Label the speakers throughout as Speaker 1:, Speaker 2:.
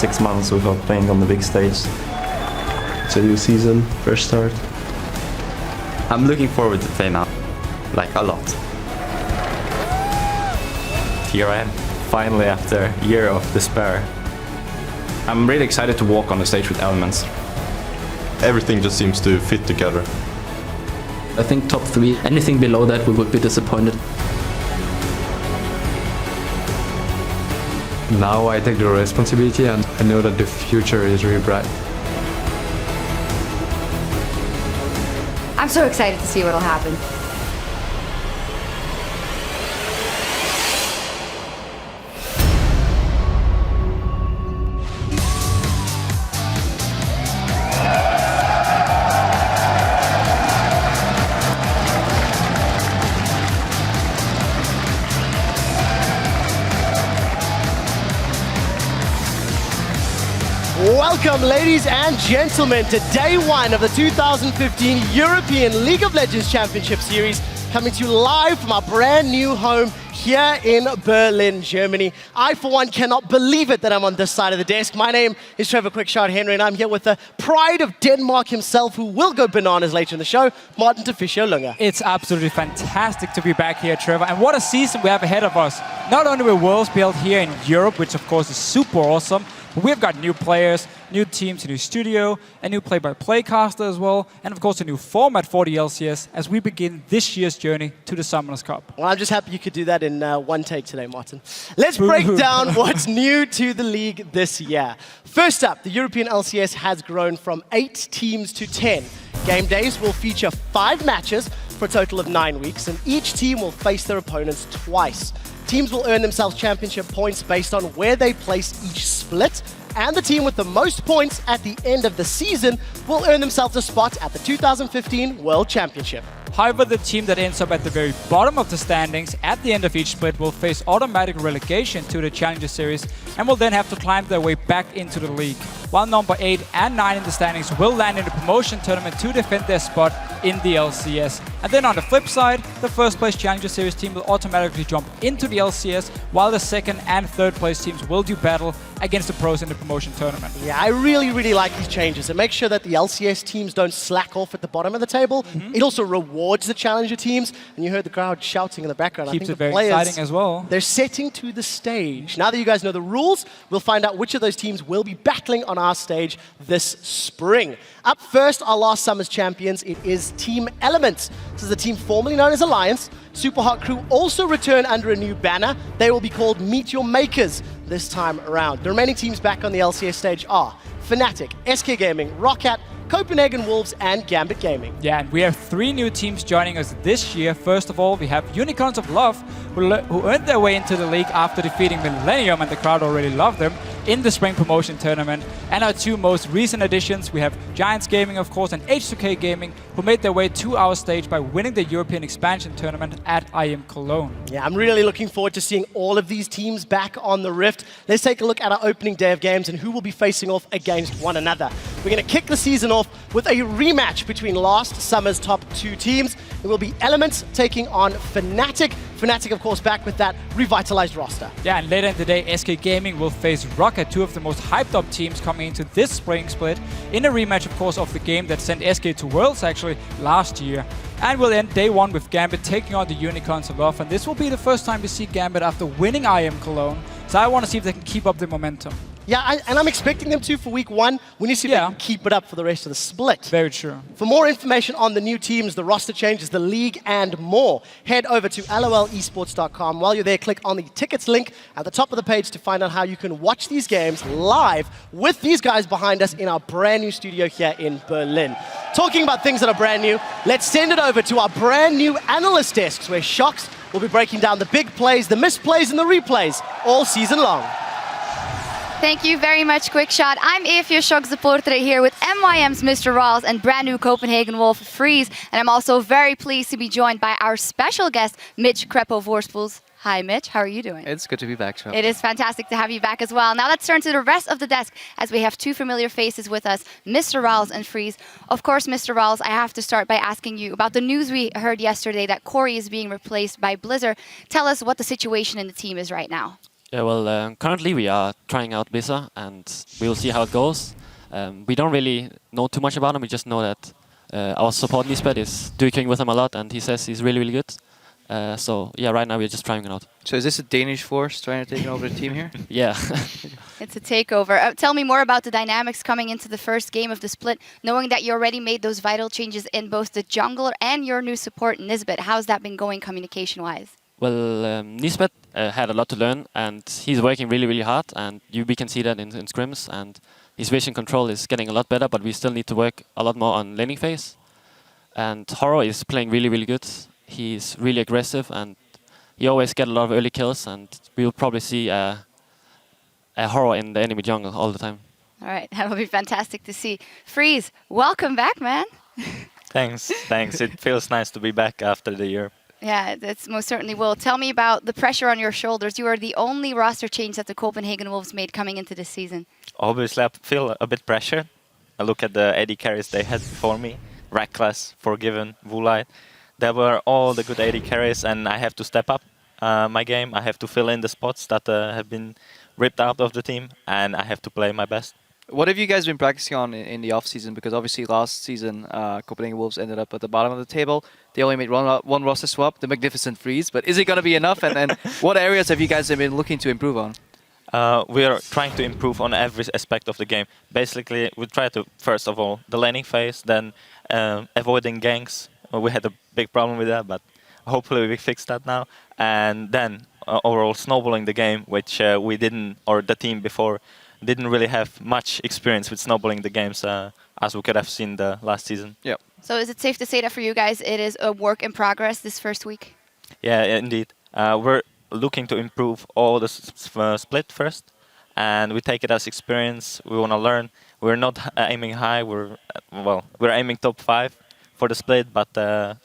Speaker 1: 6 months without playing on the big stage.
Speaker 2: It's a new season, fresh start.
Speaker 3: I'm looking forward to play now, like a lot.
Speaker 1: Here I am, finally after a year of despair. I'm really excited to walk on the stage with Elements.
Speaker 4: Everything just seems to fit together.
Speaker 5: I think top 3, anything below that we would be disappointed.
Speaker 6: Now I take the responsibility and I know that the future is really bright.
Speaker 7: I'm so excited to see what'll happen.
Speaker 8: Welcome, ladies and gentlemen, to day one of the 2015 European League of Legends Championship Series, coming to you live from our brand new home here in Berlin, Germany. I, for one, cannot believe it that I'm on this side of the desk. My name is Trevor Quickshot Henry, and I'm here with the pride of Denmark himself, who will go bananas later in the show, Martin Tefiscio Lunga.
Speaker 9: It's absolutely fantastic to be back here, Trevor. And what a season we have ahead of us. Not only will Worlds be held here in Europe, which of course is super awesome, but we've got new players, new teams, a new studio, a new play-by-play caster as well, and of course a new format for the LCS as we begin this year's journey to the Summoners Cup.
Speaker 8: Well, I'm just happy you could do that in one take today, Martin. Let's break down what's new to the league this year. First up, the European LCS has grown from 8 teams to 10. Game days will feature 5 matches for a total of 9 weeks, and each team will face their opponents twice. Teams will earn themselves championship points based on where they place each split, and the team with the most points at the end of the season will earn themselves a spot at the 2015 World Championship.
Speaker 9: However, the team that ends up at the very bottom of the standings at the end of each split will face automatic relegation to the Challenger Series and will then have to climb their way back into the league, while number 8 and 9 in the standings will land in the promotion tournament to defend their spot in the LCS. And then on the flip side, the first place Challenger Series team will automatically jump into the LCS, while the second and third place teams will do battle against the pros in the promotion tournament.
Speaker 8: Yeah, I really like these changes. It makes sure that the LCS teams don't slack off at the bottom of the table. It also rewards the challenger teams, and you heard the crowd shouting in the background.
Speaker 9: Keeps
Speaker 8: I think
Speaker 9: it very exciting as well.
Speaker 8: They're setting to the stage. Now that you guys know the rules, we'll find out which of those teams will be battling on our stage this spring. Up first, our last summer's champions, it is Team Elements. This is the team formerly known as Alliance. Super Hot Crew also return under a new banner. They will be called Meet Your Makers this time around. The remaining teams back on the LCS stage are Fnatic, SK Gaming, Roccat, Copenhagen Wolves, and Gambit Gaming.
Speaker 9: Yeah, and we have 3 new teams joining us this year. First of all, we have Unicorns of Love, who earned their way into the league after defeating Millennium, and the crowd already loved them, in the spring promotion tournament. And our 2 most recent additions, we have Giants Gaming, of course, and H2K Gaming, who made their way to our stage by winning the European expansion tournament at IEM Cologne.
Speaker 8: Yeah, I'm really looking forward to seeing all of these teams back on the Rift. Let's take a look at our opening day of games and who will be facing off against one another. We're going to kick the season off with a rematch between last summer's top 2 teams. It will be Elements taking on Fnatic. Fnatic, of course, back with that revitalized roster.
Speaker 9: Yeah, and later in the day, SK Gaming will face Roccat, 2 of the most hyped up teams coming into this spring split, in a rematch, of course, of the game that sent SK to Worlds actually last year. And we'll end day 1 with Gambit taking on the Unicorns of Love, and this will be the first time we see Gambit after winning IEM Cologne, so I want to see if they can keep up the momentum.
Speaker 8: Yeah, and I'm expecting them to for week 1. We need to see if they can keep it up for the rest of the split.
Speaker 9: Very true.
Speaker 8: For more information on the new teams, the roster changes, the league, and more, head over to lolesports.com. While you're there, click on the tickets link at the top of the page to find out how you can watch these games live with these guys behind us in our brand new studio here in Berlin. Talking about things that are brand new, let's send it over to our brand new analyst desks, where Shox will be breaking down the big plays, the misplays, and the replays all season long.
Speaker 7: Thank you very much, Quickshot. I'm Evie Shox, the portrait here with MYM's Mr. Rawls and brand new Copenhagen Wolf Freeze. And I'm also very pleased to be joined by our special guest, Mitch Krepo-Voorspoels. Hi, Mitch. How are you doing?
Speaker 10: It's good to be back, Trevor.
Speaker 7: It is fantastic to have you back as well. Now let's turn to the rest of the desk as we have 2 familiar faces with us, Mr. Rawls and Freeze. Of course, Mr. Rawls, I have to start by asking you about the news we heard yesterday that Corey is being replaced by Blizzard. Tell us what the situation in the team is right now.
Speaker 10: Yeah, well, currently we are trying out Blizzard, and we will see how it goes. We don't really know too much about him. We just know that our support Lisbeth is duking with him a lot, and he says he's really good. So yeah, right now we're just trying it out.
Speaker 11: So is this a Danish force trying to take over the team here?
Speaker 10: Yeah.
Speaker 7: It's a takeover. Tell me more about the dynamics coming into the first game of the split, knowing that you already made those vital changes in both the jungler and your new support, Nisbet. How's that been going communication-wise?
Speaker 10: Well, Nisbet had a lot to learn, and he's working really hard, and we can see that in scrims, and his vision control is getting a lot better, but we still need to work a lot more on laning phase. And Horror is playing really good. He's really aggressive, and he always gets a lot of early kills, and we will probably see a Horror in the enemy jungle all the time.
Speaker 7: All right, that'll be fantastic to see. Freeze, welcome back, man.
Speaker 12: Thanks. It feels nice to be back after the year.
Speaker 7: Yeah, that's most certainly will. Tell me about the pressure on your shoulders. You are the only roster change that the Copenhagen Wolves made coming into this season.
Speaker 12: Obviously, I feel a bit pressured. I look at the AD carries they had before me. Reckless, Forgiven, Woolite. They were all the good AD carries, and I have to step up my game. I have to fill in the spots that have been ripped out of the team, and I have to play my best.
Speaker 11: What have you guys been practicing on in the off season? Because obviously last season Copenhagen Wolves ended up at the bottom of the table. They only made one roster swap, the Magnificent Freeze. But is it going to be enough? And what areas have you guys been looking to improve on?
Speaker 12: We are trying to improve on every aspect of the game. Basically, we try to, first of all, the laning phase, then avoiding ganks. We had a big problem with that, but hopefully we fixed that now. And then overall snowballing the game, which we didn't, or the team before, didn't really have much experience with snowballing the games as we could have seen the last season.
Speaker 11: Yeah.
Speaker 7: So is it safe to say that for you guys it is a work in progress this first week?
Speaker 12: Yeah, indeed. We're looking to improve all the split first, and we take it as experience. We want to learn. We're not aiming high. We're aiming top 5 for the split, but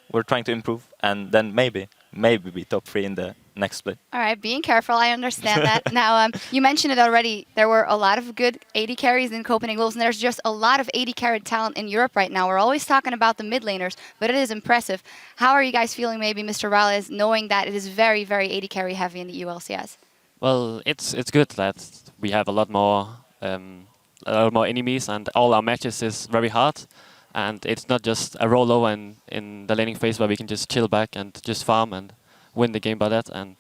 Speaker 12: we're trying to improve, and then maybe be top 3 in the next split.
Speaker 7: All right, being careful, I understand that. Now, you mentioned it already. There were a lot of good AD carries in Copenhagen Wolves, and there's just a lot of AD carry talent in Europe right now. We're always talking about the mid laners, but it is impressive. How are you guys feeling, maybe, Mr. Rales, knowing that it is very, very AD carry heavy in the ULCS?
Speaker 10: Well, it's good that we have a lot more enemies, and all our matches is very hard. And it's not just a rollover in the laning phase where we can just chill back and just farm and win the game by that. And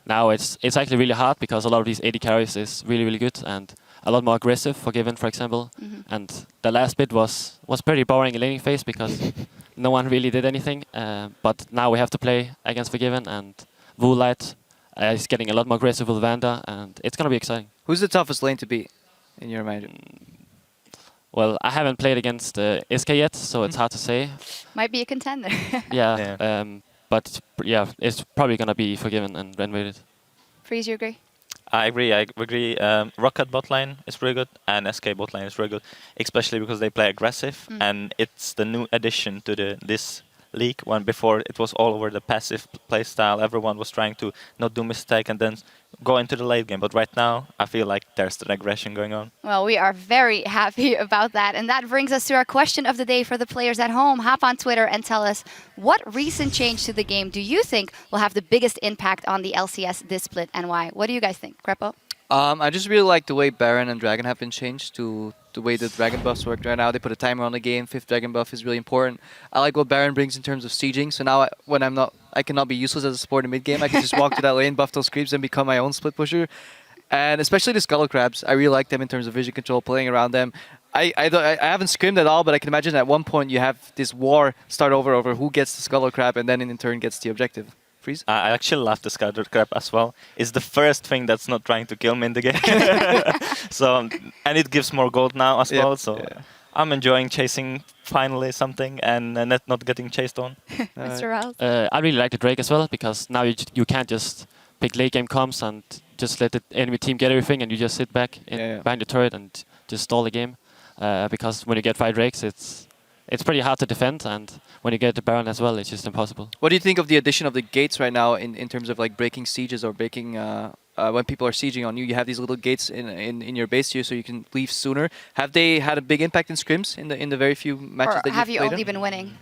Speaker 10: now it's actually really hard because a lot of these AD carries is really, really good and a lot more aggressive, Forgiven, for example. And the last bit was pretty boring in laning phase because no one really did anything. But now we have to play against Forgiven, and Woolite is getting a lot more aggressive with Vander, and it's going to be exciting.
Speaker 11: Who's the toughest lane to beat in your mind?
Speaker 10: Well, I haven't played against SK yet, so it's hard to say.
Speaker 7: Might be a contender.
Speaker 10: Yeah, but yeah, it's probably going to be Forgiven and Renovated.
Speaker 7: Freeze, you agree?
Speaker 12: I agree. Rocket bot lane is really good, and SK bot lane is really good, especially because they play aggressive, and it's the new addition to this league. When before it was all over the passive play style, everyone was trying to not do mistake and then go into the late game. But right now, I feel like there's an aggression going on.
Speaker 7: Well, we are very happy about that. And that brings us to our question of the day for the players at home. Hop on Twitter and tell us, what recent change to the game do you think will have the biggest impact on the LCS this split, and why? What do you guys think? Krepo?
Speaker 11: I just really like the way Baron and Dragon have been changed to the way the Dragon buffs work right now. They put a timer on the game. 5th Dragon buff is really important. I like what Baron brings in terms of sieging. So now I cannot be useless as a support in mid game. I can just walk to that lane, buff those creeps, and become my own split pusher. And especially the Scuttle Crabs, I really like them in terms of vision control, playing around them. I haven't scrimmed at all, but I can imagine at one point you have this war start over who gets the Scuttle Crab and then in turn gets the objective. Freeze?
Speaker 12: I actually love the Scuttle Crab as well. It's the first thing that's not trying to kill me in the game. So, and it gives more gold now as well. So I'm enjoying chasing finally something and not getting chased on.
Speaker 7: Mr. Ralph?
Speaker 10: I really like the Drake as well, because now you can't just pick late game comps and just let the enemy team get everything and you just sit back behind the turret and just stall the game. Because when you get 5 Drakes, it's pretty hard to defend, and when you get the Baron as well, it's just impossible.
Speaker 11: What do you think of the addition of the gates right now in terms of like breaking sieges or breaking when people are sieging on you? You have these little gates in your base here, so you can leave sooner. Have they had a big impact in scrims in the very few matches that you've played?
Speaker 7: Or have you only been winning?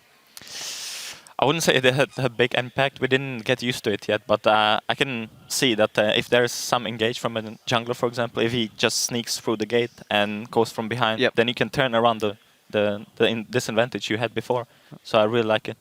Speaker 12: I wouldn't say they had a big impact. We didn't get used to it yet, but I can see that if there's some engage from a jungler, for example, if he just sneaks through the gate and goes from behind, then you can turn around the disadvantage you had before. So I really like it.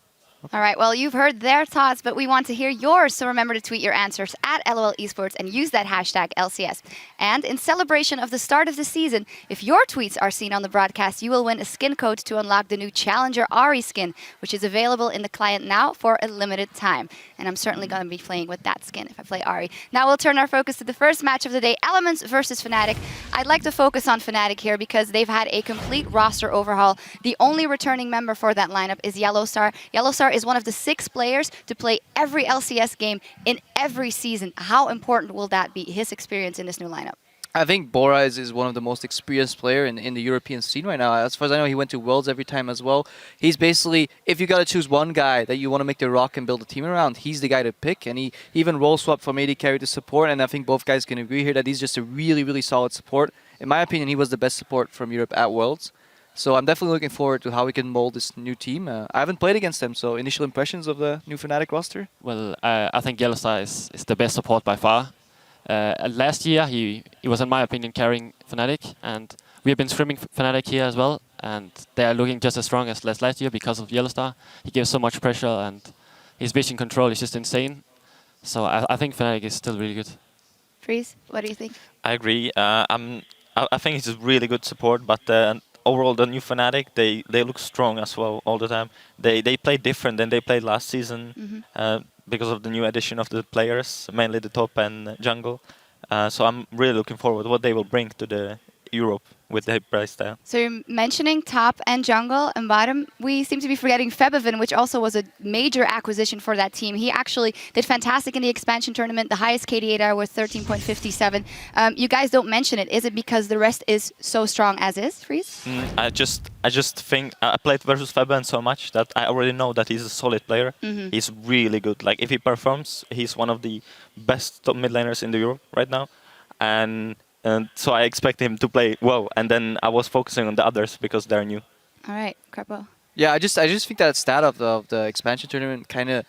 Speaker 7: All right, well, you've heard their thoughts, but we want to hear yours, so remember to tweet your answers at LOL Esports and use that hashtag LCS. And in celebration of the start of the season, if your tweets are seen on the broadcast, you will win a skin code to unlock the new Challenger Ahri skin, which is available in the client now for a limited time. And I'm certainly going to be playing with that skin if I play Ahri. Now we'll turn our focus to the first match of the day, Elements versus Fnatic. I'd like to focus on Fnatic here because they've had a complete roster overhaul. The only returning member for that lineup is Yellowstar. Yellowstar is one of the 6 players to play every LCS game in every season. How important will that be, his experience in this new lineup?
Speaker 11: I think Bora is one of the most experienced player in the European scene right now. As far as I know, he went to Worlds every time as well. He's basically, if you got to choose one guy that you want to make the rock and build a team around, he's the guy to pick. And he even role swapped from AD carry to support. And I think both guys can agree here that he's just a really, really solid support. In my opinion, he was the best support from Europe at Worlds. So I'm definitely looking forward to how we can mold this new team. I haven't played against them, so initial impressions of the new Fnatic roster?
Speaker 10: Well, I think Yellowstar is the best support by far. Last year, he was, in my opinion, carrying Fnatic, and we have been scrimming Fnatic here as well, and they are looking just as strong as last year because of Yellowstar. He gives so much pressure, and his vision control is just insane. So I think Fnatic is still really good.
Speaker 7: Freeze, what do you think?
Speaker 12: I agree. I think it's a really good support, but overall the new Fnatic, they look strong as well all the time. They play different than they played last season because of the new addition of the players, mainly the top and jungle. So I'm really looking forward to what they will bring to the Europe with their play style.
Speaker 7: So you're mentioning top and jungle, and bottom we seem to be forgetting Febiven, which also was a major acquisition for that team. He actually did fantastic in the expansion tournament, the highest KDA was 13.57. You guys don't mention it. Is it because the rest is so strong as is, Freeze?
Speaker 12: I just think I played versus Febiven so much that I already know that he's a solid player. He's really good. Like if he performs, he's one of the best top mid laners in the Europe right now, and so I expect him to play well, and then I was focusing on the others because they're new.
Speaker 7: All right, Krepo.
Speaker 11: Yeah, I just think that stat of the expansion tournament kind of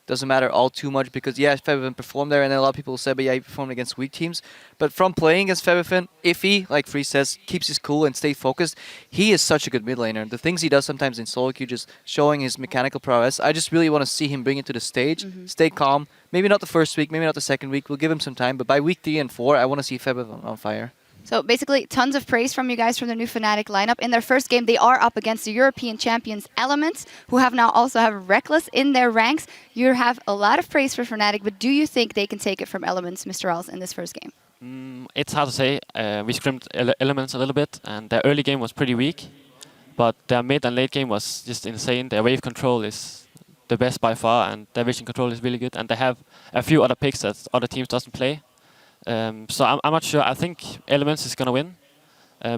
Speaker 11: doesn't matter all too much because, yeah, Febiven performed there, and then a lot of people said, but yeah, he performed against weak teams. But from playing against Febiven, if he, like Freeze says, keeps his cool and stay focused, he is such a good mid laner. The things he does sometimes in solo queue, just showing his mechanical prowess, I just really want to see him bring it to the stage, stay calm. Maybe not the first week, maybe not the second week. We'll give him some time, but by week 3 and 4, I want to see Febiven on fire.
Speaker 7: So basically, tons of praise from you guys from the new Fnatic lineup. In their first game, they are up against the European champions Elements, who have now also have Rekkles in their ranks. You have a lot of praise for Fnatic, but do you think they can take it from Elements, Mr. Ralls, in this first game?
Speaker 10: It's hard to say. We scrimmed Elements a little bit, and their early game was pretty weak, but their mid and late game was just insane. Their wave control is the best by far, and their vision control is really good, and they have a few other picks that other teams doesn't play. So I'm not sure. I think Elements is going to win,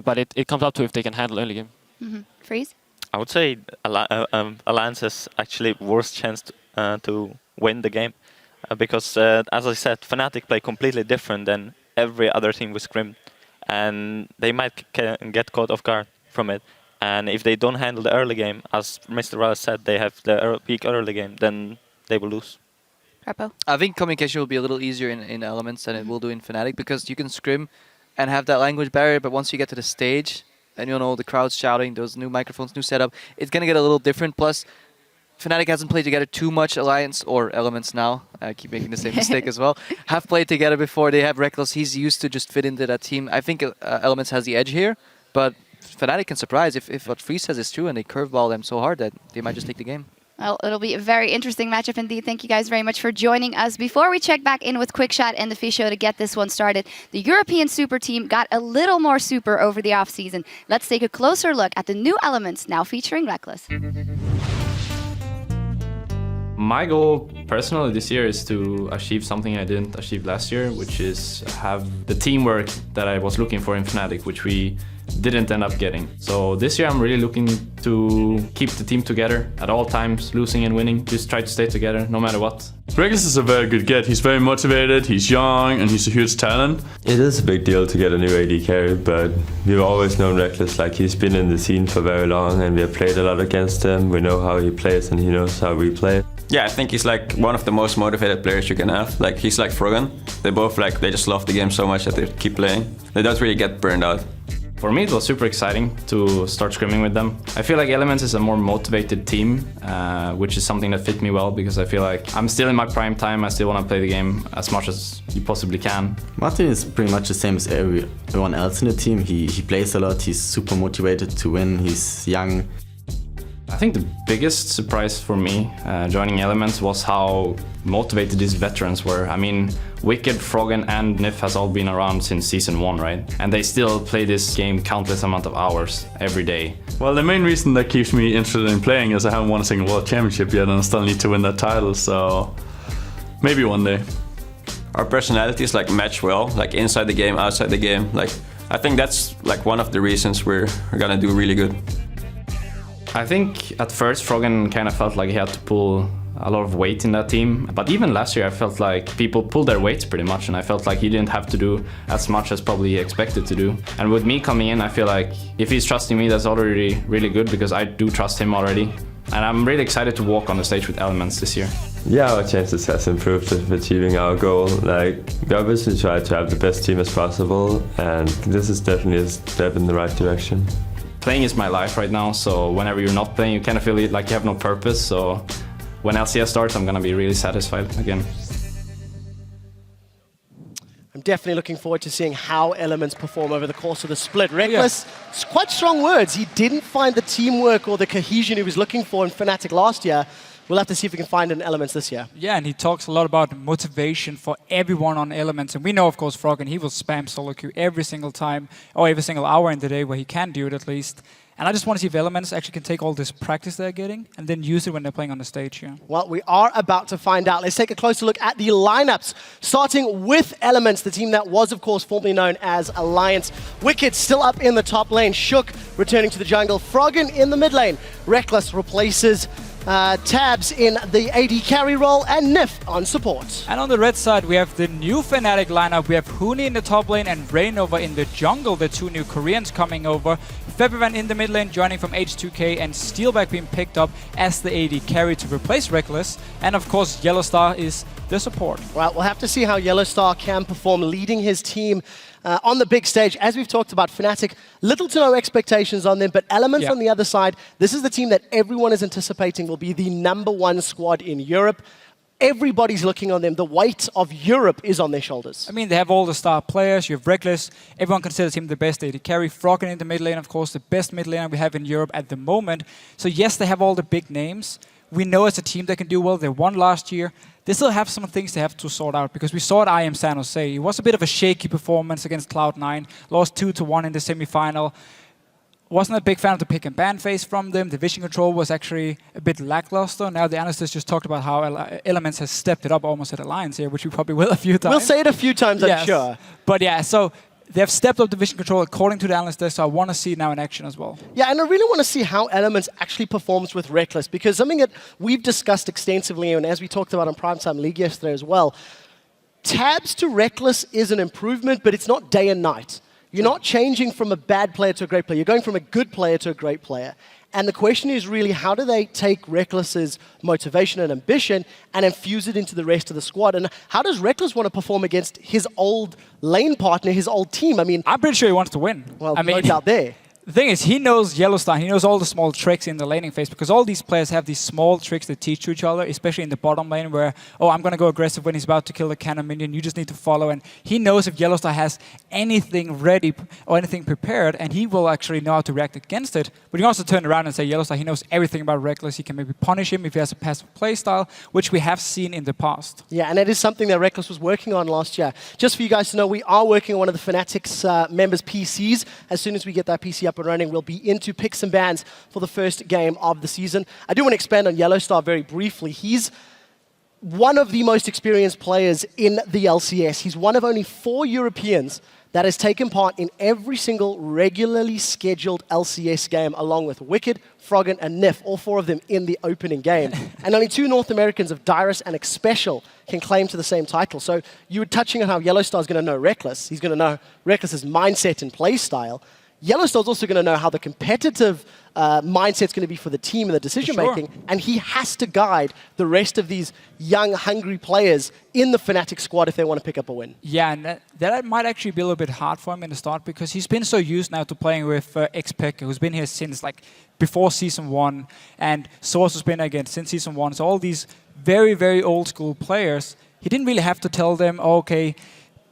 Speaker 10: but it comes up to if they can handle early game.
Speaker 7: Freeze?
Speaker 12: I would say Alliance has actually worst chance to win the game because, as I said, Fnatic play completely different than every other team with Scrim, and they might get caught off guard from it. And if they don't handle the early game, as Mr. Ralls said, they have the peak early game, then they will lose.
Speaker 7: Krepo?
Speaker 11: I think communication will be a little easier in Elements than it will do in Fnatic because you can scrim and have that language barrier, but once you get to the stage and you know the crowd's shouting, those new microphones, new setup, it's going to get a little different. Plus, Fnatic hasn't played together too much, Alliance or Elements now. I keep making the same mistake as well. Have played together before. They have Rekkles. He's used to just fit into that team. I think Elements has the edge here, but Fnatic can surprise if what Freeze says is true and they curveball them so hard that they might just take the game.
Speaker 7: Well, it'll be a very interesting matchup indeed. Thank you guys very much for joining us. Before we check back in with Quickshot and the Fish Show to get this one started, the European Super Team got a little more super over the offseason. Let's take a closer look at the new Elements now featuring Rekkles.
Speaker 1: My goal personally this year is to achieve something I didn't achieve last year, which is have the teamwork that I was looking for in Fnatic, which we didn't end up getting. So this year I'm really looking to keep the team together at all times, losing and winning. Just try to stay together no matter what.
Speaker 13: Rekkles is a very good get. He's very motivated, he's young, and he's a huge talent.
Speaker 14: It is a big deal to get a new AD carry, but we've always known Rekkles. Like, he's been in the scene for very long, and we have played a lot against him. We know how he plays, and he knows how we play.
Speaker 15: Yeah, I think he's like one of the most motivated players you can have. Like, he's like Froggen. They both they just love the game so much that they keep playing. They don't really get burned out.
Speaker 1: For me, it was super exciting to start scrimming with them. I feel like Elements is a more motivated team, which is something that fit me well because I feel like I'm still in my prime time. I still want to play the game as much as you possibly can.
Speaker 16: Martin is pretty much the same as everyone else in the team. He plays a lot. He's super motivated to win. He's young.
Speaker 1: I think the biggest surprise for me joining Elements was how motivated these veterans were. I mean, Wicked, Froggen and Nif has all been around since Season 1, right? And they still play this game countless amount of hours every day.
Speaker 13: Well, the main reason that keeps me interested in playing is I haven't won a single World Championship yet and I still need to win that title, so maybe one day.
Speaker 15: our personalities like match well, like inside the game, outside the game. Like I think that's like one of the reasons we're gonna do really good.
Speaker 1: I think at first Froggen kind of felt like he had to pull a lot of weight in that team. But even last year I felt like people pulled their weights pretty much, and I felt like he didn't have to do as much as probably he expected to do. And with me coming in, I feel like if he's trusting me, that's already really good, because I do trust him already. And I'm really excited to walk on the stage with Elements this year.
Speaker 14: Yeah, our chances has improved of achieving our goal. Like, we obviously try to have the best team as possible, and this is definitely a step in the right direction.
Speaker 1: Playing is my life right now, so whenever you're not playing, you kind of feel like you have no purpose. So when LCS starts, I'm gonna be really satisfied again.
Speaker 8: I'm definitely looking forward to seeing how Elements perform over the course of the split. Reckless, it's quite strong words. He didn't find the teamwork or the cohesion he was looking for in Fnatic last year. We'll have to see if we can find it in Elements this year.
Speaker 9: Yeah, and he talks a lot about motivation for everyone on Elements. And we know, of course, Froggen, he will spam solo queue every single time, or every single hour in the day where he can do it at least. And I just want to see if Elements actually can take all this practice they're getting and then use it when they're playing on the stage here.
Speaker 8: Well, we are about to find out. Let's take a closer look at the lineups. Starting with Elements, the team that was, of course, formerly known as Alliance. Wicked still up in the top lane. Shook returning to the jungle. Froggen in the mid lane. Reckless replaces Tabs in the AD carry role, and Nif on support.
Speaker 9: And on the red side, we have the new Fnatic lineup. We have Huni in the top lane and Rainova in the jungle, the two new Koreans coming over. Febivan in the mid lane, joining from H2K, and Steelback being picked up as the AD carry to replace Reckless. And of course, Yellowstar is the support.
Speaker 8: Well, we'll have to see how Yellowstar can perform leading his team on the big stage. As we've talked about, Fnatic, little to no expectations on them, but Elements on the other side, this is the team that everyone is anticipating will be the #1 squad in Europe. Everybody's looking on them. The weight of Europe is on their shoulders.
Speaker 9: I mean, they have all the star players. You have Reckless. Everyone considers him the best AD carry. Froggen in the mid lane, of course, the best mid laner we have in Europe at the moment. So yes, they have all the big names. We know as a team they can do well. They won last year. They still have some things they have to sort out, because we saw at IM San Jose. It was a bit of a shaky performance against Cloud9. Lost 2-1 in the semifinal. Wasn't a big fan of the pick and ban phase from them. The vision control was actually a bit lackluster. Now the analysts just talked about how Elements has stepped it up almost at Alliance here, which we probably will a few times.
Speaker 8: We'll say it a few times, I'm sure.
Speaker 9: But yeah, so they've stepped up the vision control according to the analysts, so I want to see it now in action as well.
Speaker 8: Yeah, and I really want to see how Elements actually performs with Reckless, because something that we've discussed extensively, and as we talked about on Primetime League yesterday as well, Tabs to Reckless is an improvement, but it's not day and night. You're not changing from a bad player to a great player. You're going from a good player to a great player. And the question is really, how do they take Reckless's motivation and ambition and infuse it into the rest of the squad? And how does Reckless want to perform against his old lane partner, his old team? I mean,
Speaker 9: I'm pretty sure he wants to win.
Speaker 8: Well, no doubt there.
Speaker 9: The thing is, he knows Yellowstar. He knows all the small tricks in the laning phase, because all these players have these small tricks they teach to each other, especially in the bottom lane where, oh, I'm going to go aggressive when he's about to kill the cannon minion. You just need to follow. And he knows if Yellowstar has anything ready or anything prepared, and he will actually know how to react against it. But you can also turn around and say Yellowstar, he knows everything about Reckless. He can maybe punish him if he has a passive playstyle, which we have seen in the past.
Speaker 8: Yeah, and it is something that Reckless was working on last year. Just for you guys to know, we are working on one of the Fanatics members' PCs. As soon as we get that PC up and running, we'll be into picks and bans for the first game of the season. I do want to expand on Yellowstar very briefly. He's one of the most experienced players in the LCS. He's one of only 4 Europeans that has taken part in every single regularly scheduled LCS game, along with Wicked, Froggen, and Nif, all 4 of them in the opening game. And only 2 North Americans of Dyrus and Xpecial can claim to the same title. So you were touching on how Yellowstar is going to know Reckless. He's going to know Reckless's mindset and play style. Yellowstar's also going to know how the competitive mindset's going to be for the team and the decision-making, and he has to guide the rest of these young, hungry players in the Fnatic squad if they want to pick up a win.
Speaker 9: Yeah, and that might actually be a little bit hard for him in the start, because he's been so used now to playing with Xpecial, who's been here since like before Season 1, and Source has been again since Season 1. So all these very, very old-school players, he didn't really have to tell them, oh, okay,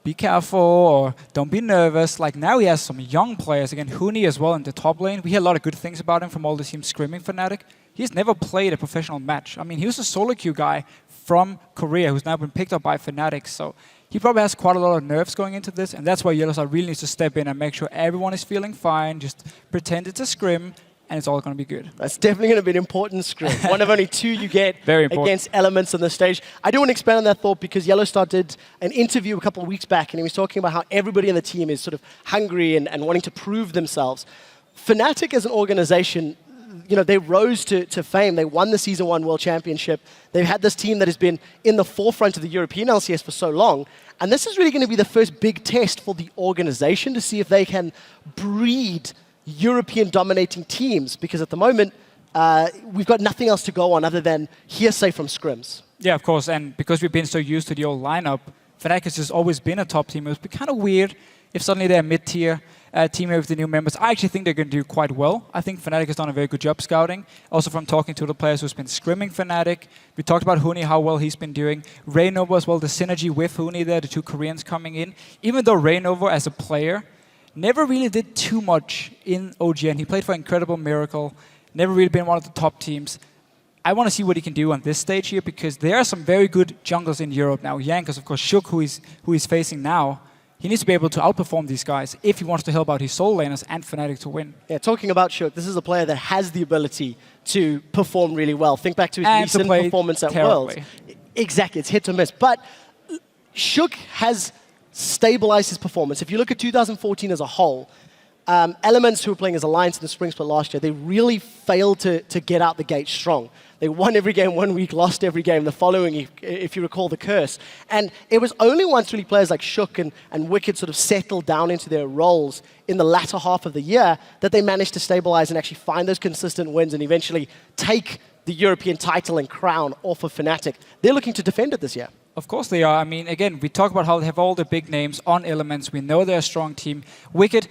Speaker 9: be careful or don't be nervous. Like now he has some young players. Again, Huni as well in the top lane. We hear a lot of good things about him from all the teams screaming Fnatic. He's never played a professional match. I mean, he was a solo queue guy from Korea who's now been picked up by Fnatic. So he probably has quite a lot of nerves going into this. And that's why Yellowstar really needs to step in and make sure everyone is feeling fine. Just pretend it's a scrim. and it's all going to be good.
Speaker 8: That's definitely going to be an important scrim. One of only 2 you get
Speaker 9: Very important.
Speaker 8: against Elements on the stage. I do want to expand on that thought because Yellowstar did an interview a couple of weeks back, and he was talking about how everybody in the team is sort of hungry and wanting to prove themselves. Fnatic as an organization, you know, they rose to fame. They won the Season 1 World Championship. They've had this team that has been in the forefront of the European LCS for so long. And this is really going to be the first big test for the organization to see if they can breed European dominating teams, because at the moment, we've got nothing else to go on other than hearsay from scrims.
Speaker 9: Yeah, of course, and because we've been so used to the old lineup, Fnatic has just always been a top team. It would be kind of weird if suddenly they're a mid-tier team with the new members. I actually think they're going to do quite well. I think Fnatic has done a very good job scouting. Also from talking to the players who's been scrimming Fnatic. We talked about Huni, how well he's been doing. Rainover as well, the synergy with Huni there, the 2 Koreans coming in. Even though Rainover as a player never really did too much in OGN. He played for Incredible Miracle, never really been one of the top teams. I want to see what he can do on this stage here, because there are some very good junglers in Europe now. Jankos, of course, Shook, who he's facing now. He needs to be able to outperform these guys if he wants to help out his solo laners and Fnatic to win. Yeah,
Speaker 8: talking about Shook, this is a player that has the ability to perform really well. Think back to his
Speaker 9: and
Speaker 8: recent performance at Worlds. Exactly, it's hit or miss. But Shook has stabilized his performance. If you look at 2014 as a whole, Elements, who were playing as Alliance in the Spring Split last year, they really failed to get out the gate strong. They won every game 1 week, lost every game the following, if you recall the curse. And it was only once really players like Shook and Wicked sort of settled down into their roles in the latter half of the year that they managed to stabilize and actually find those consistent wins and eventually take the European title and crown off of Fnatic. They're looking to defend it this year.
Speaker 9: Of course they are. I mean, again, we talk about how they have all the big names on Elements. We know they're a strong team. Wicked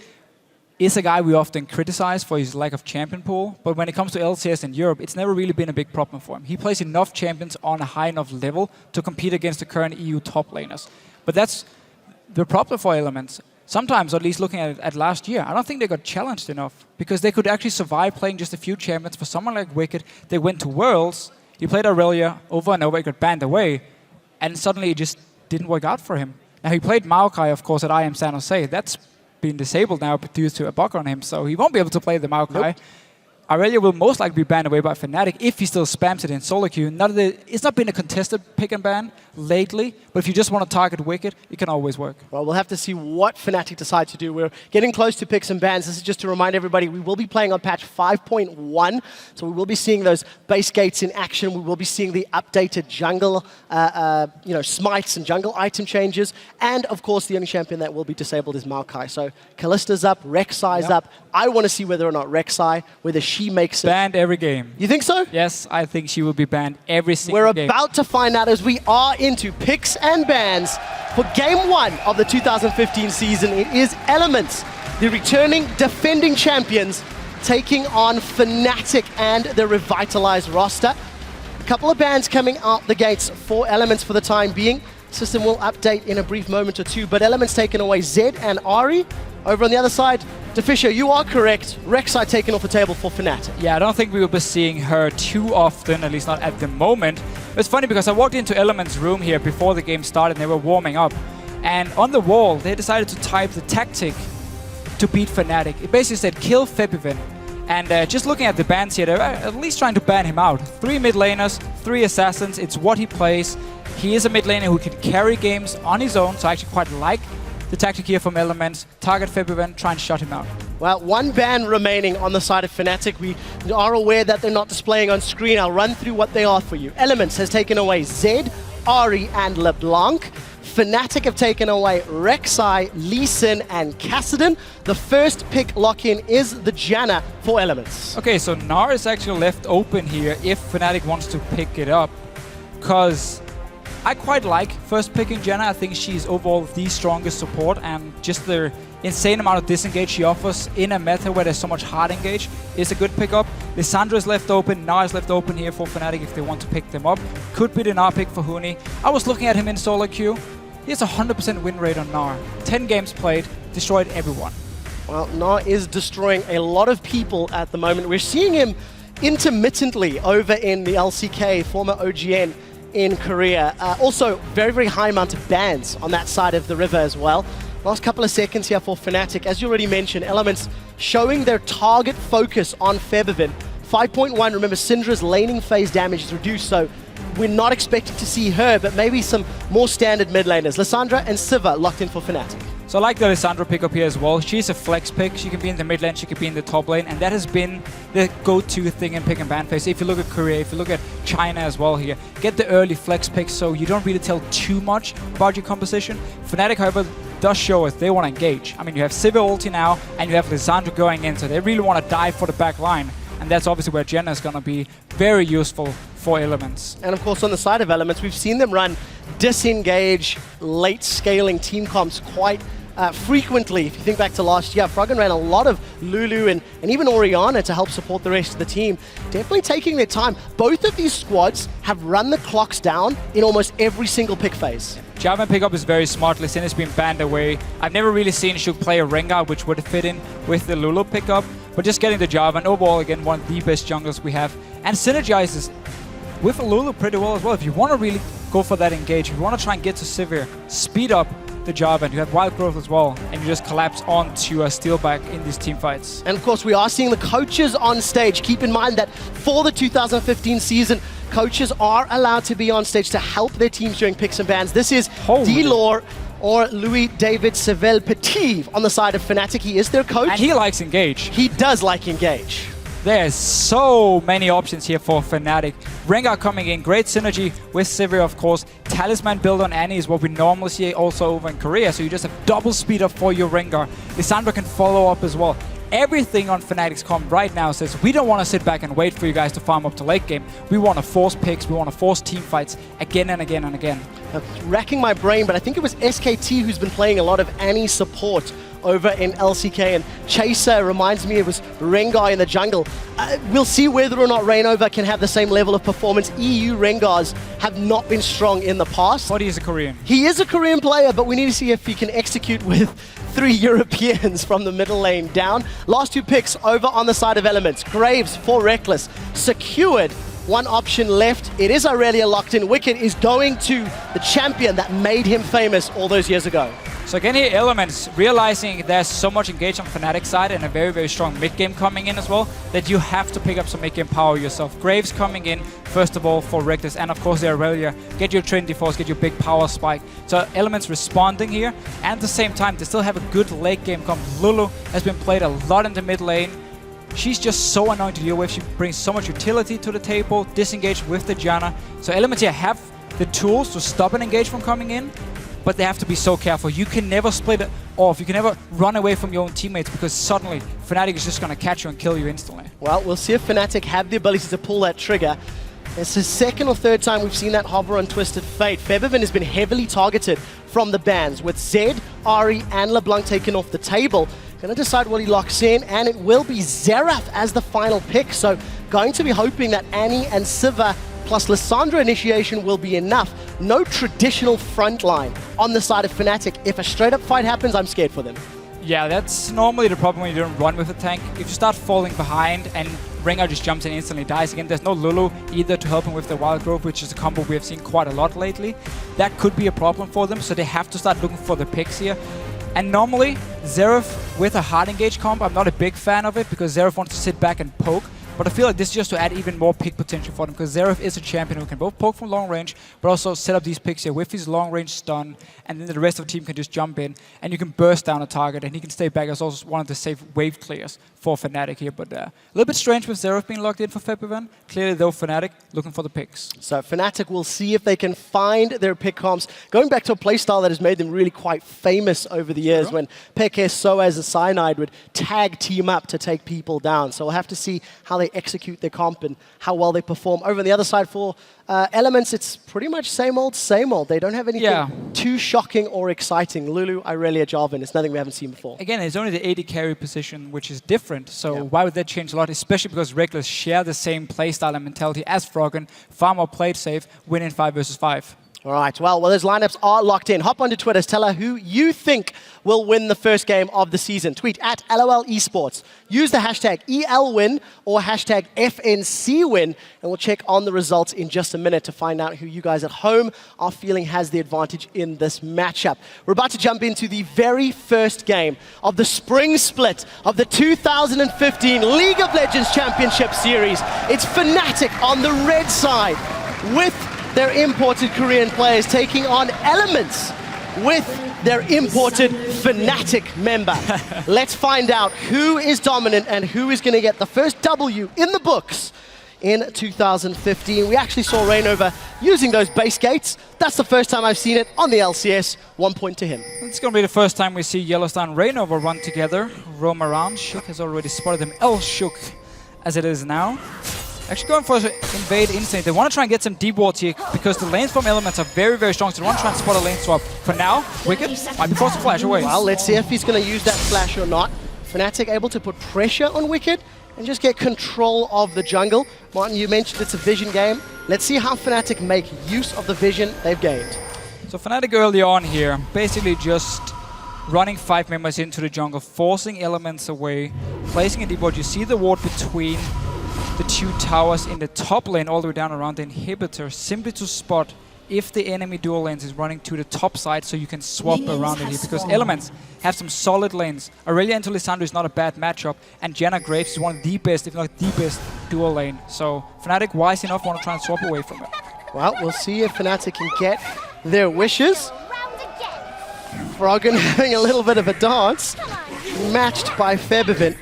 Speaker 9: is a guy we often criticize for his lack of champion pool, but when it comes to LCS in Europe, it's never really been a big problem for him. He plays enough champions on a high enough level to compete against the current EU top laners. But that's the problem for Elements. Sometimes, at least looking at last year, I don't think they got challenged enough, because they could actually survive playing just a few champions. For someone like Wicked, they went to Worlds, he played Aurelia over and over, he got banned away, and suddenly it just didn't work out for him. Now, he played Maokai, of course, at IM San Jose. That's been disabled now due to a bug on him, so he won't be able to play the Maokai. Nope. Aurelia will most likely be banned away by Fnatic if he still spams it in solo queue. It's not been a contested pick and ban lately, but if you just want to target Wicked, it can always work.
Speaker 8: Well, we'll have to see what Fnatic decide to do. We're getting close to picks and bans. This is just to remind everybody, we will be playing on patch 5.1, so we will be seeing those base gates in action. We will be seeing the updated jungle, smites and jungle item changes, and of course, the only champion that will be disabled is Maokai. So Kallista's up, Rek'Sai's up. I want to see whether or not Rek'Sai, whether she makes it.
Speaker 9: Banned every game.
Speaker 8: You think so?
Speaker 9: Yes, I think she will be banned every single game.
Speaker 8: We're about to find out as we are into picks and bans for Game 1 of the 2015 season. It is Elements, the returning defending champions, taking on Fnatic and the revitalized roster. A couple of bans coming out the gates for Elements for the time being. System will update in a brief moment or two, but Elements taking away Zed and Ahri. Over on the other side, DeFisher, you are correct. Rek'Sai taken off the table for Fnatic.
Speaker 9: Yeah, I don't think we will be seeing her too often, at least not at the moment. It's funny because I walked into Element's room here before the game started and they were warming up. And on the wall, they decided to type the tactic to beat Fnatic. It basically said, kill Febiven. And just looking at the bans here, they're at least trying to ban him out. 3 mid laners, 3 assassins, it's what he plays. He is a mid laner who can carry games on his own, so I actually quite like the tactic here from Elements. Target Febiven, try and shut him out.
Speaker 8: Well, 1 ban remaining on the side of Fnatic. We are aware that they're not displaying on screen. I'll run through what they are for you. Elements has taken away Zed, Ahri, and LeBlanc. Fnatic have taken away Rek'Sai, Lee Sin, and Kassadin. The first pick lock-in is the Janna for Elements.
Speaker 9: Okay, so Gnar is actually left open here if Fnatic wants to pick it up, because I quite like first picking Janna. I think she's overall the strongest support, and just the insane amount of disengage she offers in a meta where there's so much hard engage is a good pickup. Lissandra is left open, Gnar is left open here for Fnatic if they want to pick them up. Could be the Gnar pick for Huni. I was looking at him in solo queue. He has a 100% win rate on Gnar. 10 games played, destroyed everyone.
Speaker 8: Well, Gnar is destroying a lot of people at the moment. We're seeing him intermittently over in the LCK, former OGN, in Korea. Also, very, very high amount of bans on that side of the river as well. Last couple of seconds here for Fnatic. As you already mentioned, Elements showing their target focus on Febiven. 5.1, remember Syndra's laning phase damage is reduced, so we're not expecting to see her, but maybe some more standard mid laners. Lissandra and Siva locked in for Fnatic.
Speaker 9: So I like the Lissandra pickup here as well. She's a flex pick. She can be in the mid lane, she can be in the top lane, and that has been the go-to thing in pick and ban phase. If you look at Korea, if you look at China as well here, get the early flex picks so you don't really tell too much about your composition. Fnatic, however, does show us they want to engage. I mean, you have Siva ulti now, and you have Lissandra going in, so they really want to dive for the back line. And that's obviously where Jenna is going to be very useful for Elements.
Speaker 8: And of course, on the side of Elements, we've seen them run disengage, late scaling team comps quite frequently. If you think back to last year, Froggen ran a lot of Lulu and even Orianna to help support the rest of the team. Definitely taking their time. Both of these squads have run the clocks down in almost every single pick phase.
Speaker 9: Jarvan pickup is very smart. Lee Sin has been banned away. I've never really seen Shuk play a Rengar, which would fit in with the Lulu pickup. But just getting the Jarvan, overall, again, one of the best junglers we have. And synergizes with Lulu pretty well as well. If you want to really go for that engage, if you want to try and get to Sivir, speed up the Jarvan. You have Wild Growth as well, and you just collapse onto a Steelback in these team fights.
Speaker 8: And of course, we are seeing the coaches on stage. Keep in mind that for the 2015 season, coaches are allowed to be on stage to help their teams during picks and bans. This is D-Lore or Louis David Seville Petit on the side of Fnatic. He is their coach.
Speaker 9: And he likes Engage.
Speaker 8: He does like Engage.
Speaker 9: There's so many options here for Fnatic. Rengar coming in, great synergy with Sivir, of course. Talisman build on Annie is what we normally see also over in Korea, so you just have double speed up for your Rengar. Lissandra can follow up as well. Everything on Fnatic's comp right now says we don't want to sit back and wait for you guys to farm up to late game. We want to force picks, we want to force team fights again and again and again.
Speaker 8: Racking my brain, but I think it was SKT who's been playing a lot of Annie support over in LCK, and Chaser reminds me it was Rengar in the jungle. We'll see whether or not Reignover can have the same level of performance. EU Rengars have not been strong in the past.
Speaker 9: But he is a Korean.
Speaker 8: He is a Korean player, but we need to see if he can execute with 3 Europeans from the middle lane down. Last 2 picks over on the side of Elements. Graves for Reckless, secured. One option left. It is Aurelia locked in. Wicked is going to the champion that made him famous all those years ago.
Speaker 9: So again here, Elements realizing there's so much engaged on Fnatic side and a very, very strong mid-game coming in as well, that you have to pick up some mid-game power yourself. Graves coming in, first of all, for Reckless, and of course the Aurelia. Get your Trinity Force, get your big power spike. So Elements responding here, and at the same time, they still have a good late game comp. Lulu has been played a lot in the mid lane. She's just so annoying to deal with. She brings so much utility to the table, disengage with the Janna. So Elements here have the tools to stop an engage from coming in, but they have to be so careful. You can never split it off. You can never run away from your own teammates, because suddenly Fnatic is just going to catch you and kill you instantly.
Speaker 8: Well, we'll see if Fnatic have the ability to pull that trigger. It's the second or third time we've seen that hover on Twisted Fate. Febiven has been heavily targeted from the bans, with Zed, Ahri, and LeBlanc taken off the table. Going to decide what he locks in, and it will be Xerath as the final pick. So going to be hoping that Annie and Siva plus Lissandra initiation will be enough. No traditional front line on the side of Fnatic. If a straight up fight happens, I'm scared for them.
Speaker 9: Yeah, that's normally the problem when you don't run with a tank. If you start falling behind and Rengar just jumps in and instantly dies again, there's no Lulu either to help him with the Wild Growth, which is a combo we have seen quite a lot lately. That could be a problem for them, so they have to start looking for the picks here. And normally, Xerath with a hard engage comp, I'm not a big fan of it, because Xerath wants to sit back and poke. But I feel like this is just to add even more pick potential for them, because Xerath is a champion who can both poke from long range, but also set up these picks here with his long range stun, and then the rest of the team can just jump in, and you can burst down a target, and he can stay back as also one of the safe wave clears for Fnatic here. But a little bit strange with Xerath being locked in for Febiven. Clearly, though, Fnatic looking for the picks.
Speaker 8: So Fnatic will see if they can find their pick comps. Going back to a playstyle that has made them really quite famous over the years, when Pekka, Soaz, and Cyanide would tag team up to take people down. So we'll have to see how they execute their comp and how well they perform. Over on the other side for Elements, it's pretty much same old, same old. They don't have anything too shocking or exciting. Lulu, Aurelia, Jarvan, it's nothing we haven't seen before.
Speaker 9: Again, it's only the AD carry position, which is different. So why would that change a lot? Especially because Reckless share the same playstyle and mentality as Froggen. Far more played safe, win in 5 versus 5.
Speaker 8: All right, well, those lineups are locked in. Hop onto Twitter, tell her who you think will win the first game of the season. Tweet at LOL Esports. Use the hashtag ELWin or hashtag FNCWin, and we'll check on the results in just a minute to find out who you guys at home are feeling has the advantage in this matchup. We're about to jump into the very first game of the spring split of the 2015 League of Legends Championship Series. It's Fnatic on the red side with their imported Korean players taking on Elements with their imported Fnatic member. Let's find out who is dominant and who is going to get the first W in the books in 2015. We actually saw Rainover using those base gates. That's the first time I've seen it on the LCS. 1 point to him.
Speaker 9: It's going to be the first time we see Yellowstar and Rainover run together, roam around. Shook has already spotted them. Shook, as it is now. Actually going for invade instinct. They want to try and get some deep wards here because the lanes from Elements are very, very strong. So they want to try and spot a lane swap. For now, Wicked might be forced to flash away.
Speaker 8: Well, let's see if he's going to use that flash or not. Fnatic able to put pressure on Wicked and just get control of the jungle. Martin, you mentioned it's a vision game. Let's see how Fnatic make use of the vision they've gained.
Speaker 9: So Fnatic early on here, basically just running 5 members into the jungle, forcing Elements away, placing a deep ward. You see the ward between the 2 towers in the top lane all the way down around the inhibitor, simply to spot if the enemy dual lanes is running to the top side so you can swap around it here, because Elements have some solid lanes. Aurelia into Lissandra is not a bad matchup, and Janna Graves is one of the best, if not the best, dual lane. So Fnatic, wise enough, want to try and swap away from it.
Speaker 8: Well, we'll see if Fnatic can get their wishes. Froggen having a little bit of a dance, matched by Febiven.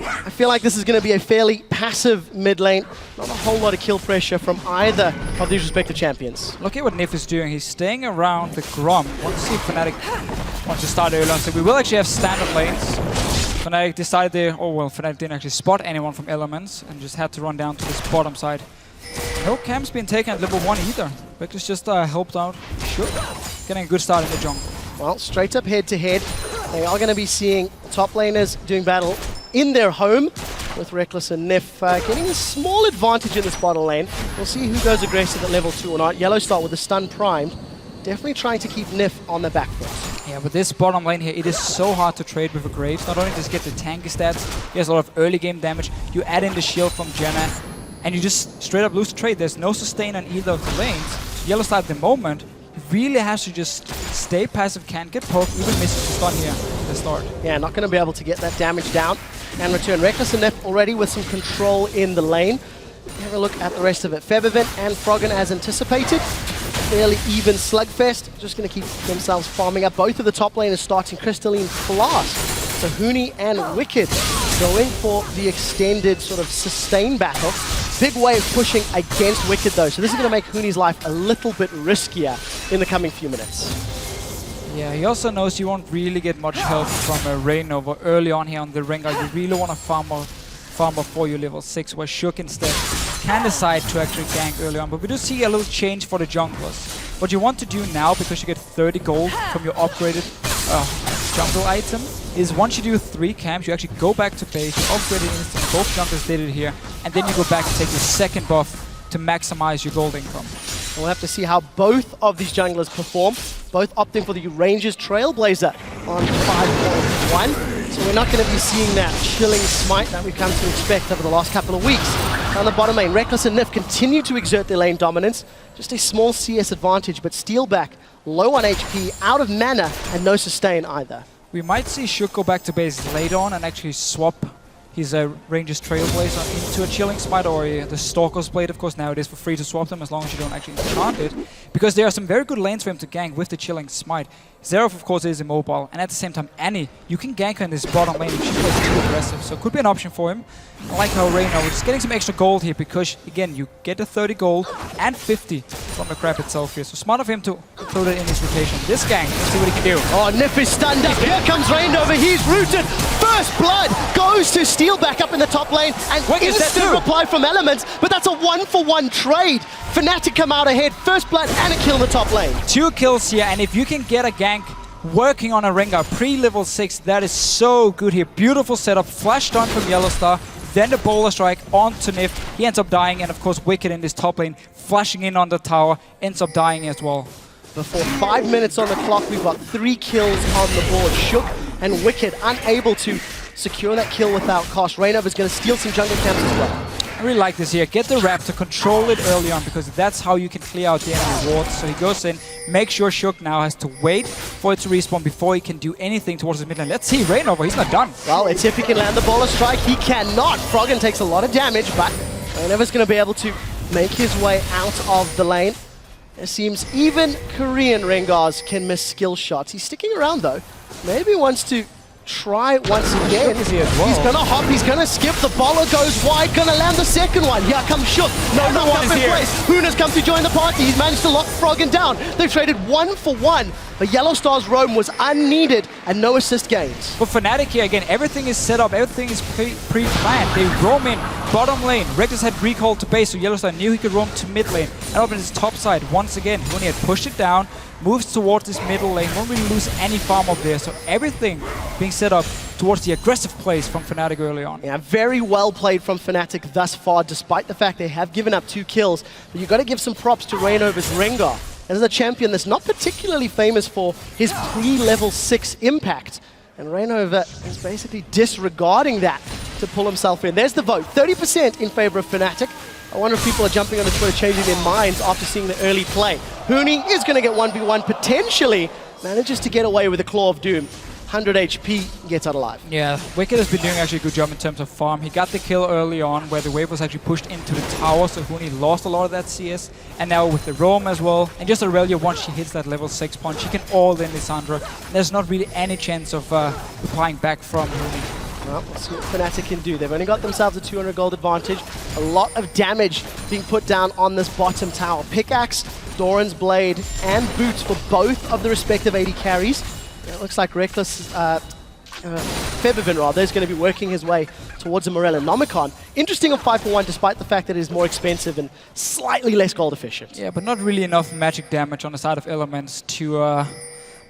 Speaker 8: I feel like this is going to be a fairly passive mid lane. Not a whole lot of kill pressure from either of these respective champions.
Speaker 9: Look at what Nif is doing. He's staying around the Grom. Want to see if Fnatic wants to start early on. So we will actually have standard lanes. Fnatic decided Fnatic didn't actually spot anyone from Elements and just had to run down to this bottom side. No camps being taken at level 1 either. Reckless just helped out. Sure. Getting a good start in the jungle.
Speaker 8: Well, straight up head to head. They are going to be seeing top laners doing battle in their home, with Reckless and Nif getting a small advantage in this bottom lane. We'll see who goes aggressive at level 2 or not. Yellowstar with the stun primed, definitely trying to keep Nif on the back foot.
Speaker 9: Yeah, but this bottom lane here, it is so hard to trade with a Graves. Not only does get the tanky stats, he has a lot of early game damage. You add in the shield from Janna, and you just straight up lose the trade. There's no sustain on either of the lanes. So Yellowstar at the moment really has to just stay passive, can't get poked, even misses the stun here at the start.
Speaker 8: Yeah, not going to be able to get that damage down and return. Reckless and Nif already with some control in the lane. Have a look at the rest of it. Febiven and Froggen as anticipated. Fairly even slugfest. Just going to keep themselves farming up. Both of the top laners starting Crystalline Flask. So Huni and Wicked going for the extended sort of sustain battle. Big way of pushing against Wicked though. So this is going to make Huni's life a little bit riskier in the coming few minutes.
Speaker 9: Yeah, he also knows you won't really get much help from a Rainover early on here on the Rengar. You really want to farm before you level 6, where Shook instead can decide to actually gank early on. But we do see a little change for the junglers. What you want to do now, because you get 30 gold from your upgraded jungle item, is once you do 3 camps, you actually go back to base, you upgrade it instantly. Both junglers did it here, and then you go back and take your second buff to maximize your gold income.
Speaker 8: We'll have to see how both of these junglers perform. Both opting for the Rangers Trailblazer on 5.1. So we're not going to be seeing that chilling smite that we've come to expect over the last couple of weeks. On the bottom lane, Reckless and Nif continue to exert their lane dominance. Just a small CS advantage, but Steelback low on HP, out of mana, and no sustain either.
Speaker 9: We might see Shook go back to base later on and actually swap his Rangers Trailblazer into a Chilling Smite or the Stalker's Blade. Of course, now it is for free to swap them as long as you don't actually enchant it, because there are some very good lanes for him to gank with the Chilling Smite. Xerath, of course, is immobile, and at the same time, Annie, you can gank her in this bottom lane if she plays too aggressive, so it could be an option for him. I like how Reyna, we're just getting some extra gold here, because, again, you get the 30 gold and 50 from the crab itself here, so smart of him to include it in his rotation. This gank, let's see what he can do.
Speaker 8: Oh, Nif is stunned up. Here comes Rainover. He's rooted. First blood goes to Steelback up in the top lane, and instant reply from Elements, but that's a 1-for-1 trade. Fnatic come out ahead, first blood and a kill in the top lane.
Speaker 9: 2 kills here, and if you can get a gank working on a Rengar pre-level 6, that is so good here. Beautiful setup, flash stun from Yellowstar, then the Boulder Strike onto Nif. He ends up dying, and of course Wicked in this top lane, flashing in on the tower, ends up dying as well.
Speaker 8: before 5 minutes on the clock. We've got 3 kills on the board. Shook and Wicked unable to secure that kill without cost. Reignover's going to steal some jungle camps as well.
Speaker 9: I really like this here. Get the Raptor, control it early on, because that's how you can clear out the enemy wards. So he goes in, make sure Shook now has to wait for it to respawn before he can do anything towards the mid lane. Let's see Reignover, he's not done.
Speaker 8: Well, it's if he can land the Baller Strike. He cannot. Froggen takes a lot of damage, but Reignover's going to be able to make his way out of the lane. It seems even Korean Rengars can miss skill shots. He's sticking around though. Maybe wants to try once again.
Speaker 9: He's
Speaker 8: gonna hop, he's gonna skip, the Baller goes wide, gonna land the second one. Here comes Shook. No knock up in place. Huna's come to join the party. He's managed to lock Froggen down. They've traded 1 for 1, but Yellow Star's roam was unneeded and no assist gains.
Speaker 9: For Fnatic here, again, everything is set up, everything is pre-planned. They roam in bottom lane. Reckless had recall to base, so Yellow Star knew he could roam to mid lane. And up in his top side, once again, Huni had pushed it down, moves towards this middle lane, won't really lose any farm up there. So everything being set up towards the aggressive plays from Fnatic early on.
Speaker 8: Yeah, very well played from Fnatic thus far, despite the fact they have given up 2 kills. But you've got to give some props to Reignover's Rengar. As a champion that's not particularly famous for his pre-level 6 impact. And Reignover is basically disregarding that to pull himself in. There's the vote, 30% in favor of Fnatic. I wonder if people are jumping on the Twitter, changing their minds after seeing the early play. Huni is going to get 1v1, potentially manages to get away with a Claw of Doom. 100 HP, gets out alive.
Speaker 9: Yeah, Wicked has been doing actually a good job in terms of farm. He got the kill early on where the wave was actually pushed into the tower, so Huni lost a lot of that CS. And now with the roam as well, and just Aurelia, once she hits that level 6 punch, she can all in Lissandra. There's not really any chance of replying back from Huni.
Speaker 8: Well, we'll see what Fnatic can do. They've only got themselves a 200 gold advantage. A lot of damage being put down on this bottom tower. Pickaxe, Doran's Blade, and Boots for both of the respective AD carries. It looks like Reckless, Febiven rather, is going to be working his way towards a Morella Nomicon. Interesting on 5 for 1, despite the fact that it is more expensive and slightly less gold efficient.
Speaker 9: Yeah, but not really enough magic damage on the side of Elements to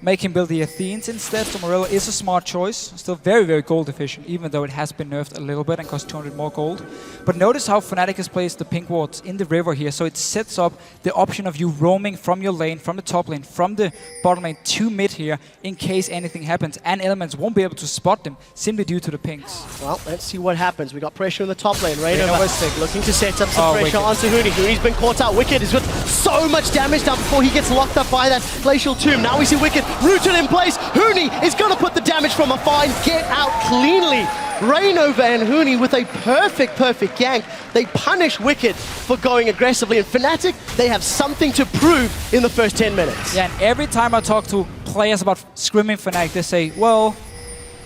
Speaker 9: make him build the Athenes instead. So Morella is a smart choice. Still very, very gold efficient, even though it has been nerfed a little bit and costs 200 more gold. But notice how Fnatic has placed the pink wards in the river here. So it sets up the option of you roaming from your lane, from the top lane, from the bottom lane to mid here, in case anything happens. And Elements won't be able to spot them simply due to the pinks.
Speaker 8: Well, let's see what happens. We got pressure in the top lane. Reignover looking to set up some pressure onto Huni. Huni's been caught out. Wicked is with so much damage down before he gets locked up by that Glacial Tomb. Now we see Wicked rooted in place. Huni is going to put the damage from afar and get out cleanly. Reignover and Huni with a perfect gank. They punish Wicked for going aggressively. And Fnatic, they have something to prove in the first 10 minutes.
Speaker 9: Yeah, and every time I talk to players about scrimming Fnatic, they say, well,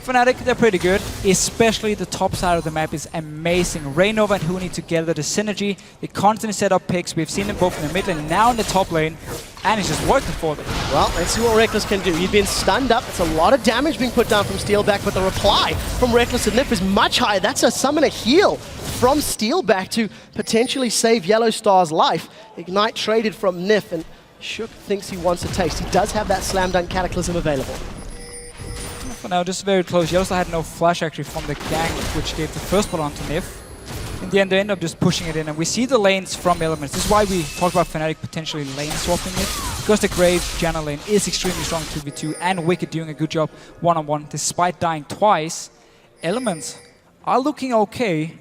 Speaker 9: Fnatic, they're pretty good, especially the top side of the map is amazing. Reignover and Huni together, the synergy, they constantly set up picks. We've seen them both in the mid lane, now in the top lane, and it's just working for them.
Speaker 8: Well, let's see what Reckless can do. He's been stunned up. It's a lot of damage being put down from Steelback, but the reply from Reckless and Nif is much higher. That's a summon a heal from Steelback to potentially save Yellow Star's life. Ignite traded from Nif, and Shook thinks he wants a taste. He does have that Slam Dunk Cataclysm available.
Speaker 9: For now, just very close. Yellow Star had no flash actually from the gank, which gave the first blood onto Nif. In the end, they end up just pushing it in, and we see the lanes from Elements. This is why we talk about Fnatic potentially lane swapping it, because the Grave Janna lane is extremely strong 2v2, and Wicked doing a good job one-on-one, despite dying twice. Elements are looking okay,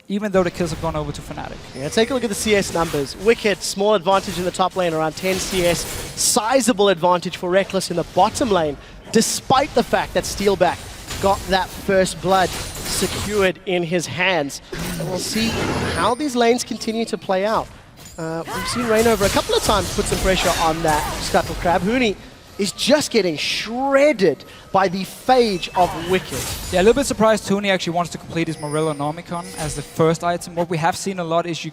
Speaker 9: even though the kills have gone over to Fnatic.
Speaker 8: Yeah, take a look at the CS numbers. Wicked, small advantage in the top lane, around 10 CS. Sizable advantage for Reckless in the bottom lane, despite the fact that Steelback got that first blood secured in his hands. And we'll see how these lanes continue to play out. We've seen Reignover a couple of times put some pressure on that Scuttle Crab. Huni is just getting shredded by the Phage of Wicked.
Speaker 9: Yeah, a little bit surprised Huni actually wants to complete his Morella Nomicon as the first item. What we have seen a lot is you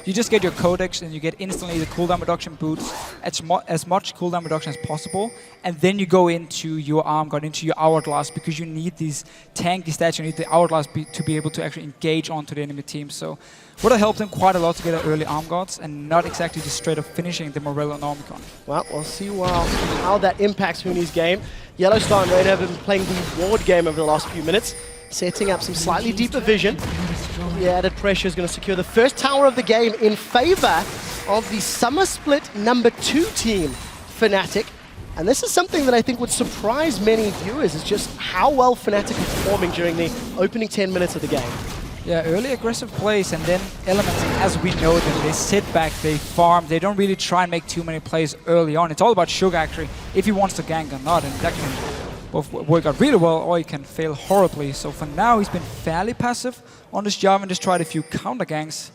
Speaker 9: just get your Codex and you get instantly the cooldown reduction boots, as much cooldown reduction as possible, and then you go into your Arm Guard, into your Hourglass, because you need these tanky stats, you need the Hourglass to be able to actually engage onto the enemy team. So would have helped him quite a lot to get an early Arm Guards and not exactly just straight up finishing the Morella Nomicon.
Speaker 8: Well, we'll see how that impacts Huni's game. Yellow Star and Red have been playing the ward game over the last few minutes, setting up some slightly deeper vision. The added pressure is going to secure the first tower of the game in favor of the Summer Split #2 team. Fnatic. And this is something that I think would surprise many viewers, is just how well Fnatic are performing during the opening 10 minutes of the game.
Speaker 9: Yeah, early aggressive plays, and then Elements, as we know them, they sit back, they farm, they don't really try and make too many plays early on. It's all about Sugar, actually, if he wants to gank or not, and that can both work out really well, or he can fail horribly. So for now, he's been fairly passive on this job and just tried a few counter ganks,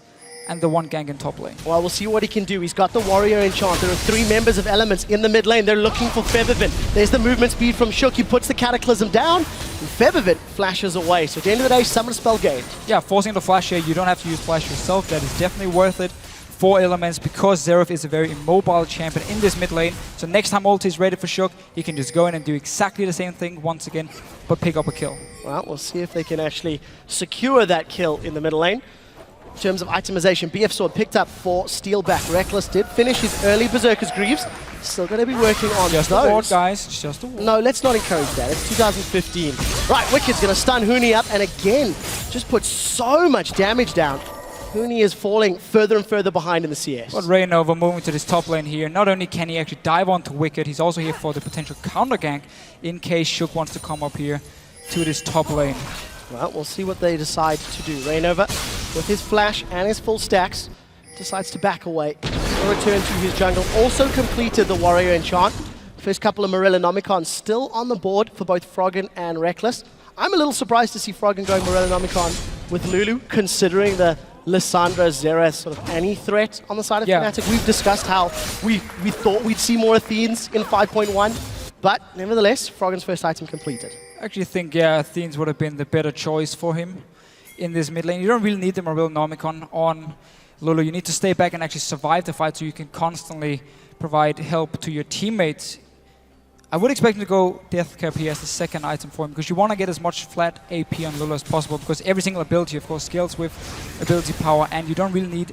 Speaker 9: and the one gank in top lane.
Speaker 8: Well, we'll see what he can do. He's got the Warrior Enchant. There are 3 members of Elements in the mid lane. They're looking for Feathervin. There's the movement speed from Shook. He puts the Cataclysm down, and Feathervin flashes away. So at the end of the day, Summon Spell gained.
Speaker 9: Yeah, forcing the flash here, you don't have to use flash yourself. That is definitely worth it for Elements, because Xerath is a very immobile champion in this mid lane. So next time ulti is ready for Shook, he can just go in and do exactly the same thing once again, but pick up a kill.
Speaker 8: Well, we'll see if they can actually secure that kill in the middle lane. In terms of itemization, BF Sword picked up for Steelback. Reckless did finish his early Berserker's Greaves. Still going to be working on
Speaker 9: just
Speaker 8: those.
Speaker 9: Just a ward, guys. Just a ward.
Speaker 8: No, let's not encourage that. It's 2015. Right, Wicked's going to stun Huni up, and again, just put so much damage down. Huni is falling further and further behind in the CS.
Speaker 9: But Raynova moving to this top lane here. Not only can he actually dive onto Wicked, he's also here for the potential counter gank in case Shook wants to come up here to this top lane.
Speaker 8: Well, we'll see what they decide to do. Raynova, with his flash and his full stacks, decides to back away. He'll return to his jungle. Also completed the Warrior Enchant. First couple of Morellonomicons still on the board for both Froggen and Reckless. I'm a little surprised to see Froggen going Morellonomicon with Lulu, considering the Lissandra, Xerath, sort of any threat on the side of Fnatic. We've discussed how we thought we'd see more Athenes in 5.1, but nevertheless, Froggen's first item completed.
Speaker 9: I actually think, yeah, Athenes would have been the better choice for him in this mid lane. You don't really need the Morellonomicon on Lulu. You need to stay back and actually survive the fight so you can constantly provide help to your teammates. I would expect him to go Death Cap here as the second item for him, because you want to get as much flat AP on Lulu as possible, because every single ability, of course, scales with ability power, and you don't really need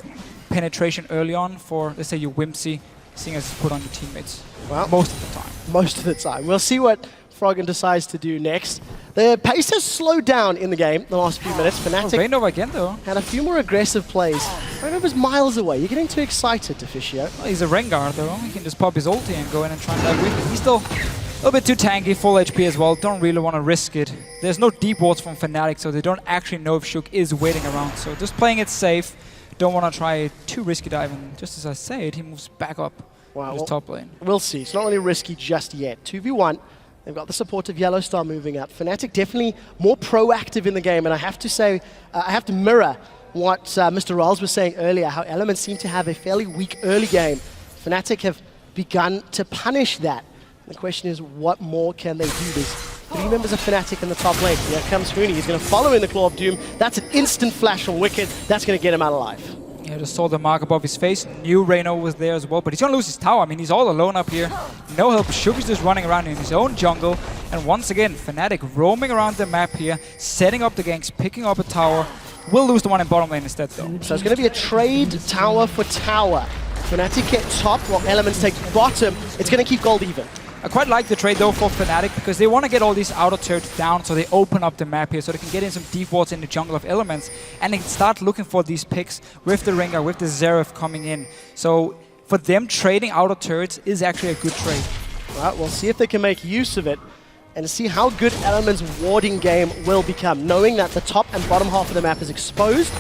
Speaker 9: penetration early on for, let's say, your Whimsy, seeing as it's put on your teammates.
Speaker 8: Well,
Speaker 9: most of the time.
Speaker 8: Most of the time. We'll see what Froggen decides to do next. The pace has slowed down in the game the last few minutes. Fnatic
Speaker 9: Raynova again, though.
Speaker 8: Had a few more aggressive plays. Raynova's miles away. You're getting too excited, Deficio.
Speaker 9: Well, he's a Rengar, though. He can just pop his ulti and go in and try and dive with it. He's still a little bit too tanky, full HP as well. Don't really want to risk it. There's no deep wards from Fnatic, so they don't actually know if Shook is waiting around. So just playing it safe. Don't want to try a too risky dive. And just as I said, he moves back up to his top lane.
Speaker 8: We'll see. It's not really risky just yet. 2v1. They've got the support of Yellowstar moving up. Fnatic definitely more proactive in the game, and I have to say, I have to mirror what Mr. Rawls was saying earlier, how Elements seem to have a fairly weak early game. Fnatic have begun to punish that. The question is, what more can they do? There's 3 members of Fnatic in the top lane. Here comes Huni. He's going to follow in the Claw of Doom. That's an instant flash from Wicked. That's going to get him out alive.
Speaker 9: Yeah, just saw the mark above his face. Knew Reyno was there as well, but he's going to lose his tower. I mean, he's all alone up here. No help. Shook is just running around in his own jungle. And once again, Fnatic roaming around the map here, setting up the ganks, picking up a tower. Will lose the one in bottom lane instead, though.
Speaker 8: So it's going to be a trade tower for tower. Fnatic get top while Elements take bottom. It's going to keep gold even.
Speaker 9: I quite like the trade though for Fnatic, because they want to get all these outer turrets down so they open up the map here so they can get in some deep wards in the jungle of Elements, and they can start looking for these picks with the Rengar, with the Xerath coming in. So for them, trading outer turrets is actually a good trade.
Speaker 8: Right, we'll see if they can make use of it and see how good Elements' warding game will become. Knowing that the top and bottom half of the map is exposed,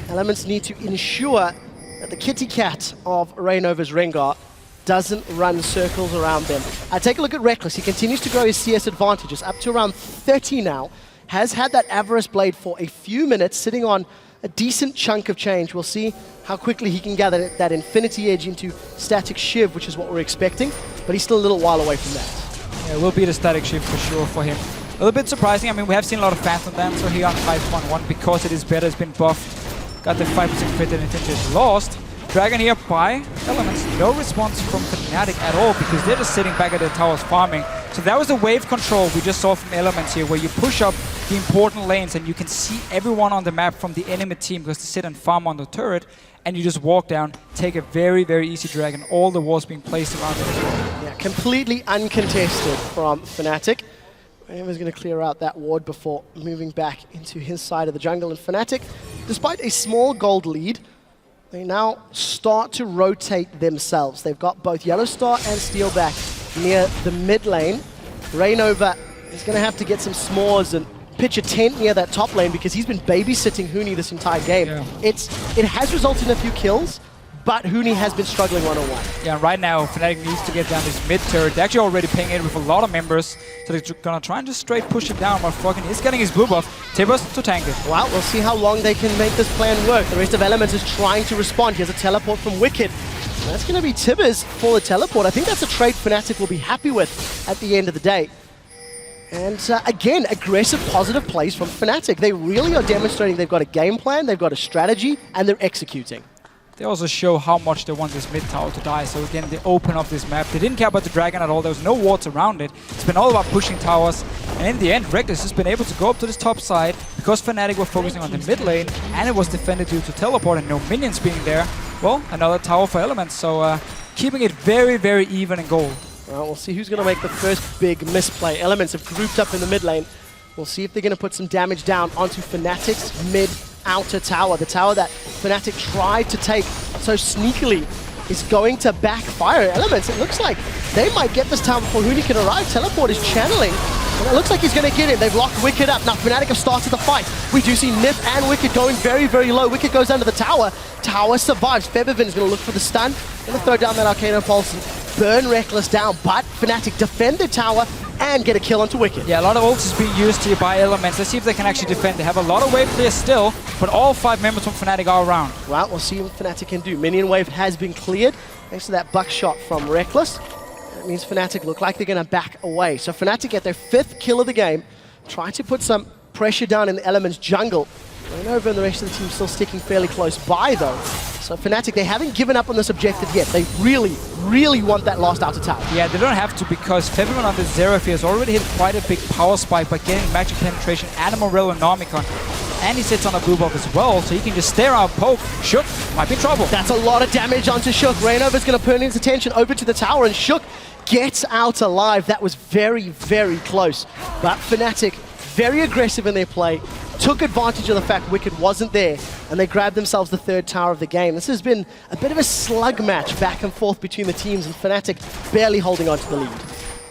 Speaker 8: Elements need to ensure that the kitty cat of Raynova's Rengar doesn't run circles around them. Take a look at Reckless. He continues to grow his CS advantages up to around 30 now. Has had that Avarice Blade for a few minutes, sitting on a decent chunk of change. We'll see how quickly he can gather that Infinity Edge into Static Shiv, which is what we're expecting, but he's still a little while away from that.
Speaker 9: Yeah, it will be the Static Shiv for sure for him. A little bit surprising. I mean, we have seen a lot of Phantom Dancer here on 5.1 because it is better, it's been buffed. Got the 5% crit and Infinity Edge lost. Dragon here by Elements. No response from Fnatic at all because they're just sitting back at their towers farming. So that was the wave control we just saw from Elements here, where you push up the important lanes and you can see everyone on the map from the enemy team because they sit and farm on the turret, and you just walk down, take a very, very easy dragon, all the walls being placed around it.
Speaker 8: Yeah, completely uncontested from Fnatic. Raynova's going to clear out that ward before moving back into his side of the jungle. And Fnatic, despite a small gold lead, they now start to rotate themselves. They've got both Yellow Star and Steelback near the mid lane. Rainova is going to have to get some s'mores and pitch a tent near that top lane because he's been babysitting Huni this entire game.
Speaker 9: Yeah.
Speaker 8: It has resulted in a few kills, but Huni has been struggling one-on-one.
Speaker 9: Yeah, right now Fnatic needs to get down this mid turret. They're actually already pinging it with a lot of members, so they're gonna try and just straight push it down while Froggen is getting his blue buff. Tibbers to tank it.
Speaker 8: Well, we'll see how long they can make this plan work. The rest of Elements is trying to respond. Here's a teleport from Wicked. And that's going to be Tibbers for the teleport. I think that's a trade Fnatic will be happy with at the end of the day. And again, aggressive, positive plays from Fnatic. They really are demonstrating they've got a game plan, they've got a strategy, and they're executing.
Speaker 9: They also show how much they want this mid tower to die. So again, they open up this map. They didn't care about the dragon at all. There was no wards around it. It's been all about pushing towers. And in the end, Reckless has been able to go up to this top side because Fnatic were focusing on the mid lane and it was defended due to teleport and no minions being there. Well, another tower for Elements. So keeping it very, very even in gold.
Speaker 8: Well, we'll see who's going to make the first big misplay. Elements have grouped up in the mid lane. We'll see if they're going to put some damage down onto Fnatic's mid outer tower. The tower that Fnatic tried to take so sneakily is going to backfire. Elements, it looks like they might get this tower before Huni can arrive. Teleport is channeling, and it looks like he's going to get in. They've locked Wicked up. Now Fnatic have started the fight. We do see Nip and Wicked going very, very low. Wicked goes under the tower. Tower survives. Febiven is going to look for the stun. Going to throw down that Arcane Pulse and burn Reckless down, but Fnatic defend the tower and get a kill onto Wicked.
Speaker 9: Yeah, a lot of ults is being used here by Elements. Let's see if they can actually defend. They have a lot of wave clear still, but all 5 members from Fnatic are around.
Speaker 8: Well, we'll see what Fnatic can do. Minion wave has been cleared thanks to that buckshot from Reckless. That means Fnatic look like they're going to back away. So Fnatic get their 5th kill of the game, trying to put some pressure down in the Elements jungle. Rainova and the rest of the team still sticking fairly close by though. So Fnatic, they haven't given up on this objective yet. They really, really want that last outer tower.
Speaker 9: Yeah, they don't have to because Febiven on the Zerafi has already hit quite a big power spike by getting magic penetration and Morello Nomicon. And he sits on a blue buff as well, so he can just stare out poke. Shook might be in trouble.
Speaker 8: That's a lot of damage onto Shook. Rainova's going to turn his attention over to the tower, and Shook gets out alive. That was very, very close. But Fnatic, very aggressive in their play, took advantage of the fact Wicked wasn't there, and they grabbed themselves the 3rd tower of the game. This has been a bit of a slug match back and forth between the teams, and Fnatic barely holding on to the lead.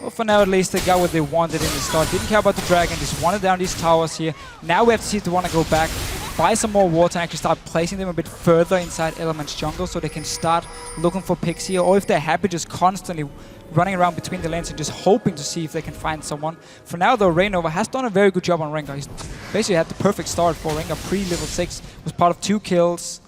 Speaker 9: Well, for now at least, they got what they wanted in the start. Didn't care about the dragon, just wanted down these towers here. Now we have to see if they want to go back, buy some more wards, and actually start placing them a bit further inside Elements jungle so they can start looking for picks here, or if they're happy just constantly running around between the lanes and just hoping to see if they can find someone. For now though, Rainova has done a very good job on Rengar. He's basically had the perfect start for Rengar pre-level 6, was part of 2 kills.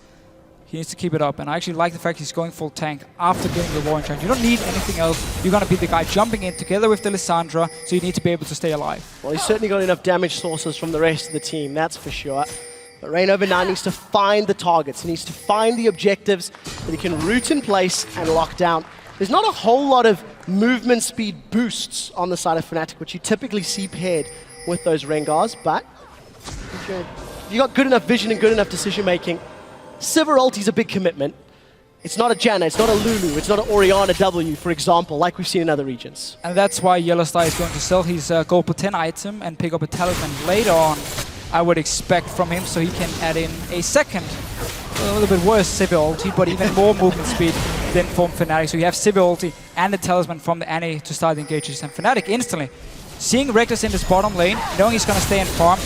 Speaker 9: He needs to keep it up, and I actually like the fact he's going full tank after getting the war in charge. You don't need anything else. You're going to be the guy jumping in together with the Lissandra, so you need to be able to stay alive.
Speaker 8: Well, he's certainly got enough damage sources from the rest of the team, that's for sure. But Rainova now needs to find the targets. He needs to find the objectives that he can root in place and lock down. There's not a whole lot of movement speed boosts on the side of Fnatic, which you typically see paired with those Rengars, but if you got good enough vision and good enough decision making, Sivir ulti's a big commitment. It's not a Janna, it's not a Lulu, it's not an Orianna W, for example, like we've seen in other regions.
Speaker 9: And that's why Yellowstar is going to sell his gold per 10 item and pick up a talisman later on, I would expect from him, so he can add in a second, a little bit worse Sivir ulti, but even more movement speed than from Fnatic. So you have Sivir ulti and the talisman from the Annie to start the engages, and Fnatic instantly, seeing Reckless in this bottom lane, knowing he's going to stay and farm,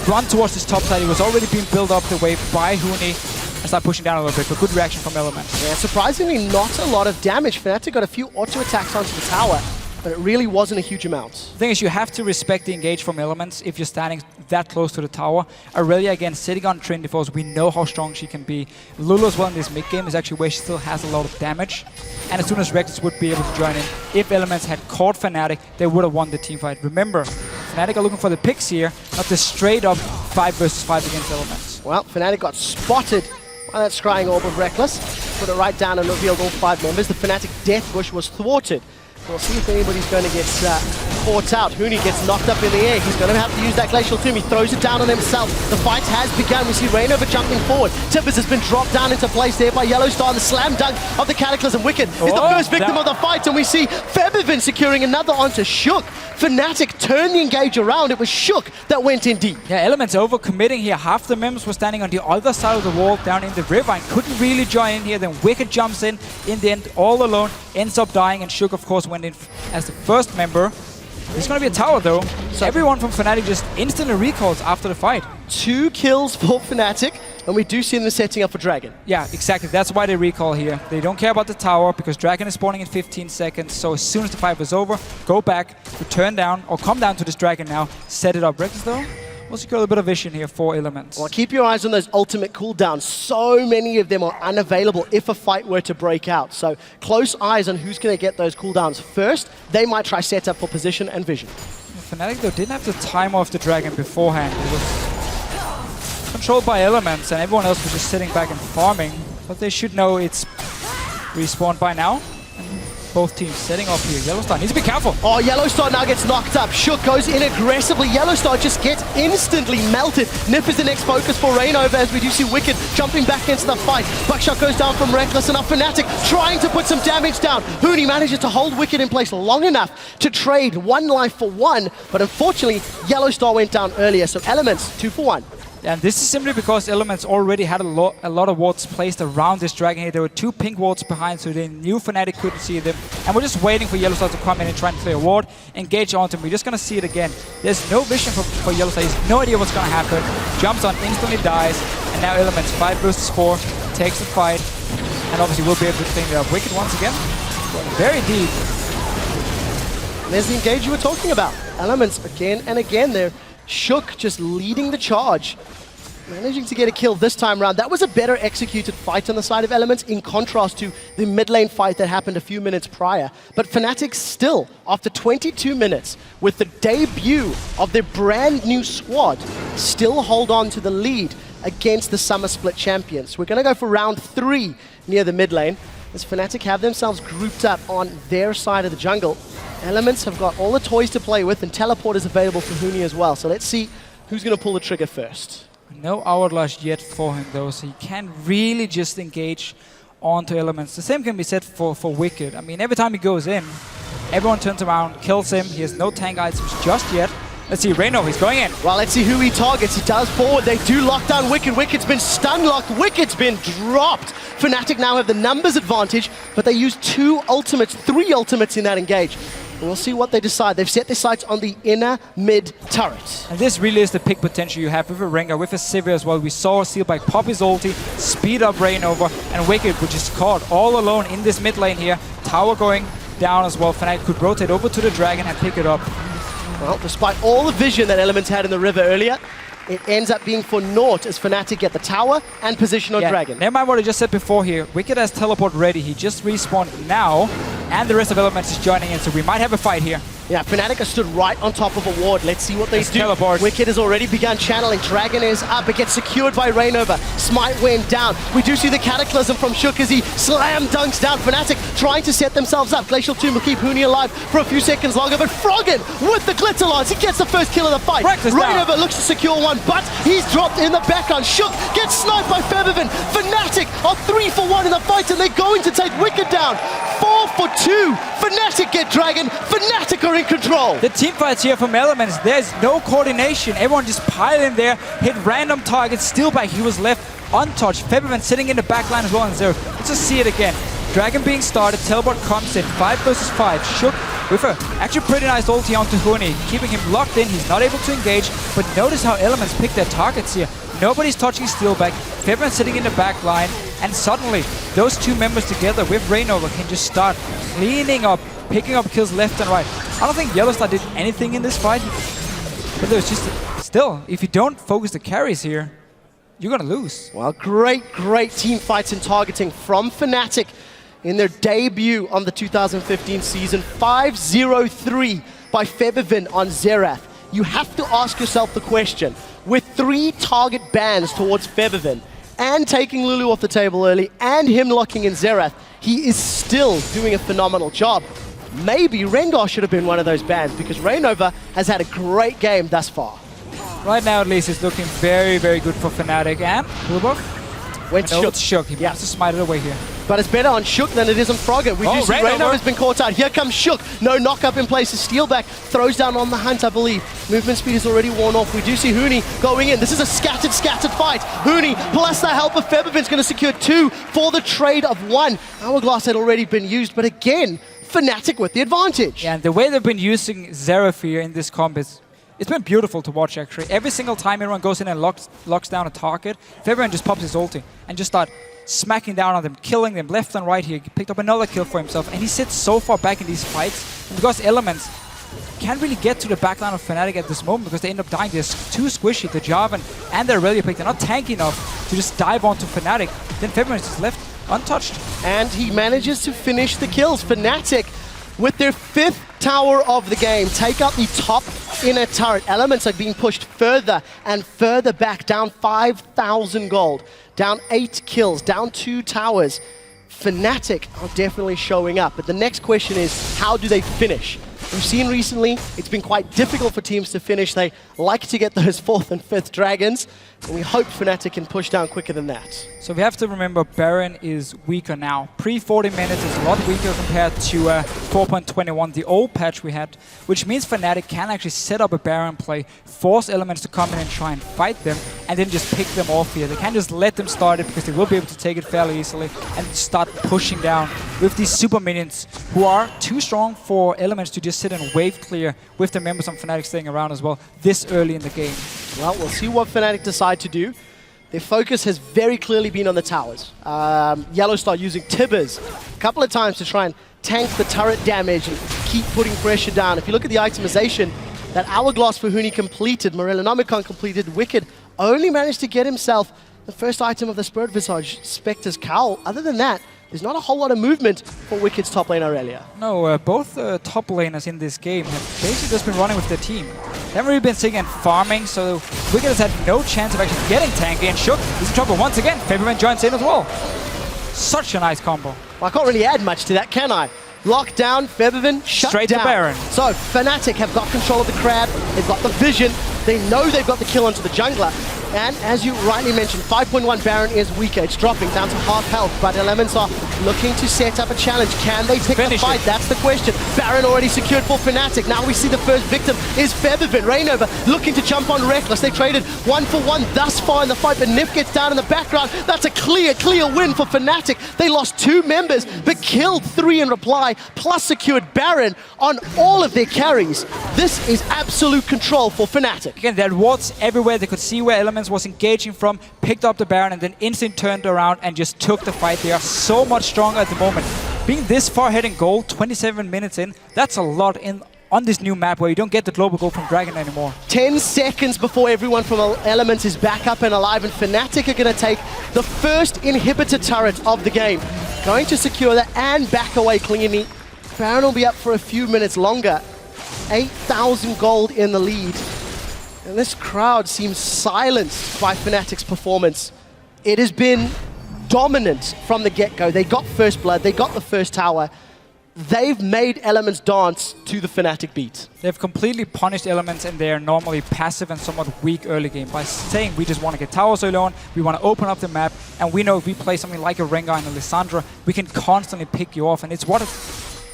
Speaker 9: run towards this top side. He was already being built up the way by Huni, and start pushing down a little bit, but good reaction from Elements.
Speaker 8: Yeah, surprisingly not a lot of damage. Fnatic got a few auto attacks onto the tower, but it really wasn't a huge amount.
Speaker 9: The thing is, you have to respect the engage from Elements if you're standing that close to the tower. Aurelia, again, sitting on Trinity Force, we know how strong she can be. Lulu as well in this mid-game is actually where she still has a lot of damage. And as soon as Reckless would be able to join in, if Elements had caught Fnatic, they would have won the team fight. Remember, Fnatic are looking for the picks here, not the straight-up 5 versus 5 against Elements.
Speaker 8: Well, Fnatic got spotted by that scrying orb of Reckless. Put it right down and revealed all 5 members. The Fnatic Death Bush was thwarted We'll see if anybody's going to get caught out. Huni gets knocked up in the air. He's going to have to use that Glacial Tomb. He throws it down on himself. The fight has begun. We see Reignover jumping forward. Tibbers has been dropped down into place there by Yellowstar. The slam dunk of the Cataclysm. Wicked is the first victim of the fight, and we see Febiven securing another onto Shook. Fnatic turned the engage around. It was Shook that went in deep.
Speaker 9: Yeah, Elements overcommitting here. Half the members were standing on the other side of the wall down in the river and couldn't really join in here. Then Wicked jumps in the end, all alone, ends up dying, and Shook, of course, went in as the first member. There's going to be a tower, though. So everyone from Fnatic just instantly recalls after the fight.
Speaker 8: 2 kills for Fnatic, and we do see them setting up for Dragon.
Speaker 9: Yeah, exactly. That's why they recall here. They don't care about the tower because Dragon is spawning in 15 seconds. So as soon as the fight was over, go back, return down, or come down to this Dragon now, set it up. Reckless, though, we'll secure a little bit of vision here for Elements.
Speaker 8: Well, keep your eyes on those ultimate cooldowns. So many of them are unavailable if a fight were to break out. So close eyes on who's going to get those cooldowns first. They might try setup for position and vision.
Speaker 9: Fnatic, though, didn't have to time off the Dragon beforehand. It was controlled by Elements, and everyone else was just sitting back and farming. But they should know it's respawned by now. Both teams setting up here. Yellowstar needs to be careful.
Speaker 8: Oh, Yellowstar now gets knocked up. Shook goes in aggressively. Yellowstar just gets instantly melted. Nip is the next focus for Reignover as we do see Wicked jumping back into the fight. Buckshot goes down from Reckless, and now Fnatic trying to put some damage down. Huni manages to hold Wicked in place long enough to trade 1 life for 1, but unfortunately, Yellowstar went down earlier, so Elements 2 for 1.
Speaker 9: And this is simply because Elements already had a lot of wards placed around this Dragon here. There were 2 pink wards behind, so they knew Fnatic couldn't see them. And we're just waiting for Yellowstar to come in and try and clear a ward, engage onto him. We're just going to see it again. There's no vision for Yellowstar. He has no idea what's going to happen. Jumps on, instantly dies. And now Elements 5 versus 4 takes the fight. And obviously will be able to clean it up. Wicked once again, going very deep.
Speaker 8: There's the engage you were talking about. Elements again and again there. Shook just leading the charge, managing to get a kill this time around. That was a better executed fight on the side of Elements in contrast to the mid lane fight that happened a few minutes prior. But Fnatic still, after 22 minutes, with the debut of their brand new squad, still hold on to the lead against the Summer Split champions. We're going to go for round 3 near the mid lane as Fnatic have themselves grouped up on their side of the jungle. Elements have got all the toys to play with, and teleport is available for Huni as well. So let's see who's going to pull the trigger first.
Speaker 9: No Hourglass yet for him, though, so he can't really just engage onto Elements. The same can be said for Wicked. I mean, every time he goes in, everyone turns around, kills him. He has no tank items just yet. Let's see, Reignover, he's going in.
Speaker 8: Well, let's see who he targets. He does forward. They do lock down Wicked. Wicked's been stun locked. Wicked's been dropped. Fnatic now have the numbers advantage, but they use 3 ultimates in that engage. And we'll see what they decide. They've set their sights on the inner mid turret.
Speaker 9: And this really is the pick potential you have with a Rengar, with a Sivir as well. We saw Steelback pop his ulti, speed up Reignover, and Wicked, which is caught all alone in this mid lane here. Tower going down as well. Fnatic could rotate over to the Dragon and pick it up.
Speaker 8: Well, despite all the vision that Elements had in the river earlier, it ends up being for naught as Fnatic get the tower and position on Dragon.
Speaker 9: Never mind what I just said before here. Wicked has teleport ready. He just respawned now, and the rest of Elements is joining in, so we might have a fight here.
Speaker 8: Yeah, Fnatic has stood right on top of a ward. Let's see what they do.
Speaker 9: Teleport.
Speaker 8: Wicked has already begun channeling. Dragon is up. It gets secured by Reignover. Smite went down. We do see the Cataclysm from Shook as he slam dunks down. Fnatic trying to set themselves up. Glacial Tomb will keep Huni alive for a few seconds longer, but Froggen with the Glitter Lance, he gets the first kill of the fight. Reignover looks to secure one, but he's dropped in the background. Shook gets sniped by Febiven. Fnatic are 3 for 1 in the fight, and they're going to take Wicked down. 4 for 2. Fnatic get Dragon. Fnatic are in control.
Speaker 9: The team fights here from Elements, there's no coordination. Everyone just piled in there, hit random targets. Steelback, he was left untouched. Febiven sitting in the backline as well in 0. Let's just see it again. Dragon being started, teleport comes in, 5 versus 5. Shook with a actually pretty nice ulti onto Huni, keeping him locked in. He's not able to engage, but notice how Elements pick their targets here. Nobody's touching Steelback. Febiven sitting in the back line, and suddenly those 2 members together with Reignover can just start cleaning up, picking up kills left and right. I don't think Yellowstar did anything in this fight, but there's just still, if you don't focus the carries here, you're gonna lose.
Speaker 8: Well, great team fights and targeting from Fnatic in their debut on the 2015 season. 5-0-3 by Febiven on Xerath. You have to ask yourself the question, with 3 target bans towards Febiven, and taking Lulu off the table early, and him locking in Xerath, he is still doing a phenomenal job. maybe Rengar should have been one of those bans because Rainova has had a great game thus far.
Speaker 9: Right now, at least, it's looking very, very good for Fnatic. And Bluebuff
Speaker 8: went Shook.
Speaker 9: Shook. He wants to smite it away here.
Speaker 8: But it's better on Shook than it is on Frogger. We do see Rainova has been caught out. Here comes Shook. No knock-up in place. Steal back. Throws down on the hunt, I believe. Movement speed is already worn off. We do see Huni going in. This is a scattered fight. Huni plus the help of Febiven's going to secure 2 for the trade of 1. Hourglass had already been used, but again, Fnatic with the advantage.
Speaker 9: Yeah, and the way they've been using Zeraphir in this comp is it's been beautiful to watch, actually. Every single time everyone goes in and locks down a target, Febiven just pops his ulti and just start smacking down on them, killing them left and right here. He picked up another kill for himself, and he sits so far back in these fights. And because Elements can't really get to the backline of Fnatic at this moment because they end up dying. They're too squishy. The Jarvan and the Aurelia pick, they're not tanky enough to just dive onto Fnatic. Then Febiven is just left untouched.
Speaker 8: And he manages to finish the kills. Fnatic, with their 5th tower of the game, take out the top inner turret. Elements are being pushed further and further back, down 5,000 gold, down 8 kills, down 2 towers. Fnatic are definitely showing up, but the next question is, how do they finish? We've seen recently, it's been quite difficult for teams to finish. They like to get those 4th and 5th dragons, and we hope Fnatic can push down quicker than that.
Speaker 9: So we have to remember Baron is weaker now. Pre-40 minutes is a lot weaker compared to 4.21, the old patch we had, which means Fnatic can actually set up a Baron play, force Elements to come in and try and fight them, and then just pick them off here. They can't just let them start it because they will be able to take it fairly easily and start pushing down with these super minions who are too strong for Elements to just sit and wave clear with the members of Fnatic staying around as well this early in the game.
Speaker 8: Well, we'll see what Fnatic decide to do. Their focus has very clearly been on the towers. Yellowstar using Tibbers a couple of times to try and tank the turret damage and keep putting pressure down. If you look at the itemization that Hourglass for Huni completed, Morellonomicon completed, Wicked only managed to get himself the first item of the Spirit Visage, Spectre's Cowl. Other than that, there's not a whole lot of movement for Wicked's top lane Aurelia.
Speaker 9: No, both top laners in this game have basically just been running with their team. They haven't really been sitting and farming, so Wicked has had no chance of actually getting tanky, and Shook is in trouble once again. Febiven joins in as well. Such a nice combo.
Speaker 8: Well, I can't really add much to that, can I? Locked down, Febiven, shut
Speaker 9: Straight
Speaker 8: down.
Speaker 9: to Baron.
Speaker 8: So, Fnatic have got control of the crab, they've got the vision, they know they've got the kill onto the jungler. And as you rightly mentioned, 5.1 Baron is weaker. It's dropping down to half health, but Elements are looking to set up a challenge. Can they pick the fight? That's the question. Baron already secured for Fnatic. Now we see the first victim is Febiven. Rainova looking to jump on Reckless. They traded 1 for 1 thus far in the fight, but Nif gets down in the background. That's a clear win for Fnatic. They lost 2 members, but killed 3 in reply, plus secured Baron on all of their carries. This is absolute control for Fnatic.
Speaker 9: Again, there are wards everywhere. They could see where Elements was engaging from, picked up the Baron, and then instantly turned around and just took the fight. They are so much stronger at the moment. Being this far ahead in gold, 27 minutes in, that's a lot on this new map where you don't get the global gold from Dragon anymore.
Speaker 8: 10 seconds before everyone from Elements is back up and alive, and Fnatic are going to take the first inhibitor turret of the game. Going to secure that and back away cleanly. Baron will be up for a few minutes longer. 8,000 gold in the lead. And this crowd seems silenced by Fnatic's performance. It has been dominant from the get-go. They got first blood, they got the first tower. They've made Elements dance to the Fnatic beat.
Speaker 9: They've completely punished Elements in their normally passive and somewhat weak early game by saying we just want to get towers early on, we want to open up the map, and we know if we play something like a Rengar and a Lissandra, we can constantly pick you off, and it's what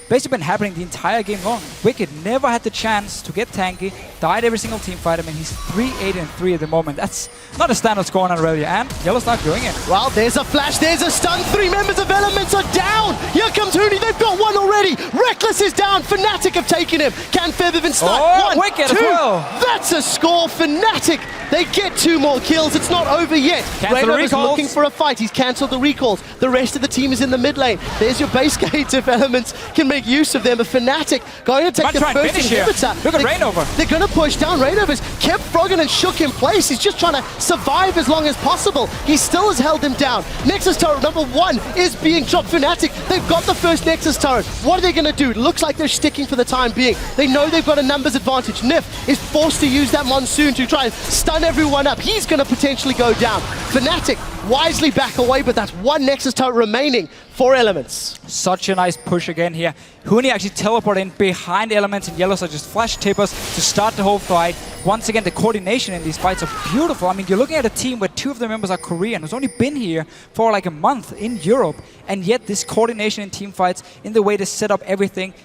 Speaker 9: basically been happening the entire game long. Wicked never had the chance to get tanky, died every single team fight. I mean, he's 3-8-3 at the moment. That's not a standard score on Aurelia, and Yellowstar doing it.
Speaker 8: Well, there's a flash, there's a stun. 3 members of Elements are down. Here comes Huni, they've got 1 already. Reckless is down, Fnatic have taken him. Can Febiven start? 1,
Speaker 9: Wicked
Speaker 8: 2.
Speaker 9: as well.
Speaker 8: That's a score. Fnatic, they get 2 more kills. It's not over yet. Rainova's looking for a fight. He's cancelled the recalls. The rest of the team is in the mid lane. There's your base gates if Elements can make use of them. But Fnatic going to take the first inhibitor.
Speaker 9: Look at Rainova.
Speaker 8: They're going to push down. Rainova's kept Froggen and Shook in place. He's just trying to survive as long as possible. He still has held him down. Nexus turret number 1 is being dropped. Fnatic, they've got the first Nexus turret. What are they going to do? It looks like they're sticking for the time being. They know they've got a numbers advantage. Nif is forced to use that Monsoon to try and stun run everyone up. He's going to potentially go down. Fnatic wisely back away, but that's one Nexus turret remaining for Elements.
Speaker 9: Such a nice push again here. Huni actually teleport in behind Elements, and Yellows are just flash tippers to start the whole fight. Once again, the coordination in these fights are beautiful. I mean, you're looking at a team where 2 of the members are Korean, who's only been here for like a month in Europe, and yet this coordination in team fights, in the way they set up everything,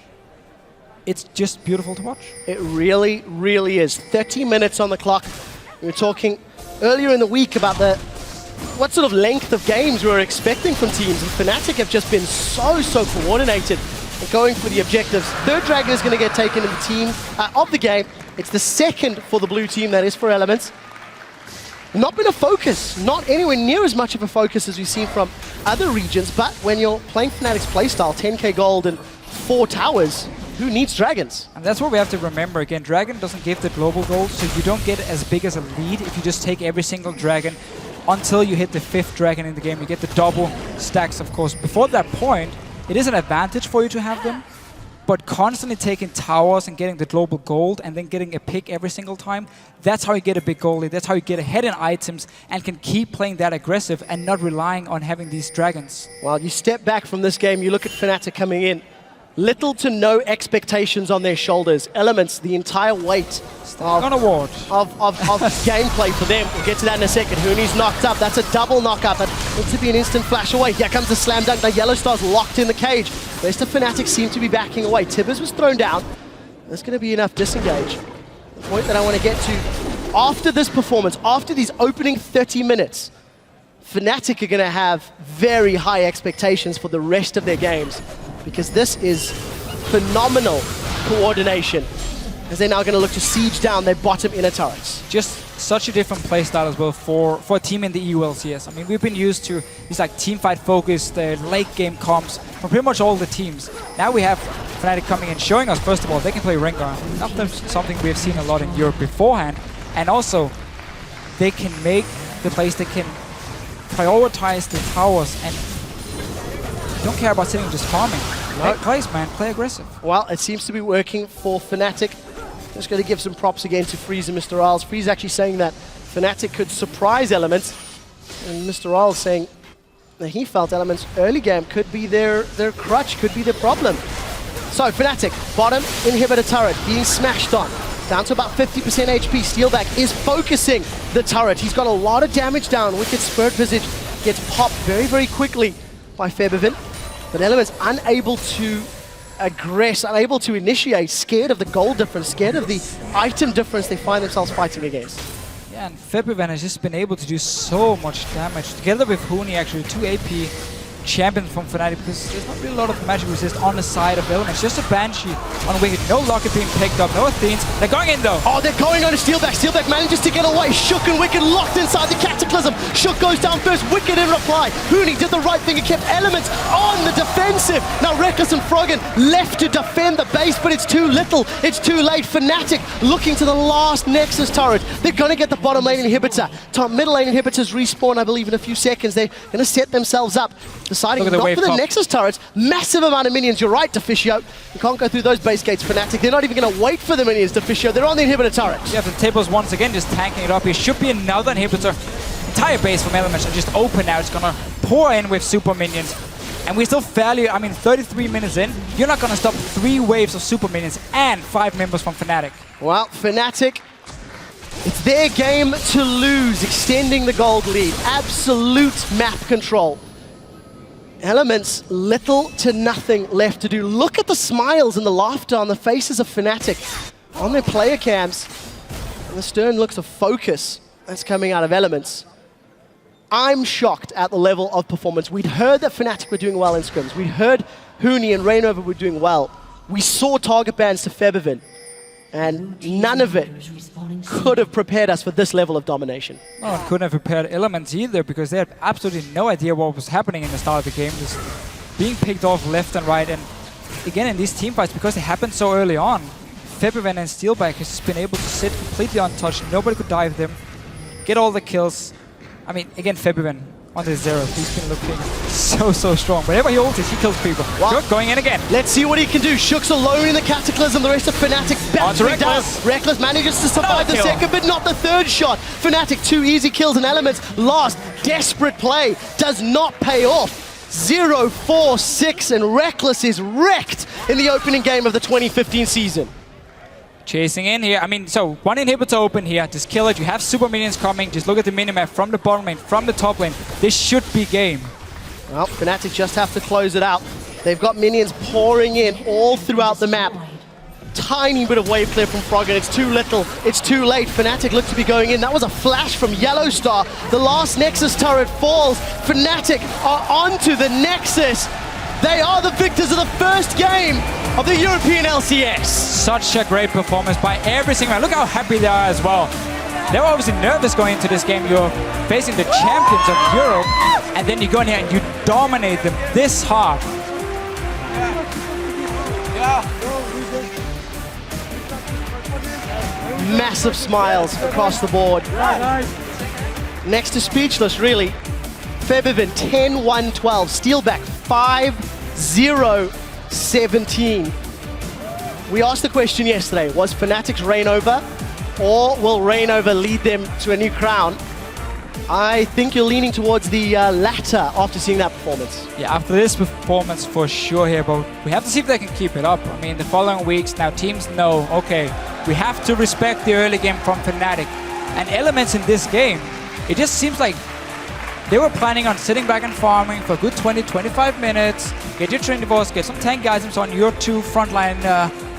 Speaker 9: it's just beautiful to watch.
Speaker 8: It really, really is. 30 minutes on the clock. We were talking earlier in the week about what sort of length of games we were expecting from teams, and Fnatic have just been so coordinated and going for the objectives. Third Dragon is going to get taken in the team of the game. It's the second for the blue team, that is for Elements. Not been a focus, not anywhere near as much of a focus as we've seen from other regions, but when you're playing Fnatic's playstyle, 10k gold and 4 towers, who needs dragons?
Speaker 9: And that's what we have to remember again. Dragon doesn't give the global gold, so you don't get as big as a lead if you just take every single dragon until you hit the 5th dragon in the game. You get the double stacks, of course. Before that point, it is an advantage for you to have them, but constantly taking towers and getting the global gold and then getting a pick every single time, that's how you get a big goal lead. That's how you get ahead in items and can keep playing that aggressive and not relying on having these dragons.
Speaker 8: Well, you step back from this game, you look at Fnatic coming in. Little to no expectations on their shoulders. Elements, the entire weight of gameplay for them. We'll get to that in a second. Huni's knocked up. That's a double knockup. That looks to be an instant flash away. Here comes the slam dunk. The Yellow Star's locked in the cage. The rest of Fnatic seem to be backing away. Tibbers was thrown down. There's going to be enough disengage. The point that I want to get to, after this performance, after these opening 30 minutes, Fnatic are going to have very high expectations for the rest of their games, because this is phenomenal coordination, as they're now going to look to siege down their bottom inner turrets.
Speaker 9: Just such a different playstyle as well for a team in the EU LCS. I mean, we've been used to these like teamfight focused late game comps from pretty much all the teams. Now we have Fnatic coming in, showing us, first of all, they can play Rengar. Not something we've seen a lot in Europe beforehand. And also, they can make the plays, they can prioritize the towers and don't care about sitting just farming. Make plays, man. Play aggressive.
Speaker 8: Well, it seems to be working for Fnatic. Just going to give some props again to Freeze and Mr. Isles. Freeze actually saying that Fnatic could surprise Elements, and Mr. Isles saying that he felt Elements' early game could be their crutch, could be their problem. So Fnatic, bottom inhibitor turret being smashed on. Down to about 50% HP. Steelback is focusing the turret. He's got a lot of damage down. Wicked Spirit Visage gets popped very quickly by Febiven. But Elements unable to aggress, unable to initiate, scared of the gold difference, scared of the item difference they find themselves fighting against.
Speaker 9: Yeah, and Febiven has just been able to do so much damage. Together with Huni, actually, 2 AP champion from Fnatic, because there's not really a lot of magic resist on the side of Elements. Just a Banshee on Wicked. No Locket being picked up, no Athenes. They're going in though.
Speaker 8: Oh, they're going on to Steelback. Steelback manages to get away. Shook and Wicked locked inside the Cataclysm. Shook goes down first. Wicked in reply. Huni did the right thing and kept Elements on the defensive. Now Reckless and Froggen left to defend the base, but it's too little. It's too late. Fnatic looking to the last Nexus turret. They're going to get the bottom lane inhibitor. Top middle lane inhibitors respawn, I believe, in a few seconds. They're going to set themselves up. Deciding not for the Nexus turrets. Massive amount of minions. You're right, Deficio. You can't go through those base gates, Fnatic. They're not even going to wait for the minions, Deficio. They're on the inhibitor turrets.
Speaker 9: Yeah, the tables once again just tanking it up. Here should be another inhibitor. Entire base from Elements are just open now. It's going to pour in with super minions. And we're still fairly, 33 minutes in. You're not going to stop 3 waves of super minions and 5 members from Fnatic.
Speaker 8: Well, Fnatic, it's their game to lose, extending the gold lead. Absolute map control. Elements, little to nothing left to do. Look at the smiles and the laughter on the faces of Fnatic on their player cams. And the stern looks of focus that's coming out of Elements. I'm shocked at the level of performance. We'd heard that Fnatic were doing well in scrims. We'd heard Huni and Rainover were doing well. We saw target bans to Febiven. And none of it could have prepared us for this level of domination.
Speaker 9: No, it couldn't have prepared Elements either, because they had absolutely no idea what was happening in the start of the game. Just being picked off left and right. And again, in these teamfights, because they happened so early on, Febiven and Steelback has just been able to sit completely untouched. Nobody could dive them, get all the kills. I mean, again, Febiven, on the Zero. He's been looking so strong. Whenever he ults, he kills people. Shook going in again.
Speaker 8: Let's see what he can do. Shook's alone in the Cataclysm. The rest of Fnatic battering down. Reckless manages to survive the second, but not the third shot. Fnatic, 2 easy kills and Elements. Last, desperate play. Does not pay off. 0-4-6, and Reckless is wrecked in the opening game of the 2015 season.
Speaker 9: Chasing in here. I mean, so one inhibitor open here. Just kill it. You have super minions coming. Just look at the minimap from the bottom lane, from the top lane. This should be game.
Speaker 8: Well, Fnatic just have to close it out. They've got minions pouring in all throughout the map. Tiny bit of wave clear from Froggen. It's too little. It's too late. Fnatic look to be going in. That was a flash from Yellowstar. The last Nexus turret falls. Fnatic are onto the Nexus. They are the victors of the first game of the European LCS.
Speaker 9: Such a great performance by every single man. Look how happy they are as well. They were obviously nervous going into this game. You're facing the champions of Europe, and then you go in here and you dominate them this hard.
Speaker 8: Massive smiles across the board. Next to speechless, really. Febiven 10-1-12, Steelback 5-0-17. We asked the question yesterday, was Fnatic's reign over, or will reign over lead them to a new crown? I think you're leaning towards the latter after seeing that performance.
Speaker 9: Yeah, after this performance for sure here, but we have to see if they can keep it up. I mean, the following weeks now teams know, okay, we have to respect the early game from Fnatic. And Elements in this game, it just seems like they were planning on sitting back and farming for a good 20-25 minutes, get your Trinity Force, get some tank items on your 2 frontline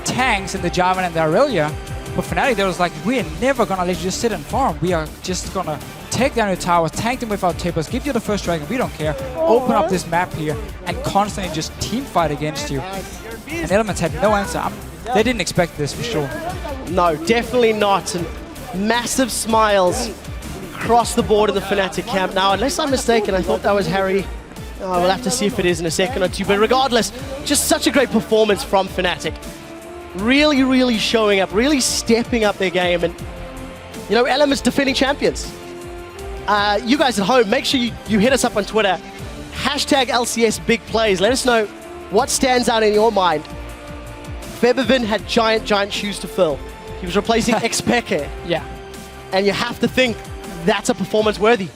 Speaker 9: tanks in the Jarvan and the Aurelia. But Fnatic, they was like, we are never gonna let you just sit and farm. We are just gonna take down your towers, tank them without tapers, give you the first dragon, we don't care. Open up this map here and constantly just team fight against you. And Elements had no answer. They didn't expect this for sure.
Speaker 8: No, definitely not. And massive smiles across the board in the Fnatic camp. Now, unless I'm mistaken, I thought that was Harry. Oh, we'll have to see if it is in a second or two. But regardless, just such a great performance from Fnatic. Really, really showing up, really stepping up their game. And, you know, Elements defending champions. You guys at home, make sure you hit us up on Twitter. Hashtag LCS Big Plays. Let us know what stands out in your mind. Febiven had giant shoes to fill. He was replacing Xpeke.
Speaker 9: Yeah.
Speaker 8: And you have to think that's a performance worthy.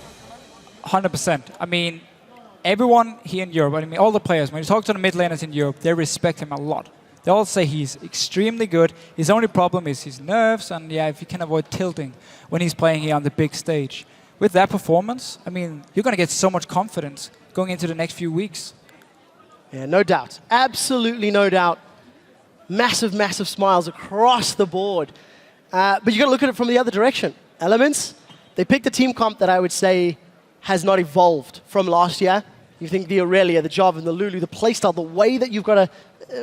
Speaker 9: 100%. I mean, everyone here in Europe, I mean, all the players, when you talk to the mid laners in Europe, they respect him a lot. They all say he's extremely good. His only problem is his nerves, and yeah, if he can avoid tilting when he's playing here on the big stage. With that performance, I mean, you're going to get so much confidence going into the next few weeks.
Speaker 8: Yeah, no doubt. Absolutely no doubt. Massive smiles across the board. But you got to look at it from the other direction. Elements, they picked a team comp that I would say has not evolved from last year. You think the Aurelia, the Jarvan, the Lulu, the playstyle, the way that you've got to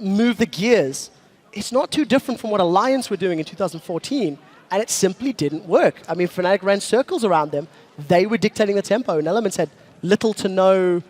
Speaker 8: move the gears, it's not too different from what Alliance were doing in 2014, and it simply didn't work. I mean, Fnatic ran circles around them. They were dictating the tempo, and Elements had little to no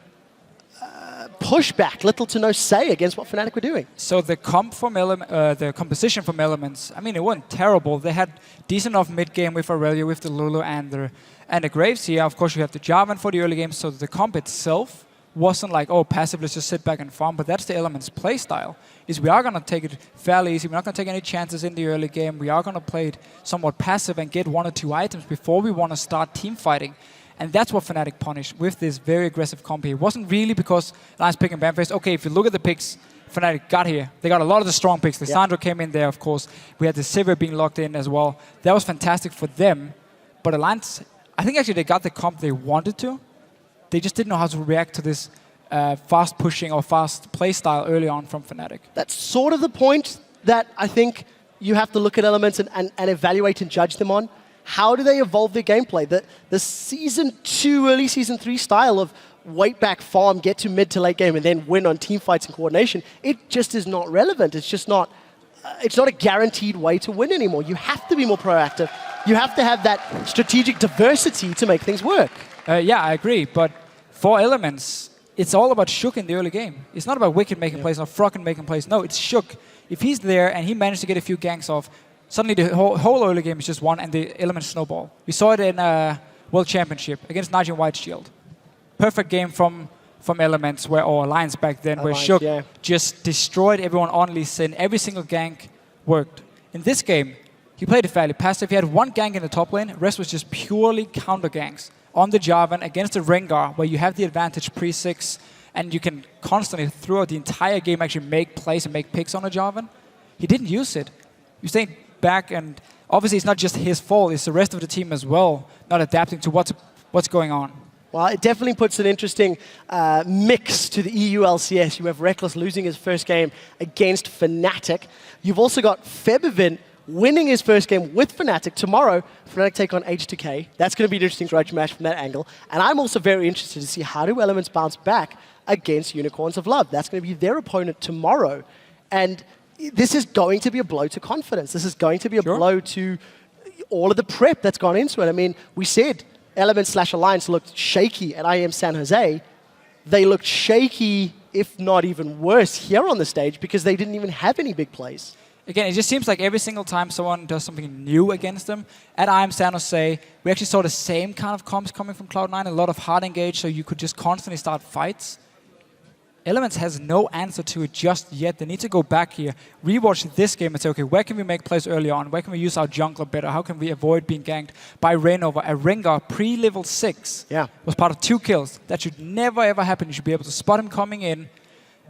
Speaker 8: pushback, little to no say against what Fnatic were doing.
Speaker 9: So the comp from the composition from Elements, I mean, it wasn't terrible. They had decent enough mid game with Aurelia, with the Lulu and the Graves here. Of course, you have the Jarvan for the early game, so the comp itself wasn't like, oh, passive, let's just sit back and farm. But that's the Elements play style. Is we are going to take it fairly easy. We're not going to take any chances in the early game. We are going to play it somewhat passive and get 1 or 2 items before we want to start team fighting. And that's what Fnatic punished with this very aggressive comp here. It wasn't really because Alliance pick and ban phase. Okay, if you look at the picks Fnatic got here, they got a lot of the strong picks. Lissandra came in there, of course. We had the Sivir being locked in as well. That was fantastic for them. But Alliance, I think actually they got the comp they wanted to. They just didn't know how to react to this fast pushing or fast play style early on from Fnatic.
Speaker 8: That's sort of the point that I think you have to look at Elements and evaluate and judge them on. How do they evolve their gameplay? The Season 2, early Season 3 style of wait back, farm, get to mid to late game, and then win on team fights and coordination, it just is not relevant. It's just not, it's not a guaranteed way to win anymore. You have to be more proactive. You have to have that strategic diversity to make things work.
Speaker 9: Yeah, I agree. But for Elements, it's all about Shook in the early game. It's not about Wicked making plays or Froggen making plays. No, it's Shook. If he's there and he managed to get a few ganks off, suddenly the whole early game is just won and the Elements snowball. We saw it in World Championship against Najee White Shield. perfect game from Elements, or Alliance back then, where
Speaker 8: Alliance,
Speaker 9: Shook
Speaker 8: yeah.
Speaker 9: just destroyed everyone on Lee Sin. Every single gank worked. In this game, he played it fairly passive. He had one gank in the top lane. The rest was just purely counter ganks on the Jarvan against the Rengar, where you have the advantage pre-6, and you can constantly, throughout the entire game, actually make plays and make picks on a Jarvan. He didn't use it. You stayed back, and obviously it's not just his fault, it's the rest of the team as well, not adapting to what's going on.
Speaker 8: Well, it definitely puts an interesting mix to the EU LCS. You have Reckless losing his first game against Fnatic. You've also got Febiven winning his first game with Fnatic. Tomorrow, Fnatic take on H2K. That's going to be an interesting grudge match from that angle. And I'm also very interested to see how do Elements bounce back against Unicorns of Love. That's going to be their opponent tomorrow. And this is going to be a blow to confidence. This is going to be a blow to all of the prep that's gone into it. I mean, we said Elements/Alliance looked shaky at IEM San Jose. They looked shaky, if not even worse, here on the stage because they didn't even have any big plays.
Speaker 9: Again, it just seems like every single time someone does something new against them, at IEM San Jose, we actually saw the same kind of comps coming from Cloud9, a lot of hard engage, so you could just constantly start fights. Elements has no answer to it just yet. They need to go back here, rewatch this game and say, okay, where can we make plays early on? Where can we use our jungler better? How can we avoid being ganked by Reignover? A Rengar pre-level 6 was part of 2 kills. That should never, ever happen. You should be able to spot him coming in.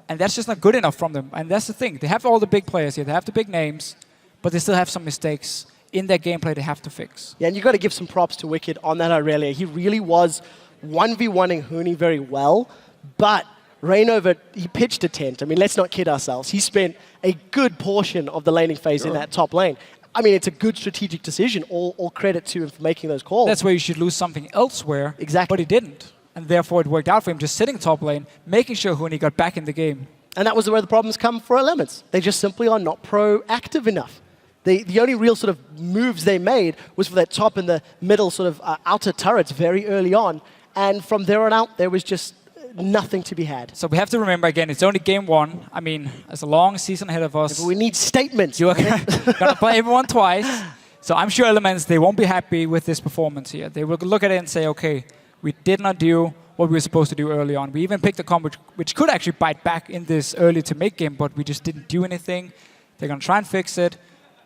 Speaker 9: And that's just not good enough from them. And that's the thing. They have all the big players here. They have the big names. But they still have some mistakes in their gameplay they have to fix.
Speaker 8: Yeah, and you've got to give some props to Wicked on that Aurelia. He really was 1v1ing Huni very well. But Reignover, he pitched a tent. I mean, let's not kid ourselves. He spent a good portion of the laning phase in that top lane. I mean, it's a good strategic decision. All credit to him for making those calls.
Speaker 9: That's where you should lose something elsewhere.
Speaker 8: Exactly.
Speaker 9: But he didn't. And therefore, it worked out for him just sitting top lane, making sure Huni got back in the game.
Speaker 8: And that was where the problems come for Elements. They just simply are not proactive enough. The only real sort of moves they made was for that top and the middle sort of outer turrets very early on. And from there on out, there was just nothing to be had.
Speaker 9: So we have to remember, again, it's only game 1. I mean, there's a long season ahead of us.
Speaker 8: We need statements.
Speaker 9: You are going to play everyone twice. So I'm sure Elements, they won't be happy with this performance here. They will look at it and say, okay, we did not do what we were supposed to do early on. We even picked a combo which could actually bite back in this early to make game, but we just didn't do anything. They're going to try and fix it.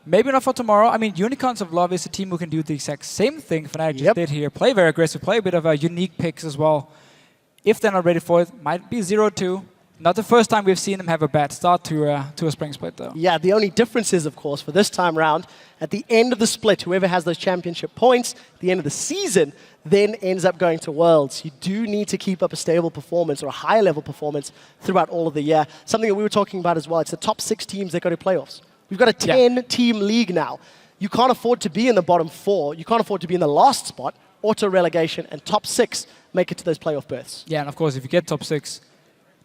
Speaker 9: Maybe not for tomorrow. I mean, Unicorns of Love is a team who can do the exact same thing Fnatic just did here. Play very aggressive, play a bit of a unique picks as well. If they're not ready for it, might be 0-2. Not the first time we've seen them have a bad start to a spring split, though.
Speaker 8: Yeah, the only difference is, of course, for this time round, at the end of the split, whoever has those championship points, at the end of the season, then ends up going to Worlds. You do need to keep up a stable performance or a higher level performance throughout all of the year. Something that we were talking about as well. It's the top 6 teams that go to playoffs. We've got a 10-team league now. You can't afford to be in the bottom 4. You can't afford to be in the last spot. Auto relegation and top 6 make it to those playoff berths.
Speaker 9: Yeah, and of course, if you get top 6,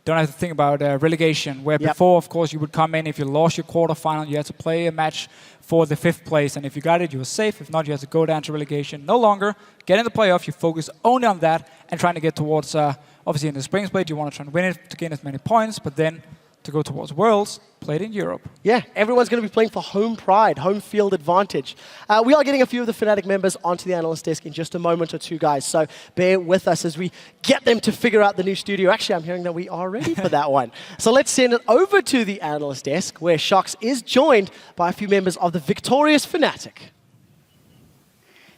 Speaker 9: don't have to think about relegation, where before, of course, you would come in. If you lost your quarterfinal, you had to play a match for the 5th place. And if you got it, you were safe. If not, you had to go down to relegation. No longer. Get in the playoff. You focus only on that and trying to get towards, obviously, in the spring split, you want to try and win it to gain as many points. But then to go towards Worlds, played in Europe.
Speaker 8: Yeah, everyone's going to be playing for home pride, home field advantage. We are getting a few of the Fnatic members onto the analyst desk in just a moment or two, guys. So bear with us as we get them to figure out the new studio. Actually, I'm hearing that we are ready for that one. So let's send it over to the analyst desk, where Shox is joined by a few members of the victorious Fnatic.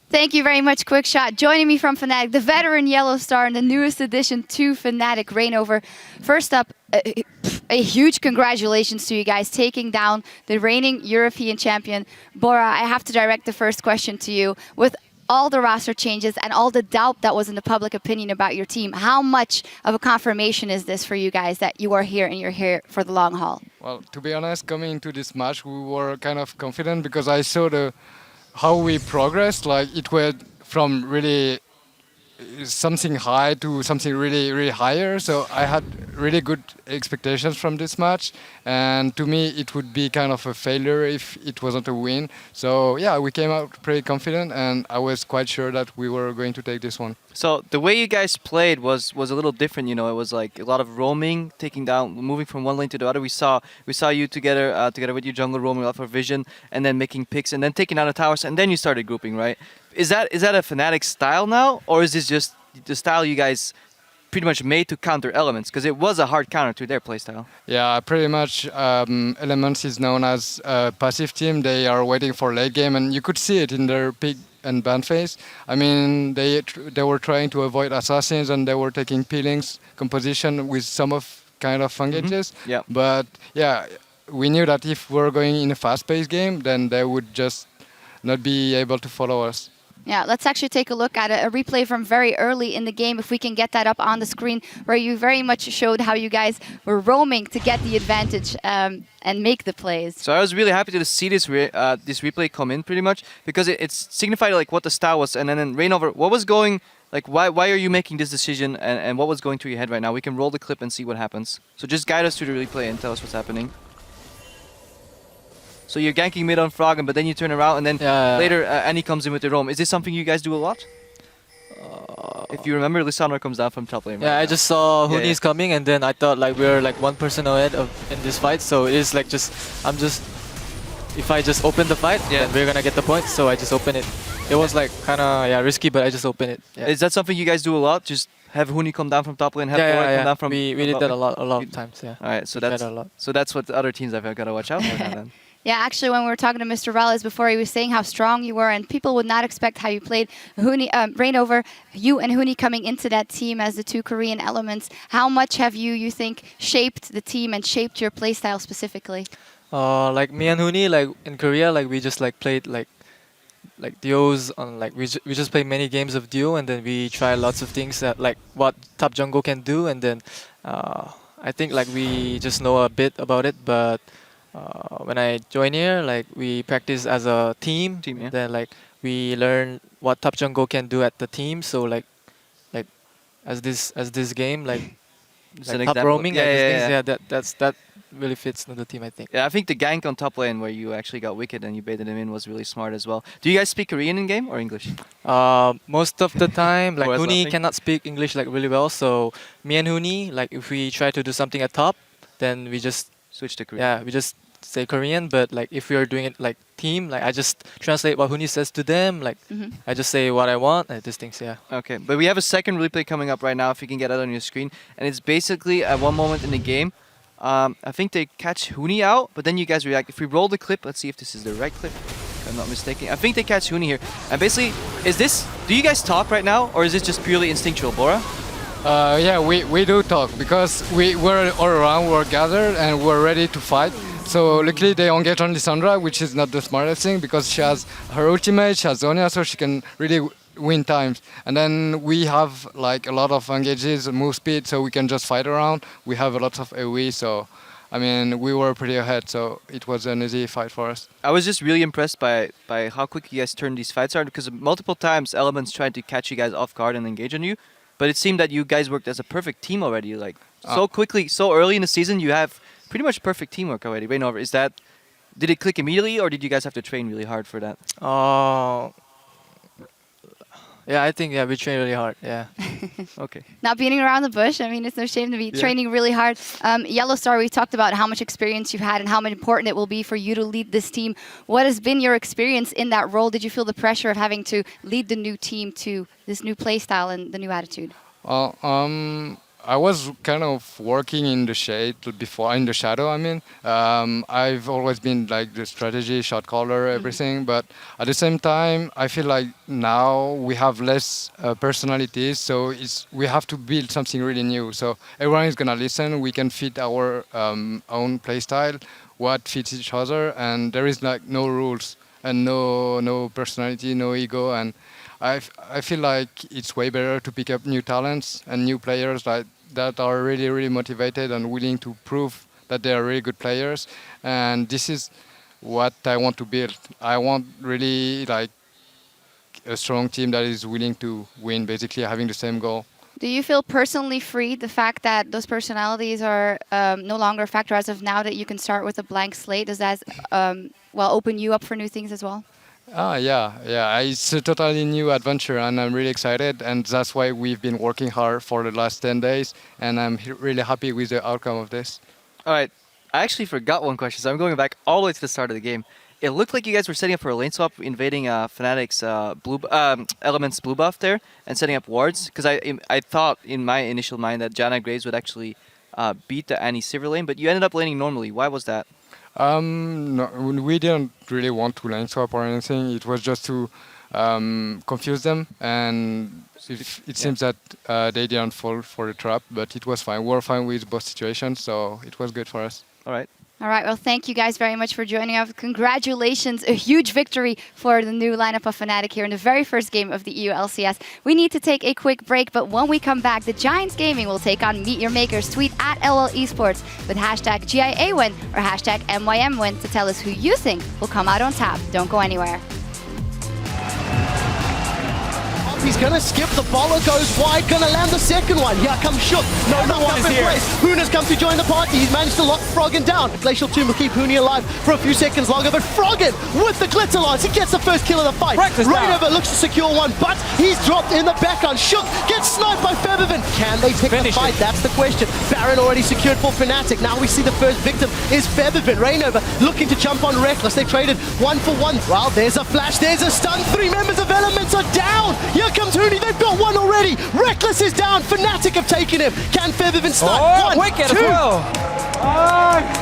Speaker 7: Thank you very much, Quickshot. Joining me from Fnatic, the veteran Yellow Star and the newest addition to Fnatic, Reignover. First up, a huge congratulations to you guys taking down the reigning European champion. Bora, I have to direct the first question to you. With all the roster changes and all the doubt that was in the public opinion about your team, how much of a confirmation is this for you guys that you are here and you're here for the long haul?
Speaker 17: Well, to be honest, coming into this match, we were kind of confident because I saw how we progressed. Like, it went from really something high to something really, really higher. So I had really good expectations from this match. And to me, it would be kind of a failure if it wasn't a win. So yeah, we came out pretty confident, and I was quite sure that we were going to take this one.
Speaker 11: So the way you guys played was a little different, you know. It was like a lot of roaming, taking down, moving from one lane to the other. We saw you together with your jungle roaming off for vision, and then making picks, and then taking down the towers, and then you started grouping, right? Is that a Fnatic style now, or is this just the style you guys pretty much made to counter Elements, because it was a hard counter to their playstyle.
Speaker 17: Yeah, pretty much. Elements is known as a passive team. They are waiting for late game, and you could see it in their pick and ban phase. I mean, they were trying to avoid assassins, and they were taking peelings composition with some of kind of engages.
Speaker 11: Yeah.
Speaker 17: But yeah, we knew that if we're going in a fast-paced game, then they would just not be able to follow us.
Speaker 7: Yeah, let's actually take a look at a replay from very early in the game, if we can get that up on the screen, where you very much showed how you guys were roaming to get the advantage and make the plays.
Speaker 11: So I was really happy to see this this replay come in pretty much, because it signified like what the style was. And then in Reignover, what was going, like why are you making this decision, and what was going through your head right now? We can roll the clip and see what happens. So just guide us through the replay and tell us what's happening. So you're ganking mid on Froggen, but then you turn around and then later Annie comes in with the roam. Is this something you guys do a lot? If you remember, Lissandra comes down from top lane.
Speaker 18: Yeah,
Speaker 11: right
Speaker 18: I
Speaker 11: now.
Speaker 18: just saw
Speaker 11: Yeah,
Speaker 18: Huni's coming, and then I thought like we were like one person ahead in this fight. So it is like if I just open the fight, then we're gonna get the point. So I just open it. It was like kind of risky, but I just open it. Yeah.
Speaker 11: Is that something you guys do a lot? Just have Huni come down from top lane, have Borat come down from.
Speaker 18: We did that a lot of times. Yeah.
Speaker 11: All right, so
Speaker 18: We did
Speaker 11: that's
Speaker 18: that a lot.
Speaker 11: so that's what the other teams I've got to watch out for now then.
Speaker 7: Yeah, actually, when we were talking to Mr. Rallis before, he was saying how strong you were, and people would not expect how you played. Reignover, you and Huni coming into that team as the two Korean elements. How much have you think, shaped the team and shaped your playstyle specifically?
Speaker 18: Like me and Huni, like in Korea, like we just like played like duos on like we just play many games of duo, and then we try lots of things that like what top jungle can do, and then I think like we just know a bit about it, but. When I join here, like we practice as a team.
Speaker 11: Yeah.
Speaker 18: Then like we learn what top jungle can do at the team. So like as this game, like
Speaker 11: Just an
Speaker 18: top
Speaker 11: example.
Speaker 18: roaming, like these things, that really fits the team, I think.
Speaker 11: Yeah, I think the gank on top lane where you actually got wicked and you baited him in was really smart as well. Do you guys speak Korean in game or English?
Speaker 18: Most of the time, like
Speaker 11: Boris
Speaker 18: Huni
Speaker 11: laughing.
Speaker 18: cannot speak English like really well. So me and Huni, like if we try to do something at top, then we just
Speaker 11: switch to Korean.
Speaker 18: Yeah, we just say Korean, but like if we are doing it like team, like I just translate what Huni says to them, like I just say what I want, like these things, yeah.
Speaker 11: Okay, but we have a second replay coming up right now, if you can get that on your screen. And it's basically at one moment in the game, I think they catch Huni out, but then you guys react. If we roll the clip, let's see if this is the right clip, if I'm not mistaken. I think they catch Huni here. And basically, do you guys talk right now, or is this just purely instinctual, Bora?
Speaker 17: Yeah, we do talk, because we're all around, we're gathered, and we're ready to fight. So luckily they engage on Lissandra, which is not the smartest thing, because she has her ultimate, she has Zonia, so she can really win times. And then we have like a lot of engages, move speed, so we can just fight around. We have a lot of AoE, so I mean, we were pretty ahead, so it was an easy fight for us.
Speaker 11: I was just really impressed by how quick you guys turned these fights out, because multiple times Elements tried to catch you guys off guard and engage on you. But it seemed that you guys worked as a perfect team already. Like so quickly, so early in the season, you have pretty much perfect teamwork already. Reignover, did it click immediately, or did you guys have to train really hard for that?
Speaker 18: Yeah, I think we train really hard. Yeah.
Speaker 11: Okay.
Speaker 7: Not beating around the bush. I mean, it's no shame to be training really hard. Yellowstar, we talked about how much experience you've had and how important it will be for you to lead this team. What has been your experience in that role? Did you feel the pressure of having to lead the new team to this new play style and the new attitude?
Speaker 17: I was kind of working in the shade before, in the shadow, I mean. I've always been like the strategy, shot caller, everything. But at the same time, I feel like now we have less personalities. So we have to build something really new. So everyone is going to listen. We can fit our own play style, what fits each other. And there is like no rules and no personality, no ego. And I feel like it's way better to pick up new talents and new players that are really, really motivated and willing to prove that they are really good players. And this is what I want to build. I want really like a strong team that is willing to win, basically having the same goal.
Speaker 7: Do you feel personally free, the fact that those personalities are no longer a factor as of now, that you can start with a blank slate? Does that open you up for new things as well?
Speaker 17: Yeah. It's a totally new adventure, and I'm really excited. And that's why we've been working hard for the last 10 days. And I'm really happy with the outcome of this.
Speaker 11: All right. I actually forgot one question, so I'm going back all the way to the start of the game. it looked like you guys were setting up for a lane swap, invading Fnatic's Element's blue buff there, and setting up wards. Because I thought in my initial mind that Janna Graves would actually beat the Annie Sivir lane, but you ended up laning normally. Why was that?
Speaker 17: No, we didn't really want to lane swap or anything. It was just to confuse them, and it seems that they didn't fall for the trap, but it was fine. We were fine with both situations, so it was good for us.
Speaker 11: All right.
Speaker 7: All right, well, thank you guys very much for joining us. Congratulations, a huge victory for the new lineup of Fnatic here in the very first game of the EU LCS. We need to take a quick break, but when we come back, the Giants Gaming will take on Meet Your Makers. Tweet at LL Esports with hashtag GIAwin or hashtag MYMwin to tell us who you think will come out on top. Don't go anywhere.
Speaker 8: He's gonna skip, the baller goes wide, gonna land the second one. Here comes Shook. No one is here. Huna's come to join the party. He's managed to lock Froggen down. Glacial Tomb will keep Huni alive for a few seconds longer, but Froggen with the Glitter Lance, he gets the first kill of the fight. Rainover looks to secure one, but he's dropped in the background. Shook gets sniped by Febiven. Can they pick the fight? That's the question. Baron already secured for Fnatic. Now we see the first victim is Febiven. Rainover looking to jump on Reckless. They traded 1 for 1. Well, there's a flash, there's a stun. 3 members of Elements are down. Here comes Huni, they've got one already. Reckless is down, Fnatic have taken him. Can Febiven start? 1,
Speaker 9: wicked
Speaker 8: 2.
Speaker 9: as well.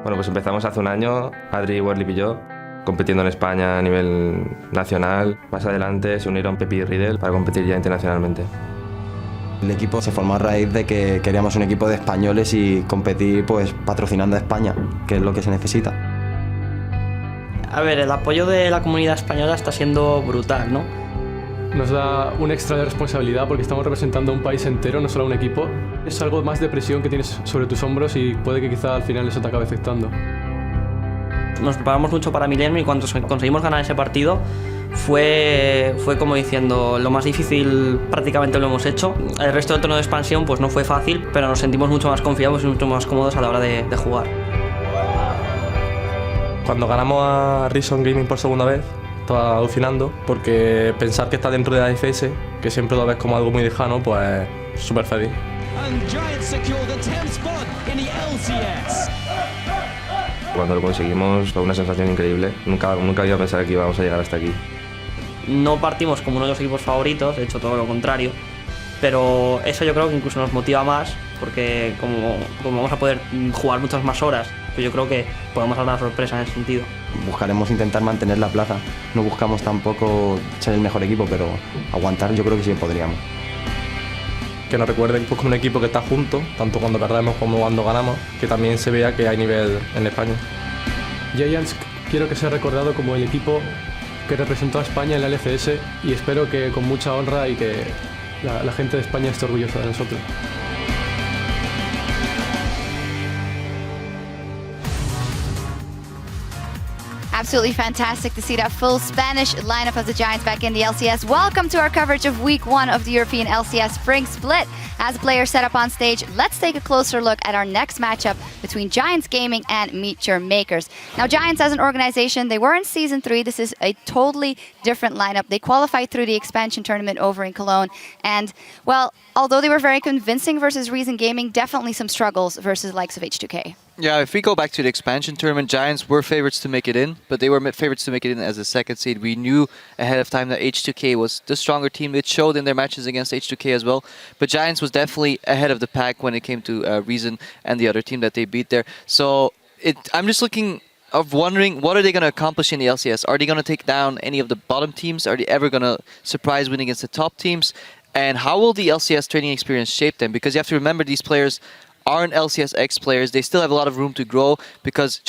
Speaker 19: Bueno, pues empezamos hace un año, Adri, Werlip y yo, compitiendo en España a nivel nacional. Más adelante se unieron Pepi y Riddle para competir ya internacionalmente.
Speaker 20: El equipo se formó a raíz de que queríamos un equipo de españoles y competir pues patrocinando a España, que es lo que se necesita.
Speaker 21: A ver, el apoyo de la comunidad española está siendo brutal, ¿no?
Speaker 6: Nos da un extra de responsabilidad porque estamos representando a un país entero, no solo a un equipo. Es algo más de presión que tienes sobre tus hombros y puede que quizá al final eso te acabe afectando.
Speaker 21: Nos preparamos mucho para Millennium y cuando conseguimos ganar ese partido fue como diciendo lo más difícil prácticamente lo hemos hecho. El resto del torneo de expansión pues no fue fácil, pero nos sentimos mucho más confiados y mucho más cómodos a la hora de jugar.
Speaker 19: Cuando ganamos a Reason Gaming por segunda vez, estaba alucinando porque pensar que está dentro de la AFS, que siempre lo ves como algo muy lejano, pues súper feliz. Cuando lo conseguimos fue una sensación increíble. Nunca había pensado que íbamos a llegar hasta aquí.
Speaker 21: No partimos como uno de los equipos favoritos, de hecho todo lo contrario, pero eso yo creo que incluso nos motiva más porque como vamos a poder jugar muchas más horas, pues yo creo que podemos dar una sorpresa en ese sentido.
Speaker 20: Buscaremos intentar mantener la plaza. No buscamos tampoco ser el mejor equipo, pero aguantar yo creo que sí podríamos.
Speaker 19: Que nos recuerden pues, como un equipo que está junto, tanto cuando perdemos como cuando ganamos, que también se vea que hay nivel en España.
Speaker 6: Giants quiero que sea recordado como el equipo que representó a España en la LCS y espero que con mucha honra y que la gente de España esté orgullosa de nosotros.
Speaker 7: Absolutely fantastic to see that full Spanish lineup of the Giants back in the LCS. Welcome to our coverage of Week 1 of the European LCS Spring Split. As players set up on stage, let's take a closer look at our next matchup between Giants Gaming and Meet Your Makers. Now, Giants as an organization, they were in Season 3. This is a totally different lineup. They qualified through the expansion tournament over in Cologne. And, well, although they were very convincing versus Reason Gaming, definitely some struggles versus the likes of H2K.
Speaker 11: Yeah, if we go back to the expansion tournament, Giants were favorites to make it in, but they were favorites to make it in as a second seed. We knew ahead of time that H2K was the stronger team. It showed in their matches against H2K as well. But Giants was definitely ahead of the pack when it came to Reason and the other team that they beat there. So I'm just wondering, what are they going to accomplish in the LCS? Are they going to take down any of the bottom teams? Are they ever going to surprise win against the top teams? And how will the LCS training experience shape them? Because you have to remember these players aren't LCSX players. They still have a lot of room to grow because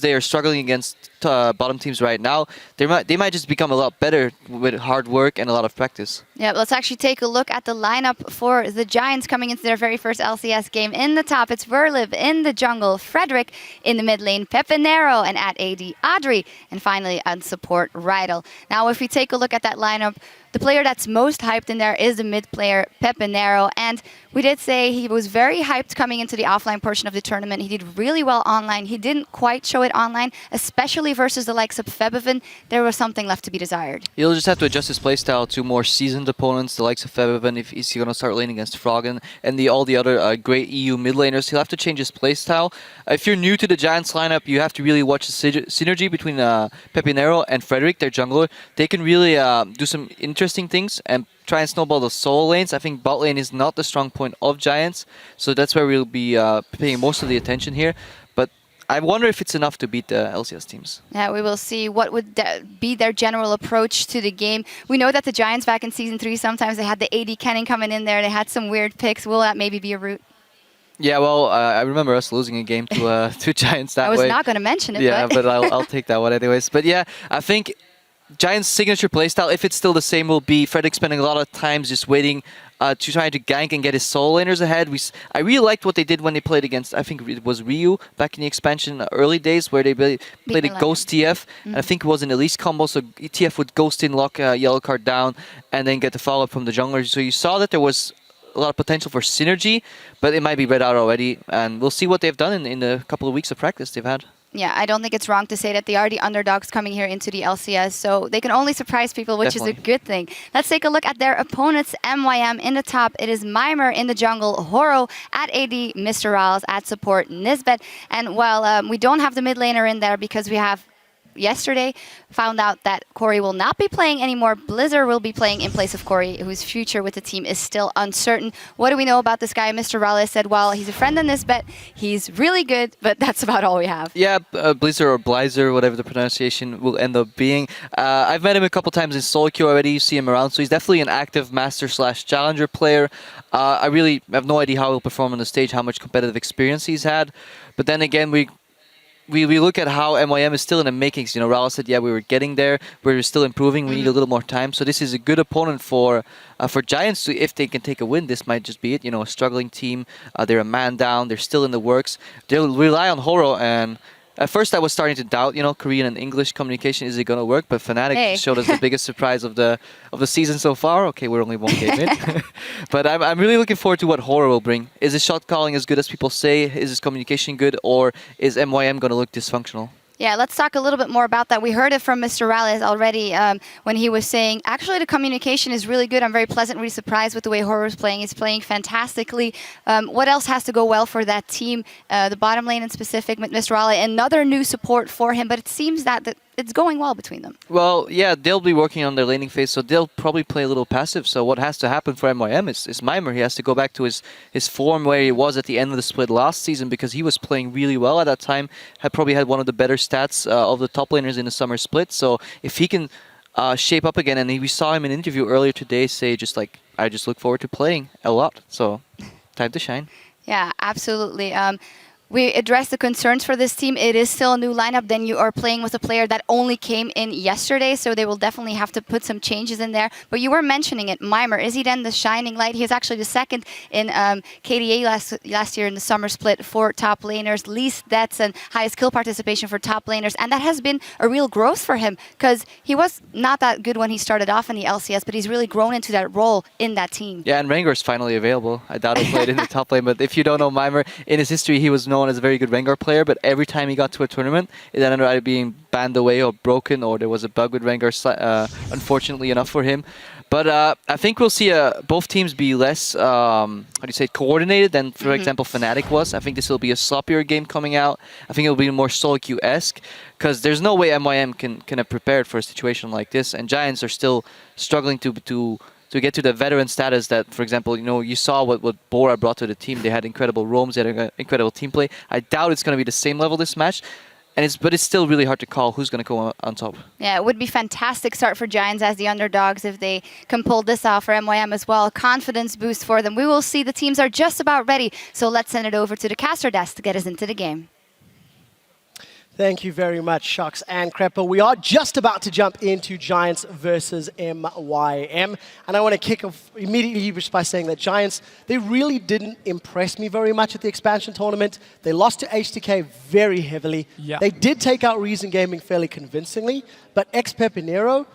Speaker 11: they are struggling against bottom teams right now, they might just become a lot better with hard work and a lot of practice.
Speaker 7: Yeah, let's actually take a look at the lineup for the Giants coming into their very first LCS game. In the top, it's Werlip. In the jungle, Frederick. In the mid lane, Pepinero. And at AD, Adri. And finally, on support, Rydell. Now, if we take a look at that lineup, the player that's most hyped in there is the mid player, Pepinero. And we did say he was very hyped coming into the offline portion of the tournament. He did really well online. He didn't quite show it online, especially versus the likes of Febiven. There was something left to be desired.
Speaker 11: He'll just have to adjust his playstyle to more seasoned opponents, the likes of Febiven, if he's going to start laning against Froggen, and all the other great EU mid laners. He'll have to change his playstyle. If you're new to the Giants lineup, you have to really watch the synergy between Pepinero and Frederick, their jungler. They can really do some interesting things and try and snowball the solo lanes. I think bot lane is not the strong point of Giants, so that's where we'll be paying most of the attention here. But I wonder if it's enough to beat the LCS teams.
Speaker 7: Yeah, we will see what would be their general approach to the game. We know that the Giants back in Season 3, sometimes they had the AD Cannon coming in there. They had some weird picks. Will that maybe be a route?
Speaker 11: Yeah, well, I remember us losing a game to Giants that way.
Speaker 7: I was not going to mention it,
Speaker 11: yeah, but I'll take that one anyways. But yeah, I think Giants' signature playstyle, if it's still the same, will be Frederick spending a lot of times just waiting to try to gank and get his solo laners ahead. I really liked what they did when they played against, I think it was Ryu back in the expansion early days, where they played a Ghost TF. And I think it was an Elise combo, so TF would Ghost in, lock a yellow card down, and then get the follow-up from the jungler. So you saw that there was a lot of potential for synergy, but it might be read out already. And we'll see what they've done in the couple of weeks of practice they've had.
Speaker 7: Yeah, I don't think it's wrong to say that they are the underdogs coming here into the LCS, so they can only surprise people, which is a good thing. Let's take a look at their opponents. MYM in the top, it is Mimer. In the jungle, Horo. At AD, Mr. Riles. At support, Nisbet. And while we don't have the mid laner in there because we have yesterday found out that Corey will not be playing anymore. Blizzard will be playing in place of Corey, whose future with the team is still uncertain. What do we know about this guy? Mr. Raleigh said, well, he's a friend in this bet. He's really good, but that's about all we have.
Speaker 11: Yeah, Blizzard or Blizer, whatever the pronunciation will end up being. I've met him a couple times in solo queue already. You see him around, so he's definitely an active Master/Challenger player. I really have no idea how he'll perform on the stage, how much competitive experience he's had. But then again, we look at how MYM is still in the makings. You know, Raul said, yeah, we were getting there. We're still improving. We need a little more time. So this is a good opponent for Giants. If they can take a win, this might just be it. You know, a struggling team. They're a man down. They're still in the works. They'll rely on Horo. And at first I was starting to doubt, you know, Korean and English communication, is it going to work? But Fnatic showed us the biggest surprise of the season so far. Okay, we're only one game in. But I'm really looking forward to what Horo will bring. Is his shot calling as good as people say? Is his communication good? Or is MYM going to look dysfunctional?
Speaker 7: Yeah, let's talk a little bit more about that. We heard it from Mr. Raleigh already when he was saying, actually, the communication is really good. I'm very pleasantly surprised with the way Horo's playing. He's playing fantastically. What else has to go well for that team? The bottom lane in specific, with Mr. Raleigh, another new support for him, but it seems that it's going well between them.
Speaker 11: Well, yeah, they'll be working on their laning phase, so they'll probably play a little passive. So what has to happen for MYM is Mimer. He has to go back to his form where he was at the end of the split last season, because he was playing really well at that time. Had probably had one of the better stats of the top laners in the summer split. So if he can shape up again, and we saw him in an interview earlier today say just like, I just look forward to playing a lot. So time to shine.
Speaker 7: Yeah, absolutely. We addressed the concerns for this team. It is still a new lineup. Then you are playing with a player that only came in yesterday, so they will definitely have to put some changes in there. But you were mentioning it, Mimer. Is he then the shining light? He was actually the second in KDA last year in the summer split for top laners. Least deaths and highest kill participation for top laners. And that has been a real growth for him, because he was not that good when he started off in the LCS, but he's really grown into that role in that team.
Speaker 11: Yeah, and Rengar's finally available. I doubt he played in the top lane, but if you don't know Mimer, in his history, he was known as a very good Rengar player, but every time he got to a tournament, it ended up either being banned away or broken, or there was a bug with Rengar, unfortunately enough for him. But I think we'll see both teams be less, coordinated than, for example, Fnatic was. I think this will be a sloppier game coming out. I think it'll be more solo queue-esque, because there's no way MYM can have prepared for a situation like this, and Giants are still struggling to get to the veteran status that, for example, you know, you saw what Bora brought to the team. They had incredible roams, they had incredible team play. I doubt it's going to be the same level this match, but it's still really hard to call who's going to go on top.
Speaker 7: Yeah, it would be fantastic start for Giants as the underdogs if they can pull this off for MYM as well. Confidence boost for them. We will see. The teams are just about ready, so let's send it over to the caster desk to get us into the game.
Speaker 8: Thank you very much, Shux and Krepo. We are just about to jump into Giants versus MYM. And I want to kick off immediately just by saying that Giants, they really didn't impress me very much at the expansion tournament. They lost to HTK very heavily.
Speaker 9: Yeah.
Speaker 8: They did take out Reason Gaming fairly convincingly, but Pepinero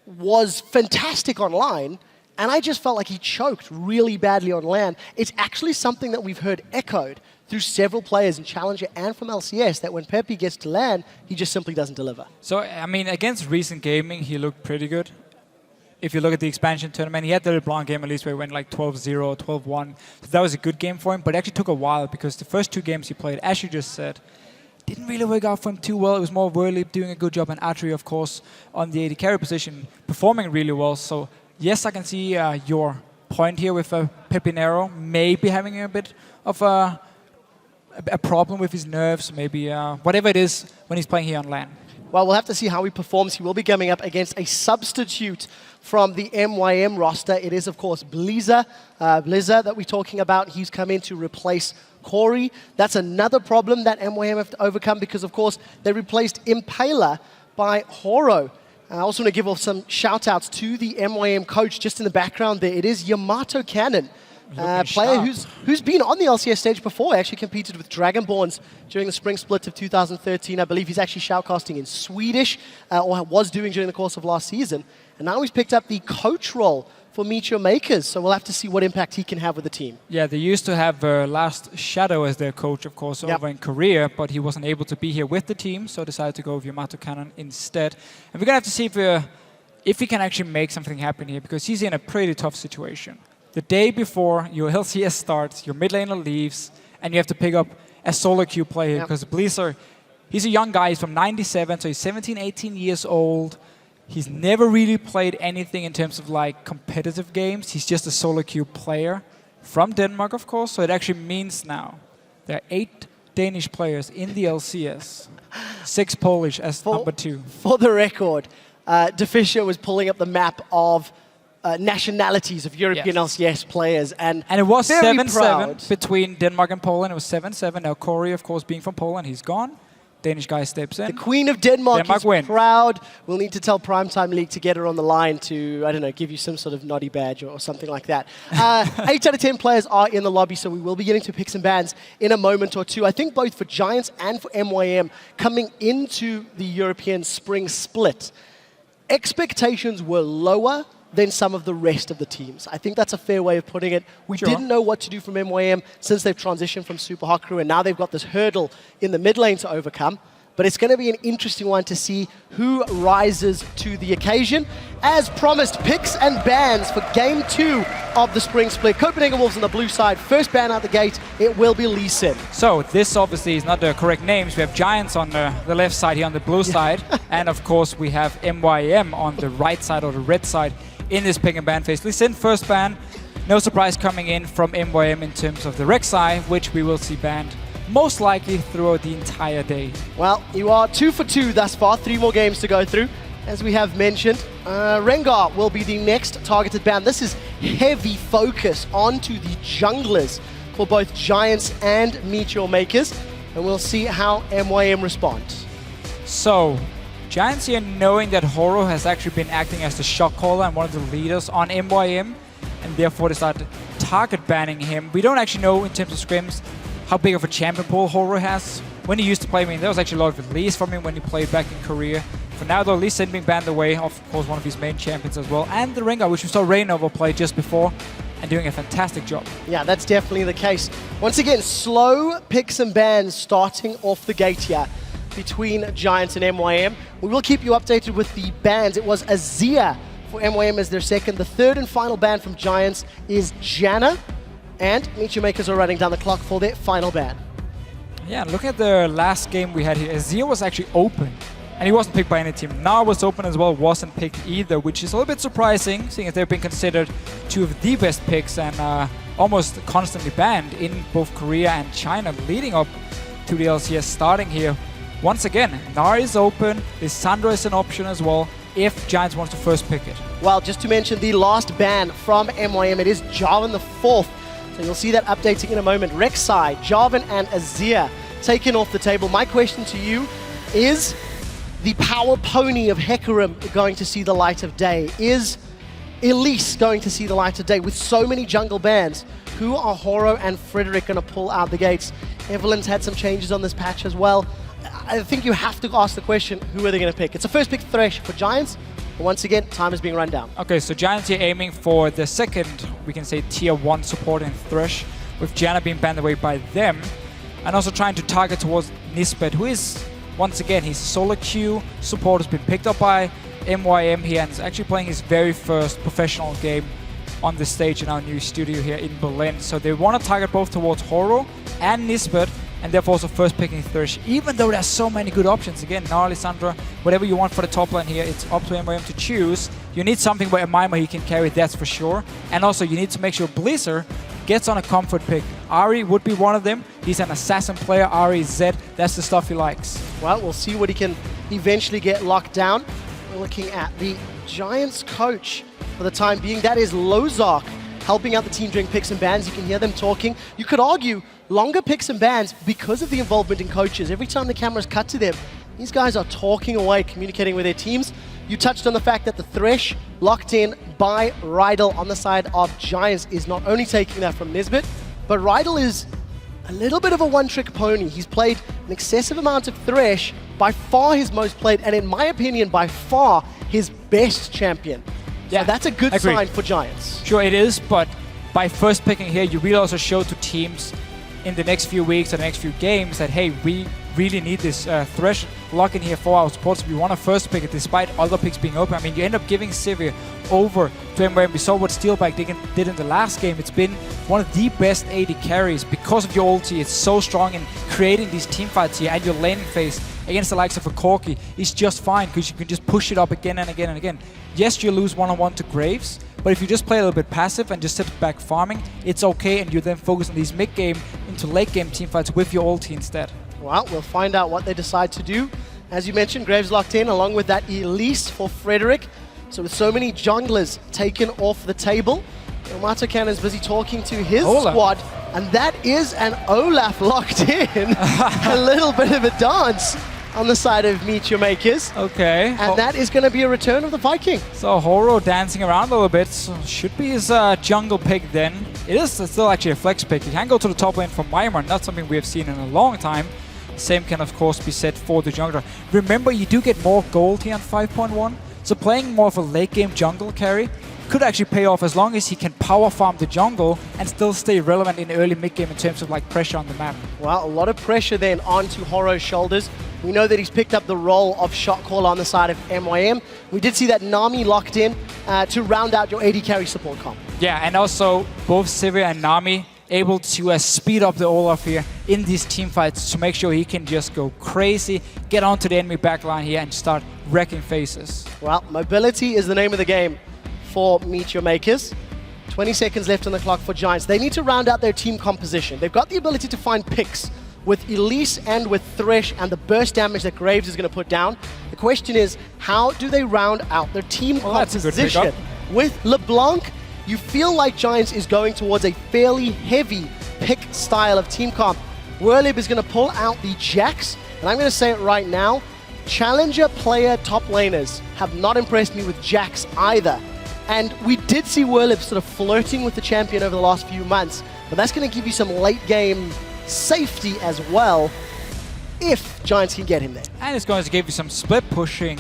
Speaker 8: was fantastic online. And I just felt like he choked really badly on LAN. It's actually something that we've heard echoed through several players in Challenger and from LCS, that when Pepe gets to LAN, he just simply doesn't deliver.
Speaker 9: So, I mean, against Recent Gaming, he looked pretty good. If you look at the expansion tournament, he had the LeBlanc game at least where he went like 12-0, 12-1. So that was a good game for him, but it actually took a while, because the first two games he played, as you just said, didn't really work out for him too well. It was more Worley doing a good job, and Atri, of course, on the AD carry position, performing really well. So, yes, I can see your point here with Pepinero maybe having a bit of a problem with his nerves, maybe whatever it is when he's playing here on LAN.
Speaker 8: Well, we'll have to see how he performs. He will be coming up against a substitute from the MYM roster. It is, of course, Blizzard that we're talking about. He's come in to replace Corey. That's another problem that MYM have to overcome, because, of course, they replaced Impaler by Horo. I also want to give off some shout-outs to the MYM coach just in the background there. It is Yamato Cannon. Player who's been on the LCS stage before. He actually competed with Dragonborns during the spring split of 2013. I believe he's actually shoutcasting in Swedish, or was doing during the course of last season. And now he's picked up the coach role for Meteor Makers, so we'll have to see what impact he can have with the team.
Speaker 9: Yeah, they used to have Last Shadow as their coach, of course, over in Korea, but he wasn't able to be here with the team, so decided to go with Yamato Cannon instead. And we're going to have to see if he can actually make something happen here, because he's in a pretty tough situation. The day before your LCS starts, your mid laner leaves, and you have to pick up a solo queue player, because Blizzard He's a young guy. He's from 97, so he's 17, 18 years old. He's never really played anything in terms of like competitive games. He's just a solo queue player from Denmark, of course. So it actually means now there are 8 Danish players in the LCS, 6 Polish as number 2.
Speaker 8: For the record, De Fischer was pulling up the map of nationalities of European LCS players, and
Speaker 9: it was
Speaker 8: very
Speaker 9: 7-7
Speaker 8: proud.
Speaker 9: between Denmark and Poland. It was 7-7. Now Corey, of course, being from Poland, he's gone. Danish guy steps in.
Speaker 8: The Queen of Denmark is
Speaker 9: win.
Speaker 8: proud. We'll need to tell Primetime League to get her on the line to, I don't know, give you some sort of naughty badge or something like that. 8 out of 10 players are in the lobby, so we will be getting to picks and bans in a moment or two. I think both for Giants and for MYM coming into the European spring split, expectations were lower than some of the rest of the teams. I think that's a fair way of putting it. We didn't know what to do from MYM since they've transitioned from Super Hot Crew, and now they've got this hurdle in the mid lane to overcome. But it's going to be an interesting one to see who rises to the occasion. As promised, picks and bans for Game 2 of the Spring Split. Copenhagen Wolves on the blue side. First ban out the gate, it will be Lee Sin.
Speaker 9: So this obviously is not the correct names. We have Giants on the left side here on the blue side. And of course we have MYM on the right side or the red side in this pick and ban phase. Lee Sin, first ban. No surprise coming in from MYM in terms of the Rek'Sai, which we will see banned most likely throughout the entire day.
Speaker 8: Well, you are 2 for 2 thus far, 3 more games to go through. As we have mentioned, Rengar will be the next targeted ban. This is heavy focus onto the junglers for both Giants and Meteor Makers, and we'll see how MYM responds.
Speaker 9: So, Giants here knowing that Horo has actually been acting as the shot caller and one of the leaders on MYM, and therefore they start target banning him. We don't actually know in terms of scrims how big of a champion pool Horo has. When he used to play, I mean, there was actually a lot of release from him when he played back in Korea. For now, though, Lee Sin being banned away, of course, one of his main champions as well. And the Rengar, which we saw Reignover play just before, and doing a fantastic job.
Speaker 8: Yeah, that's definitely the case. Once again, slow picks and bans starting off the gate here between Giants and MYM. We will keep you updated with the bans. It was Azir for MYM as their second. The third and final ban from Giants is Janna. And Meteor Makers are running down the clock for their final ban.
Speaker 9: Yeah, look at the last game we had here. Azir was actually open, and he wasn't picked by any team. Now was open as well, wasn't picked either, which is a little bit surprising, seeing as they've been considered 2 of the best picks and almost constantly banned in both Korea and China leading up to the LCS starting here. Once again, Gnar is open, Lissandra is an option as well, if Giants wants to first pick it.
Speaker 8: Well, just to mention the last ban from MYM, it is Jarvan the 4th. So you'll see that updating in a moment. Rek'Sai, Jarvan and Azir taken off the table. My question to you is, the power pony of Hecarim going to see the light of day? Is Elise going to see the light of day? With so many jungle bans, who are Horo and Frederick going to pull out the gates? Evelyn's had some changes on this patch as well. I think you have to ask the question, who are they going to pick? It's a first pick Thresh for Giants. But once again, time is being run down.
Speaker 9: Okay, so Giants here aiming for the second, we can say, tier 1 support in Thresh, with Janna being banned away by them, and also trying to target towards Nisbet, who is, once again, he's solo queue support, has been picked up by MYM here, and is actually playing his very first professional game on the stage in our new studio here in Berlin. So they want to target both towards Horo and Nisbet, and therefore also first picking Thresh, even though there's so many good options. Again, Gnar, Lissandra, whatever you want for the top lane here, it's up to MYM to choose. You need something where Mima he can carry, that's for sure. And also you need to make sure Blizzard gets on a comfort pick. Ahri would be one of them. He's an assassin player, Ahri Zed, that's the stuff he likes.
Speaker 8: Well, we'll see what he can eventually get locked down. We're looking at the Giants coach for the time being. That is Lozark, helping out the team during picks and bans. You can hear them talking. You could argue longer picks and bans because of the involvement in coaches. Every time the cameras cut to them, these guys are talking away, communicating with their teams. You touched on the fact that the Thresh locked in by Rydell on the side of Giants is not only taking that from Nisbet, but Rydell is a little bit of a one-trick pony. He's played an excessive amount of Thresh, by far his most played, and in my opinion, by far his best champion. Yeah, so that's a good sign for Giants.
Speaker 9: Sure it is, but by first picking here, you really also show to teams in the next few weeks or the next few games that, hey, we really need this Thresh lock in here for our supports. We want to first pick it despite other picks being open. I mean, you end up giving Sivir over to him, where we saw what Steelback did in the last game. It's been one of the best AD carries because of your ulti. It's so strong in creating these team fights here, and your laning phase against the likes of a Corki is just fine because you can just push it up again and again and again. Yes, you lose one-on-one to Graves, but if you just play a little bit passive and just sit back farming, it's okay, and you then focus on these mid-game into late-game teamfights with your ulti instead.
Speaker 8: Well, we'll find out what they decide to do. As you mentioned, Graves locked in, along with that Elise for Frederick. So with so many junglers taken off the table, Matokan is busy talking to his squad, and that is an Olaf locked in. A little bit of a dance on the side of Meet Your Makers.
Speaker 9: Okay.
Speaker 8: And that is going to be a return of the Viking.
Speaker 9: So Horo dancing around a little bit. So should be his jungle pick then. It is still actually a flex pick. He can go to the top lane from Myanmar, not something we have seen in a long time. Same can of course be said for the jungler. Remember, you do get more gold here on 5.1. So playing more of a late game jungle carry could actually pay off as long as he can power farm the jungle and still stay relevant in early mid game in terms of like pressure on the map.
Speaker 8: Well, a lot of pressure then onto Horo's shoulders. We know that he's picked up the role of shot caller on the side of MYM. We did see that Nami locked in to round out your AD carry support comp.
Speaker 9: Yeah, and also both Sivir and Nami able to speed up the Olaf here in these team fights to make sure he can just go crazy, get onto the enemy backline here and start wrecking faces.
Speaker 8: Well, mobility is the name of the game for Meet Your Makers. 20 seconds left on the clock for Giants. They need to round out their team composition. They've got the ability to find picks with Elise and with Thresh and the burst damage that Graves is going to put down. The question is, how do they round out their team composition? With LeBlanc, you feel like Giants is going towards a fairly heavy pick style of team comp. Werlib is going to pull out the Jax, and I'm going to say it right now, challenger player top laners have not impressed me with Jax either. And we did see Werlib sort of flirting with the champion over the last few months, but that's going to give you some late game safety as well, if Giants can get him there.
Speaker 9: And it's going to give you some split pushing,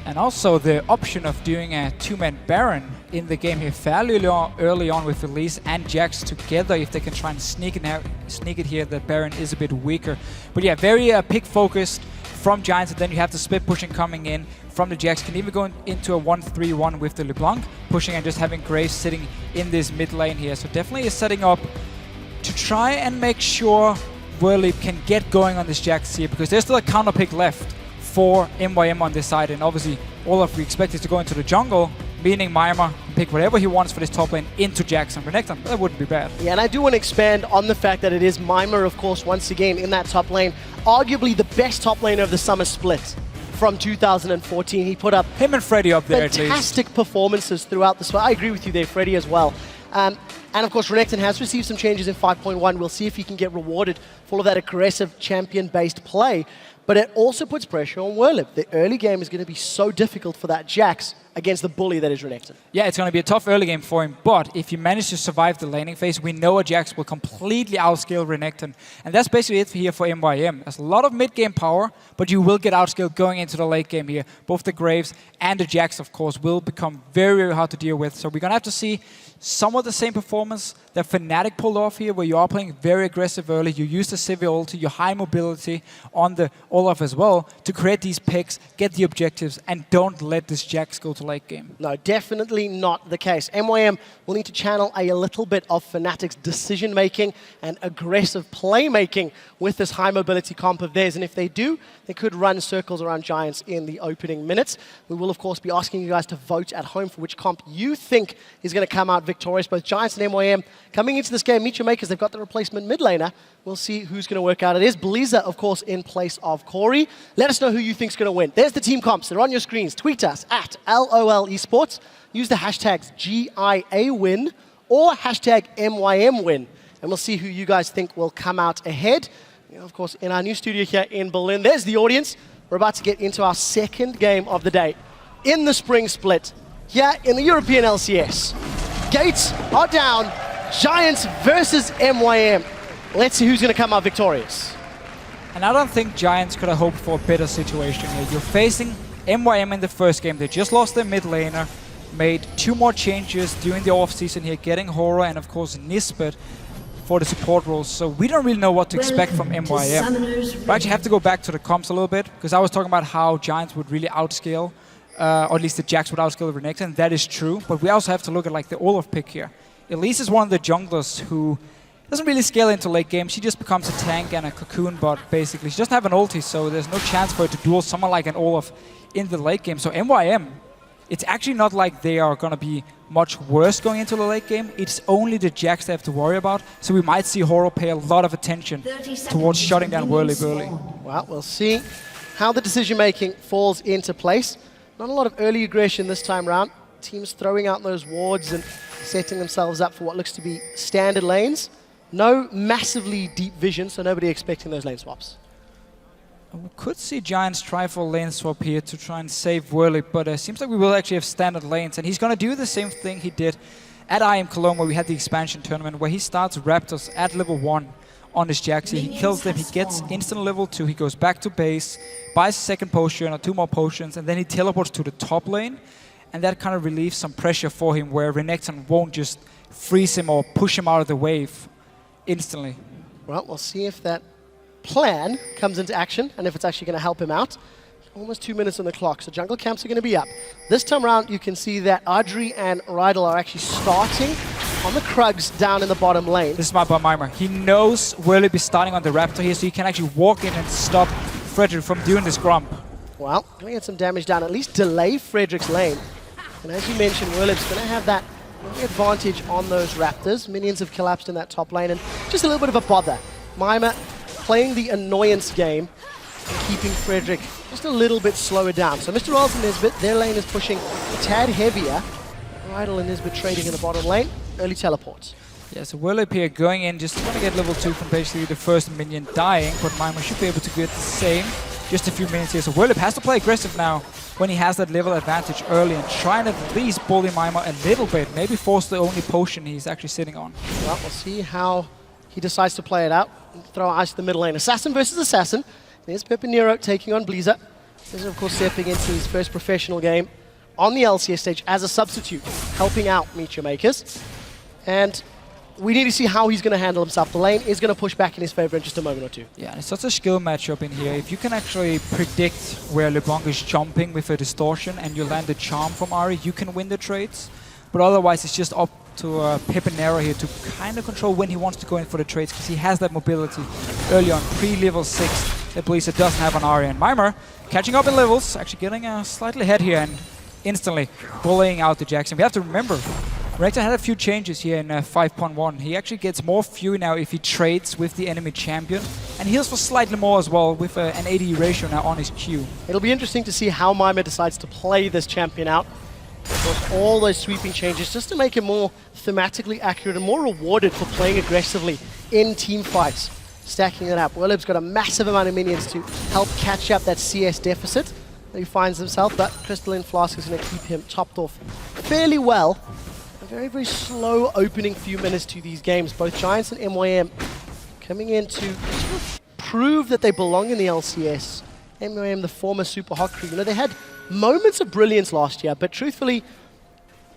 Speaker 9: and also the option of doing a two-man Baron in the game here fairly early on with Elise and Jax together. If they can try and sneak it here, the Baron is a bit weaker. But yeah, very pick-focused from Giants, and then you have the split pushing coming in from the Jax. Can even go into a 1-3-1 with the LeBlanc pushing and just having Graves sitting in this mid lane here. So definitely is setting up to try and make sure Werlib can get going on this Jax here, because there's still a counter pick left for MYM on this side, and obviously Olaf we expect is to go into the jungle, meaning Myanmar pick whatever he wants for this top lane into Jax and Renekton. That wouldn't be bad.
Speaker 8: Yeah, and I do want to expand on the fact that it is Myanmar, of course, once again in that top lane, arguably the best top laner of the summer split from 2014. He put up
Speaker 9: him and Freddy up there
Speaker 8: fantastic performances throughout the split. I agree with you there, Freddy, as well. And of course, Renekton has received some changes in 5.1. We'll see if he can get rewarded for all of that aggressive champion-based play. But it also puts pressure on Werlib. The early game is going to be so difficult for that Jax against the bully that is Renekton.
Speaker 9: Yeah, it's going to be a tough early game for him, but if you manage to survive the laning phase, we know a Jax will completely outscale Renekton. And that's basically it here for MYM. There's a lot of mid-game power, but you will get outscaled going into the late game here. Both the Graves and the Jax, of course, will become very, very hard to deal with. So we're going to have to see some of the same performance that Fnatic pulled off here, where you are playing very aggressive early. You use the Sivir ulti, your high mobility on the Olaf as well to create these picks, get the objectives, and don't let this Jax go to late game.
Speaker 8: No, definitely not the case. MYM will need to channel a little bit of Fnatic's decision-making and aggressive playmaking with this high mobility comp of theirs. And if they do, they could run circles around Giants in the opening minutes. We will, of course, be asking you guys to vote at home for which comp you think is going to come out victorious. Both Giants and MYM coming into this game, Meet Your Makers, they've got the replacement mid laner. We'll see who's going to work out. It is Beliza, of course, in place of Corey. Let us know who you think's going to win. There's the team comps. They're on your screens. Tweet us at LOL Esports. Use the hashtags GIAWin or hashtag MYMWin. And we'll see who you guys think will come out ahead. You know, of course, in our new studio here in Berlin, there's the audience. We're about to get into our second game of the day in the spring split here in the European LCS. Gates are down. Giants versus MYM. Let's see who's going to come out victorious.
Speaker 9: And I don't think Giants could have hoped for a better situation here. You're facing MYM in the first game. They just lost their mid laner, made 2 more changes during the offseason here, getting Horo and, of course, Nisbet for the support roles. So we don't really know what to expect from MYM. We actually have to go back to the comps a little bit, because I was talking about how Giants would really outscale, or at least the Jax would outscale Renekton. That is true, but we also have to look at like the Olaf pick here. Elise is one of the junglers who doesn't really scale into late game. She just becomes a tank and a cocoon bot, basically. She doesn't have an ulti, so there's no chance for her to duel someone like an Olaf in the late game. So MYM, it's actually not like they are going to be much worse going into the late game. It's only the Jax they have to worry about. So we might see Horo pay a lot of attention towards shutting down Whirly early.
Speaker 8: Well, we'll see how the decision-making falls into place. Not a lot of early aggression this time round. Teams throwing out those wards and setting themselves up for what looks to be standard lanes. No massively deep vision, so nobody expecting those lane swaps.
Speaker 9: We could see Giants try for a lane swap here to try and save Whirly, but it seems like we will actually have standard lanes, and he's going to do the same thing he did at IM Cologne, where we had the expansion tournament, where he starts Raptors at level 1 on his Jaxi. He kills them, he gets instant level 2, he goes back to base, buys a second potion or 2 more potions, and then he teleports to the top lane, and that kind of relieves some pressure for him, where Renekton won't just freeze him or push him out of the wave instantly.
Speaker 8: Well, we'll see if that plan comes into action and if it's actually going to help him out. Almost 2 minutes on the clock, so jungle camps are going to be up. This time around, you can see that Adri and Rydal are actually starting on the Krugs down in the bottom lane.
Speaker 9: This is my bot Mimir. He knows Whirly be starting on the Raptor here, so he can actually walk in and stop Frederick from doing this grump.
Speaker 8: Well, going to get some damage down, at least delay Frederick's lane. And as you mentioned, Whirlip's going to have that advantage on those Raptors. Minions have collapsed in that top lane, and just a little bit of a bother. Mimir playing the annoyance game and keeping Frederick just a little bit slower down. So Mr. Rolls and Nisbet, their lane is pushing a tad heavier. Rydal and Nisbet trading in the bottom lane. Early teleports.
Speaker 9: Yeah, so Whirlip here going in, just want to get level 2 from basically the first minion dying, but Mimir should be able to get the same. Just a few minutes here, so Whirlip has to play aggressive now when he has that level advantage early and try and at least bully Mimir a little bit, maybe force the only potion he's actually sitting on.
Speaker 8: Well, we'll see how he decides to play it out. Throw ice to the middle lane. Assassin versus Assassin. There's Pepinero taking on Blizzard. This is, of course, stepping into his first professional game on the LCS stage as a substitute, helping out Meteor Makers. And we need to see how he's going to handle himself. The lane is going to push back in his favor in just a moment or two.
Speaker 9: Yeah, and it's such a skill matchup in here. If you can actually predict where LeBlanc is jumping with a distortion and you land a charm from Ahri, you can win the trades. But otherwise, it's just up to Pepinero here to kind of control when he wants to go in for the trades, because he has that mobility early on, pre-level 6, that Blizzard doesn't have on Ahri. And Mimir catching up in levels, actually getting slightly ahead here and instantly bullying out the Jackson. We have to remember, Renekton had a few changes here in 5.1. He actually gets more fury now if he trades with the enemy champion, and heals for slightly more as well with an AD ratio now on his Q.
Speaker 8: It'll be interesting to see how Mimir decides to play this champion out. Of course, all those sweeping changes just to make him more thematically accurate and more rewarded for playing aggressively in team fights. Stacking it up. Whirlip's got a massive amount of minions to help catch up that CS deficit that he finds himself, but Crystalline Flask is going to keep him topped off fairly well. A very, very slow opening few minutes to these games. Both Giants and MYM coming in to sort of prove that they belong in the LCS. MYM, the former Super Hot crew, you know, they had moments of brilliance last year, but truthfully,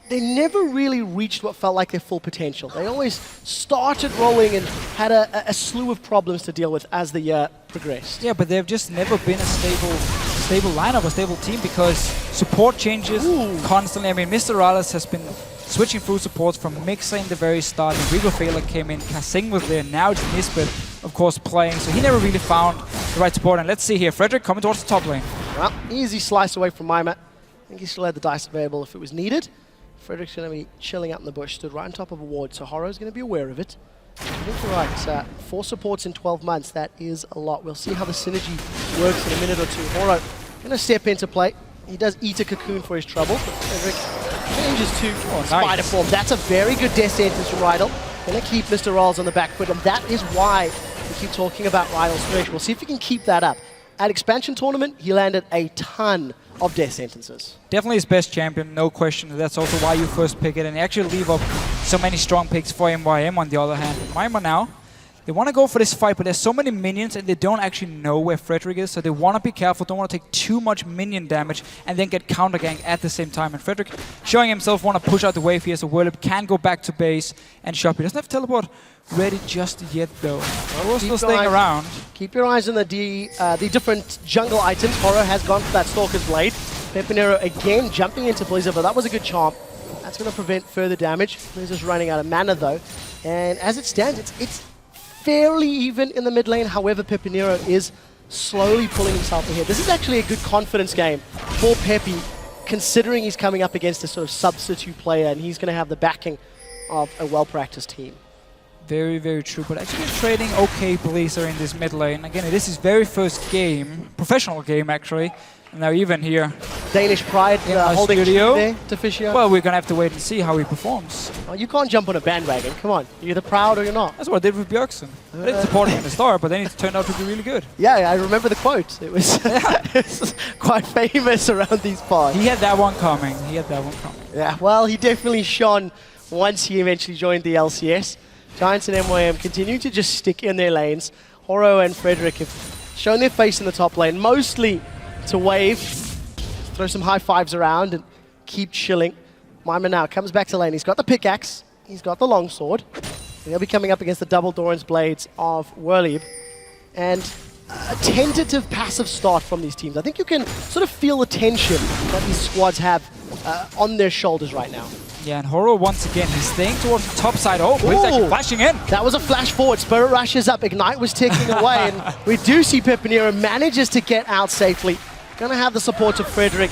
Speaker 8: they never really reached what felt like their full potential. They always started rolling and had a slew of problems to deal with as the year progressed.
Speaker 9: Yeah, but they've just never been a stable lineup, a stable team, because support changes constantly. I mean, Mr. Rales has been switching through supports from Mixer in the very start, and Regal Failer came in, Kasing was there, now it's Nisbet, of course, playing, so he never really found the right support. And let's see here, Frederick coming towards the top lane.
Speaker 8: Well, easy slice away from Mimir. I think he still had the dice available if it was needed. Frederick's going to be chilling out in the bush, stood right on top of a ward, so Horo's going to be aware of it. I think you're right, 4 supports in 12 months, that is a lot. We'll see how the synergy works in a minute or two. Horo going to step into play. He does eat a cocoon for his trouble, but Frederick changes to Spider form. That's a very good death sentence from Rydal. Going to keep Mr. Rolls on the back foot, and that is why we keep talking about Rydal's stretch. We'll see if he can keep that up. At Expansion Tournament, he landed a ton of death sentences.
Speaker 9: Definitely his best champion, no question. That's also why you first pick it, and actually leave up so many strong picks for MYM on the other hand. Mimir now, they want to go for this fight, but there's so many minions and they don't actually know where Frederick is, so they want to be careful, don't want to take too much minion damage and then get counter-ganked at the same time. And Frederick showing himself want to push out the wave here, so Whirlip can go back to base and shop. He doesn't have teleport ready just yet though. We're still staying around.
Speaker 8: Keep your eyes on the different jungle items. Horo has gone for that Stalker's Blade. Pepinero again jumping into Blizzard, but that was a good charm. That's going to prevent further damage. He's just running out of mana though. And as it stands, it's fairly even in the mid lane. However, Pepinero is slowly pulling himself ahead. This is actually a good confidence game for Pepi, considering he's coming up against a sort of substitute player and he's going to have the backing of a well-practiced team.
Speaker 9: Very, very true. But actually trading okay Blazer in this mid lane. Again, this is very first game, professional game actually. And now even here.
Speaker 8: Danish Pride holding
Speaker 9: studio
Speaker 8: there to Fischer.
Speaker 9: Well, we're going to have to wait and see how he performs.
Speaker 8: Oh, you can't jump on a bandwagon. Come on. You're either proud or you're not.
Speaker 9: That's what I did with Bjergsen. I didn't support him in the start, but then it turned out to be really good.
Speaker 8: Yeah, I remember the quote. It was, it was quite famous around these parts.
Speaker 9: He had that one coming.
Speaker 8: Yeah, well, he definitely shone once he eventually joined the LCS. Giants and MYM continue to just stick in their lanes. Horo and Frederick have shown their face in the top lane, mostly to wave, throw some high fives around and keep chilling. Mima now comes back to lane. He's got the pickaxe, he's got the longsword. He'll be coming up against the double Doran's blades of Werlieb. And a tentative passive start from these teams. I think you can sort of feel the tension that these squads have on their shoulders right now.
Speaker 9: Yeah, and Horo once again, he's staying towards the top side. Oh, he's actually flashing in.
Speaker 8: That was a flash forward. Spirit rushes up. Ignite was ticking away. And we do see Pepinero manages to get out safely. Gonna have the support of Frederick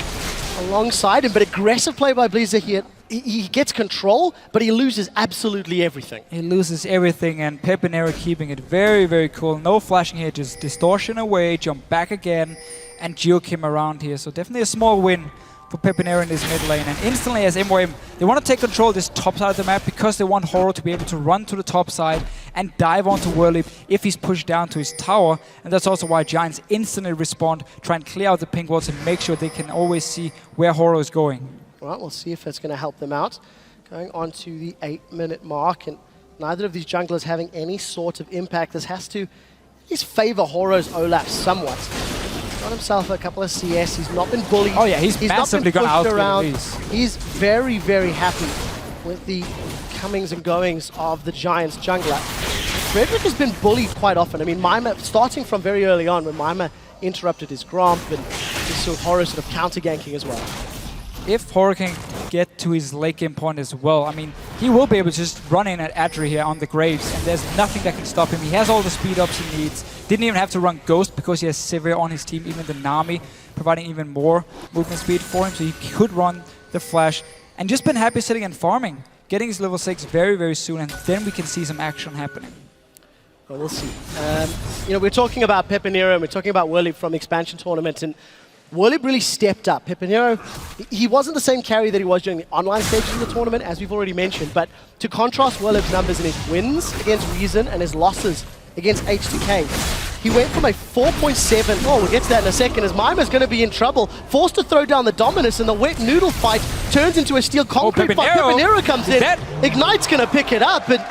Speaker 8: alongside him, but aggressive play by Blazer here. He gets control, but he loses absolutely everything.
Speaker 9: He loses everything, and Pepinero keeping it very, very cool. No flashing here, just distortion away, jump back again, and juke him around here. So definitely a small win for Pepinero in this mid lane. And instantly as MYM, they want to take control of this top side of the map because they want Horo to be able to run to the top side and dive onto Werlieb if he's pushed down to his tower. And that's also why Giants instantly respond, try and clear out the pink walls and make sure they can always see where Horo is going.
Speaker 8: All right, we'll see if it's going to help them out. Going on to the 8-minute mark, and neither of these junglers having any sort of impact. This has to at least favor Horo's Olaf somewhat. Got himself a couple of CS. He's not been bullied.
Speaker 9: Oh yeah, he's massively gone out around.
Speaker 8: He's very, very happy with the comings and goings of the Giants jungler. Frederick has been bullied quite often. I mean, Mima, starting from very early on when Mima interrupted his Gromp, and we saw Horo sort of counter-ganking as well.
Speaker 9: If Horo can get to his late game point as well, I mean, he will be able to just run in at Adri here on the Graves, and there's nothing that can stop him. He has all the speed ups he needs. Didn't even have to run Ghost because he has Sivir on his team, even the Nami, providing even more movement speed for him, so he could run the Flash. And just been happy sitting and farming, getting his level 6 very, very soon, and then we can see some action happening.
Speaker 8: Well, we'll see. You know, we're talking about Pepinero, and we're talking about Werlieb from the expansion tournament, and Werlieb really stepped up. Pepinero, he wasn't the same carry that he was during the online stages of the tournament, as we've already mentioned, but to contrast Werlieb's numbers in his wins against Reason and his losses against H2K, he went from a 4.7, oh, we'll get to that in a second, as Mima's going to be in trouble, forced to throw down the Dominus, and the wet noodle fight turns into a steel concrete fight. Pepinero comes in, Ignite's going to pick it up, and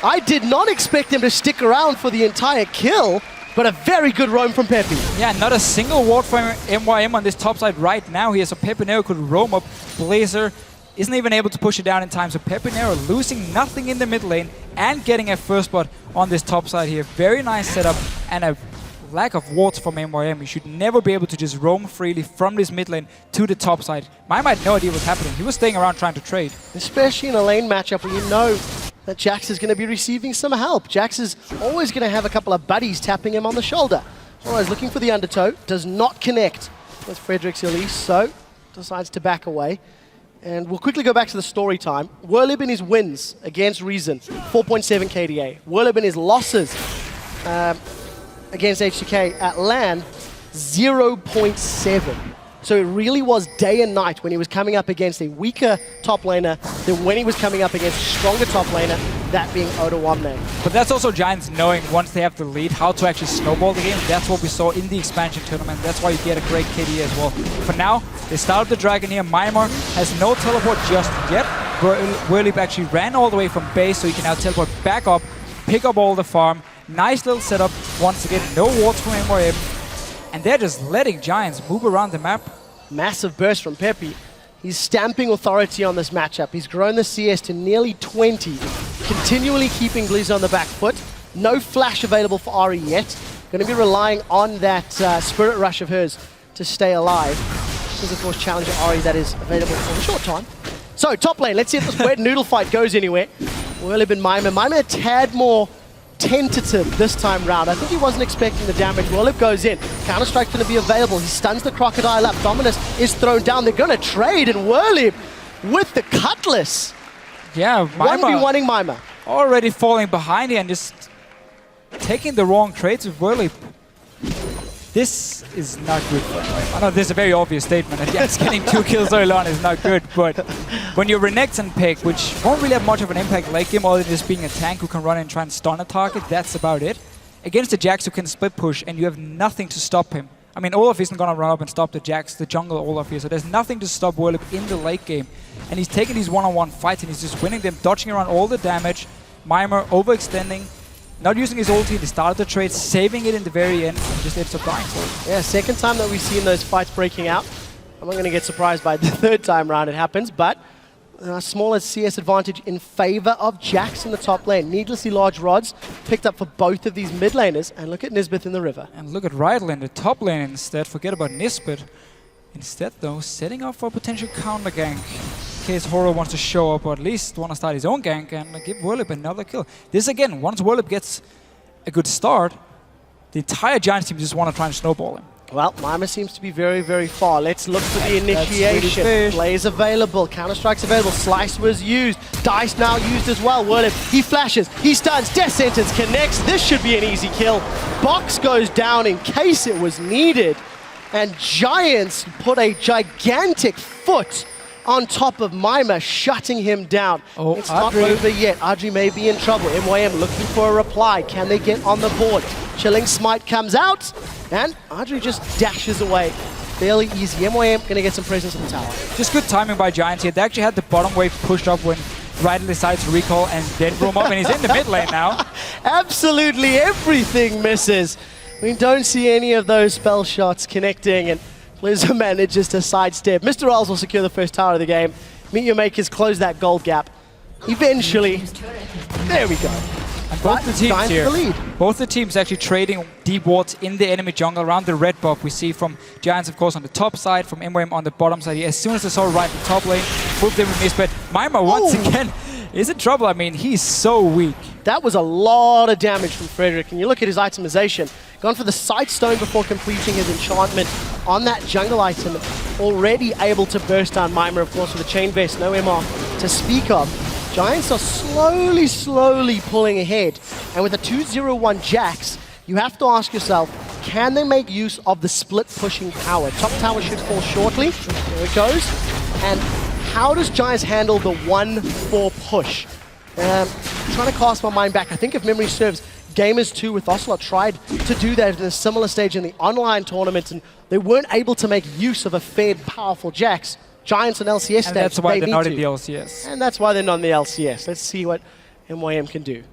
Speaker 8: I did not expect him to stick around for the entire kill. But a very good roam from Pepi.
Speaker 9: Yeah, not a single ward from MYM on this top side right now here, so Pepinero could roam up. Blazer isn't even able to push it down in time, so Pepinero losing nothing in the mid lane and getting a first spot on this top side here. Very nice setup and a lack of wards from MYM. You should never be able to just roam freely from this mid lane to the top side. Mima had no idea what's happening. He was staying around trying to trade.
Speaker 8: Especially in a lane matchup where you know that Jax is going to be receiving some help. Jax is always going to have a couple of buddies tapping him on the shoulder. Always looking for the undertow, does not connect with Frederick's Elise, so decides to back away. And we'll quickly go back to the story time. Werlieb in his wins against Reason, 4.7 KDA. Werlieb in his losses against H2K at LAN, 0.7. So it really was day and night when he was coming up against a weaker top laner than when he was coming up against a stronger top laner, that being Oda1.
Speaker 9: But that's also Giants knowing once they have the lead how to actually snowball the game. That's what we saw in the expansion tournament. That's why you get a great KD as well. For now, they started the Dragon here. Mimar has no teleport just yet. Werlieb actually ran all the way from base, so he can now teleport back up, pick up all the farm. Nice little setup. Once again, no wards from MYM. And they're just letting Giants move around the map.
Speaker 8: Massive burst from Pepi. He's stamping authority on this matchup. He's grown the CS to nearly 20, continually keeping Blizz on the back foot. No flash available for Ahri yet. Going to be relying on that Spirit Rush of hers to stay alive. This is, of course, Challenger Ahri that is available for a short time. So, top lane, let's see if this wet noodle fight goes anywhere. Whirlib and Maimer. Maimer a tad more tentative this time round. I think he wasn't expecting the damage. Whirlib goes in. Counter-Strike's going to be available. He stuns the Crocodile up. Dominus is thrown down. They're going to trade, and Whirlib with the Cutlass.
Speaker 9: Yeah, Maimer
Speaker 8: 1v1ing Maimer.
Speaker 9: already falling behind here and just taking the wrong trades with Whirlib. This is not good for him. I know this is a very obvious statement, and yes, getting 2 kills early on is not good, but when you're Renekton pick, which won't really have much of an impact late game other than just being a tank who can run and try and stun a target, that's about it. Against the Jax who can split push, and you have nothing to stop him. I mean, Olaf isn't going to run up and stop the Jax, the jungle Olaf here, so there's nothing to stop Whirlib in the late game. And he's taking these one-on-one fights, and he's just winning them, dodging around all the damage. Maimer overextending, not using his ulti, he started the trade, saving it in the very end, and just ends up dying. So
Speaker 8: yeah, second time that we've seen those fights breaking out. I'm not going to get surprised by the third time round it happens, but a smaller CS advantage in favor of Jax in the top lane. Needlessly large rods picked up for both of these mid laners, and look at Nisbeth in the river.
Speaker 9: And look at Rydell in the top lane instead. Forget about Nisbeth. Instead, though, setting up for a potential counter gank in case Horo wants to show up, or at least want to start his own gank and give Whirlib another kill. This again, once Whirlib gets a good start, the entire Giants team just want to try and snowball him.
Speaker 8: Well, Maimer seems to be very, very far. Let's look for the initiation. Blaze available, Counter-Strike's available, Slice was used, Dice now used as well. Whirlib, he flashes, he stuns, Death Sentence connects. This should be an easy kill. Box goes down in case it was needed. And Giants put a gigantic foot on top of Maimer, shutting him down. Oh, it's not over yet. Adri may be in trouble. MYM looking for a reply. Can they get on the board? Chilling Smite comes out, and Adri just dashes away. Fairly easy. MYM going to get some presence on the tower.
Speaker 9: Just good timing by Giants here. They actually had the bottom wave pushed up when Rydell decides to recall and then roam up, and he's in the mid lane now.
Speaker 8: Absolutely everything misses. We don't see any of those spell shots connecting, and Blizzard manages to sidestep. Mr. Rolls will secure the first tower of the game. Meteor Makers close that gold gap. Eventually, there we go.
Speaker 9: And both the teams here, both the teams actually trading deep wards in the enemy jungle around the red buff. We see from Giants, of course, on the top side, from MWM on the bottom side. As soon as they saw right in the top lane, moved in with Nisbeth. Maimer once again is in trouble. I mean, he's so weak.
Speaker 8: That was a lot of damage from Frederick. And you look at his itemization. Gone for the Sight Stone before completing his enchantment on that jungle item. Already able to burst down Maimer, of course, with a Chain Vest. No MR to speak of. Giants are slowly pulling ahead. And with a 2-0-1 Jax, you have to ask yourself, can they make use of the split pushing power? Top tower should fall shortly. There it goes. And how does Giants handle the 1-4 push? Trying to cast my mind back. I think if memory serves, Gamers 2 with Ocelot tried to do that in a similar stage in the online tournament, and they weren't able to make use of a fed, powerful Jax. Giants and LCS stage.
Speaker 9: And that's why they're not in the LCS.
Speaker 8: And that's why they're not in the LCS. Let's see what MYM can do.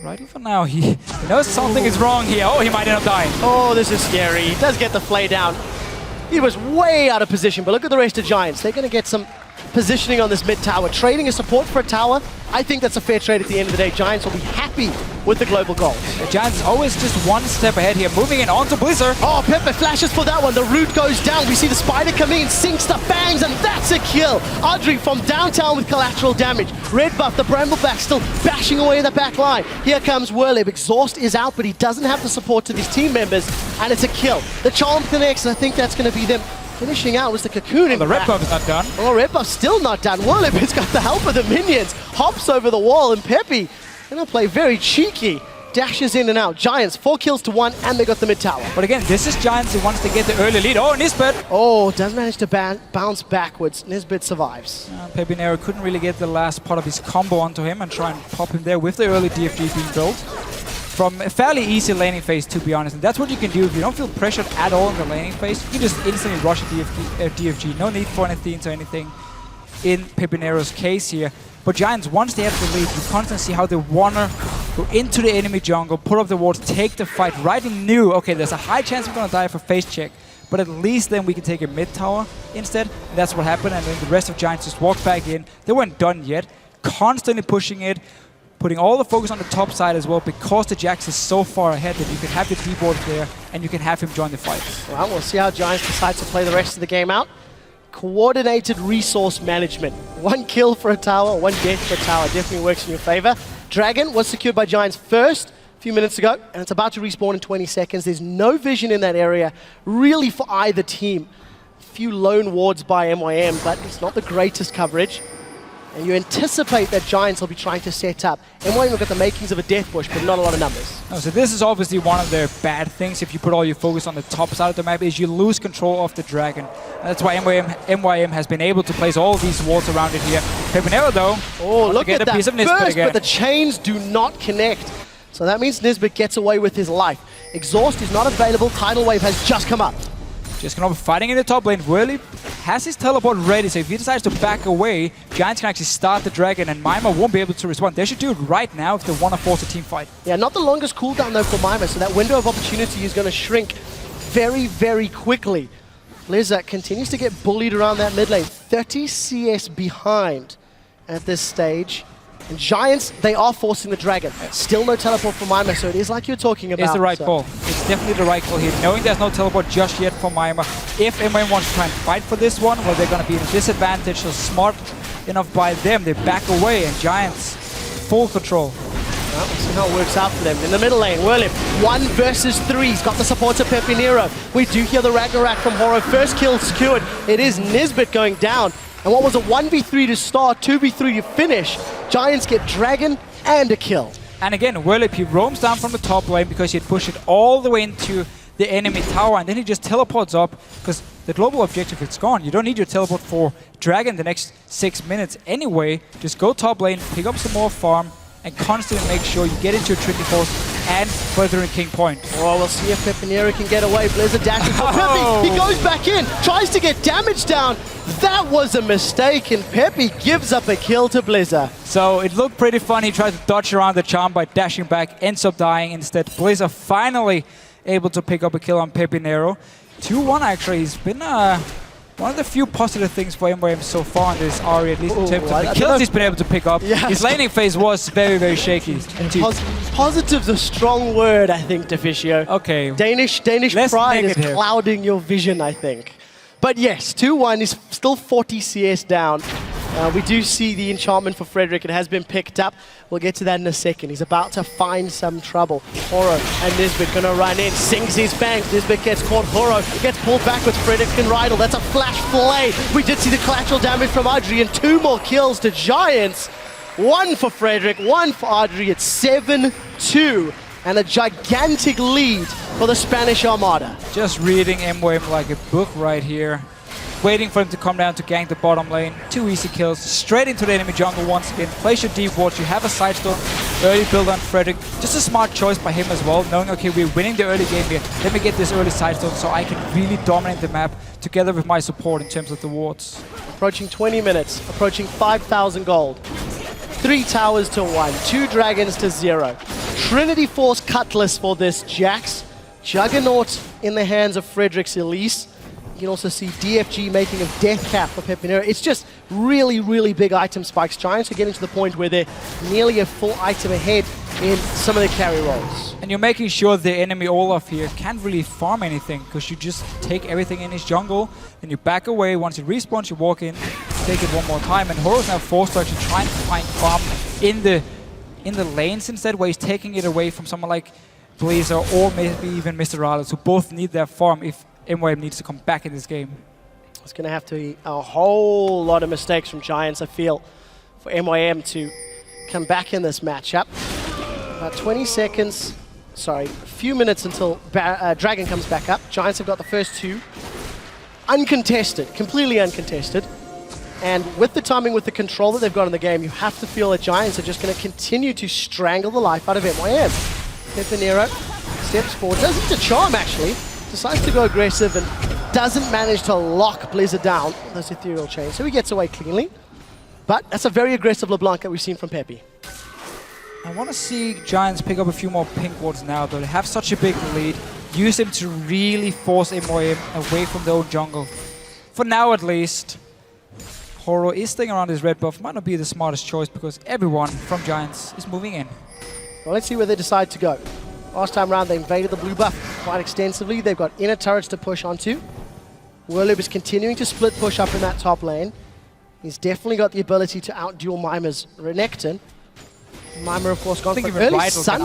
Speaker 9: Rydell for now, he knows something is wrong here. Oh, he might end up dying.
Speaker 8: Oh, this is scary. He does get the flay down. He was way out of position, but look at the rest of Giants. They're going to get some positioning on this mid tower. Trading a support for a tower, I think that's a fair trade at the end of the day. Giants will be happy with the global goals.
Speaker 9: The Giants always just one step ahead here, moving in onto Blizzard.
Speaker 8: Oh, Pepper flashes for that one. The root goes down. We see the spider come in, sinks the bangs, and that's a kill. Audrey from downtown with collateral damage. Red buff, the Brambleback still bashing away the back line. Here comes Whirlib. Exhaust is out, but he doesn't have the support to these team members, and it's a kill. The Charm connects, and I think that's going to be them. Finishing out was the Cocoon in
Speaker 9: the red buff is not done.
Speaker 8: Oh, red buff's still not done. Whirlib has got the help of the minions. Hops over the wall, and Peppy gonna play very cheeky. Dashes in and out. Giants 4 kills to 1, and they got the mid tower.
Speaker 9: But again, this is Giants who wants to get the early lead. Oh, Nisbeth!
Speaker 8: Oh, does manage to bounce backwards. Nisbeth survives.
Speaker 9: Pepinero couldn't really get the last part of his combo onto him and try and pop him there with the early DFG being built. From a fairly easy laning phase, to be honest. And that's what you can do if you don't feel pressured at all in the laning phase. You can just instantly rush a DFG. No need for anything or anything in Pepinero's case here. But Giants, once they have the lead, you constantly see how they want to go into the enemy jungle, pull up the wards, take the fight. Rydell knew, okay, there's a high chance we're going to die for face check. But at least then we can take a mid tower instead. And that's what happened. And then the rest of Giants just walked back in. They weren't done yet. Constantly pushing it. Putting all the focus on the top side as well, because the Jax is so far ahead that you can have the D-board there and you can have him join the fight.
Speaker 8: Well, we'll see how Giants decide to play the rest of the game out. coordinated resource management. 1 kill for a tower, 1 death for a tower definitely works in your favor. Dragon was secured by Giants first a few minutes ago, and it's about to respawn in 20 seconds. There's no vision in that area, really, for either team. A few lone wards by MYM, but it's not the greatest coverage. And you anticipate that Giants will be trying to set up. MYM have got the makings of a death bush, but not a lot of numbers.
Speaker 9: Oh, so this is obviously one of their bad things if you put all your focus on the top side of the map, is you lose control of the Dragon. And that's why MYM has been able to place all these walls around it here. Pepinero, though,
Speaker 8: look at that
Speaker 9: piece of Nisbet
Speaker 8: burst,
Speaker 9: again.
Speaker 8: but the chains do not connect. So that means Nisbet gets away with his life. Exhaust is not available. Tidal Wave has just come up.
Speaker 9: Just gonna be fighting in the top lane. Whirly has his teleport ready, so if he decides to back away, Giants can actually start the Dragon, and Mima won't be able to respond. They should do it right now if they want to force a team fight.
Speaker 8: Yeah, not the longest cooldown though for Mima, so that window of opportunity is going to shrink very, very quickly. Blizzard continues to get bullied around that mid lane. 30 CS behind at this stage. And Giants, they are forcing the Dragon. Still no teleport for Mima, so it is like you're talking about.
Speaker 9: It's the right call. It's definitely the right call here. Knowing there's no teleport just yet for Mima. If MYM wants to try and fight for this one, well, they're going to be in a disadvantage. So smart enough by them. They back away, and Giants, full control.
Speaker 8: Well, we'll see how it works out for them. In the middle lane, Whirlip, 1 versus 3. He's got the support of Pepinero. We do hear the Ragnarok from Horo. First kill secured. It is Nisbet going down. And what was a 1v3 to start, 2v3 to finish. Giants get Dragon and a kill.
Speaker 9: And again, Whirlip, he roams down from the top lane because he had pushed it all the way into the enemy tower, and then he just teleports up because the global objective is gone. You don't need your teleport for Dragon the next 6 minutes anyway. Just go top lane, pick up some more farm, and constantly make sure you get into your Trinity Force and further in King Point.
Speaker 8: Oh, we'll see if Pepinero can get away. Blizzard dashes for Peppy. He goes back in, tries to get damage down. That was a mistake, and Peppy gives up a kill to Blizzard.
Speaker 9: So it looked pretty fun. He tried to dodge around the charm by dashing back, ends up dying instead. Blizzard finally able to pick up a kill on Pepinero. 2-1 actually. He's been one of the few positive things for MYM so far in this RE, at least in terms of the kills he's been able to pick up.
Speaker 8: Yeah.
Speaker 9: His laning phase was very, very shaky.
Speaker 8: Positive's a strong word, I think, Deficio.
Speaker 9: Okay.
Speaker 8: Danish pride is clouding your vision, I think. But yes, 2-1 is still 40 CS down. We do see the enchantment for Frederick. It has been picked up. We'll get to that in a second. He's about to find some trouble. Horo and Nisbet gonna run in. Sings his bangs. Nisbet gets caught. Horo gets pulled backwards. Frederick can Rydle. That's a flash play. We did see the collateral damage from Audrey, and 2 more kills to Giants. 1 for Frederick, 1 for Audrey. It's 7-2. And a gigantic lead for the Spanish Armada.
Speaker 9: Just reading MYM like a book right here. Waiting for him to come down to gank the bottom lane. 2 easy kills. Straight into the enemy jungle once again. Place your deep wards. You have a sidestone. Early build on Frederick. Just a smart choice by him as well. Knowing, okay, we're winning the early game here. Let me get this early sidestone so I can really dominate the map together with my support in terms of the wards.
Speaker 8: Approaching 20 minutes. Approaching 5,000 gold. 3 towers to 1. 2 dragons to 0. Trinity Force Cutlass for this Jax. Juggernaut in the hands of Frederick's Elise. You can also see DFG making a death cap for Pepinero. It's just really, really big item spikes. Giants are getting to the point where they're nearly a full item ahead in some of the carry rolls.
Speaker 9: And you're making sure the enemy Olaf here can't really farm anything because you just take everything in his jungle, then you back away. Once he respawns, you walk in, take it one more time. And Horo's now forced to actually try and find farm in the lanes instead, where he's taking it away from someone like Blazer or maybe even Mr. Rales, who both need their farm if MYM needs to come back in this game.
Speaker 8: It's going to have to be a whole lot of mistakes from Giants, I feel, for MYM to come back in this matchup. About 20 seconds, sorry, a few minutes until Dragon comes back up. Giants have got the first 2. Uncontested, completely uncontested. And with the timing, with the control that they've got in the game, you have to feel that Giants are just going to continue to strangle the life out of MYM. Pepinero steps forward, does it to charm actually. Decides to go aggressive and doesn't manage to lock Blizzard down with those ethereal chains, so he gets away cleanly. But that's a very aggressive LeBlanc that we've seen from Peppy.
Speaker 9: I want to see Giants pick up a few more pink wards now, though. They have such a big lead. Use them to really force MYM away from their own jungle. For now, at least. Horo is staying around his red buff. Might not be the smartest choice because everyone from Giants is moving in.
Speaker 8: Well, let's see where they decide to go. Last time around, they invaded the blue buff quite extensively. They've got inner turrets to push onto. Werlib is continuing to split push up in that top lane. He's definitely got the ability to outduel Mimer's Renekton. Mimer, of course, gone for early sun.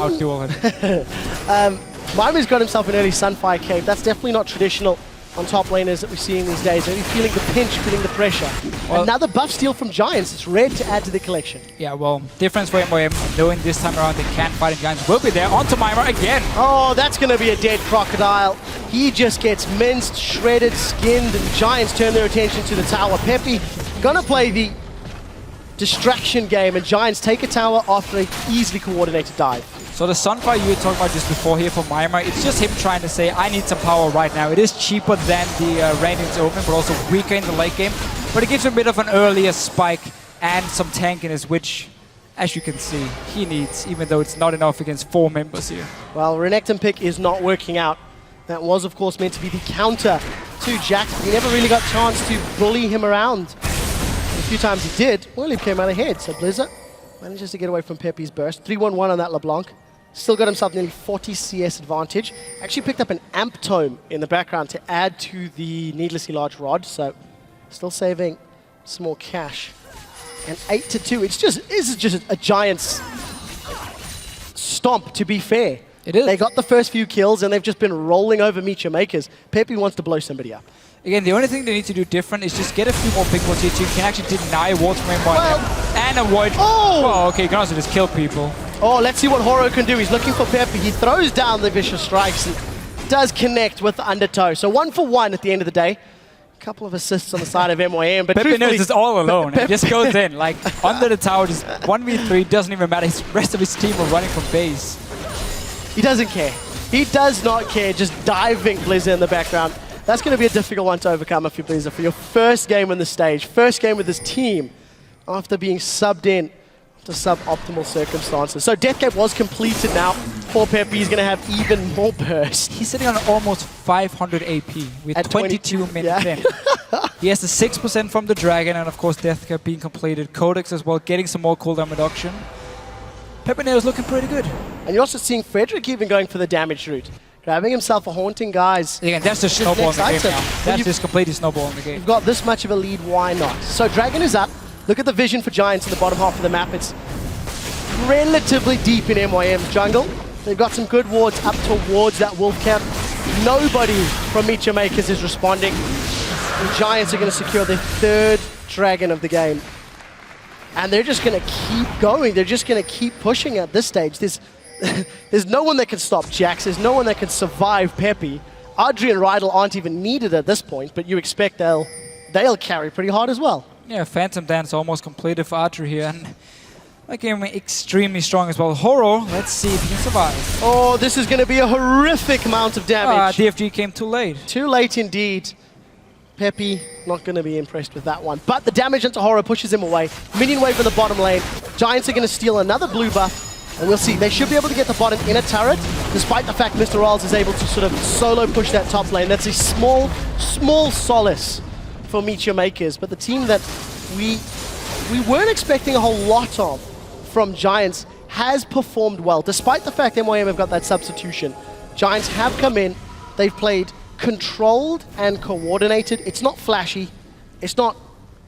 Speaker 8: Mimer's got himself an early Sunfire Cave. That's definitely not traditional on top laners that we're seeing these days. Really feeling the pinch, feeling the pressure. Well, another buff steal from Giants. It's red to add to the collection.
Speaker 9: Yeah, well, difference for MOM, knowing this time around they can't fight, and Giants will be there. Onto Mimer again.
Speaker 8: Oh, that's going to be a dead Crocodile. He just gets minced, shredded, skinned, and Giants turn their attention to the tower. Peppy gonna play the distraction game, and Giants take a tower after an easily coordinated dive.
Speaker 9: So the Sunfire you were talking about just before here for Mimer, it's just him trying to say, I need some power right now. It is cheaper than the Radiant's Open, but also weaker in the late game. But it gives him a bit of an earlier spike and some tankiness, which, as you can see, he needs, even though it's not enough against 4 members here.
Speaker 8: Well, Renekton pick is not working out. That was, of course, meant to be the counter to Jax, but he never really got a chance to bully him around. A few times he did. Well, he came out ahead, so Blizzard manages to get away from Pepe's burst. 3-1-1 on that LeBlanc. Still got himself nearly 40 CS advantage. Actually picked up an Amp Tome in the background to add to the needlessly large rod, so still saving some more cash. And 8-2, this is just a Giants stomp, to be fair.
Speaker 9: It is.
Speaker 8: They got the first few kills and they've just been rolling over Meteor Makers. Pepe wants to blow somebody up.
Speaker 9: Again, the only thing they need to do different is just get a few more big ones here so you can actually deny wards from him and avoid... Oh, okay, you can also just kill people.
Speaker 8: Oh, let's see what Horo can do. He's looking for Pepe. He throws down the Vicious Strikes and does connect with the Undertow. So 1 for 1 at the end of the day. A couple of assists on the side of MYM, but
Speaker 9: Pepe knows it's all alone. He just goes in, like, under the tower, just 1v3, doesn't even matter. The rest of his team are running from base.
Speaker 8: He doesn't care. He does not care, just diving Blizzard in the background. That's going to be a difficult one to overcome if you're Blizzard for your first game on the stage, first game with this team after being subbed in to suboptimal circumstances. So Death Cape was completed now. Poor Pepe is going to have even more burst.
Speaker 9: He's sitting on almost 500 AP with
Speaker 8: At
Speaker 9: 22 minutes in. He has the 6% from the Dragon, and of course Death Cape being completed. Codex as well, getting some more cooldown reduction. Pepe is looking pretty good.
Speaker 8: And you're also seeing Frederick even going for the damage route. Grabbing himself a Haunting Guise.
Speaker 9: Again, that's the snowball in the game now. That's just completely snowball in the game.
Speaker 8: You've got this much of a lead, why not? So Dragon is up. Look at the vision for Giants in the bottom half of the map. It's relatively deep in MYM's jungle. They've got some good wards up towards that wolf camp. Nobody from Meteor Makers is responding. The Giants are going to secure their 3rd Dragon of the game. And they're just going to keep going. They're just going to keep pushing at this stage. There's no one that can stop Jax. There's no one that can survive Pepe. Audrey and Rydell aren't even needed at this point, but you expect they'll carry pretty hard as well.
Speaker 9: Yeah, Phantom Dance almost completed for Audrey here. And that game extremely strong as well. Horo, let's see if he can survive.
Speaker 8: Oh, this is going to be a horrific amount of damage.
Speaker 9: DFG came too late.
Speaker 8: Too late indeed. Pepe not going to be impressed with that one. But the damage into Horo pushes him away. Minion wave in the bottom lane. Giants are going to steal another blue buff. And we'll see. They should be able to get the bottom in a turret, despite the fact Mr. Riles is able to sort of solo push that top lane. That's a small solace for Meteor Makers. But the team that we weren't expecting a whole lot of from Giants has performed well, despite the fact MYM have got that substitution. Giants have come in. They've played controlled and coordinated. It's not flashy. It's not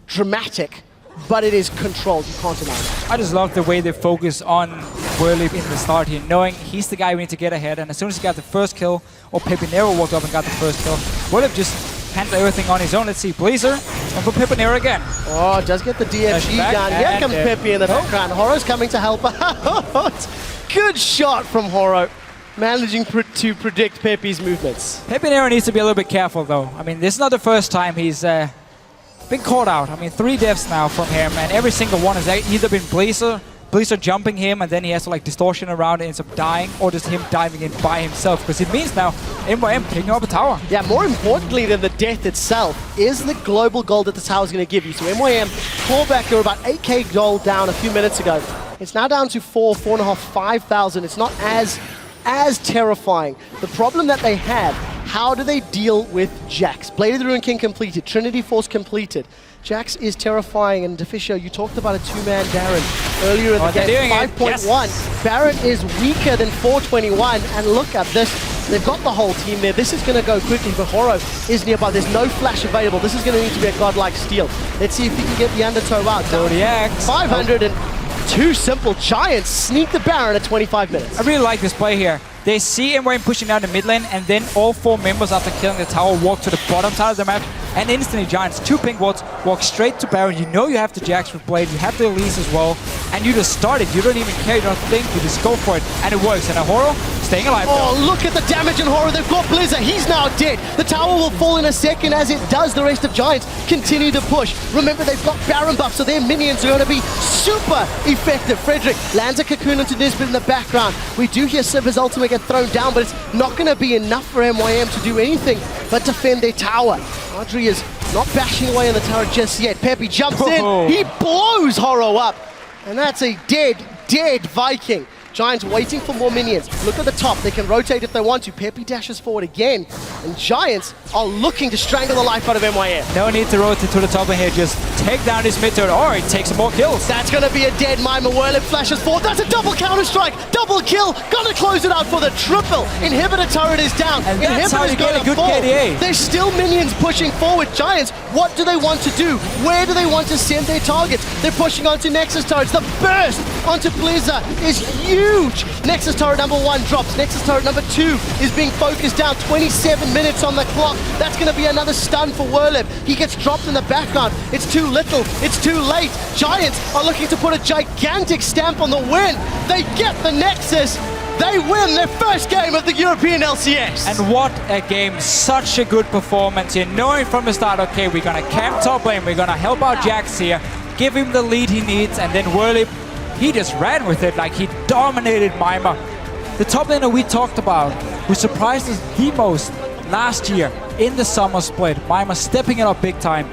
Speaker 8: dramatic. But it is controlled, you can't deny it.
Speaker 9: I just love the way they focus on Werlib in the start here, knowing he's the guy we need to get ahead, and as soon as he got the first kill, or Pepinero walked up and got the first kill, Werlib just handled everything on his own. Let's see, Blazer, and for Pepinero again.
Speaker 8: Oh, does get the DFG down. Here comes Pepe in the background. Horo's coming to help out. Good shot from Horo, managing to predict Pepe's movements.
Speaker 9: Pepinero needs to be a little bit careful though. I mean, this is not the first time he's been caught out. I mean, 3 deaths now from him, and every single one has either been Blazer jumping him, and then he has to like distortion around and ends up dying, or just him diving in by himself, because it means now MYM picking up a tower.
Speaker 8: Yeah, more importantly than the death itself is the global gold that the tower is going to give you. So MYM clawback, they were about 8k gold down a few minutes ago. It's now down to 4,500, 5,000. It's not as terrifying. The problem that they had, how do they deal with Jax? Blade of the Ruined King completed, Trinity Force completed. Jax is terrifying, and Deficio, you talked about a 2-man Baron earlier in the game, 5.1. Yes. Baron is weaker than 421, and look at this. They've got the whole team there. This is going to go quickly, but Horo is nearby. There's no flash available. This is going to need to be a godlike steal. Let's see if he can get the undertow out.
Speaker 9: Zodiac.
Speaker 8: 502 simple. Giants sneak the Baron at 25 minutes.
Speaker 9: I really like this play here. They see MYM pushing down the mid lane, and then all 4 members after killing the tower walk to the bottom side of the map, and instantly Giants, 2 pink wards, walk straight to Baron. You know you have the Jax with Blade, you have the Elise as well, and you just start it. You don't even care, you don't think, you just go for it, and it works. And Horo staying alive.
Speaker 8: Oh, look at the damage in Horo. They've got Blizzard. He's now dead. The tower will fall in a second. As it does, the rest of Giants continue to push. Remember, they've got Baron buff, so their minions are going to be super effective. Frederick lands a cocoon into Nisbet in the background. We do hear Siv's ultimate get thrown down, but it's not going to be enough for MYM to do anything but defend their tower. Audrey is not bashing away on the tower just yet. Peppy jumps in. He blows Horo up. And that's a dead Viking. Giants waiting for more minions. Look at the top. They can rotate if they want to. Peppy dashes forward again. And Giants are looking to strangle the life out of MYM.
Speaker 9: No need to rotate to the top in here. Just take down this mid turret, or it takes some more kills.
Speaker 8: That's going to be a dead Mima. Whirlip flashes forward. That's a double counter-strike. Double kill. Gonna close it out for the triple. Inhibitor turret is down.
Speaker 9: And that's how you get a good KDA.
Speaker 8: There's still minions pushing forward. Giants, what do they want to do? Where do they want to send their targets? They're pushing onto Nexus turrets. The burst onto Blizzard is huge. Nexus turret number 1 drops. Nexus turret number 2 is being focused down. 27 minutes on the clock. That's going to be another stun for Whirlip. He gets dropped in the background. It's too little. It's too late. Giants are looking to put a gigantic stamp on the win. They get the Nexus. They win their first game of the European LCS.
Speaker 9: And what a game. Such a good performance here. Knowing from the start, okay, we're going to camp top lane. We're going to help out Jax here. Give him the lead he needs. And then Whirlip, he just ran with it like he dominated Mima. The top laner we talked about, who surprised us the most last year in the summer split. Mima stepping it up big time.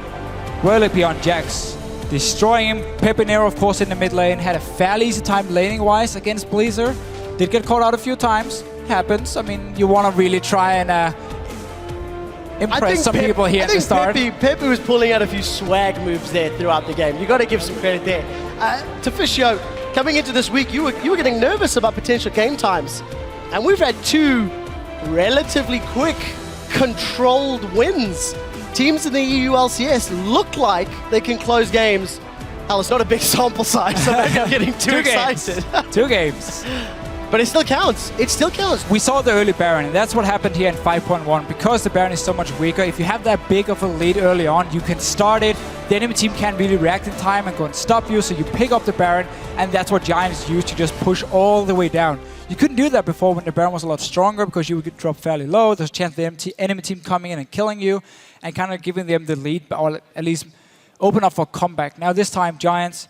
Speaker 9: Whirlip here on Jax, destroying him. Pepinero, of course, in the mid lane. Had a fairly easy time laning-wise against Blizzard. Did get caught out a few times. Happens. I mean, you want to really try and impress some people here at the start.
Speaker 8: Peppy was pulling out a few swag moves there throughout the game. You got to give some credit there. Tofiscio, coming into this week, you were getting nervous about potential game times, and we've had 2 relatively quick, controlled wins. Teams in the EU LCS look like they can close games. Hell, it's not a big sample size, so maybe I'm getting too excited.
Speaker 9: 2 games.
Speaker 8: But it still counts. It still counts.
Speaker 9: We saw the early Baron, and that's what happened here in 5.1. Because the Baron is so much weaker, if you have that big of a lead early on, you can start it. The enemy team can't really react in time and go and stop you, so you pick up the Baron, and that's what Giants use to just push all the way down. You couldn't do that before when the Baron was a lot stronger, because you would drop fairly low. There's a chance the enemy team coming in and killing you, and kind of giving them the lead, or at least open up for a comeback. Now this time, Giants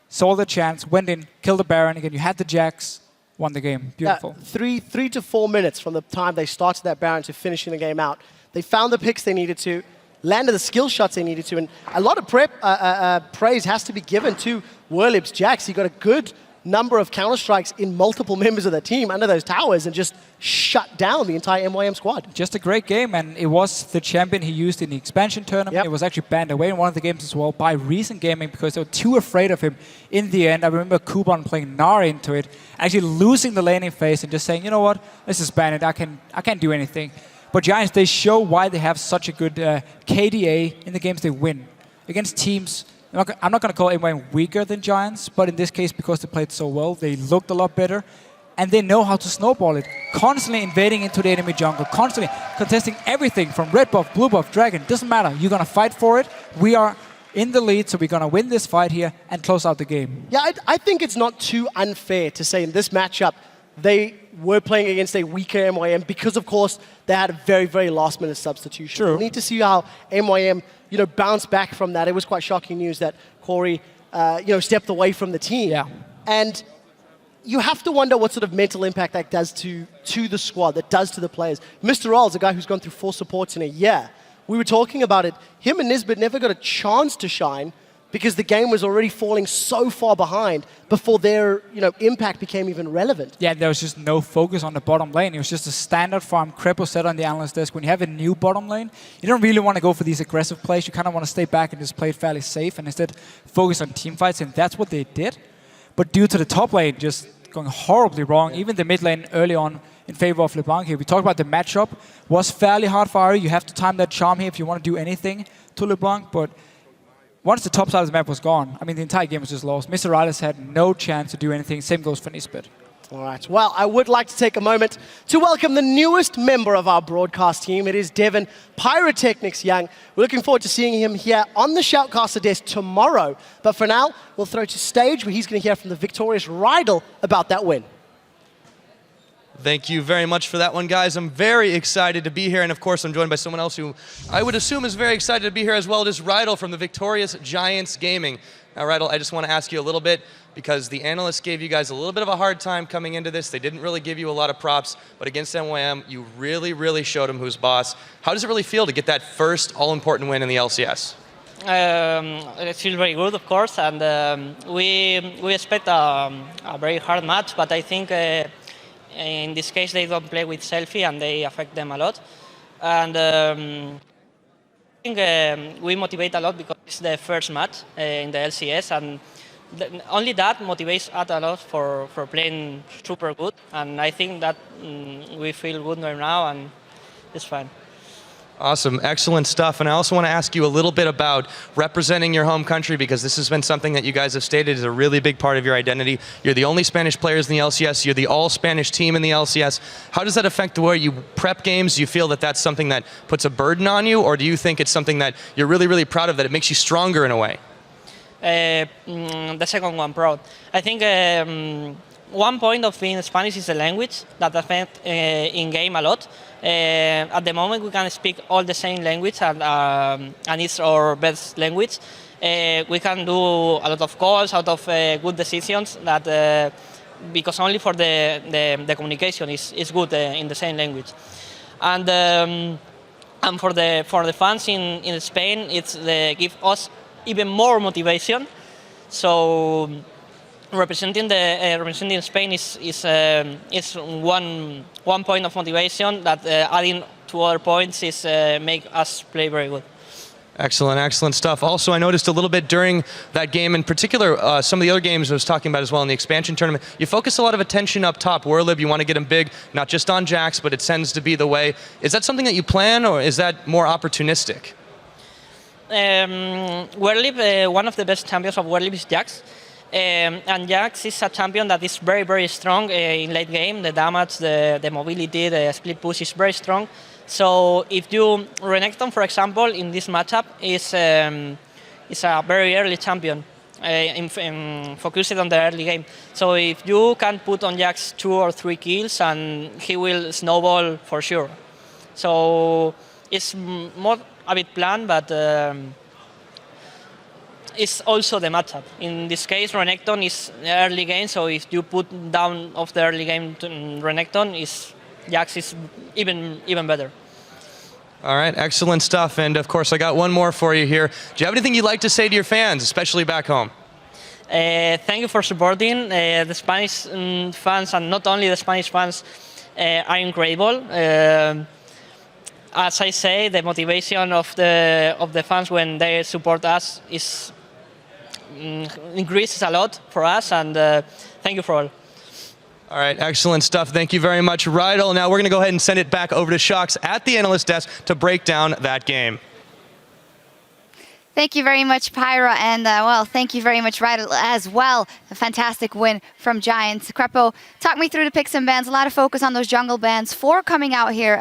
Speaker 9: saw the chance, went in, killed the Baron. Again, you had the Jax. Won the game. Beautiful.
Speaker 8: 3 to 4 minutes from the time they started that Baron to finishing the game out. They found the picks they needed to, landed the skill shots they needed to, and a lot of praise has to be given to Whirlip's Jax. He got a good number of counter-strikes in multiple members of the team under those towers and just shut down the entire MYM squad.
Speaker 9: Just a great game, and it was the champion he used in the expansion tournament. Yep. It was actually banned away in one of the games as well by Recent Gaming because they were too afraid of him in the end. I remember Kuban playing Nara into it, actually losing the laning phase and just saying, you know what, let's just ban it, I can't do anything. But Giants, they show why they have such a good KDA in the games they win. Against teams, I'm not going to call anyone weaker than Giants, but in this case, because they played so well, they looked a lot better, and they know how to snowball it. Constantly invading into the enemy jungle, constantly contesting everything from red buff, blue buff, dragon, doesn't matter. You're going to fight for it. We are in the lead, so we're going to win this fight here and close out the game.
Speaker 8: Yeah, I think it's not too unfair to say in this matchup, they were playing against a weaker MYM because, of course, they had a very, very last-minute substitution. True. We need to see how MYM, bounce back from that. It was quite shocking news that Corey, stepped away from the team. Yeah. And you have to wonder what sort of mental impact that does to the squad, that does to the players. Mr. Rolls, a guy who's gone through 4 supports in a year, we were talking about it. Him and Nisbet never got a chance to shine because the game was already falling so far behind before their impact became even relevant.
Speaker 9: Yeah, there was just no focus on the bottom lane. It was just a standard farm. Krepo said on the analyst desk, when you have a new bottom lane, you don't really want to go for these aggressive plays. You kind of want to stay back and just play it fairly safe and instead focus on team fights, and that's what they did. But due to the top lane just going horribly wrong. Even the mid lane early on in favor of LeBlanc here. We talked about the matchup was fairly hard for Ari. You have to time that charm here if you want to do anything to LeBlanc, but once the top side of the map was gone, I mean, the entire game was just lost. Mr. Riders had no chance to do anything. Same goes for Nisbet.
Speaker 8: All right. Well, I would like to take a moment to welcome the newest member of our broadcast team. It is Devin Pyrotechnics Young. We're looking forward to seeing him here on the Shoutcaster desk tomorrow. But for now, we'll throw to stage where he's going to hear from the victorious Rydell about that win.
Speaker 2: Thank you very much for that one, guys. I'm very excited to be here, and of course I'm joined by someone else who I would assume is very excited to be here as well. It is Rydell from the victorious Giants Gaming. Now, Rydell, I just want to ask you a little bit, because the analysts gave you guys a little bit of a hard time coming into this. They didn't really give you a lot of props, but against NYM, you really showed them who's boss. How does it really feel to get that first all-important win in the LCS?
Speaker 21: It feels very good, of course, and we expect a very hard match, but I think in this case they don't play with Selfie and they affect them a lot. And I think we motivate a lot because it's the first match in the LCS, and only that motivates us a lot for playing super good. And I think that we feel good right now, and it's fine.
Speaker 2: Awesome, excellent stuff. And I also want to ask you a little bit about representing your home country, because this has been something that you guys have stated is a really big part of your identity. You're the only Spanish players in the LCS. You're the all-Spanish team in the LCS. How does that affect the way you prep games? Do you feel that that's something that puts a burden on you, or do you think it's something that you're really proud of, that it makes you stronger in a way?
Speaker 21: The second one, proud. I think one point of being Spanish is the language that affects in-game a lot. At the moment, we can speak all the same language, and it's our best language. We can do a lot of calls, out of good decisions, that because only for the communication is good in the same language. And for the fans in Spain, they give us even more motivation. So representing Spain is one point of motivation that adding to other points is make us play very good.
Speaker 2: Excellent stuff. Also, I noticed a little bit during that game, in particular, some of the other games I was talking about as well in the expansion tournament, you focus a lot of attention up top. Werlib, you want to get him big, not just on Jax, but it tends to be the way. Is that something that you plan, or is that more opportunistic?
Speaker 21: Werlib, one of the best champions of Werlib is Jax. And Jax is a champion that is very strong in late game. The damage, the mobility, the split push is very strong. So if you Renekton, for example, in this matchup is a very early champion, focused on the early game. So if you can put on Jax 2 or 3 kills, and he will snowball for sure. So it's more a bit planned, but it's also the matchup. In this case, Renekton is early game, so if you put down of the early game to Renekton, Jax is even better.
Speaker 2: All right, excellent stuff. And of course, I got one more for you here. Do you have anything you'd like to say to your fans, especially back home?
Speaker 21: Thank you for supporting. The Spanish fans, and not only the Spanish fans, are incredible. As I say, the motivation of the fans when they support us increases a lot for us, and thank you for all.
Speaker 2: All right, excellent stuff. Thank you very much, Rydell. Now we're going to go ahead and send it back over to Shox at the analyst desk to break down that game.
Speaker 7: Thank you very much, Pyra, and well, thank you very much, Rydell, as well. A fantastic win from Giants. Krepo, talk me through the picks and bans. A lot of focus on those jungle bans. 4 coming out here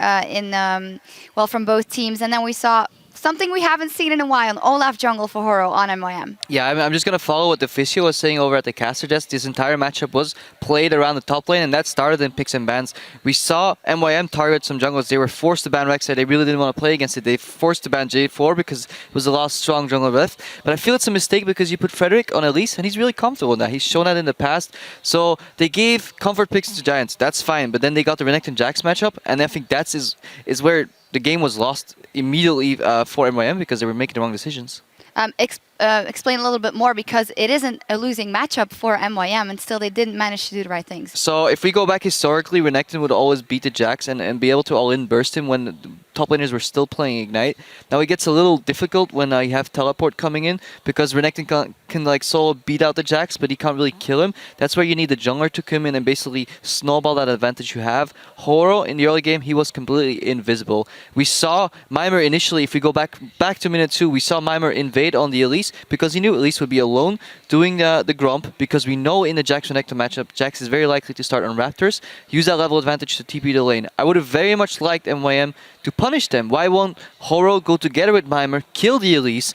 Speaker 7: well, from both teams, and then we saw something we haven't seen in a while, Olaf jungle for Horo on NYM.
Speaker 11: Yeah, I'm just going to follow what the Physio was saying over at the caster desk. This entire matchup was played around the top lane, and that started in picks and bans. We saw NYM target some jungles. They were forced to ban Rek'Sai. They really didn't want to play against it. They forced to ban Jade 4 because it was the last strong jungler left. But I feel it's a mistake because you put Frederick on Elise, and he's really comfortable in that. He's shown that in the past. So they gave comfort picks to Giants. That's fine. But then they got the Renekton Jax matchup, and I think that's is where the game was lost immediately for NYM because they were making the wrong decisions.
Speaker 7: explain a little bit more, because it isn't a losing matchup for MYM, and still they didn't manage to do the right things.
Speaker 11: So if we go back historically, Renekton would always beat the Jax and be able to all-in burst him when the top laners were still playing Ignite. Now it gets a little difficult when you have Teleport coming in, because Renekton can like solo beat out the Jax, but he can't really kill him. That's where you need the jungler to come in and basically snowball that advantage you have. Horo, in the early game, he was completely invisible. We saw Mimer initially, if we go back to minute 2, we saw Mimer invade on the Elise, because he knew Elise would be alone doing the Gromp, because we know in the Jax Renekton matchup, Jax is very likely to start on Raptors, use that level advantage to TP the lane. I would have very much liked MYM to punish them. Why won't Horo go together with Mimer, kill the Elise,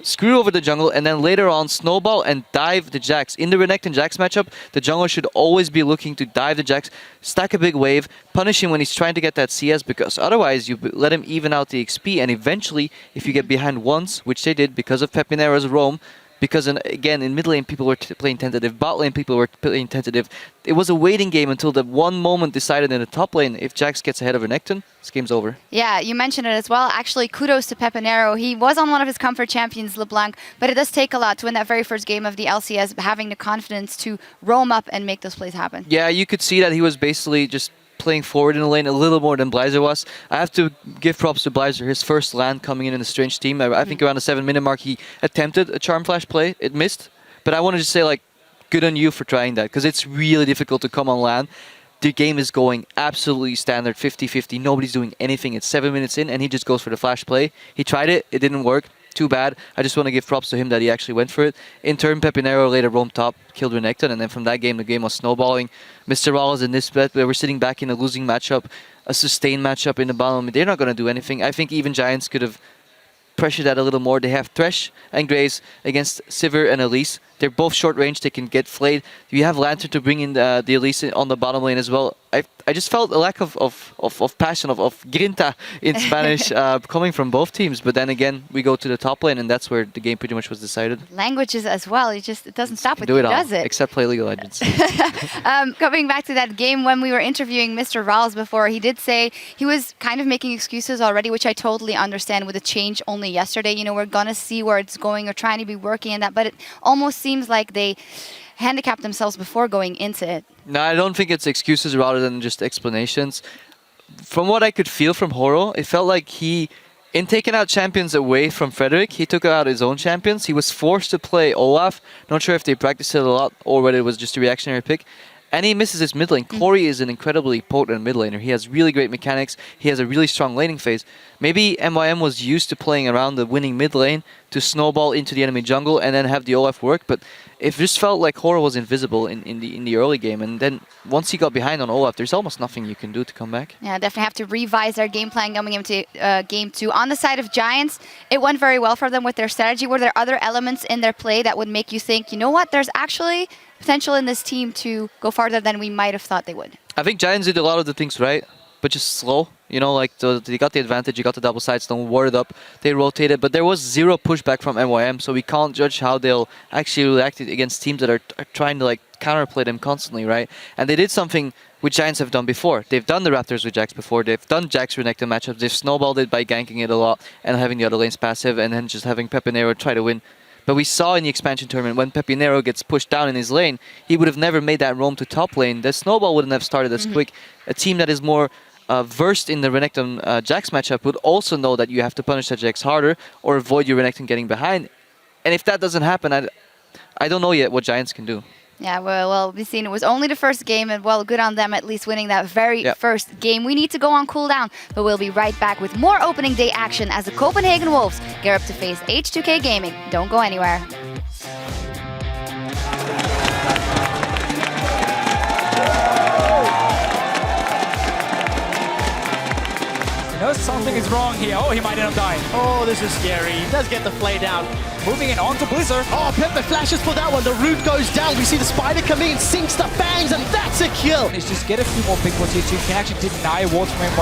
Speaker 11: screw over the jungle, and then later on snowball and dive the Jax? In the Renekton Jax matchup, the jungler should always be looking to dive the Jax, stack a big wave, punish him when he's trying to get that CS, because otherwise you let him even out the XP, and eventually, if you get behind once, which they did because of Pepinero's roam, because again, in mid lane people were playing tentative, bot lane people were playing tentative. It was a waiting game until the one moment decided in the top lane, if Jax gets ahead of Renekton, this game's over.
Speaker 7: Yeah, you mentioned it as well. Actually, kudos to Pepinero. He was on one of his comfort champions, LeBlanc, but it does take a lot to win that very first game of the LCS, having the confidence to roam up and make those plays happen.
Speaker 11: Yeah, you could see that he was basically just playing forward in the lane a little more than Blizer was. I have to give props to Blizer. His first land coming in the Strange team, I think around the 7-minute mark, he attempted a Charm Flash play. It missed. But I wanted to say, like, good on you for trying that, because it's really difficult to come on land. The game is going absolutely standard 50-50. Nobody's doing anything. It's 7 minutes in, and he just goes for the flash play. He tried it. It didn't work. Too bad. I just want to give props to him that he actually went for it. In turn, Pepinero later roamed top, killed Renekton, and then from that game, the game was snowballing. Mr. Wallace and Nisbet, we were sitting back in a losing matchup, a sustained matchup in the bottom. They're not going to do anything. I think even Giants could have pressured that a little more. They have Thresh and Graves against Sivir and Elise. They're both short range. They can get flayed. You have Lantern to bring in the Elise on the bottom lane as well. I just felt a lack of passion, of grinta in Spanish coming from both teams. But then again, we go to the top lane, and that's where the game pretty much was decided.
Speaker 7: Languages as well. It doesn't stop with
Speaker 11: do it
Speaker 7: you,
Speaker 11: all,
Speaker 7: does it?
Speaker 11: except play League of Legends.
Speaker 7: Coming back to that game, when we were interviewing Mr. Ralls before, he did say he was kind of making excuses already, which I totally understand with the change only yesterday. You know, we're going to see where it's going. We're trying to be working in that, but it almost seems like they handicapped themselves before going into it.
Speaker 11: No, I don't think it's excuses rather than just explanations. From what I could feel from Horo, it felt like he, in taking out champions away from Frederick, he took out his own champions. He was forced to play Olaf. Not sure if they practiced it a lot or whether it was just a reactionary pick. And he misses his mid lane. Corey is an incredibly potent mid laner. He has really great mechanics. He has a really strong laning phase. Maybe MYM was used to playing around the winning mid lane to snowball into the enemy jungle and then have the Olaf work. But it just felt like Horo was invisible in the early game. And then once he got behind on Olaf, there's almost nothing you can do to come back.
Speaker 7: Yeah, definitely have to revise their game plan going into game 2. On the side of Giants, it went very well for them with their strategy. Were there other elements in their play that would make you think, you know what, there's actually potential in this team to go farther than we might have thought they would?
Speaker 11: I think Giants did a lot of the things right, but just slow. You know, like they got the advantage, you got the double sides, don't ward up, they rotated, but there was zero pushback from MYM, so we can't judge how they'll actually react against teams that are trying to like counterplay them constantly, right? And they did something which Giants have done before. They've done the Raptors with Jax before, they've done Jax Renekton matchups, they've snowballed it by ganking it a lot and having the other lanes passive and then just having Pepinero try to win. But we saw in the expansion tournament, when Pepinero gets pushed down in his lane, he would have never made that roam to top lane. The snowball wouldn't have started as quick. A team that is more versed in the Renekton Jax matchup would also know that you have to punish that Jax harder or avoid your Renekton getting behind. And if that doesn't happen, I don't know yet what Giants can do.
Speaker 7: Yeah, well, we've seen it was only the first game, and well, good on them at least winning that very first game. We need to go on cooldown, but we'll be right back with more opening day action as the Copenhagen Wolves gear up to face H2K Gaming. Don't go anywhere.
Speaker 9: You know something is wrong here. Oh, he might end up dying.
Speaker 8: Oh, this is scary. He does get the play down.
Speaker 9: Moving it on to Blizzard.
Speaker 8: Oh, Pepe flashes for that one. The root goes down. We see the spider come in, sinks the fangs, and that's a kill.
Speaker 9: It's just get a few more big ones here too. Can actually deny wards from him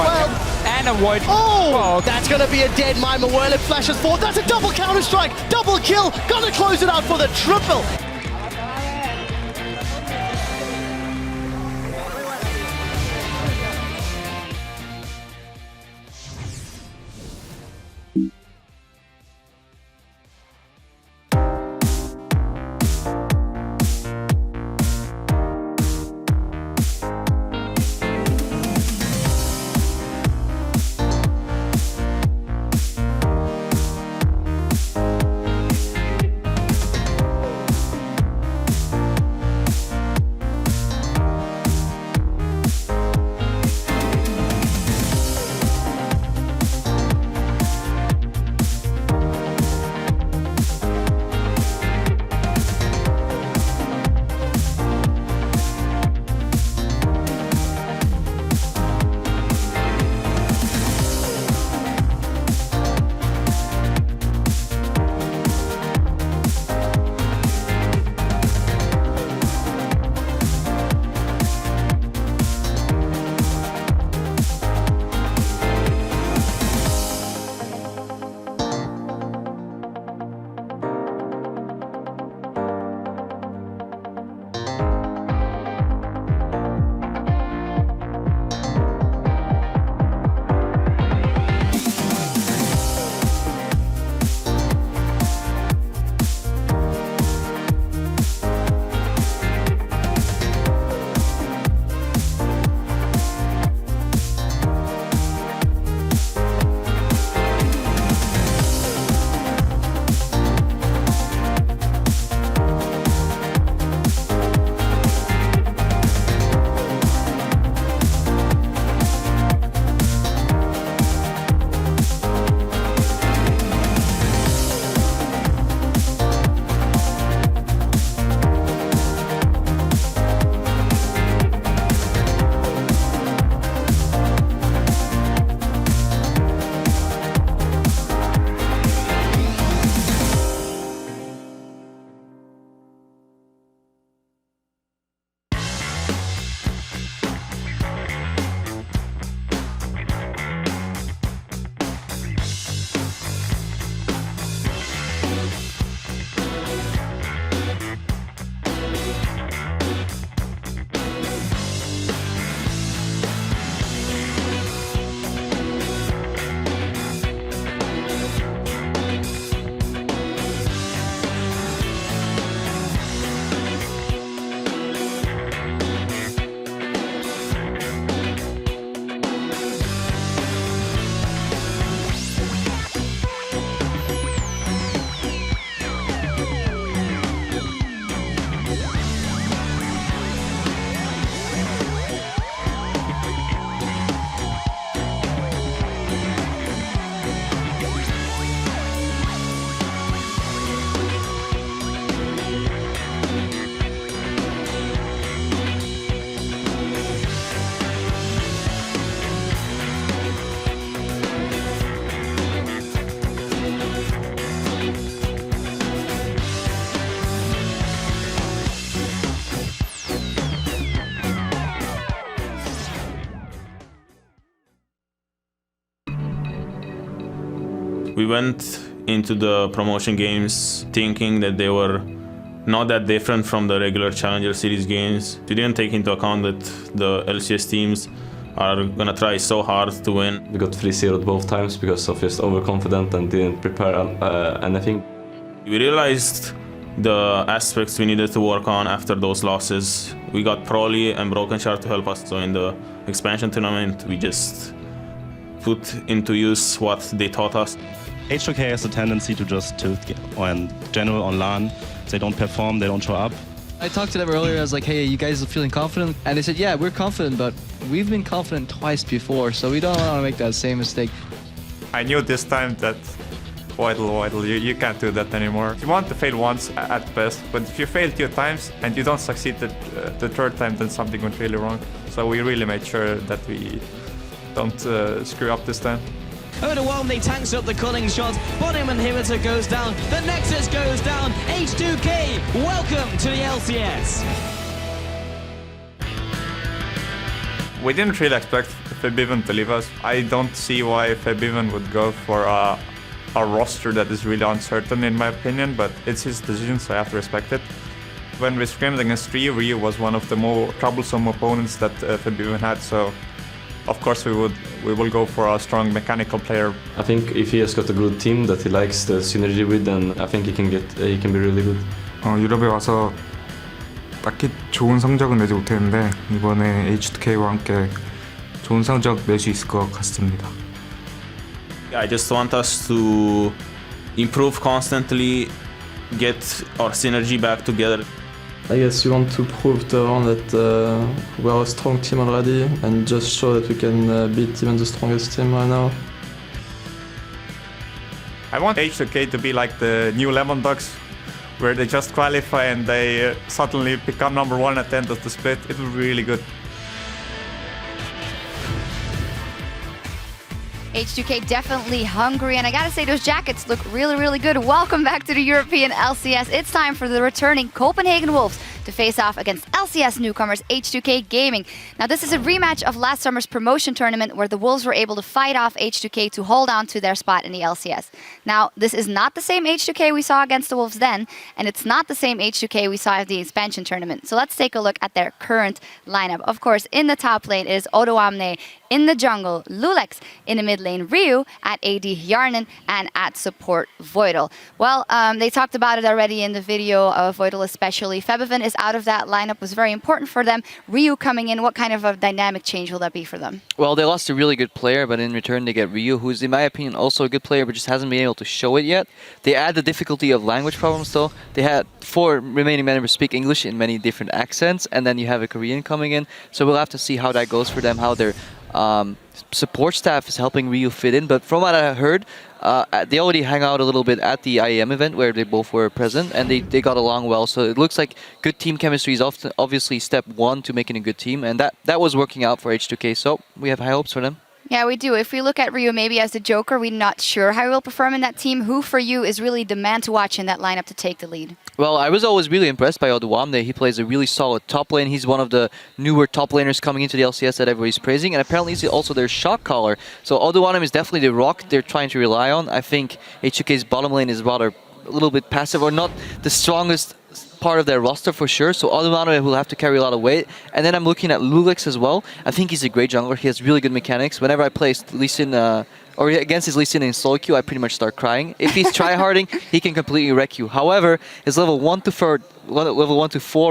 Speaker 9: and avoid.
Speaker 8: Oh, that's going to be a dead Mimer. Whirl it flashes forward. That's a double counter-strike. Double kill. Gonna close it out for the triple.
Speaker 3: We went into the promotion games thinking that they were not that different from the regular Challenger Series games. We didn't take into account that the LCS teams are gonna try so hard to win.
Speaker 14: We got 3-0 both times because of just overconfident and didn't prepare anything.
Speaker 3: We realized the aspects we needed to work on after those losses. We got Proli and Broken Shard to help us. So in the expansion tournament, we just put into use what they taught us.
Speaker 22: H2K has a tendency to just in general on LAN, they don't perform, they don't show up.
Speaker 11: I talked to them earlier, I was like, hey, you guys are feeling confident? And they said, yeah, we're confident, but we've been confident twice before, so we don't want to make that same mistake.
Speaker 23: I knew this time that Voidle, you can't do that anymore. You want to fail once at best, but if you fail 2 times and you don't succeed the third time, then something went really wrong. So we really made sure that we don't screw up this time.
Speaker 24: Odoamne tanks up the culling shot, bottom inhibitor goes down, the Nexus goes down, H2K, welcome to the LCS!
Speaker 23: We didn't really expect Febiven to leave us. I don't see why Febiven would go for a roster that is really uncertain in my opinion, but it's his decision, so I have to respect it. When we scrimmaged against Ryu was one of the more troublesome opponents that Febiven had, so of course we will go for a strong mechanical player.
Speaker 14: I think if he has got a good team that he likes the synergy with, then I think he can be really good.
Speaker 23: 유럽에 와서 딱히 좋은 성적은 내지 못했는데 이번에 H2K와 함께 좋은 성적 낼 수 있을 것 같습니다.
Speaker 3: I just want us to improve constantly, get our synergy back together.
Speaker 19: I guess we want to prove to everyone that we are a strong team already and just show that we can beat even the strongest team right now.
Speaker 23: I want H2K to be like the new Lemon Dogs, where they just qualify and they suddenly become #1 at the end of the split. It will be really good.
Speaker 7: H2K definitely hungry, and I gotta say, those jackets look really, really good. Welcome back to the European LCS. It's time for the returning Copenhagen Wolves to face off against LCS newcomers H2K Gaming. Now, this is a rematch of last summer's promotion tournament where the Wolves were able to fight off H2K to hold on to their spot in the LCS. Now, this is not the same H2K we saw against the Wolves then, and it's not the same H2K we saw at the expansion tournament. So let's take a look at their current lineup. Of course, in the top lane is Odoamne, in the jungle, Lulex, in the mid lane, Ryu, at AD Yarnan, and at support, Voidle. Well, they talked about it already in the video of Voidle especially. Febiven is out of that lineup, was very important for them. Ryu coming in, what kind of a dynamic change will that be for them?
Speaker 11: Well, they lost a really good player, but in return they get Ryu, who's in my opinion also a good player, but just hasn't been able to show it yet. They add the difficulty of language problems though. They had 4 remaining members speak English in many different accents, and then you have a Korean coming in, so we'll have to see how that goes for them, how their support staff is helping Ryu fit in. But from what I heard, they already hang out a little bit at the IEM event where they both were present, and they got along well. So it looks like good team chemistry is obviously step 1 to making a good team, and that was working out for H2K. So we have high hopes for them.
Speaker 7: Yeah, we do. If we look at Ryu maybe as the Joker, we're not sure how he will perform in that team. Who for you is really the man to watch in that lineup to take the lead?
Speaker 11: Well, I was always really impressed by Odoamne. He plays a really solid top lane. He's one of the newer top laners coming into the LCS that everybody's praising, and apparently he's also their shot caller. So Odoamne is definitely the rock they're trying to rely on. I think H2K's bottom lane is rather a little bit passive, or not the strongest part of their roster for sure, so Odoamne will have to carry a lot of weight. And then I'm looking at Lulex as well. I think he's a great jungler. He has really good mechanics. Whenever I play Lee Sin, or against his Lee Sin in solo queue, I pretty much start crying. If he's tryharding, he can completely wreck you. However, his level 1 to 4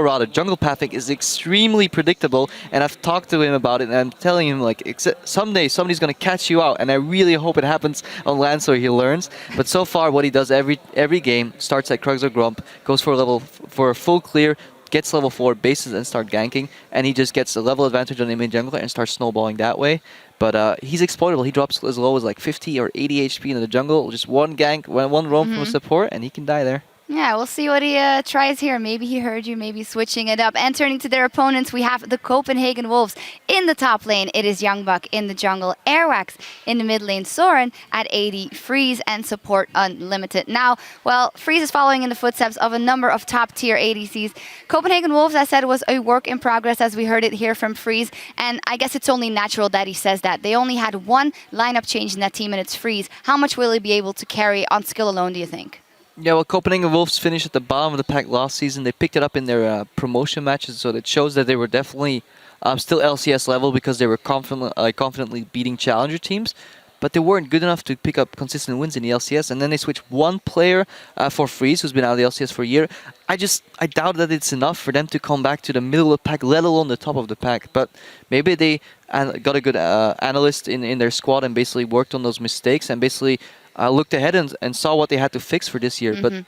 Speaker 11: rather jungle pathing is extremely predictable, and I've talked to him about it, and I'm telling him like someday somebody's gonna catch you out, and I really hope it happens on LAN so he learns. But so far, what he does every game, starts at Krugs or Grump, goes for a full clear, gets level 4 bases and start ganking, and he just gets the level advantage on the mid jungler and starts snowballing that way. But he's exploitable. He drops as low as like 50 or 80 HP in the jungle, just one gank, one roam from support, and he can die there.
Speaker 7: Yeah, we'll see what he tries here. Maybe he heard you, maybe switching it up. And turning to their opponents, we have the Copenhagen Wolves in the top lane. It is Youngbuck in the jungle, Airwax in the mid lane, Soren at 80, Freeze and support unlimited. Now, well, Freeze is following in the footsteps of a number of top-tier ADCs. Copenhagen Wolves, I said, was a work in progress, as we heard it here from Freeze. And I guess it's only natural that he says that. They only had one lineup change in that team, and it's Freeze. How much will he be able to carry on skill alone, do you think?
Speaker 11: Yeah, well, Copenhagen Wolves finished at the bottom of the pack last season. They picked it up in their promotion matches, so it shows that they were definitely still LCS level because they were confidently beating challenger teams, but they weren't good enough to pick up consistent wins in the LCS. And then they switched one player for Freeze, who's been out of the LCS for a year. I doubt that it's enough for them to come back to the middle of the pack, let alone the top of the pack. But maybe they got a good analyst in their squad and basically worked on those mistakes and basically looked ahead and saw what they had to fix for this year. But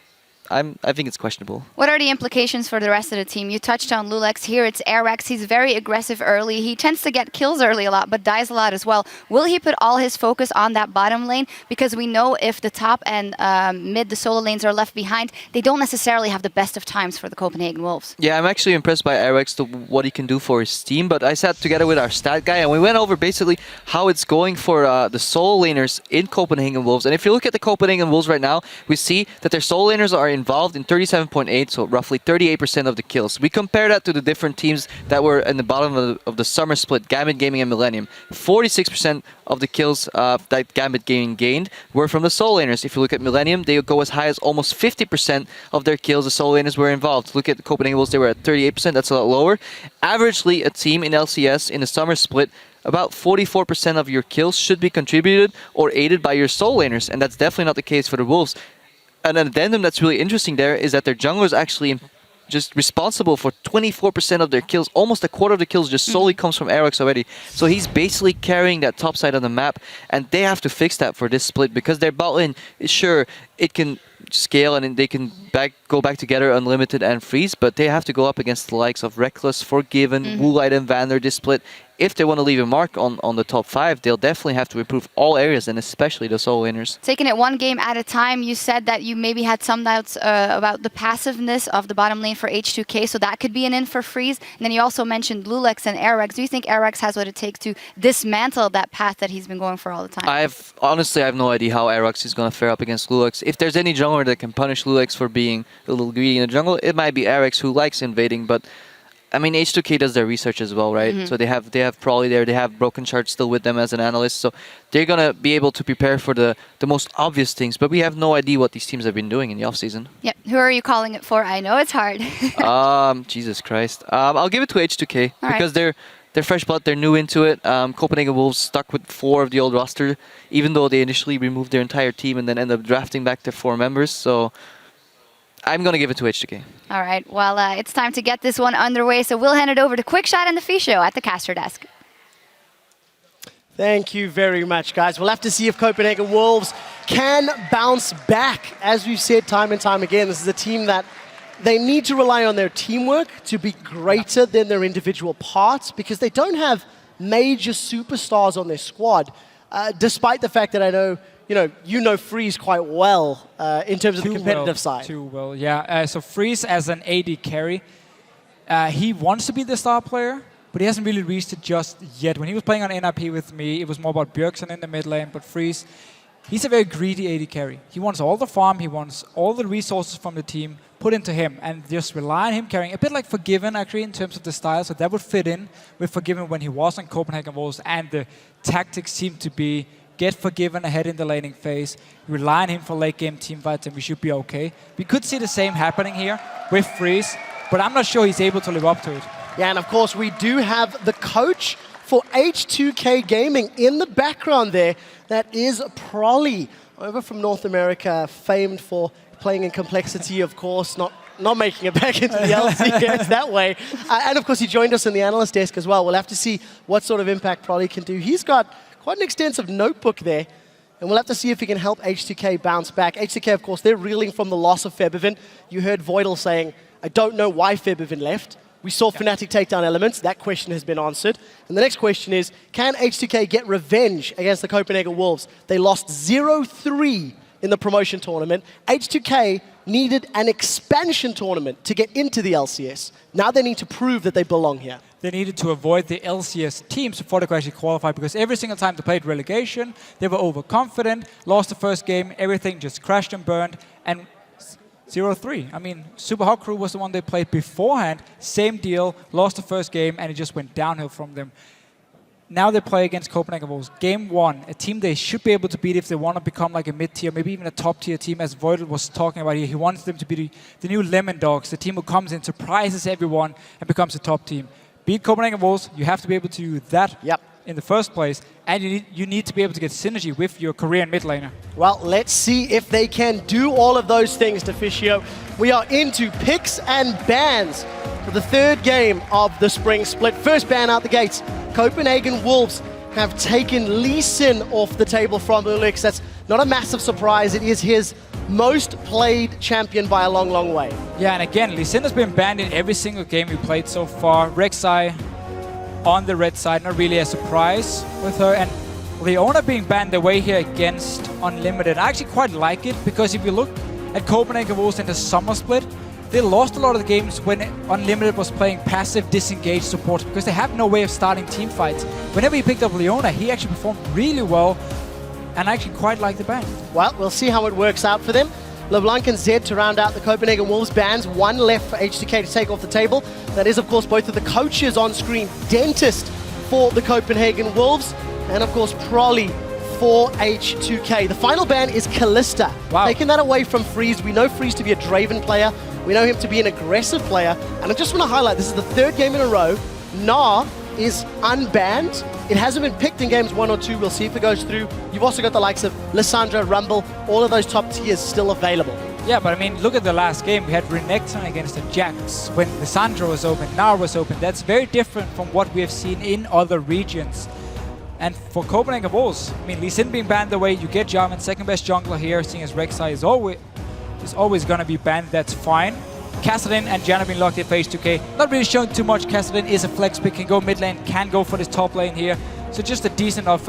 Speaker 11: I think it's questionable.
Speaker 7: What are the implications for the rest of the team? You touched on Lulex. Here it's Airwax. He's very aggressive early. He tends to get kills early a lot, but dies a lot as well. Will he put all his focus on that bottom lane? Because we know if the top and mid, the solo lanes are left behind, they don't necessarily have the best of times for the Copenhagen Wolves.
Speaker 11: Yeah, I'm actually impressed by Airwax, what he can do for his team. But I sat together with our stat guy and we went over basically how it's going for the solo laners in Copenhagen Wolves. And if you look at the Copenhagen Wolves right now, we see that their solo laners are involved in 37.8, so roughly 38% of the kills. We compare that to the different teams that were in the bottom of the summer split, Gambit Gaming and Millennium. 46% of the kills that Gambit Gaming gained were from the solo laners. If you look at Millennium, they go as high as almost 50% of their kills, the solo laners were involved. Look at the Copenhagen Wolves, they were at 38%, that's a lot lower. Averagely, a team in LCS in the summer split, about 44% of your kills should be contributed or aided by your solo laners, and that's definitely not the case for the Wolves. An addendum that's really interesting there is that their jungler is actually just responsible for 24% of their kills. Almost a quarter of the kills just solely comes from Airwax already. So he's basically carrying that top side of the map, and they have to fix that for this split because their bot lane, sure, it can scale and they can go back together Unlimited and Freeze, but they have to go up against the likes of Reckless, Forgiven, Woolite and Vander this split. If they want to leave a mark on the top 5, they'll definitely have to improve all areas, and especially the solo laners.
Speaker 7: Taking it one game at a time, you said that you maybe had some doubts about the passiveness of the bottom lane for H2K, so that could be an in for Freeze. And then you also mentioned Lulex and Airwax. Do you think Airwax has what it takes to dismantle that path that he's been going for all the time?
Speaker 11: Honestly, I have no idea how Airwax is going to fare up against Lulex. If there's any jungler that can punish Lulex for being a little greedy in the jungle, it might be Airwax, who likes invading, but I mean, H2K does their research as well, right? So they have Prolly there, they have Broken Shard still with them as an analyst, so they're gonna be able to prepare for the most obvious things, but we have no idea what these teams have been doing in the offseason.
Speaker 7: Yep. Who are you calling it for? I know it's hard.
Speaker 11: Jesus Christ. I'll give it to H2K
Speaker 7: all
Speaker 11: because they're fresh blood, they're new into it. Copenhagen Wolves stuck with 4 of the old roster, even though they initially removed their entire team and then ended up drafting back their 4 members, so I'm going to give it to H2K.
Speaker 7: All right, well, it's time to get this one underway, so we'll hand it over to Quickshot and the Fee Show at the caster desk.
Speaker 8: Thank you very much, guys. We'll have to see if Copenhagen Wolves can bounce back. As we've said time and time again, this is a team that they need to rely on their teamwork to be greater than their individual parts because they don't have major superstars on their squad, despite the fact that I know you know Freeze quite well in terms of the competitive side.
Speaker 9: Too well, yeah. So Freeze as an AD carry, he wants to be the star player, but he hasn't really reached it just yet. When he was playing on NRP with me, it was more about Bjergsen in the mid lane, but Freeze, he's a very greedy AD carry. He wants all the farm, he wants all the resources from the team put into him, and just rely on him carrying. A bit like Forgiven, actually, in terms of the style, so that would fit in with Forgiven when he was on Copenhagen Wolves, and the tactics seem to be get Forgiven ahead in the laning phase, rely on him for late game team fights, and we should be okay. We could see the same happening here with Freeze, but I'm not sure he's able to live up to it.
Speaker 8: Yeah, and of course we do have the coach for H2K Gaming in the background there. That is Prolly, over from North America, famed for playing in Complexity, of course, not making it back into the LCS that way. And of course he joined us in the analyst desk as well. We'll have to see what sort of impact Prolly can do. He's got quite an extensive notebook there, and we'll have to see if he can help H2K bounce back. H2K, of course, they're reeling from the loss of Febiven. You heard Voidal saying, I don't know why Febiven left. We saw Fnatic take down Elements. That question has been answered. And the next question is, can H2K get revenge against the Copenhagen Wolves? They lost 0-3 in the promotion tournament. H2K needed an expansion tournament to get into the LCS. Now they need to prove that they belong here.
Speaker 9: They needed to avoid the LCS teams before they could actually qualify, because every single time they played relegation, they were overconfident, lost the first game, everything just crashed and burned, and 0-3. I mean, Super Hot Crew was the one they played beforehand, same deal, lost the first game, and it just went downhill from them. Now they play against Copenhagen Wolves. Game 1, a team they should be able to beat if they want to become like a mid-tier, maybe even a top-tier team, as Voidal was talking about here. He wants them to be the new Lemon Dogs, the team who comes in, surprises everyone, and becomes a top team. Beat Copenhagen Wolves, you have to be able to do that in the first place, and you need to be able to get synergy with your Korean mid laner.
Speaker 8: Well, let's see if they can do all of those things, Deficio. We are into picks and bans for the third game of the spring split. First ban out the gates. Copenhagen Wolves have taken Lee Sin off the table from Ulix. That's not a massive surprise. It is his most played champion by a long, long way.
Speaker 9: Yeah, and again, Lee Sin has been banned in every single game we played so far. Rek'Sai on the red side, not really a surprise with her. And Leona being banned away here against Unlimited, I actually quite like it, because if you look at Copenhagen Wolves in the summer split, they lost a lot of the games when Unlimited was playing passive, disengaged support, because they have no way of starting team fights. Whenever he picked up Leona, he actually performed really well, and I actually quite like the ban.
Speaker 8: Well, we'll see how it works out for them. LeBlanc and Zed to round out the Copenhagen Wolves bans. One left for HTK to take off the table. That is, of course, both of the coaches on screen. Dentist for the Copenhagen Wolves, and, of course, Prolly for H2K. The final ban is Kalista.
Speaker 9: Wow.
Speaker 8: Taking that away from Freeze. We know Freeze to be a Draven player. We know him to be an aggressive player. And I just want to highlight, this is the third game in a row. Gnar is unbanned. It hasn't been picked in games 1 or 2. We'll see if it goes through. You've also got the likes of Lissandra, Rumble, all of those top tiers still available.
Speaker 9: Yeah, but I mean, look at the last game. We had Renekton against the Jax when Lissandra was open, Gnar was open. That's very different from what we have seen in other regions. And for Copenhagen Wolves, I mean, Lee Sin being banned away, you get Jarvan, second best jungler here, seeing as Rek'Sai is always going to be banned. That's fine. Kassadin and Janna being locked in for H2K. Not really showing too much. Kassadin is a flex pick, can go mid lane, can go for this top lane here. So just a decent of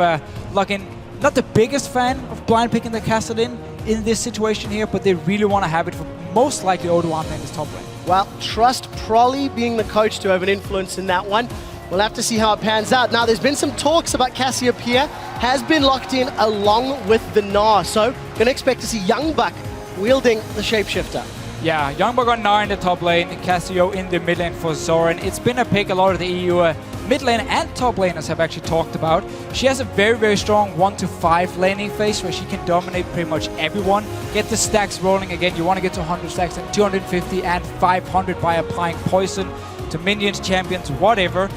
Speaker 9: lock-in. Not the biggest fan of blind picking the Kassadin in this situation here, but they really want to have it for most likely Odoamne in this top lane.
Speaker 8: Well, trust Prolly being the coach to have an influence in that one. We'll have to see how it pans out. Now, there's been some talks about Cassiopeia has been locked in along with the Gnar. So, going to expect to see Youngbuck wielding the Shapeshifter.
Speaker 9: Yeah, Youngbuck on Gnar in the top lane, Cassio in the mid lane for Zoran. It's been a pick a lot of the EU mid lane and top laners have actually talked about. She has a very, very strong 1 to 5 laning phase where she can dominate pretty much everyone. Get the stacks rolling again. You want to get to 100 stacks and 250 and 500 by applying poison to minions, champions, whatever,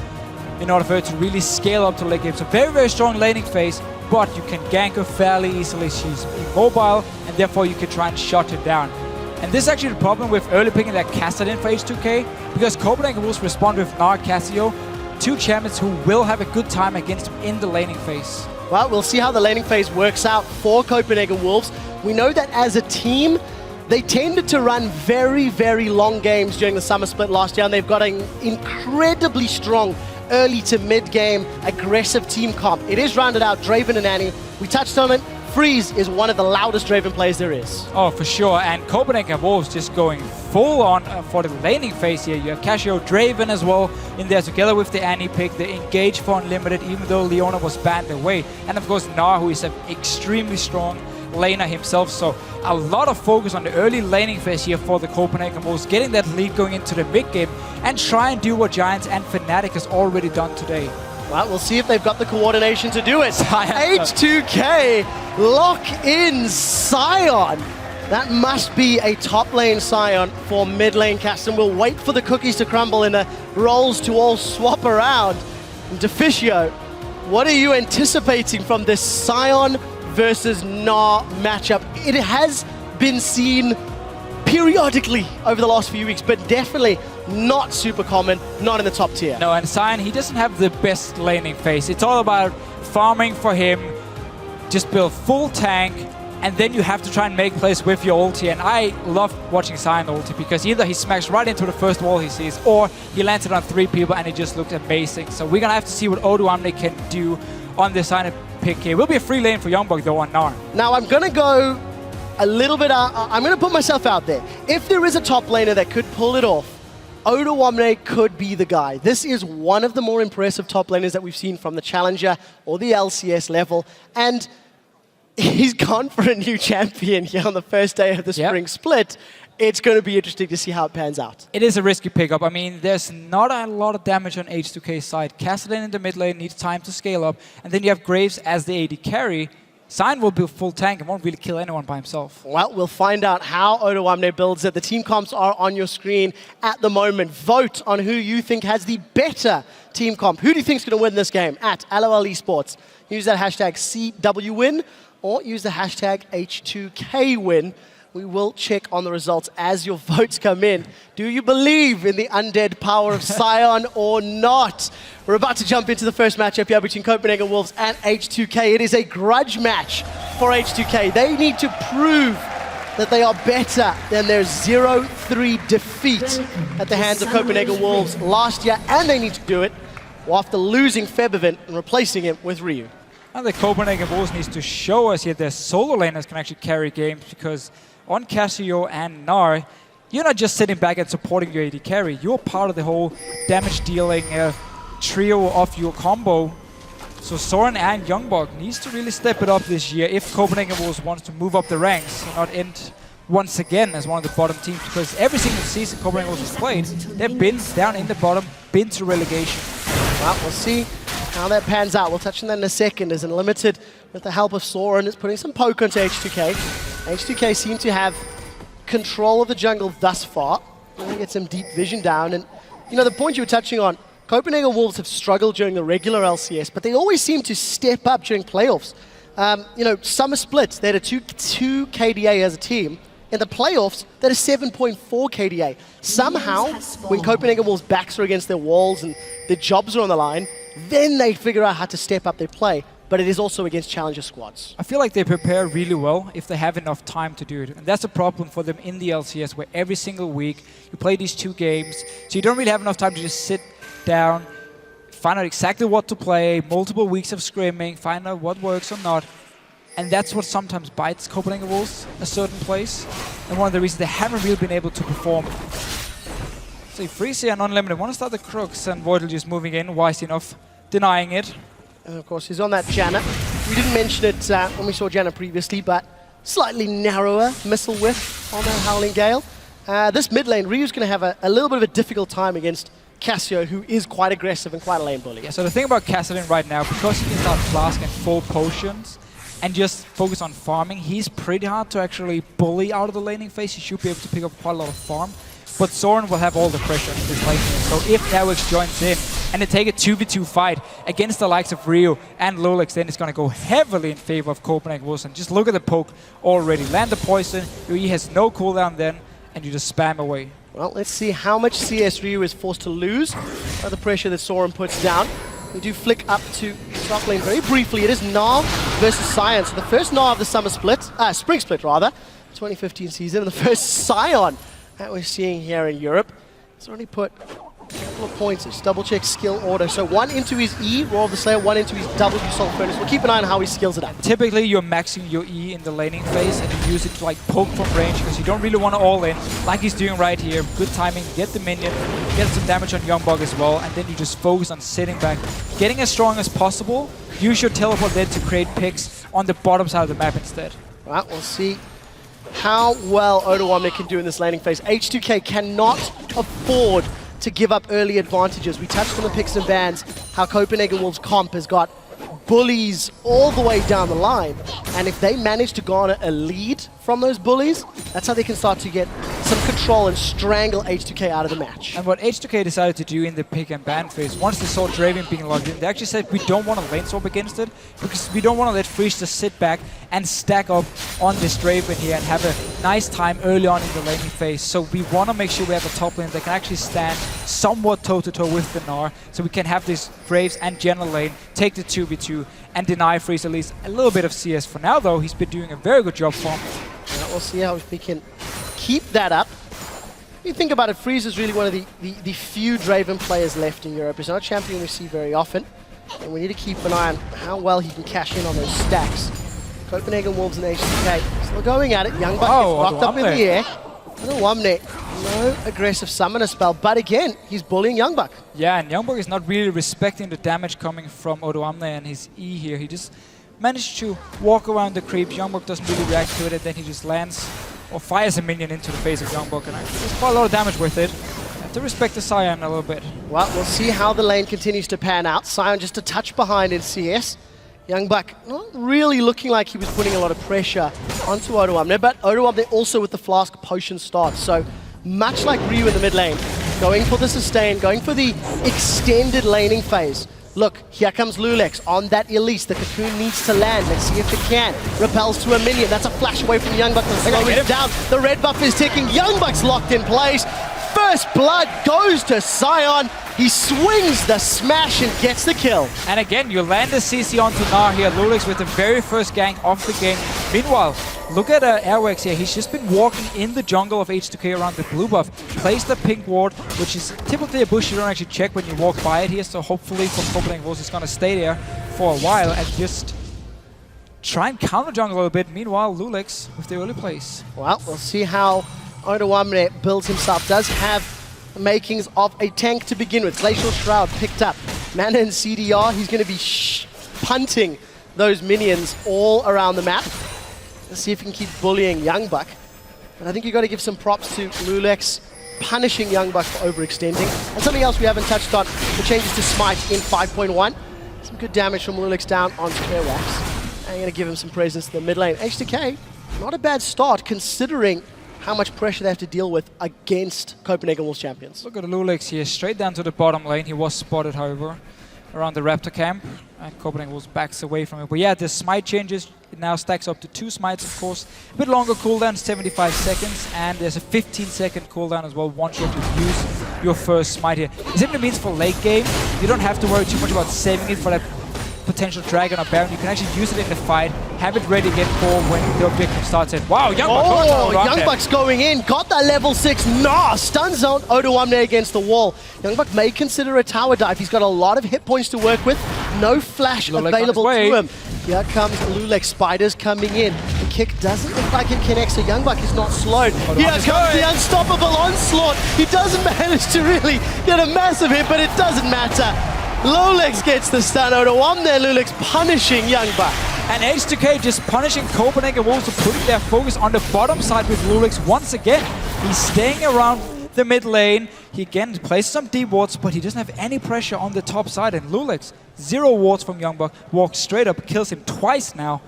Speaker 9: in order for her to really scale up to late game. So very, very strong laning phase, but you can gank her fairly easily. She's immobile, and therefore you can try and shut her down. And this is actually the problem with early picking that Kassadin for H2K, because Copenhagen Wolves respond with Gnar, Cassio, two champions who will have a good time against him in the laning phase.
Speaker 8: Well, we'll see how the laning phase works out for Copenhagen Wolves. We know that as a team, they tended to run very, very long games during the summer split last year, and they've got an incredibly strong early to mid-game aggressive team comp. It is rounded out Draven and Annie. We touched on it. Freeze is one of the loudest Draven players there is.
Speaker 9: Oh, for sure. And Copenhagen Wolves just going full on for the laning phase here. You have Cassio, Draven as well in there together with the Annie pick. They engage for Unlimited even though Leona was banned away. And of course Gnar, who is an extremely strong laner himself. So a lot of focus on the early laning phase here for the Copenhagen Wolves, getting that lead going into the mid game and try and do what Giants and Fnatic has already done today.
Speaker 8: Well, we'll see if they've got the coordination to do it. H2K lock in Sion. That must be a top lane Sion for mid lane Caston. We'll wait for the cookies to crumble and the roles to all swap around. Deficio, what are you anticipating from this Sion versus Gnar matchup? It has been seen periodically over the last few weeks, but definitely not super common, not in the top tier.
Speaker 9: No, and Sion, he doesn't have the best laning phase. It's all about farming for him, just build full tank, and then you have to try and make plays with your ulti. And I love watching Sion ulti because either he smacks right into the first wall he sees, or he lands it on 3 people and it just looks amazing. So we're gonna have to see what Odoamne can do on this Sion pick here. Will be a free lane for Youngbuck though on Gnar.
Speaker 8: Now I'm gonna go a little bit, I'm going to put myself out there. If there is a top laner that could pull it off, Odoamne could be the guy. This is one of the more impressive top laners that we've seen from the Challenger or the LCS level. And he's gone for a new champion here on the first day of the spring split. It's going to be interesting to see how it pans out.
Speaker 9: It is a risky pickup. I mean, there's not a lot of damage on H2K's side. Kassadin in the mid lane needs time to scale up. And then you have Graves as the AD carry. Sign will be full tank and won't really kill anyone by himself.
Speaker 8: Well, we'll find out how Odoamne builds it. The team comps are on your screen at the moment. Vote on who you think has the better team comp. Who do you think is going to win this game at LOL Esports? Use that hashtag CWWin or use the hashtag H2KWin. We will check on the results as your votes come in. Do you believe in the undead power of Sion or not? We're about to jump into the first matchup here between Copenhagen Wolves and H2K. It is a grudge match for H2K. They need to prove that they are better than their 0-3 defeat at the hands of Copenhagen Wolves last year, and they need to do it after losing Febiven and replacing him with Ryu.
Speaker 9: And the Copenhagen Wolves needs to show us here their solo laners can actually carry games, because on Casio and Gnar, you're not just sitting back and supporting your AD carry. You're part of the whole damage-dealing trio of your combo. So Soren and Youngbok needs to really step it up this year if Copenhagen Wolves wants to move up the ranks and not end once again as one of the bottom teams. Because every single season Copenhagen Wolves has played, they've been down in the bottom, been to relegation.
Speaker 8: Well, we'll see how that pans out. We'll touch on that in a second, as Unlimited, with the help of Soren, is putting some poke onto H2K. H2K seem to have control of the jungle thus far. We're going to get some deep vision down. And, you know, the point you were touching on, Copenhagen Wolves have struggled during the regular LCS, but they always seem to step up during playoffs. You know, summer splits, they had a 2 KDA as a team. In the playoffs, they had a 7.4 KDA. Somehow, when Copenhagen Wolves' backs are against their walls and their jobs are on the line, then they figure out how to step up their play. But it is also against challenger squads.
Speaker 9: I feel like they prepare really well if they have enough time to do it. And that's a problem for them in the LCS, where every single week you play these 2 games, so you don't really have enough time to just sit down, find out exactly what to play, multiple weeks of scrimming, find out what works or not. And that's what sometimes bites Copenhagen Wolves a certain place. And one of the reasons they haven't really been able to perform. So Freezy and Unlimited want to start the Crooks, and Voidal just moving in, wise enough, denying it.
Speaker 8: And of course, he's on that Janna. We didn't mention it when we saw Janna previously, but slightly narrower missile width on that Howling Gale. This mid lane, Ryu's going to have a little bit of a difficult time against Casio, who is quite aggressive and quite a lane bully.
Speaker 9: Yeah, so the thing about Kassadin right now, because he can start Flask and full potions and just focus on farming, he's pretty hard to actually bully out of the laning phase. He should be able to pick up quite a lot of farm. But Soren will have all the pressure in this lane. So if Nawix joins in and they take a 2v2 fight against the likes of Ryu and Lulix, then it's going to go heavily in favor of Copenhagen Wolves. And just look at the poke already. Land the poison, he has no cooldown then, and you just spam away.
Speaker 8: Well, let's see how much CS Ryu is forced to lose by the pressure that Soren puts down. We do flick up to top lane very briefly. It is Gnar versus Sion. So the first Gnar of the summer split, spring split rather, 2015 season, and the first Sion that we're seeing here in Europe. He's already put a couple of points. Just double check skill order. So 1 into his E, Roar of the Slayer, 1 into his W Soul Furnace. We'll keep an eye on how he skills it up.
Speaker 9: Typically, you're maxing your E in the laning phase and you use it to like poke from range, because you don't really want to all in, like he's doing right here. Good timing, get the minion, get some damage on Youngbok as well, and then you just focus on sitting back, getting as strong as possible. Use your teleport then to create picks on the bottom side of the map instead.
Speaker 8: Right, we'll see how well Odoamne can do in this laning phase. H2K cannot afford to give up early advantages. We touched on the picks and bans, how Copenhagen Wolves comp has got bullies all the way down the line. And if they manage to garner a lead from those bullies, that's how they can start to get some control and strangle H2K out of the match.
Speaker 9: And what H2K decided to do in the pick and ban phase, once they saw Draven being logged in, they actually said we don't want to lane swap against it, because we don't want to let Freeze just sit back and stack up on this Draven here and have a nice time early on in the laning phase. So we want to make sure we have a top lane that can actually stand somewhat toe-to-toe with the Gnar, so we can have this Graves and Janna lane take the 2v2 and deny Freeze at least a little bit of CS. For now though, he's been doing a very good job farming.
Speaker 8: Yeah, we'll see how we can keep that up. You think about it, Freeze is really one of the few Draven players left in Europe. He's not a champion we see very often, and we need to keep an eye on how well he can cash in on those stacks. Copenhagen Wolves and HTK still going at it. Youngbuck
Speaker 9: Oh,
Speaker 8: gets locked up in the
Speaker 9: Odoamne.
Speaker 8: air. Odoamne, no aggressive summoner spell, but again, he's bullying Youngbuck.
Speaker 9: Yeah, and Youngbuck is not really respecting the damage coming from Odoamne and his E here. He just managed to walk around the creeps. Youngbuck doesn't really react to it, and then he just lands or fires a minion into the face of Youngbuck, and there's quite a lot of damage with it. Have to respect the Sion a little bit.
Speaker 8: Well, we'll see how the lane continues to pan out. Sion just a touch behind in CS. Youngbuck not really looking like he was putting a lot of pressure onto Odoamne, but Odoamne also with the Flask Potion start. So much like Ryu in the mid lane, going for the sustain, going for the extended laning phase. Look, here comes Lulex on that Elise. The cocoon needs to land. Let's see if it can. Repels to a minion. That's a flash away from Youngbuck. The slow is down. The red buff is ticking. Youngbuck's locked in place. First blood goes to Sion. He swings the smash and gets the kill.
Speaker 9: And again, you land the CC onto Gnar here. Lulex with the very first gank of the game. Meanwhile, look at Airwax here. He's just been walking in the jungle of H2K around the blue buff. Placed the pink ward, which is typically a bush you don't actually check when you walk by it here. So hopefully from Copenhagen Wolves, it's going to stay there for a while and just try and counter jungle a little bit. Meanwhile, Lulex with the early place.
Speaker 8: Well, we'll see how Odoamne builds himself. Does have makings of a tank to begin with. Glacial Shroud picked up. Mana and CDR, he's going to be punting those minions all around the map. Let's see if he can keep bullying Youngbuck. But I think you've got to give some props to Lulex punishing Youngbuck for overextending. And something else we haven't touched on, the changes to Smite in 5.1. Some good damage from Lulex down onto Airwax. I'm going to give him some presence to the mid lane. H2K, not a bad start considering how much pressure they have to deal with against Copenhagen Wolves champions.
Speaker 9: Look at Lulex here, straight down to the bottom lane. He was spotted, however, around the Raptor camp. And Copenhagen Wolves backs away from it. But yeah, the smite changes. It now stacks up to 2 smites, of course. A bit longer cooldown, 75 seconds. And there's a 15-second cooldown as well once you have to use your first smite here. It simply means for late game, you don't have to worry too much about saving it for that potential dragon or baron. You can actually use it in the fight, have it ready again for when the objective starts in. Wow, Youngbuck!
Speaker 8: Youngbuck's going in, got that level 6. Stun zone Odoamne against the wall. Youngbuck may consider a tower dive. He's got a lot of hit points to work with. No flash available to him. Here comes Lulex. Spiders coming in. The kick doesn't look like it connects, so Youngbuck is not slowed. Here comes the unstoppable onslaught. He doesn't manage to really get a massive hit, but it doesn't matter. Lulex gets the stun. Odoamne, Lulex punishing Youngbuck.
Speaker 9: And H2K just punishing Copenhagen Wolves for putting their focus on the bottom side with Lulex once again. He's staying around the mid lane. He again places some deep wards, but he doesn't have any pressure on the top side. And Lulex, 0 wards from Youngbuck, walks straight up, kills him twice now,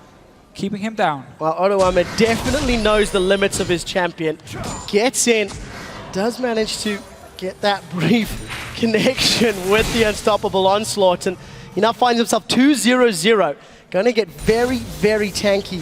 Speaker 9: keeping him down.
Speaker 8: Well, Odoamne definitely knows the limits of his champion. Gets in, does manage to get that brief connection with the unstoppable onslaught, and he now finds himself 2-0-0. Going to get very, very tanky.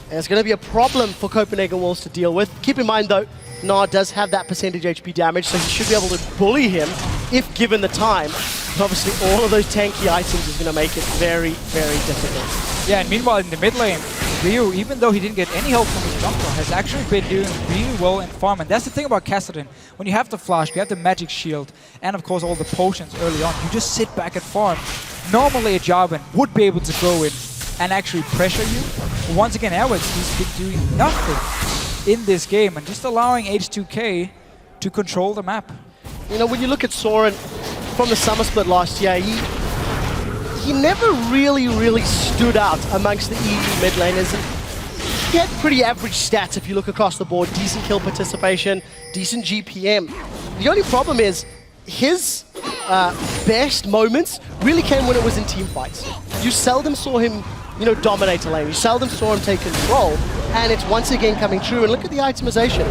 Speaker 8: And it's going to be a problem for Copenhagen Wolves to deal with. Keep in mind, though, Gnar does have that percentage HP damage, so he should be able to bully him if given the time. But obviously, all of those tanky items is going to make it very, very difficult.
Speaker 9: Yeah, and meanwhile, in the mid lane, Ryu, even though he didn't get any help from his jungler, has actually been doing really well in farm. And that's the thing about Kassadin. When you have the flash, you have the magic shield, and of course all the potions early on, you just sit back and farm. Normally a Jarvan would be able to go in and actually pressure you. But once again, Airwax, he's been doing nothing in this game and just allowing H2K to control the map.
Speaker 8: You know, when you look at Soren from the Summer Split last year, he never really stood out amongst the EU mid laners. And he had pretty average stats if you look across the board. Decent kill participation, decent GPM. The only problem is his best moments really came when it was in team fights. You seldom saw him, dominate a lane. You seldom saw him take control, and it's once again coming true. And look at the itemization.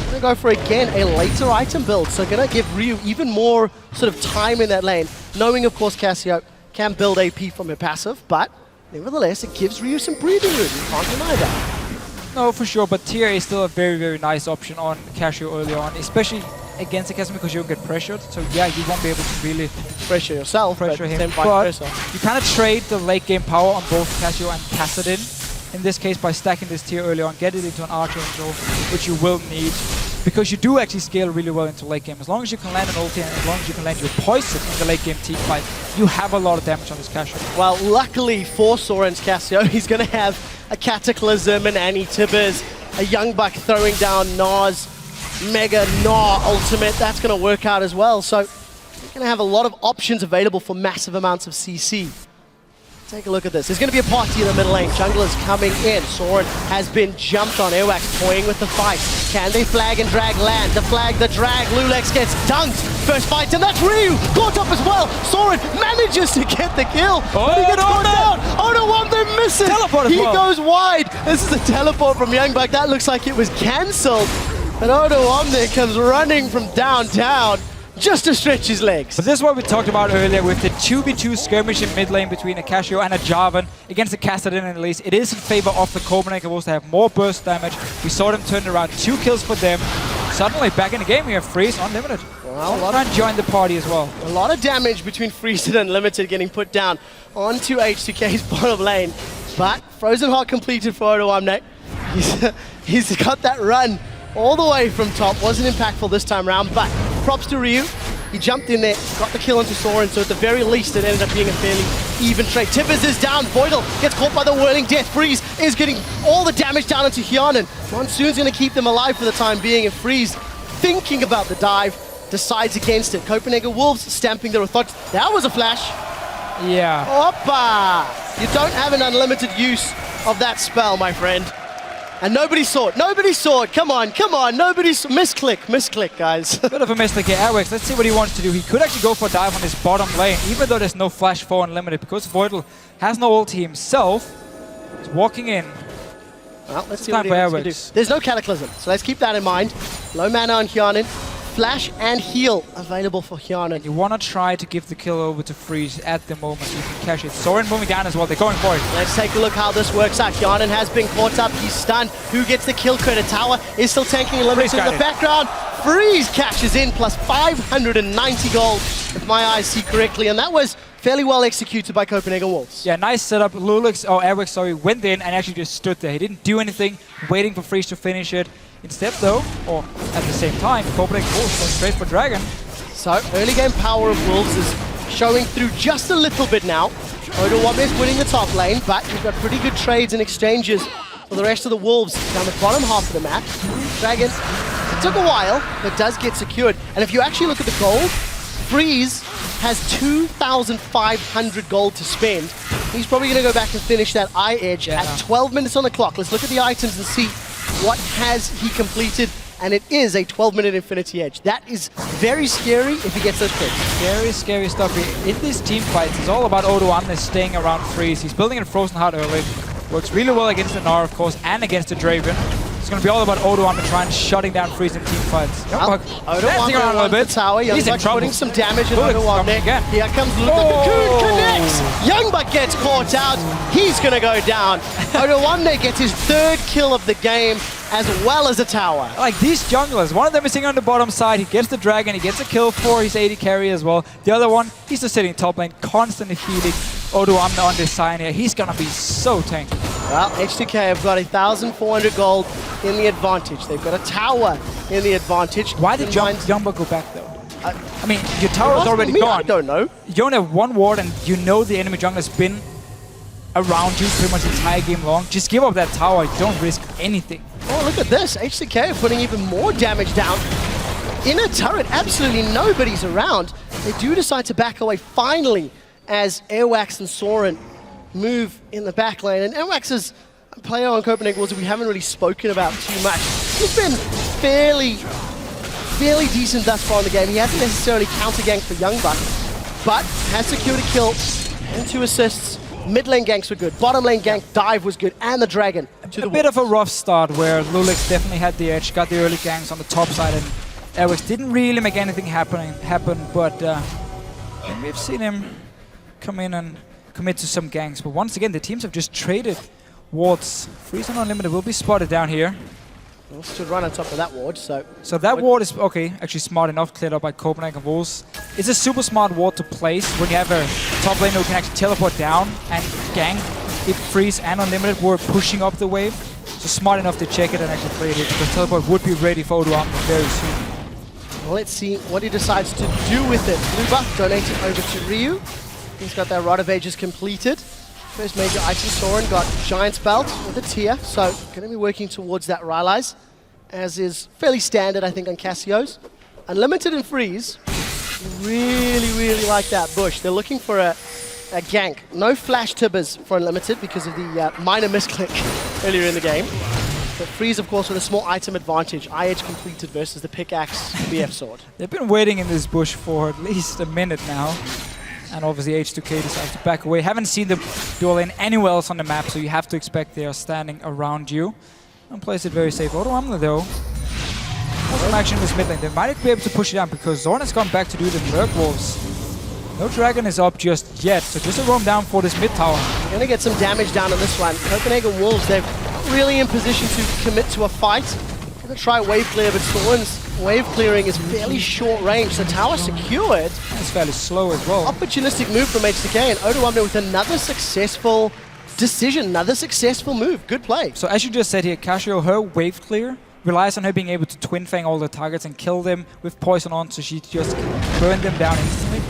Speaker 8: Gonna go for, again, a later item build. So gonna give Ryu even more sort of time in that lane, knowing, of course, Cassio can build AP from her passive, but nevertheless, it gives Ryu some breathing room. You can't deny that.
Speaker 9: No, for sure, but Tyr is still a very, very nice option on Cassio early on, especially against the Cassio because you don't get pressured. So yeah, you won't be able to really
Speaker 8: pressure yourself,
Speaker 9: pressure him.
Speaker 8: But
Speaker 9: you kind of trade the late game power on both Cassio and Kassadin. In this case, by stacking this Tyr early on, get it into an Archangel, which you will need. Because you do actually scale really well into late game. As long as you can land an ulti and as long as you can land your poison in the late game team fight, you have a lot of damage on this Cassio.
Speaker 8: Well, luckily for Soren's Cassio, he's going to have a Cataclysm, an Annie Tibbers, a Young Buck throwing down Nas, Mega Gnaw ultimate. That's going to work out as well. So you're going to have a lot of options available for massive amounts of CC. Take a look at this. There's going to be a party in the middle lane. Junglers coming in. Soren has been jumped on. Airwax toying with the fight. Can they flag and drag land? The flag, the drag. Lulex gets dunked. First fight, and that's Ryu caught up as well. Soren manages to get the kill. But he gets caught down. Oh no, one, they miss it.
Speaker 9: Teleport as
Speaker 8: he
Speaker 9: well.
Speaker 8: goes wide. This is a teleport from Young Buck. That looks like it was cancelled. And Odo Omni comes running from downtown just to stretch his legs.
Speaker 9: But this is what we talked about earlier with the 2v2 skirmish in mid lane between a Casio and a Jarvan against the Kassadin and Elise. It is in favor of the Copenhagen Wolves to have more burst damage. We saw them turn around, 2 kills for them. Suddenly back in the game, we have Freeze Unlimited.
Speaker 8: Well,
Speaker 9: trying to join the party as well.
Speaker 8: A lot of damage between Freeze and Unlimited getting put down onto H2K's bottom lane. But Frozen Heart completed for Odo Omni. He's got that run all the way from top. Wasn't impactful this time around, but props to Ryu. He jumped in there, got the kill onto Soren, so at the very least it ended up being a fairly even trade. Tibbers is down, Voidal gets caught by the Whirling Death. Freeze is getting all the damage down into Hyanan. Monsoon's going to keep them alive for the time being, and Freeze, thinking about the dive, decides against it. Copenhagen Wolves stamping their authority. That was a flash.
Speaker 9: Yeah.
Speaker 8: Oppa! You don't have an unlimited use of that spell, my friend. And nobody saw it. Nobody saw it. Come on, come on. Nobody saw. Misclick, guys.
Speaker 9: Bit of a mistake here. Airwax, let's see what he wants to do. He could actually go for a dive on his bottom lane, even though there's no flash for Unlimited, because Voidal has no ulti himself. He's walking in.
Speaker 8: Well, let's see what he wants to do. There's no Cataclysm, so let's keep that in mind. Low mana on Hyanan. Flash and heal available for Hyanan.
Speaker 9: You want to try to give the kill over to Freeze at the moment so you can cash it. Soren moving down as well. They're going for it.
Speaker 8: Let's take a look how this works out. Hyanan has been caught up. He's stunned. Who gets the kill credit? Tower is still tanking Unlimited in the background. Freeze cashes in plus 590 gold, if my eyes see correctly. And that was fairly well executed by Copenhagen Wolves.
Speaker 9: Yeah, nice setup. Airwax, sorry, went in and actually just stood there. He didn't do anything, waiting for Freeze to finish it. Instead, though, or at the same time, Copenhagen Wolves went straight for Dragon.
Speaker 8: So, early game power of Wolves is showing through just a little bit now. Odo Omni is winning the top lane, but we've got pretty good trades and exchanges for the rest of the Wolves down the bottom half of the map. Dragon, it took a while, but does get secured. And if you actually look at the gold, Freeze has 2,500 gold to spend. He's probably going to go back and finish that eye edge at 12 minutes on the clock. Let's look at the items and see what has he completed, and it is a 12-minute Infinity Edge. That is very scary if he gets those crits.
Speaker 9: Very scary stuff here. In these team fights, it's all about Odo Omni staying around Freeze. He's building in Frozen Heart early. Works really well against the Gnar, of course, and against the Draven. It's going to be all about Odo Omni trying shutting down Freeze in team fights.
Speaker 8: Well, Odo Omni
Speaker 9: around a little bit.
Speaker 8: Tower. Young
Speaker 9: He's in
Speaker 8: Buck
Speaker 9: trouble.
Speaker 8: putting some damage in Odo Omni. Here comes the Cocoon connects. Young Buck gets caught out. He's going to go down. Odo Omni gets his 3rd kill of the game, as well as a tower.
Speaker 9: Like these junglers, one of them is sitting on the bottom side, he gets the dragon, he gets a kill for his AD carry as well. The other one, he's just sitting top lane, constantly healing Odo Omni on this side here. He's gonna be so tanky.
Speaker 8: Well, H2K have got 1,400 gold in the advantage. They've got a tower in the advantage.
Speaker 9: Why did Young Buck go back though? I mean, your tower is already gone.
Speaker 8: I don't know.
Speaker 9: You only have 1 ward and you know the enemy jungler has been around you pretty much the entire game long. Just give up that tower, don't risk anything.
Speaker 8: Oh, look at this. H2K are putting even more damage down. In a turret, absolutely nobody's around. They do decide to back away finally as Airwax and Soren move in the back lane. And Airwax is a player on Copenhagen Wolves that we haven't really spoken about too much. He's been fairly decent thus far in the game. He hasn't necessarily counter-ganked for Young Buck, but has secured a kill and 2 assists. Mid lane ganks were good, bottom lane gank dive was good, and the dragon to the
Speaker 9: A bit of a rough start where Lulex definitely had the edge, got the early ganks on the top side, and Airwax didn't really make anything happen, but and we've seen him come in and commit to some ganks. But once again, the teams have just traded wards. Freeze and Unlimited will be spotted down here.
Speaker 8: Stood right on top of that ward, so
Speaker 9: that ward is, okay, actually smart enough, cleared up by Copenhagen Wolves. It's a super smart ward to place when you have a top laner who can actually teleport down and gank if Freeze and Unlimited were pushing up the wave. So smart enough to check it and actually play it here, because teleport would be ready for Odo Omni very soon.
Speaker 8: Well, let's see what he decides to do with it. Blue buff donated over to Ryu. He's got that Rod of Ages completed. First major item, Soren got Giant's Belt with a tier, so going to be working towards that Rylai's, as is fairly standard, I think, on Cassio's. Unlimited and Freeze really like that bush. They're looking for a gank. No flash tibbers for Unlimited because of the minor misclick earlier in the game. But Freeze, of course, with a small item advantage. IH completed versus the pickaxe BF sword.
Speaker 9: They've been waiting in this bush for at least a minute now. And obviously H2K decides to back away. Haven't seen the duel in anywhere else on the map, so you have to expect they are standing around you. And plays it very safe. Odoamne, though, some action in this mid lane. They might be able to push it down because Zorn has gone back to do the Lurk Wolves. No Dragon is up just yet, so just a roam down for this mid tower.
Speaker 8: Gonna get some damage down on this one. Copenhagen Wolves, they're really in position to commit to a fight. Gonna try wave clear, but Zorn's wave clearing is fairly short range. The tower secured.
Speaker 9: It's fairly slow as well.
Speaker 8: Opportunistic move from H2K, and Odoamne with another successful decision, another successful move. Good play.
Speaker 9: So as you just said here, Cassio, her wave clear relies on her being able to Twin Fang all the targets and kill them with poison on, so she just can burn them down instantly.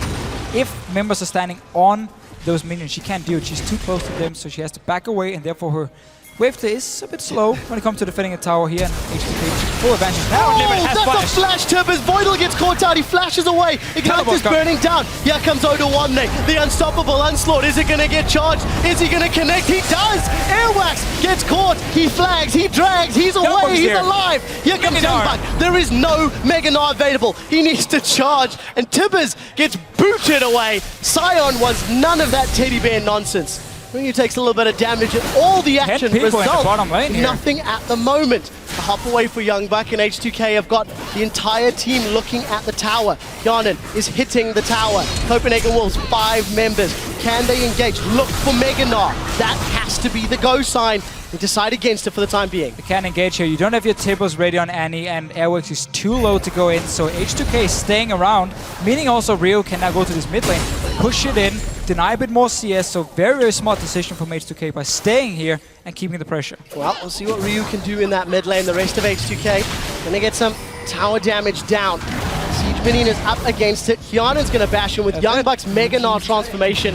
Speaker 9: If members are standing on those minions, she can't do it. She's too close to them, so she has to back away, and therefore her wave clear is a bit slow when it comes to defending a tower here. And H2K full advantage now.
Speaker 8: That's a flash tip as Voidal gets caught out. He flashes away. Ignite is burning down. Here comes Odoamne, the unstoppable onslaught. Is it going to get charged? Is he going to connect? He does. Airwax gets caught. He flags. He drags. He's away. He's alive. Here comes Youngblood. There is no Mega Gnar available. He needs to charge, and Tibbers gets booted away. Sion wants none of that teddy bear nonsense. Ryu takes a little bit of damage, and all the action results nothing at the moment. A hop away for Youngbuck, and H2K have got the entire team looking at the tower. Yanin is hitting the tower. Copenhagen Wolves, 5 members. Can they engage? Look for Mega Gnar. That has to be the go sign. They decide against it for the time being.
Speaker 9: You can't engage here. You don't have your Tibbers ready on Annie, and Airworks is too low to go in, so H2K is staying around, meaning also Rio can now go to this mid lane, push it in, deny a bit more CS, so very smart decision from H2K by staying here and keeping the pressure.
Speaker 8: Well, we'll see what Ryu can do in that mid lane. The rest of H2K gonna get some tower damage down. Siege Minion is up against it. Kiana's gonna bash him with Youngbuck's Mega Gnar transformation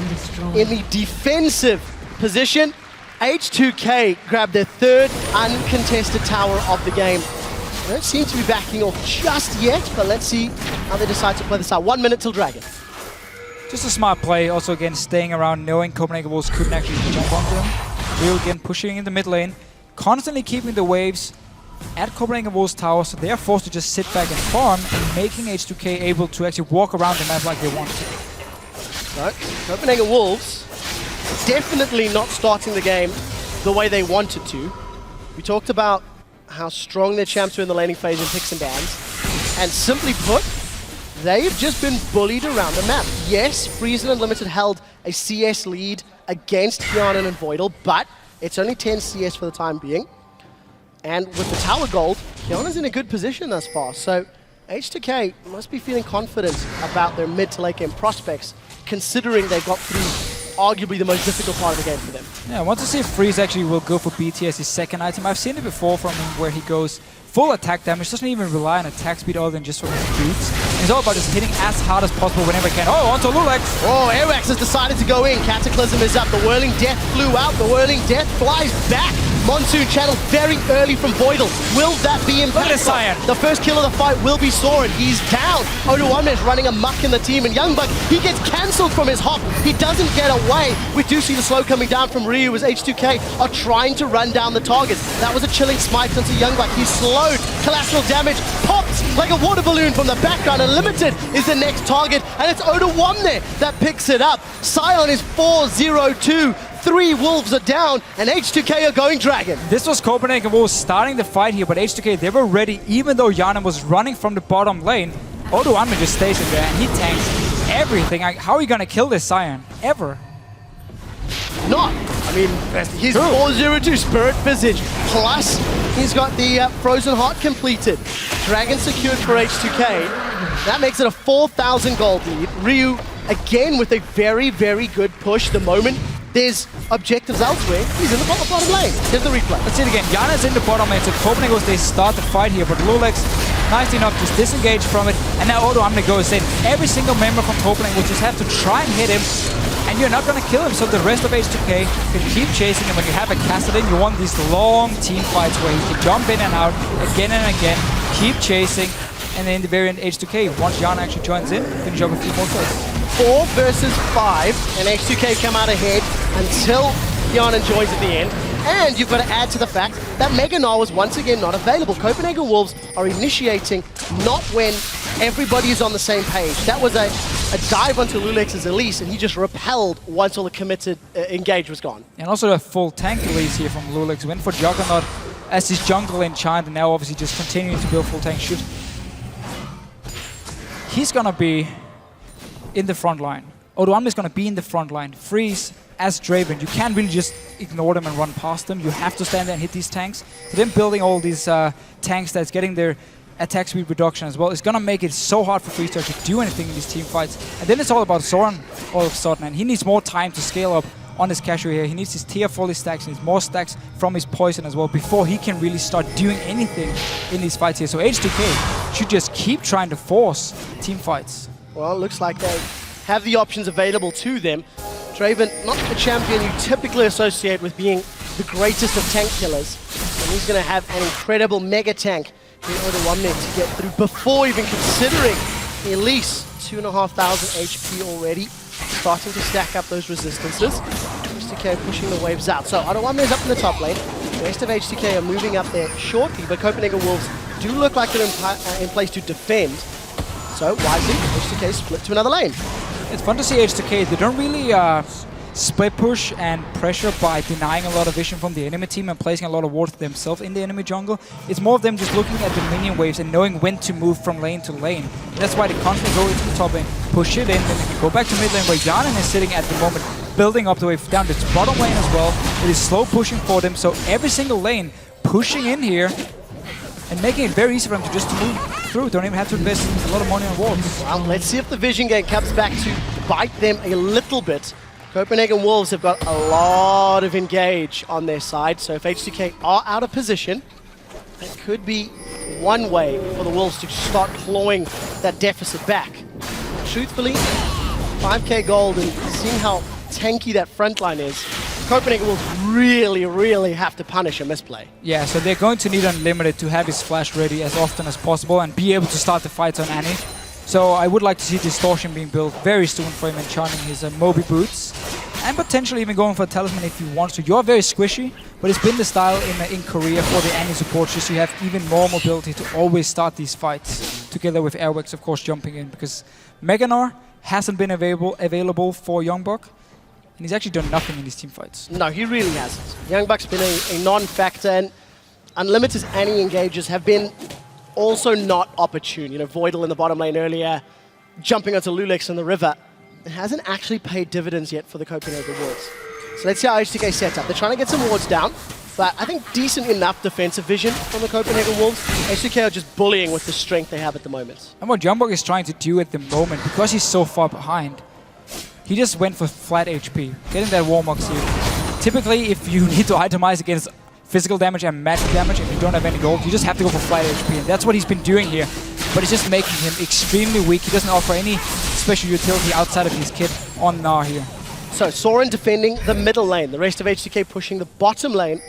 Speaker 8: in the defensive position. H2K grabbed their 3rd uncontested tower of the game. They don't seem to be backing off just yet, but let's see how they decide to play this out. 1 minute till Dragon.
Speaker 9: Just a smart play, also again staying around, knowing Copenhagen Wolves couldn't actually jump onto them. Rio again pushing in the mid lane, constantly keeping the waves at Copenhagen Wolves tower, so they are forced to just sit back and farm, and making H2K able to actually walk around the map like they want to.
Speaker 8: So, Copenhagen Wolves definitely not starting the game the way they wanted to. We talked about how strong their champs were in the laning phase in picks and bans, and simply put, they've just been bullied around the map. Yes, Freeze and Unlimited held a CS lead against Kianan and Voidal, but it's only 10 CS for the time being. And with the tower gold, Kianan's in a good position thus far, so H2K must be feeling confident about their mid to late game prospects, considering they got through arguably the most difficult part of the game for them.
Speaker 9: Yeah, I want to see if Freeze actually will go for BT as his second item. I've seen it before from him where he goes full attack damage, doesn't even rely on attack speed other than just sort of boots. It's all about just hitting as hard as possible whenever he can. Oh, onto Lulax!
Speaker 8: Oh, Airwax has decided to go in. Cataclysm is up. The Whirling Death flew out. The Whirling Death flies back. Monsoon channel very early from Voidal. Will that be impactful? The first kill of the fight will be Soren. He's down. Odoamne is running amok in the team, and Youngbuck, he gets cancelled from his hop. He doesn't get away. We do see the slow coming down from Ryu as H2K are trying to run down the targets. That was a chilling smite onto Youngbuck. He's slowed. Collateral damage pops like a water balloon from the background. Unlimited is the next target, and it's Odoamne that picks it up. Sion is 4-0-2. 3 Wolves are down, and H2K are going Dragon.
Speaker 9: This was Copenhagen Wolves starting the fight here, but H2K, they were ready even though Yanin was running from the bottom lane. Odoamne just stays in there, and he tanks everything. How are you going to kill this Sion? Ever?
Speaker 8: Not. I mean, he's 4-0-2 Spirit Visage. Plus, he's got the Frozen Heart completed. Dragon secured for H2K. That makes it a 4,000 gold lead. Ryu, again, with a very, very good push. The moment there's objectives elsewhere, he's in the bottom lane. Here's the replay.
Speaker 9: Let's see it again. Yana's in the bottom lane, so Copenhagen Wolves, they start the fight here, but Lulax, nice enough, just disengage from it, and now Odoamne goes in. Every single member from Copenhagen will just have to try and hit him, and and you're not going to kill him. So the rest of H2K can keep chasing him. When you have a Kassadin, you want these long team fights where he can jump in and out again and again, keep chasing, and then in the very end, H2K, once Jan actually joins in, finish up a few more kills.
Speaker 8: 4 versus 5, and H2K come out ahead until Hjarnan joins at the end. And you've got to add to the fact that Mega Gnar was once again not available. Copenhagen Wolves are initiating not when everybody is on the same page. That was a dive onto Lulex's Elise, and he just repelled once all the committed engage was gone.
Speaker 9: And also a full tank Elise here from Lulex. Went for Juggernaut as his jungle enchant, and now obviously just continuing to build full tank shoot. He's gonna be in the front line. Odoamne is gonna be in the front line. Freeze as Draven. You can't really just ignore them and run past them. You have to stand there and hit these tanks. So them building all these tanks that's getting their attack speed reduction as well is gonna make it so hard for Freeze to actually do anything in these team fights. And then it's all about Soren all of a sudden, and he needs more time to scale up on his Cashew here. He needs his tier 40 stacks, he needs more stacks from his poison as well before he can really start doing anything in these fights here. So H2K should just keep trying to force team fights.
Speaker 8: Well, it looks like they have the options available to them. Draven, not the champion you typically associate with being the greatest of tank killers. And he's going to have an incredible mega tank in Odoamne to get through before even considering Elise. 2,500 HP already, starting to stack up those resistances. H2K pushing the waves out. So Odoamne is up in the top lane. The rest of H2K are moving up there shortly, but Copenhagen Wolves do look like they're in place to defend. So wisely, H2K split to another lane.
Speaker 9: It's fun to see H2K. They don't really split push and pressure by denying a lot of vision from the enemy team and placing a lot of wards themselves in the enemy jungle. It's more of them just looking at the minion waves and knowing when to move from lane to lane. And that's why they constantly go into the top lane, push it in, then they can go back to mid lane where Hjarnan is sitting at the moment, building up the way down to its bottom lane as well. It is slow pushing for them, so every single lane pushing in here and making it very easy for them to just move through. Don't even have to invest a lot of money on wards.
Speaker 8: Well, let's see if the vision game comes back to bite them a little bit. Copenhagen Wolves have got a lot of engage on their side, so if H2K are out of position, that could be one way for the Wolves to start clawing that deficit back. Truthfully, 5k gold and seeing how tanky that front line is, Copenhagen Wolves really have to punish a misplay.
Speaker 9: Yeah, so they're going to need Unlimited to have his flash ready as often as possible and be able to start the fights on Annie. So I would like to see Distortion being built very soon for him and charming his Moby boots. And potentially even going for a Talisman if he wants to. You're very squishy, but it's been the style in Korea for the Annie support, just so you have even more mobility to always start these fights. Together with Airwax, of course, jumping in, because Mega Gnar hasn't been available for Youngbuck. And he's actually done nothing in these team fights.
Speaker 8: No, he really hasn't. Youngbuck's been a non-factor, and Unlimited's Annie engages have been also not opportune. You know, Voidal in the bottom lane earlier, jumping onto Lulex in the river. It hasn't actually paid dividends yet for the Copenhagen Wolves. So let's see how H2K set up. They're trying to get some wards down, but I think decent enough defensive vision from the Copenhagen Wolves. H2K are just bullying with the strength they have at the moment.
Speaker 9: And what Youngbuck is trying to do at the moment, because he's so far behind, he just went for flat HP, getting that Warmox here. Typically, if you need to itemize against physical damage and magic damage, if you don't have any gold, you just have to go for flat HP, and that's what he's been doing here. But it's just making him extremely weak. He doesn't offer any special utility outside of his kit on Gnar here.
Speaker 8: So Soren defending the middle lane, the rest of H2K pushing the bottom lane.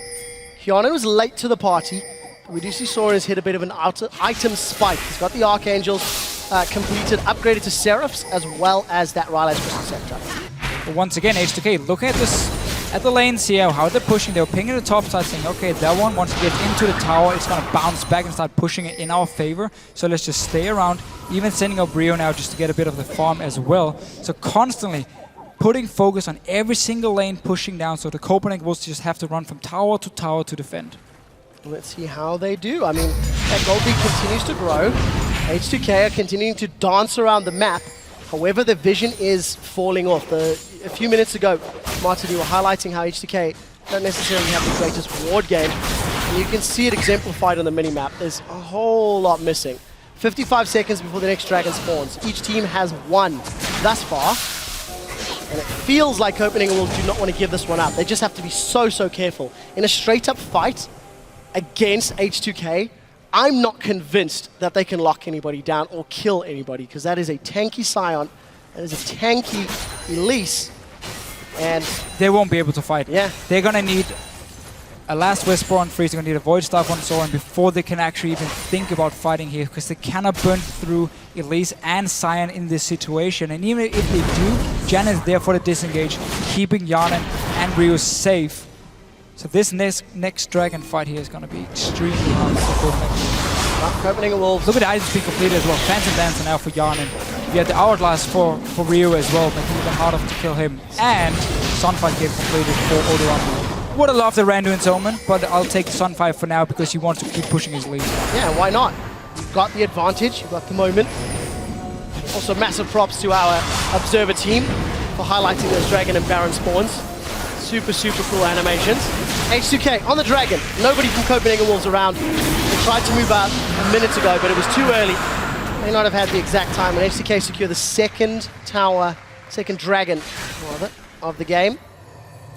Speaker 8: Hjarnan was late to the party. We do see Soren's hit a bit of an item spike. He's got the Archangels completed, upgraded to Seraphs, as well as that Rylai's Crystal Scepter.
Speaker 9: But once again, H2K looking at this, at the lanes here, how they're pushing. They were pinging the top side, saying, okay, that one, once it gets into the tower, it's going to bounce back and start pushing it in our favor. So let's just stay around, even sending up Rio now just to get a bit of the farm as well. So constantly putting focus on every single lane pushing down, so the Copenhagen Wolves just have to run from tower to defend.
Speaker 8: Let's see how they do. I mean, that gold lead continues to grow. H2K are continuing to dance around the map. However, the vision is falling off. A few minutes ago, Martin, you were highlighting how H2K don't necessarily have the greatest ward game. And you can see it exemplified on the minimap. There's a whole lot missing. 55 seconds before the next dragon spawns. Each team has one thus far. And it feels like Copenhagen Wolves do not want to give this one up. They just have to be so careful. In a straight-up fight against H2K, I'm not convinced that they can lock anybody down or kill anybody, because that is a tanky Sion, that is a tanky Elise, And
Speaker 9: they won't be able to fight.
Speaker 8: Yeah.
Speaker 9: They're gonna need a last Whisper on Freeze. They're gonna need a Void Staff on Soren before they can actually even think about fighting here, because they cannot burn through Elise and Cyan in this situation. And even if they do, Jan is there for the disengage, keeping Yarnan and Ryu safe. So this next Dragon fight here is gonna be extremely hard to support.
Speaker 8: Copenhagen Wolves.
Speaker 9: Look at the items being completed as well. Phantom Dancer now for Yarnan. You had the Hourglass for Ryu as well, making it even harder to kill him. And Sunfire game completed for Odoamne. Would have loved the Randuin's Omen, but I'll take Sunfire for now because he wants to keep pushing his lead.
Speaker 8: Yeah, why not? You've got the advantage, you've got the moment. Also, massive props to our Observer team for highlighting those Dragon and Baron spawns. Super, super cool animations. H2K on the Dragon. Nobody from Copenhagen Wolves around. They tried to move out minutes ago, but it was too early. May not have had the exact time. And H2K secure the second tower, second Dragon, rather, of the game.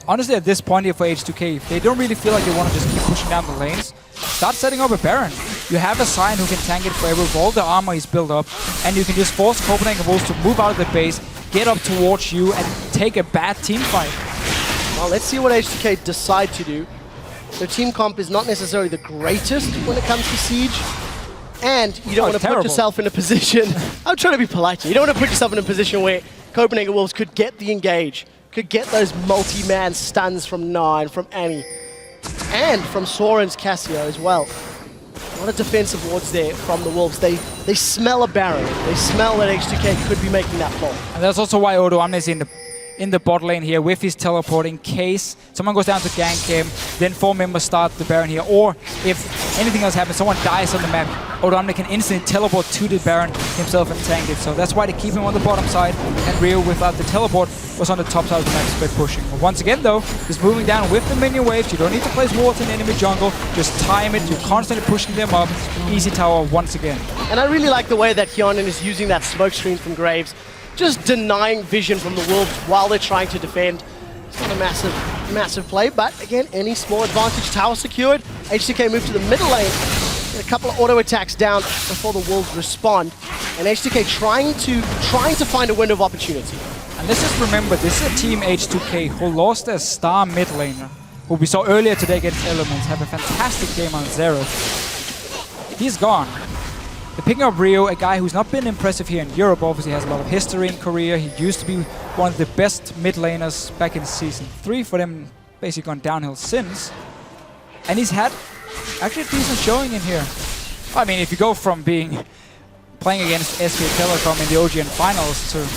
Speaker 9: Honestly, at this point here for H2K, if they don't really feel like they want to just keep pushing down the lanes, start setting up a Baron. You have a Cyan who can tank it forever with all the armor he's built up, and you can just force Copenhagen Wolves to move out of the base, get up towards you, and take a bad team fight.
Speaker 8: Well, let's see what H2K decide to do. Their team comp is not necessarily the greatest when it comes to Siege, and you don't want to put yourself in a position... I'm trying to be polite here. You don't want to put yourself in a position where Copenhagen Wolves could get the engage, could get those multi-man stuns from Nine, from Annie, and from Soren's Cassio as well. A lot of defensive wards there from the Wolves. They smell a Baron. They smell that H2K could be making that pull.
Speaker 9: And that's also why Odoamne is in the bot lane here with his teleport in case someone goes down to gank him, then 4 members start the Baron here, or if anything else happens, someone dies on the map, Odoamne can instantly teleport to the Baron himself and tank it. So that's why they keep him on the bottom side, and Ryu without the teleport was on the top side of the map spread pushing. But once again though, just moving down with the minion waves. You don't need to place wards in enemy jungle, just time it, you're constantly pushing them up. Easy tower once again.
Speaker 8: And I really like the way that Hyonin is using that smoke screen from Graves, just denying vision from the Wolves while they're trying to defend. It's not a massive play, but again, any small advantage. Tower secured. H2K moved to the middle lane. A couple of auto attacks down before the Wolves respond. And H2K trying to find a window of opportunity.
Speaker 9: And let's just remember, this is a team H2K who lost their star mid laner, who we saw earlier today against Elements, have a fantastic game on Xerath. He's gone. They're picking up Ryu, a guy who's not been impressive here in Europe. Obviously has a lot of history in Korea. He used to be one of the best mid laners back in Season 3 for them, basically gone downhill since. And he's had actually a decent showing in here. I mean, if you go from playing against SK Telecom in the OGN finals to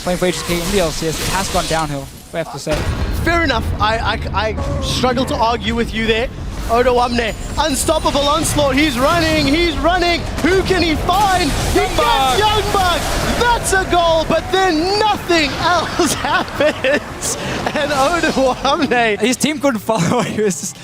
Speaker 9: playing for HSK in the LCS, it has gone downhill, I have to say.
Speaker 8: Fair enough. I struggle to argue with you there. Odoamne, unstoppable onslaught. He's running. Who can he find? He gets Youngbug. That's a goal, but then nothing else happens. And Odoamne,
Speaker 9: his team couldn't follow. He was just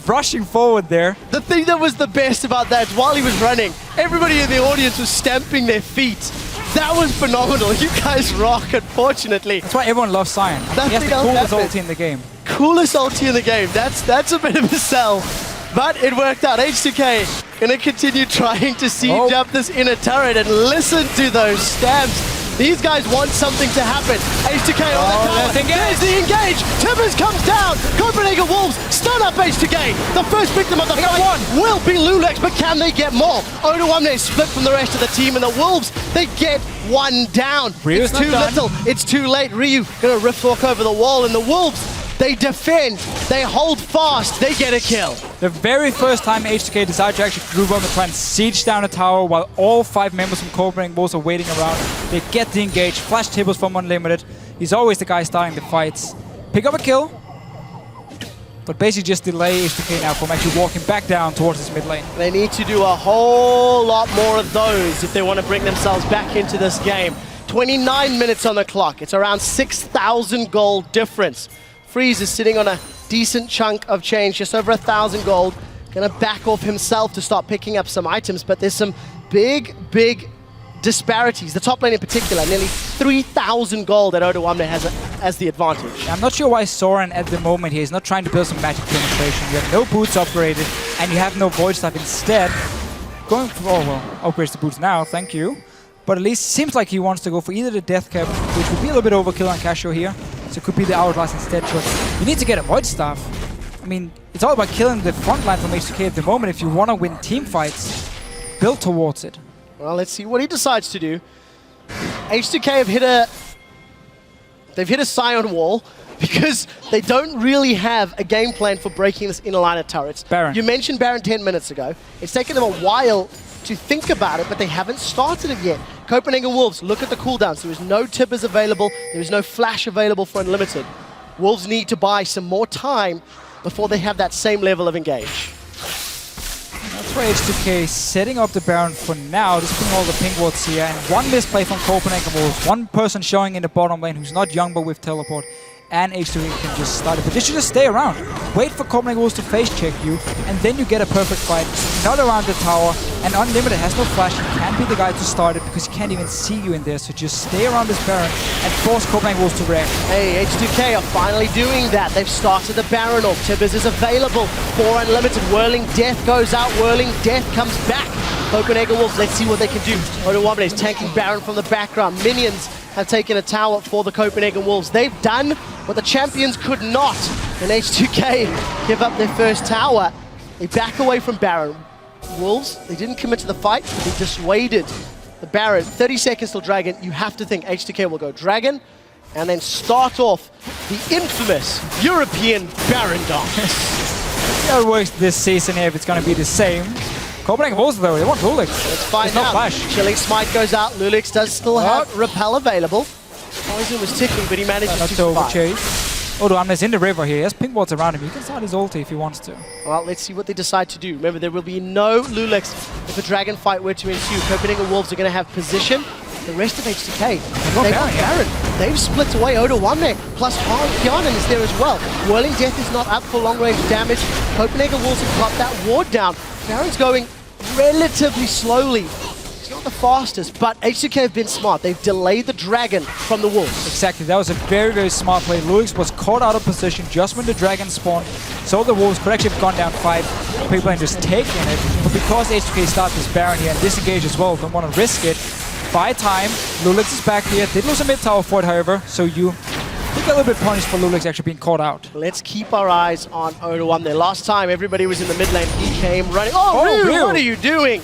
Speaker 9: rushing forward there.
Speaker 8: The thing that was the best about that, while he was running, everybody in the audience was stamping their feet. That was phenomenal. You guys rock, unfortunately.
Speaker 9: That's why everyone loves Cyan. He has the coolest ulti in the game.
Speaker 8: Coolest ulti in the game. That's a bit of a sell. But it worked out. H2K gonna continue trying to siege up this inner turret, and listen to those stamps. These guys want something to happen. H2K on the tower. There's the engage. Tibbers comes down. Copenhagen Wolves stun up H2K. The first victim of the fight will be Lulex, but can they get more? Odoamne split from the rest of the team, and the Wolves, they get one down.
Speaker 9: Ryu's
Speaker 8: it's too little. It's too late. Ryu gonna rift walk over the wall, and the Wolves, they defend, they hold fast, they get a kill.
Speaker 9: The very first time H2K decided to actually group up and try and siege down a tower while all 5 members from Copenhagen Wolves are waiting around. They get the engage, flash tables from Unlimited. He's always the guy starting the fights. Pick up a kill, but basically just delay H2K now from actually walking back down towards his mid lane.
Speaker 8: They need to do a whole lot more of those if they want to bring themselves back into this game. 29 minutes on the clock. It's around 6,000 gold difference. Freeze is sitting on a decent chunk of change, just over 1,000 gold. Gonna back off himself to start picking up some items, but there's some big disparities. The top lane in particular, nearly 3,000 gold that Odoamne has as the advantage.
Speaker 9: I'm not sure why Soren at the moment here is not trying to build some magic penetration. You have no boots upgraded, and you have no void stuff. Instead, going for, upgrades the boots now, thank you. But at least seems like he wants to go for either the death cap, which would be a little bit overkill on Casio here, So it could be the Hourglass instead. But you need to get a Void Staff. I mean, it's all about killing the front line from H2K at the moment. If you want to win team fights, build towards it.
Speaker 8: Well, let's see what he decides to do. H2K have hit a... They've hit a Scion wall because they don't really have a game plan for breaking this inner line of turrets.
Speaker 9: Baron.
Speaker 8: You mentioned Baron 10 minutes ago. It's taken them a while to think about it, but they haven't started it yet. Copenhagen Wolves, look at the cooldowns. There is no Tibbers available. There is no Flash available for Unlimited. Wolves need to buy some more time before they have that same level of engage.
Speaker 9: That's why H2K setting up the Baron for now, just putting all the ping wards here, and one misplay from Copenhagen Wolves, one person showing in the bottom lane who's not young but with teleport, and H2K can just start it. But they should just stay around. Wait for Copenhagen Wolves to face check you, and then you get a perfect fight. Not around the tower, and Unlimited has no flash. He can't be the guy to start it because he can't even see you in there. So just stay around this Baron and force Copenhagen Wolves to react.
Speaker 8: Hey, H2K are finally doing that. They've started the Baron off. Tibbers is available for Unlimited. Whirling Death goes out. Whirling Death comes back. Copenhagen Wolves, let's see what they can do. Odoamne is tanking Baron from the background. Minions have taken a tower for the Copenhagen Wolves. They've done what the champions could not. And H2K give up their first tower. They back away from Baron. Wolves, they didn't commit to the fight, but they dissuaded the Baron. 30 seconds till Dragon. You have to think H2K will go Dragon and then start off the infamous European Baron dance.
Speaker 9: See how it works this season here if it's going to be the same. Copenhagen Wolves though, they want Lulix.
Speaker 8: Let's find
Speaker 9: There's
Speaker 8: out.
Speaker 9: no flash.
Speaker 8: Chilling Smite goes out. Lulix does still have Repel available. Poison was ticking, but he manages to survive.
Speaker 9: Odoamne's in the river here. He has ping wards around him. He can start his ulti if he wants to.
Speaker 8: Well, let's see what they decide to do. Remember, there will be no Lulix if a Dragon fight were to ensue. Copenhagen Wolves are going to have position. The rest of H2K, they've got Baron. They've split away Odoamne, plus Hyanan is there as well. Whirling Death is not up for long-range damage. Copenhagen Wolves have got that ward down. Baron's going relatively slowly. He's not the fastest, but H2K have been smart. They've delayed the Dragon from the Wolves.
Speaker 9: Exactly, that was a very, very smart play. Lulix was caught out of position just when the Dragon spawned, so the Wolves could actually have gone down 5 people and just taken it. But because H2K start this Baron here and disengage as well, don't want to risk it. Buy time, Lulix is back here. Did lose a mid-tower for it, however, so you think a little bit punished for Lulix actually being caught out.
Speaker 8: Let's keep our eyes on Odoamne. Last time everybody was in the mid lane, he came running. Oh, Ryu, what are you doing?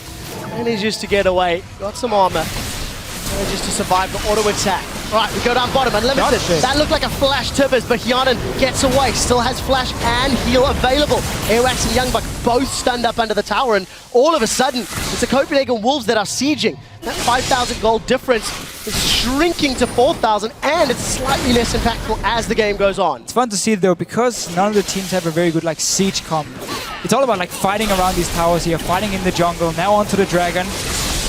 Speaker 8: Manages to get away. Got some armor. Manages to survive the auto attack. All right, we go down bottom. Unlimited. That looked like a flash Tibbers, but Hyanan gets away. Still has flash and heal available. Airwax and Youngbuck both stunned up under the tower, and all of a sudden, it's the Copenhagen Wolves that are sieging. That 5,000 gold difference is shrinking to 4,000, and it's slightly less impactful as the game goes on.
Speaker 9: It's fun to see though, because none of the teams have a very good like siege comp. It's all about like fighting around these towers here, fighting in the jungle, now onto the Dragon.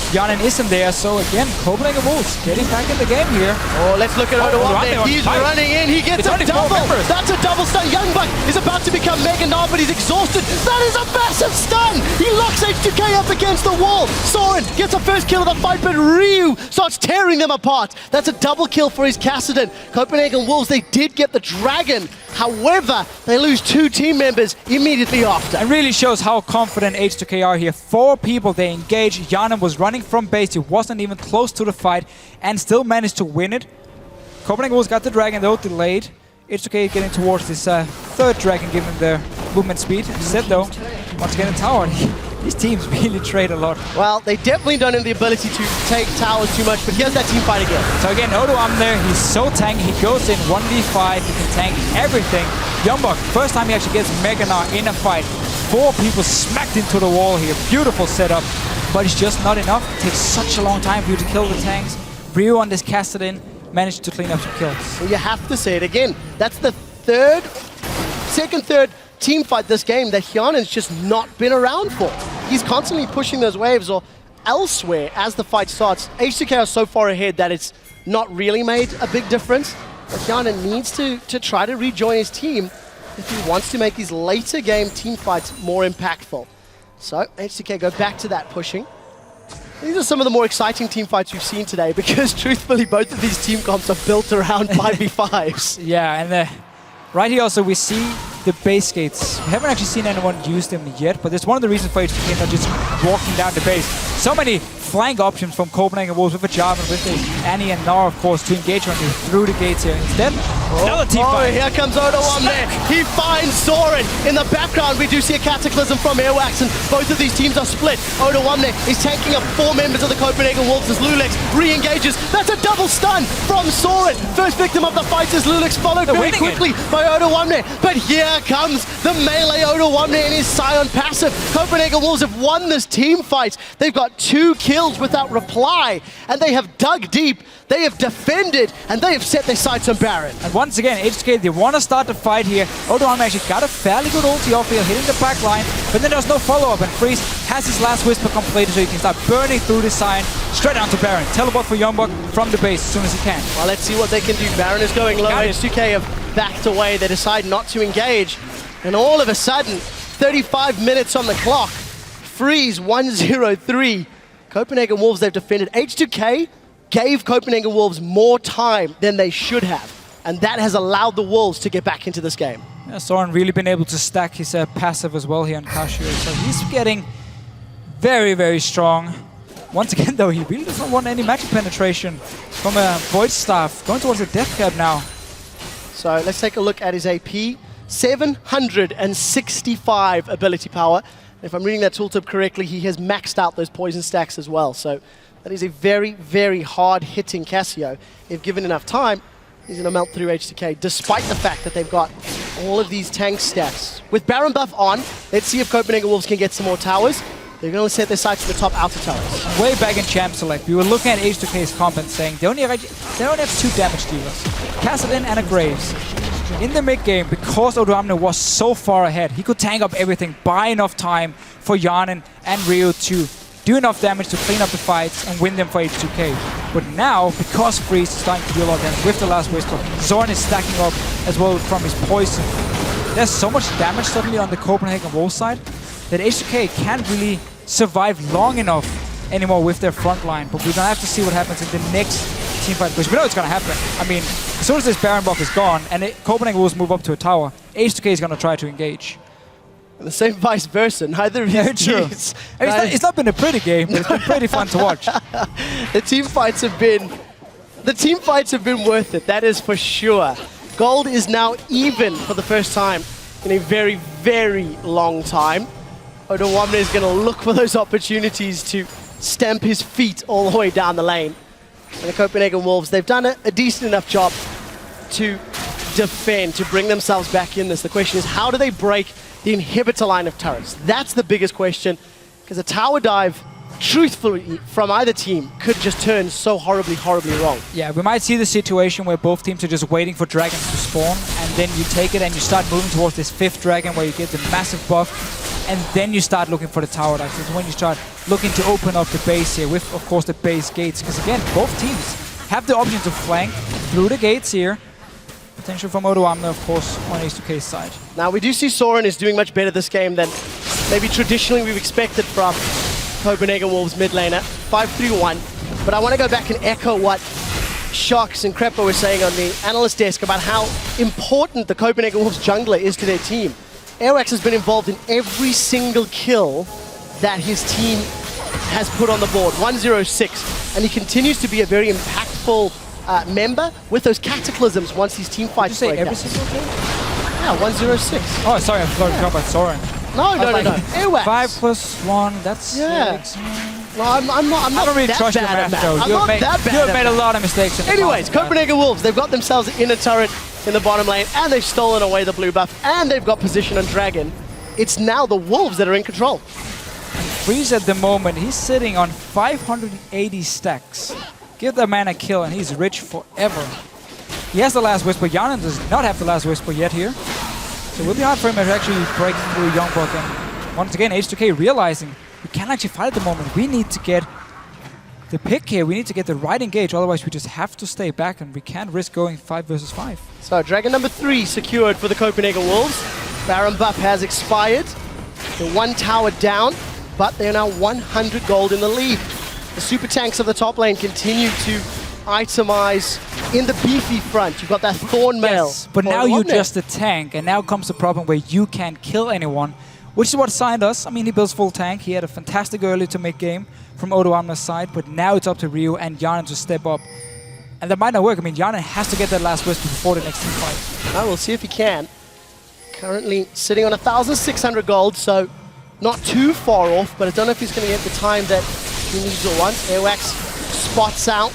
Speaker 9: Hyanan isn't there, so again, Copenhagen Wolves getting back in the game here.
Speaker 8: Oh, let's look at Odoamne. He's running in, he gets a double. That's a double stun. Youngbuck is about to become Mega Gnar, but he's exhausted. That is a massive stun. He locks H2K up against the wall. Soren gets a first kill of the fight, but Ryu starts tearing them apart. That's a double kill for his Kassadin. Copenhagen Wolves, they did get the Dragon. However, they lose 2 team members immediately after.
Speaker 9: It really shows how confident H2K are here. 4 people they engage. Hyanan was running from base. He wasn't even close to the fight and still managed to win it. Copenhagen Wolves got the Dragon though, delayed. H2K getting towards this 3rd Dragon given their movement speed. Instead though, once again in tower. These teams really trade a lot.
Speaker 8: Well, they definitely don't have the ability to take towers too much, but here's that team fight again.
Speaker 9: So again, Odoamne, he's so tanky. He goes in 1v5, he can tank everything. Youngbuck, first time he actually gets Mega Gnar in a fight. 4 people smacked into the wall here. Beautiful setup, but it's just not enough. It takes such a long time for you to kill the tanks. Ryu on this Kassadin managed to clean up some kills.
Speaker 8: Well, you have to say it again. That's the second, third team fight this game that Hyanan's just not been around for. He's constantly pushing those waves or elsewhere as the fight starts. H2K are so far ahead that it's not really made a big difference. But Hyanan needs to try to rejoin his team if he wants to make these later game team fights more impactful. So H2K go back to that pushing. These are some of the more exciting team fights we've seen today because truthfully both of these team comps are built around 5v5s.
Speaker 9: Yeah, and right here also we see the base gates. We haven't actually seen anyone use them yet, but that's one of the reasons for H2K not just walking down the base. So many flank options from Copenhagen Wolves with a Jarvan, with a Annie and Gnar, of course, to engage on you through the gates here. Instead, Another team fight.
Speaker 8: Here comes Odo Omne. He finds Soren. In the background, we do see a Cataclysm from Airwax, and both of these teams are split. Odo Omne is taking up 4 members of the Copenhagen Wolves as Lulex re-engages. That's a double stun from Soren. First victim of the fight is Lulex, followed very quickly by Odo Omne. But here comes the melee Odo Omne in his Scion passive. Copenhagen Wolves have won this team fight. They've got 2 kills without reply, and they have dug deep. They have defended, and they have set their sights on Baron.
Speaker 9: And once again, HK, they want to start the fight here. Odo Omne actually got a fairly good ulti off here, hitting the back line, but then there's no follow-up, and Freeze has his last Whisper completed, so he can start burning through the Scion, straight down to Baron. Teleport for Youngbok from the base as soon as he can.
Speaker 8: Well, let's see what they can do. Baron is going low. H2K have backed away. They decide not to engage, and all of a sudden, 35 minutes on the clock. Freeze 1-0-3. Copenhagen Wolves, they've defended. H2K gave Copenhagen Wolves more time than they should have, and that has allowed the Wolves to get back into this game.
Speaker 9: Yeah, Soren really been able to stack his passive as well here on Kashio, so he's getting very, very strong. Once again, though, he really doesn't want any magic penetration from a Void Staff. Going towards the Death Cap now.
Speaker 8: So let's take a look at his AP. 765 ability power. If I'm reading that tooltip correctly, he has maxed out those poison stacks as well. So that is a very, very hard-hitting Cassio. If given enough time, he's going to melt through H2K, despite the fact that they've got all of these tank stats. With Baron buff on, let's see if Copenhagen Wolves can get some more towers. They're going to set their sights to the top outer towers.
Speaker 9: Way back in Champ Select, we were looking at H2K's comp and saying they only have 2 damage dealers, Kassadin and a Graves. In the mid game, because Odo Omne was so far ahead, he could tank up everything, buy enough time for Yanin and Rio to do enough damage to clean up the fights and win them for H2K. But now, because Freeze is starting to do a lot of damage with the last Whisper, Zorn is stacking up as well from his poison. There's so much damage suddenly on the Copenhagen Wolves side that H2K can't really survive long enough anymore with their front line. But we're going to have to see what happens in the next team fight, because we know it's going to happen. I mean, as soon as this Baron buff is gone and Copenhagen Wolves move up to a tower, H2K is going to try to engage.
Speaker 8: And the same vice versa. Neither of these teams.
Speaker 9: I mean, it's not been a pretty game, but it's been pretty fun to watch.
Speaker 8: The team fights have been worth it. That is for sure. Gold is now even for the first time in a very, very long time. Odo Omne is going to look for those opportunities to stamp his feet all the way down the lane. And the Copenhagen Wolves, they've done a decent enough job to defend, to bring themselves back in this. The question is, how do they break the inhibitor line of turrets? That's the biggest question, because a tower dive, truthfully, from either team could just turn so horribly, horribly wrong.
Speaker 9: Yeah, we might see the situation where both teams are just waiting for dragons to spawn, and then you take it and you start moving towards this 5th dragon where you get the massive buff, and then you start looking for the tower dives. It's when you start looking to open up the base here with, of course, the base gates, because again, both teams have the option to flank through the gates here. Potential from Odo Omne, of course, on H2K's side.
Speaker 8: Now, we do see Soren is doing much better this game than maybe traditionally we've expected from Copenhagen Wolves mid laner. 5-3-1. But I want to go back and echo what Shox and Krepo were saying on the analyst desk about how important the Copenhagen Wolves jungler is to their team. Airwax has been involved in every single kill that his team has put on the board. 106. And he continues to be a very impactful member with those cataclysms once these team fights break
Speaker 9: every
Speaker 8: out.
Speaker 9: single kill?
Speaker 8: Yeah, 106.
Speaker 9: Oh, sorry, I forgot to talk about Soren.
Speaker 8: No. Airwax.
Speaker 9: 5+1, that's 6.
Speaker 8: Well, I'm not
Speaker 9: I don't really
Speaker 8: that
Speaker 9: trust your
Speaker 8: bad at
Speaker 9: math, though.
Speaker 8: I'm
Speaker 9: You
Speaker 8: not
Speaker 9: have
Speaker 8: that bad at
Speaker 9: made a
Speaker 8: math.
Speaker 9: lot of mistakes in the
Speaker 8: Anyways,
Speaker 9: past, man.
Speaker 8: Copenhagen Wolves, they've got themselves in a turret in the bottom lane, and they've stolen away the blue buff, and they've got position on Dragon. It's now the Wolves that are in control.
Speaker 9: Freeze at the moment, he's sitting on 580 stacks. Give that man a kill and he's rich forever. He has the last Whisper. Yanin does not have the last Whisper yet here. So it will be hard for him to actually break through Youngbok. And once again, H2K realizing we can't actually fight at the moment. We need to get the pick here. We need to get the right engage. Otherwise, we just have to stay back and we can't risk going 5 versus 5.
Speaker 8: So Dragon number 3 secured for the Copenhagen Wolves. Baron buff has expired. They're 1 tower down, but they're now 100 gold in the lead. The super tanks of the top lane continue to itemize in the beefy front. You've got that Thorn Mail.
Speaker 9: Yes, but now you're just a tank, and now comes the problem where you can't kill anyone, which is what Sign does. I mean, he builds full tank. He had a fantastic early to mid game from Odo Omne's side, but now it's up to Ryu and Yanin to step up And that might not work. I mean, Yana has to get that last wisp before the next team fight.
Speaker 8: Well, we'll see if he can. Currently sitting on 1,600 gold, so not too far off, but I don't know if he's going to get the time that he needs or wants. Airwax spots out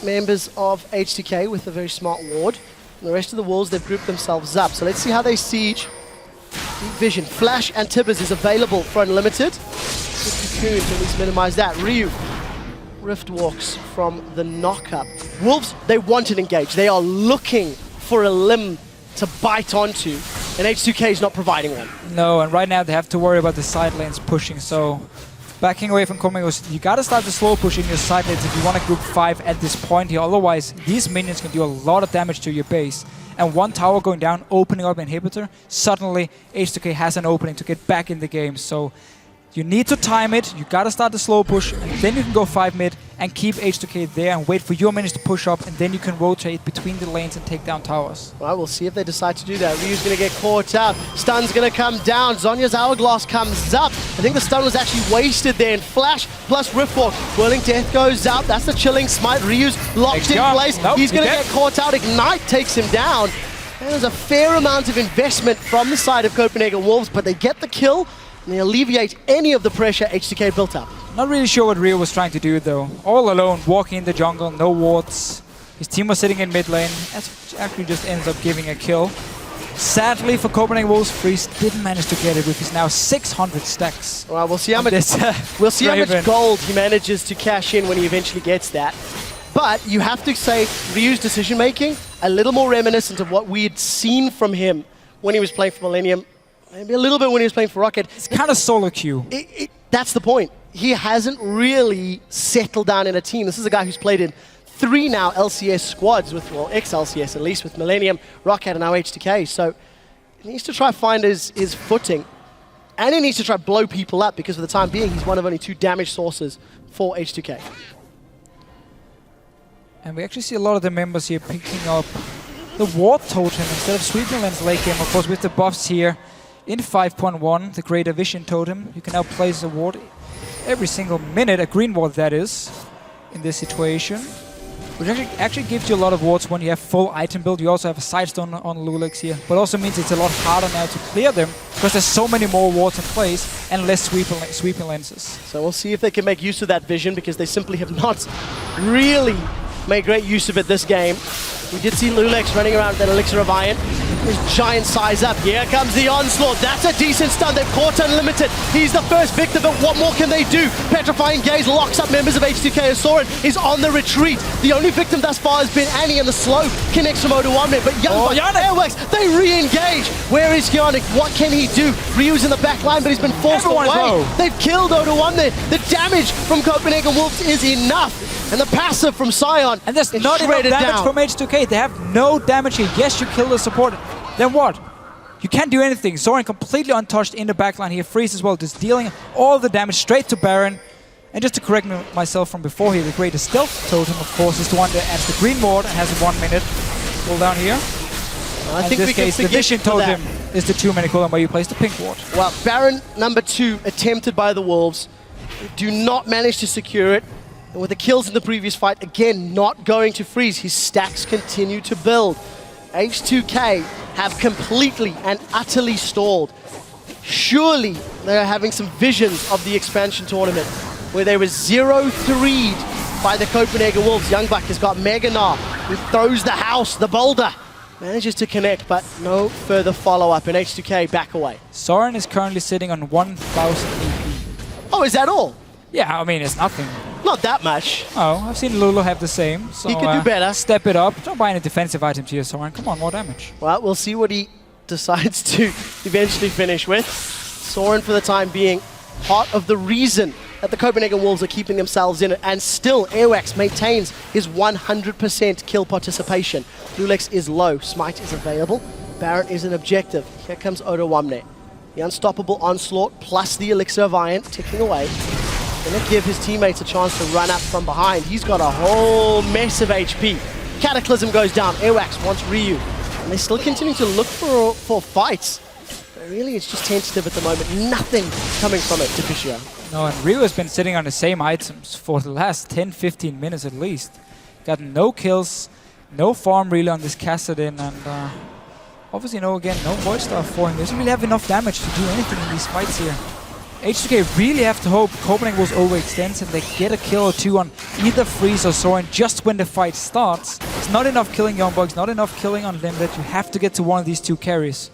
Speaker 8: members of H2K with a very smart ward. And the rest of the Wolves, they've grouped themselves up. So let's see how they siege. Deep Vision, Flash and Tibbers is available for Unlimited. Cocoon can at least minimize that. Ryu, Rift walks from the knock-up. Wolves, they want an engage. They are looking for a limb to bite onto, and H2K is not providing one.
Speaker 9: No, and right now they have to worry about the side lanes pushing, so backing away from Comingos, you gotta start the slow push in your side lanes if you want to group 5 at this point here, otherwise these minions can do a lot of damage to your base. And one tower going down, opening up inhibitor, suddenly H2K has an opening to get back in the game, so you need to time it, you gotta start the slow push, and then you can go 5 mid and keep H2K there and wait for your minions to push up, and then you can rotate between the lanes and take down towers.
Speaker 8: Well, we'll see if they decide to do that. Ryu's gonna get caught out, stun's gonna come down, Zhonya's Hourglass comes up. I think the stun was actually wasted there, and Flash plus Riftwalk. Whirling Death goes out, that's the chilling smite. Ryu's locked in place,
Speaker 9: nope,
Speaker 8: he's gonna get caught out, Ignite takes him down. There's a fair amount of investment from the side of Copenhagen Wolves, but they get the kill, and they alleviate any of the pressure H2K built up.
Speaker 9: Not really sure what Ryu was trying to do though. All alone, walking in the jungle, no wards. His team was sitting in mid lane. Actually just ends up giving a kill. Sadly for Copenhagen Wolves, Freeze didn't manage to get it with his now 600 stacks.
Speaker 8: Well, we'll see how much gold he manages to cash in when he eventually gets that. But you have to say Ryu's decision making a little more reminiscent of what we had seen from him when he was playing for Millennium. Maybe a little bit when he was playing for Rocket.
Speaker 9: It's kind of solo queue.
Speaker 8: That's the point. He hasn't really settled down in a team. This is a guy who's played in 3 now LCS squads with, well, ex-LCS at least, with Millennium, Rocket, and now H2K. So he needs to try find his footing. And he needs to try blow people up, because for the time being, he's one of only 2 damage sources for H2K.
Speaker 9: And we actually see a lot of the members here picking up the ward totem instead of sweeping lanes late game. Of course, with the buffs here in 5.1, the Greater Vision totem, you can now place a ward every single minute, a green ward that is, in this situation. Which actually gives you a lot of wards when you have full item build. You also have a sidestone on Lulex here, but also means it's a lot harder now to clear them, because there's so many more wards in place and less sweeping lenses.
Speaker 8: So we'll see if they can make use of that vision, because they simply have not really made great use of it this game. We did see Lulex running around with that Elixir of Iron. His giant size up. Here comes the onslaught. That's a decent stun. They've caught Unlimited. He's the first victim, but what more can they do? Petrifying Gaze locks up members of H2K. Soren is on the retreat. The only victim thus far has been Annie, and the slow connects from Odoamne. But Airwax, they re-engage. Where is Yannick? What can he do? Ryu's in the back line, but he's been forced away. They've killed Odoamne. The damage from Copenhagen Wolves is enough. And the passive from Sion.
Speaker 9: And there's not enough damage from H2K. They have no damage here. Yes, you kill the support. Then what? You can't do anything. Soren completely untouched in the backline here. Freeze as well, just dealing all the damage straight to Baron. And just to correct myself from before here, the greatest stealth totem, of course, is the one that adds the green ward and has a 1 minute cooldown here.
Speaker 8: I think in this case,
Speaker 9: the Vision totem is the 2 minute cooldown where you place the pink ward.
Speaker 8: Well, Baron number 2 attempted by the Wolves. Do not manage to secure it. And with the kills in the previous fight, again, not going to Freeze. His stacks continue to build. H2K have completely and utterly stalled. Surely they're having some visions of the expansion tournament where they were 0-3'd by the Copenhagen Wolves. Youngbuck has got Meganar, who throws the house, the boulder. Manages to connect, but no further follow-up, and H2K back away.
Speaker 9: Soren is currently sitting on 1,000 AP.
Speaker 8: Oh, is that all?
Speaker 9: Yeah, I mean, it's nothing.
Speaker 8: Not that much.
Speaker 9: Oh, I've seen Lulu have the same. So
Speaker 8: he could do better.
Speaker 9: Step it up. Don't buy any defensive items here, Soren. Come on, more damage.
Speaker 8: Well, we'll see what he decides to eventually finish with. Soren, for the time being, part of the reason that the Copenhagen Wolves are keeping themselves in it, and still Airwax maintains his 100% kill participation. Lulex is low, Smite is available, Baron is an objective. Here comes Odoamne. The unstoppable onslaught plus the Elixir of Iron ticking away. Gonna give his teammates a chance to run up from behind. He's got a whole mess of HP. Cataclysm goes down, Airwax wants Ryu. And they're still continuing to look for fights. But really, it's just tentative at the moment. Nothing coming from it, Deficio.
Speaker 9: No, and Ryu has been sitting on the same items for the last 10-15 minutes at least. got no kills, no farm really on this Kassadin, and obviously no Void Staff for him. He doesn't really have enough damage to do anything in these fights here. H2K really have to hope Copenhagen Wolves overextends and they get a kill or two on either Freeze or Soren just when the fight starts. It's not enough killing Young Bucks, not enough killing Unlimited. You have to get to one of these two carries.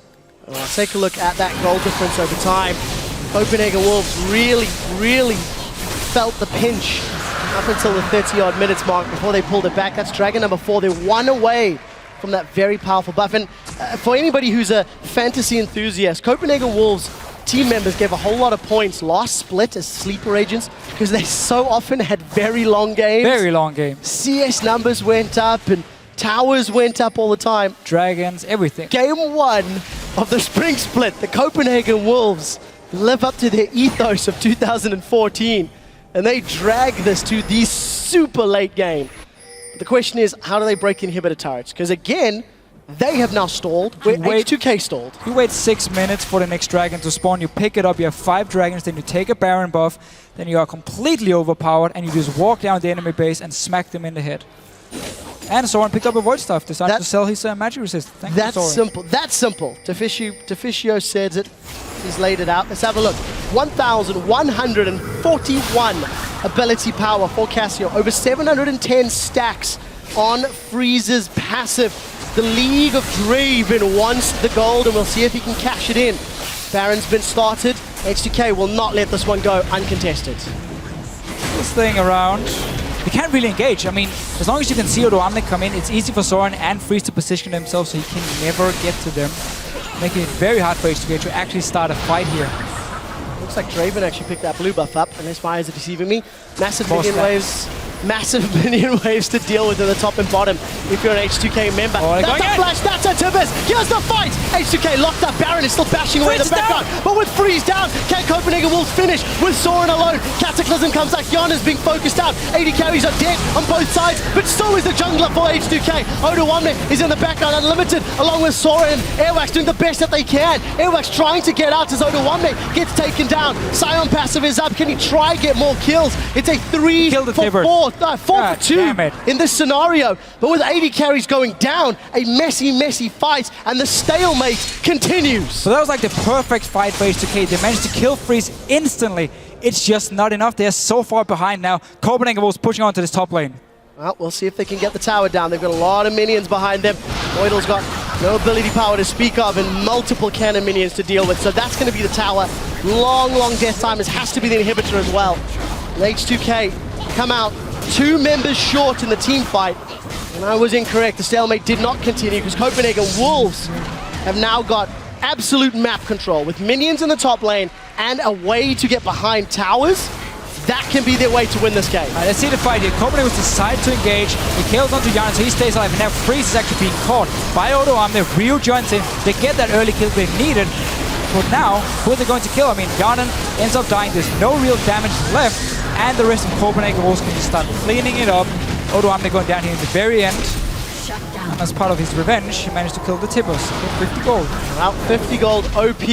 Speaker 8: Well, take a look at that goal difference over time. Copenhagen Wolves really felt the pinch up until the 30-odd minutes mark before they pulled it back. That's Dragon number 4. They're 1 away from that very powerful buff. And for anybody who's a fantasy enthusiast, Copenhagen Wolves team members gave a whole lot of points last split as sleeper agents because they so often had very long games.
Speaker 9: Very long games.
Speaker 8: CS numbers went up and towers went up all the time.
Speaker 9: Dragons, everything.
Speaker 8: Game 1 of the spring split, the Copenhagen Wolves live up to their ethos of 2014 and they drag this to the super late game. The question is, how do they break inhibitor turrets? Because again, they have now stalled, where H2K stalled.
Speaker 9: You wait 6 minutes for the next dragon to spawn, you pick it up, you have 5 dragons, then you take a Baron buff, then you are completely overpowered, and you just walk down the enemy base and smack them in the head. And Soren picked up a Void Staff, decided to sell his magic resist. Thank you, Soren.
Speaker 8: Simple. That's simple. Deficio says it. He's laid it out. Let's have a look. 1,141 ability power for Cassio. Over 710 stacks on Freeze's passive. The League of Draven wants the gold, and we'll see if he can cash it in. Baron's been started. H2K will not let this one go uncontested.
Speaker 9: This thing around. They can't really engage. I mean, as long as you can see Odoamne come in, it's easy for Soren and Freeze to position themselves so he can never get to them, making it very hard for H2K to actually start a fight here.
Speaker 8: Looks like Draven actually picked that blue buff up, unless my eyes are deceiving me. Massive minion waves. Massive minion waves to deal with in the top and bottom if you're an H2K member. That's a flash, that's a Tibbers. Here's the fight. H2K locked up. Baron is still bashing away the background. But with Freeze down, can Copenhagen Wolves finish with Soren alone? Cataclysm comes back. Jan is being focused out. 80 carries are dead on both sides, but so is the jungler for H2K. Odoamne is in the background, Unlimited, along with Soren. Airwax doing the best that they can. Airwax trying to get out as Odoamne gets taken down. Sion passive is up. Can he try get more kills? It's a 3 for 4. 4 for 2 in this scenario. But with 80 carries going down, a messy fight, and the stalemate continues.
Speaker 9: So that was like the perfect fight for H2K. They managed to kill Freeze instantly. It's just not enough. They're so far behind now. Copenhagen Wolves pushing onto this top lane.
Speaker 8: Well, we'll see if they can get the tower down. They've got a lot of minions behind them. Voidal's got no ability power to speak of and multiple cannon minions to deal with. So that's going to be the tower. Long death time. It has to be the inhibitor as well. And H2K come out 2 members short in the team fight. And I was incorrect. The stalemate did not continue because Copenhagen Wolves have now got absolute map control with minions in the top lane and a way to get behind towers. That can be their way to win this game.
Speaker 9: Let's see the fight here. Copenhagen Wolves decide to engage. He kills onto Jan, so he stays alive. And now Freeze is actually being caught by Odoamne. Ryu joins in. They get that early kill they needed. But now, who are they going to kill? I mean, Jarnan ends up dying. There's no real damage left. And the rest of Copenhagen Wolves can just start cleaning it up. Odoamne going down here in the very end. And as part of his revenge, he managed to kill the Tibbers. 50 gold.
Speaker 8: About 50 gold OP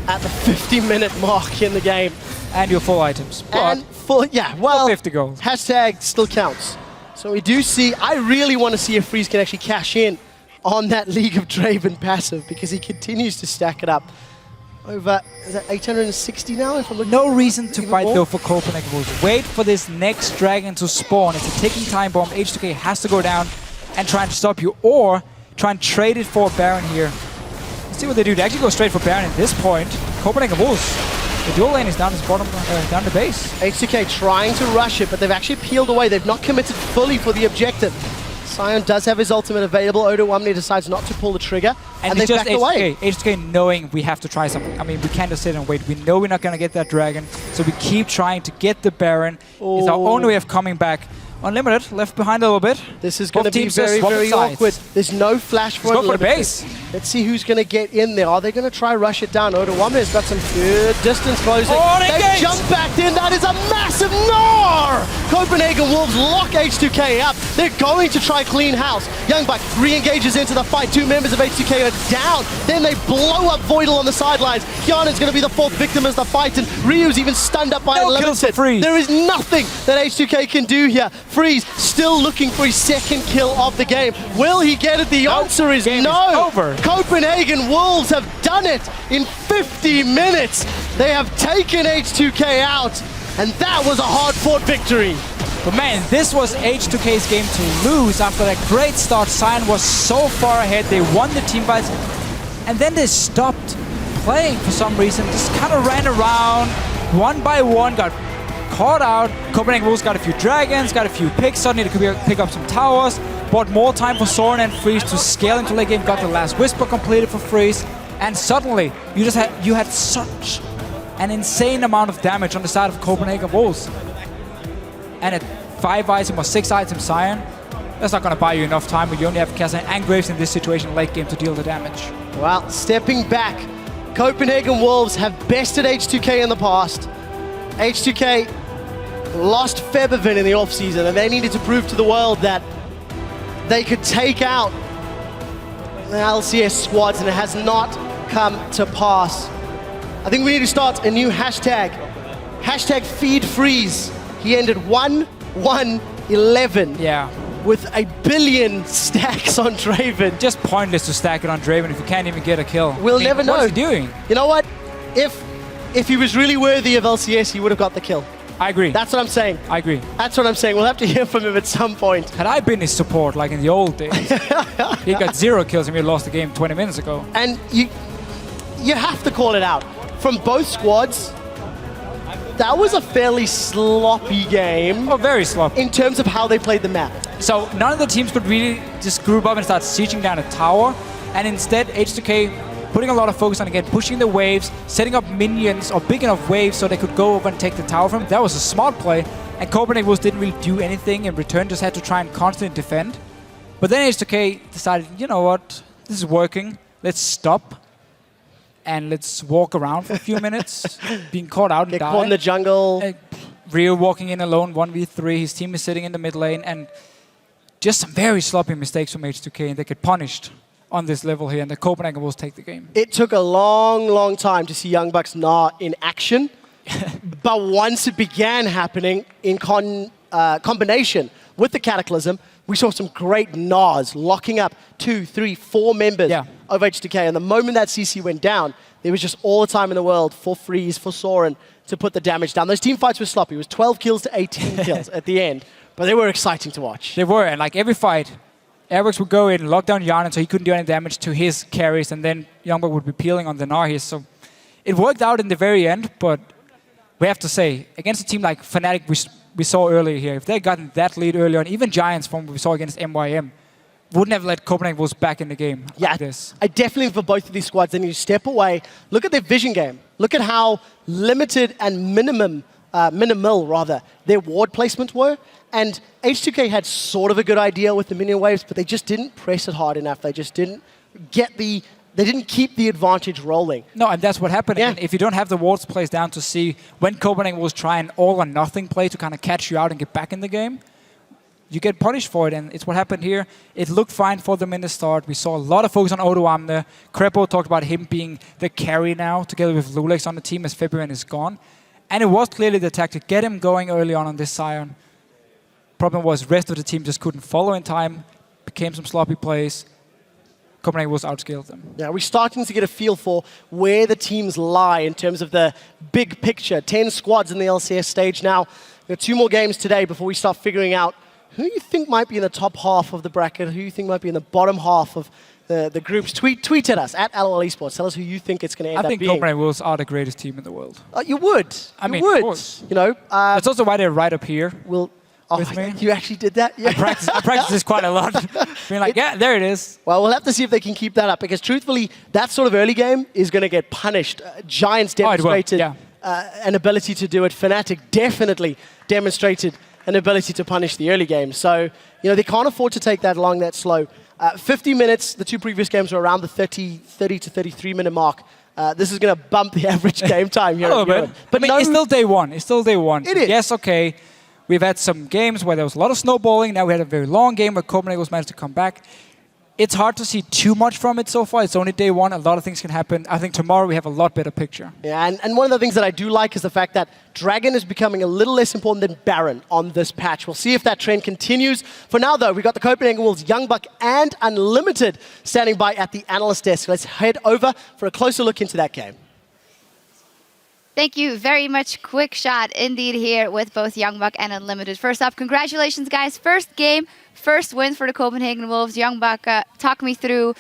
Speaker 8: at the 50-minute mark in the game.
Speaker 9: And your full items.
Speaker 8: And full, yeah, well,
Speaker 9: 50 gold.
Speaker 8: Hashtag still counts. So we do see, I really want to see if Freeze can actually cash in on that League of Draven passive because he continues to stack it up. Over, is that 860 now? If I'm looking
Speaker 9: no reason to fight though for Copenhagen Wolves. Wait for this next dragon to spawn. It's a ticking time bomb. H2K has to go down and try and stop you, or try and trade it for Baron here. Let's see what they do. They actually go straight for Baron at this point. Copenhagen Wolves. The dual lane is down his bottom, down the base.
Speaker 8: H2K trying to rush it, but they've actually peeled away. They've not committed fully for the objective. Sion does have his ultimate available. Odoamne decides not to pull the trigger, and they've backed away.
Speaker 9: H2K knowing we have to try something. I mean, we can't just sit and wait. We know we're not going to get that dragon, so we keep trying to get the Baron.
Speaker 8: Oh.
Speaker 9: It's our only way of coming back. Unlimited, left behind a little bit.
Speaker 8: This is going to be very awkward. There's no flash for
Speaker 9: Unlimited. Go for the base.
Speaker 8: Let's see who's going to get in there. Are they going to try rush it down? Odoamne has got some good distance closing.
Speaker 9: Oh,
Speaker 8: they jump back in. That is a massive gnar! Copenhagen Wolves lock H2K up. They're going to try clean house. Youngbuck re-engages into the fight. 2 members of H2K are down. Then they blow up Voidal on the sidelines. Kiana's going to be the 4th victim as the fight, and Ryu's even stunned up by Unlimited. There is nothing that H2K can do here. Freeze still looking for his second kill of the game. Will he get it? The answer is no.
Speaker 9: Over.
Speaker 8: Copenhagen Wolves have done it in 50 minutes. They have taken H2K out, and that was a hard-fought victory.
Speaker 9: But man, this was H2K's game to lose after that great start. Cyan was so far ahead. They won the team fights, and then they stopped playing for some reason. Just kind of ran around one by one, got caught out. Copenhagen Wolves got a few dragons, got a few picks. Suddenly they could pick up some towers. Bought more time for Soren and Freeze to scale into late game. Got the last Whisper completed for Freeze, and suddenly you had such an insane amount of damage on the side of Copenhagen Wolves. And at 5 items or 6 items Cyan, that's not going to buy you enough time when you only have Kazan and Graves in this situation late game to deal the damage.
Speaker 8: Well, stepping back, Copenhagen Wolves have bested H2K in the past. H2K lost Febiven in the offseason, and they needed to prove to the world that they could take out the LCS squads, and it has not come to pass. I think we need to start a new hashtag. Hashtag feed Freeze. He ended 1-1-11.
Speaker 9: Yeah.
Speaker 8: With a billion stacks on Draven.
Speaker 9: Just pointless to stack it on Draven if you can't even get a kill.
Speaker 8: We'll never know.
Speaker 9: What is he doing?
Speaker 8: You know what? If he was really worthy of LCS, he would have got the kill.
Speaker 9: I agree.
Speaker 8: That's what I'm saying.
Speaker 9: I agree.
Speaker 8: That's what I'm saying. We'll have to hear from him at some point.
Speaker 9: Had I been his support like in the old days, he got 0 kills and we lost the game 20 minutes ago.
Speaker 8: And you have to call it out. From both squads, that was a fairly sloppy game.
Speaker 9: Oh, very sloppy.
Speaker 8: In terms of how they played the map.
Speaker 9: So none of the teams could really just group up and start sieging down a tower. And instead, H2K putting a lot of focus on, again, pushing the waves, setting up minions or big enough waves so they could go over and take the tower from him. That was a smart play. And Copenhagen Wolves didn't really do anything in return, just had to try and constantly defend. But then H2K decided, you know what, this is working. Let's stop. And let's walk around for a few minutes, being caught out and
Speaker 8: Get caught in the jungle.
Speaker 9: Rio walking in alone, 1v3. His team is sitting in the mid lane. And just some very sloppy mistakes from H2K. And they get punished on this level here. And the Copenhagen Wolves take the game.
Speaker 8: It took a long, long time to see Young Bucks Gnar in action. But once it began happening in combination with the Cataclysm, we saw some great Gnars locking up 2, 3, 4 members of H2K. And the moment that CC went down, there was just all the time in the world for Freeze, for Soren to put the damage down. Those team fights were sloppy. It was 12 kills to 18 kills at the end. But they were exciting to watch.
Speaker 9: They were. And like every fight, Airworks would go in and lock down Yarnan so he couldn't do any damage to his carries. And then Youngbuck would be peeling on the Gnar here. So it worked out in the very end. But we have to say, against a team like Fnatic, we saw earlier here, if they had gotten that lead earlier on, even Giants from what we saw against MYM, wouldn't have let Copenhagen Wolves back in the game like this.
Speaker 8: I definitely, for both of these squads, they need to step away. Look at their vision game. Look at how limited and minimal their ward placements were. And H2K had sort of a good idea with the minion waves, but they just didn't press it hard enough. They just didn't they didn't keep the advantage rolling.
Speaker 9: No, and that's what happened. Yeah. If you don't have the wards placed down to see when Copenhagen was trying all or nothing play to kind of catch you out and get back in the game, you get punished for it, and it's what happened here. It looked fine for them in the start. We saw a lot of focus on Odoam there. Crepo talked about him being the carry now, together with Lulex on the team as February is gone. And it was clearly the tactic. Get him going early on this Sion. Problem was rest of the team just couldn't follow in time, became some sloppy plays. Copenhagen Wolves outscaled them.
Speaker 8: Yeah, we're starting to get a feel for where the teams lie in terms of the big picture. 10 squads in the LCS stage now. We have 2 more games today before we start figuring out who you think might be in the top half of the bracket, who you think might be in the bottom half of the groups. Tweet at us, at LOL Esports. Tell us who you think it's going to end up being.
Speaker 9: I think Copenhagen Wolves are the greatest team in the world.
Speaker 8: You would.
Speaker 9: I mean,
Speaker 8: you would.
Speaker 9: Of course.
Speaker 8: You know,
Speaker 9: that's also why they're right up here.
Speaker 8: With me. You actually did that? Yeah.
Speaker 9: I practice this quite a lot. Being like, yeah, there it is.
Speaker 8: Well, we'll have to see if they can keep that up, because truthfully, that sort of early game is going to get punished. Giants demonstrated an ability to do it. Fnatic definitely demonstrated an ability to punish the early game. So, you know, they can't afford to take that long, that slow. 50 minutes, the 2 previous games were around the 30 to 33 minute mark. This is going to bump the average game time here.
Speaker 9: A little bit. But I mean, it's still day one.
Speaker 8: It is.
Speaker 9: Yes, okay. We've had some games where there was a lot of snowballing. Now we had a very long game where Copenhagen was managed to come back. it's hard to see too much from it so far. It's only day one. A lot of things can happen. I think tomorrow we have a lot better picture.
Speaker 8: Yeah, and one of the things that I do like is the fact that Dragon is becoming a little less important than Baron on this patch. We'll see if that trend continues. For now, though, we've got the Copenhagen Wolves, Youngbuck, and Unlimited standing by at the analyst desk. Let's head over for a closer look into that game.
Speaker 7: Thank you very much. Quick shot indeed here with both Youngbuck and Unlimited. First up, congratulations, guys. First game, first win for the Copenhagen Wolves. Youngbuck, talk me through,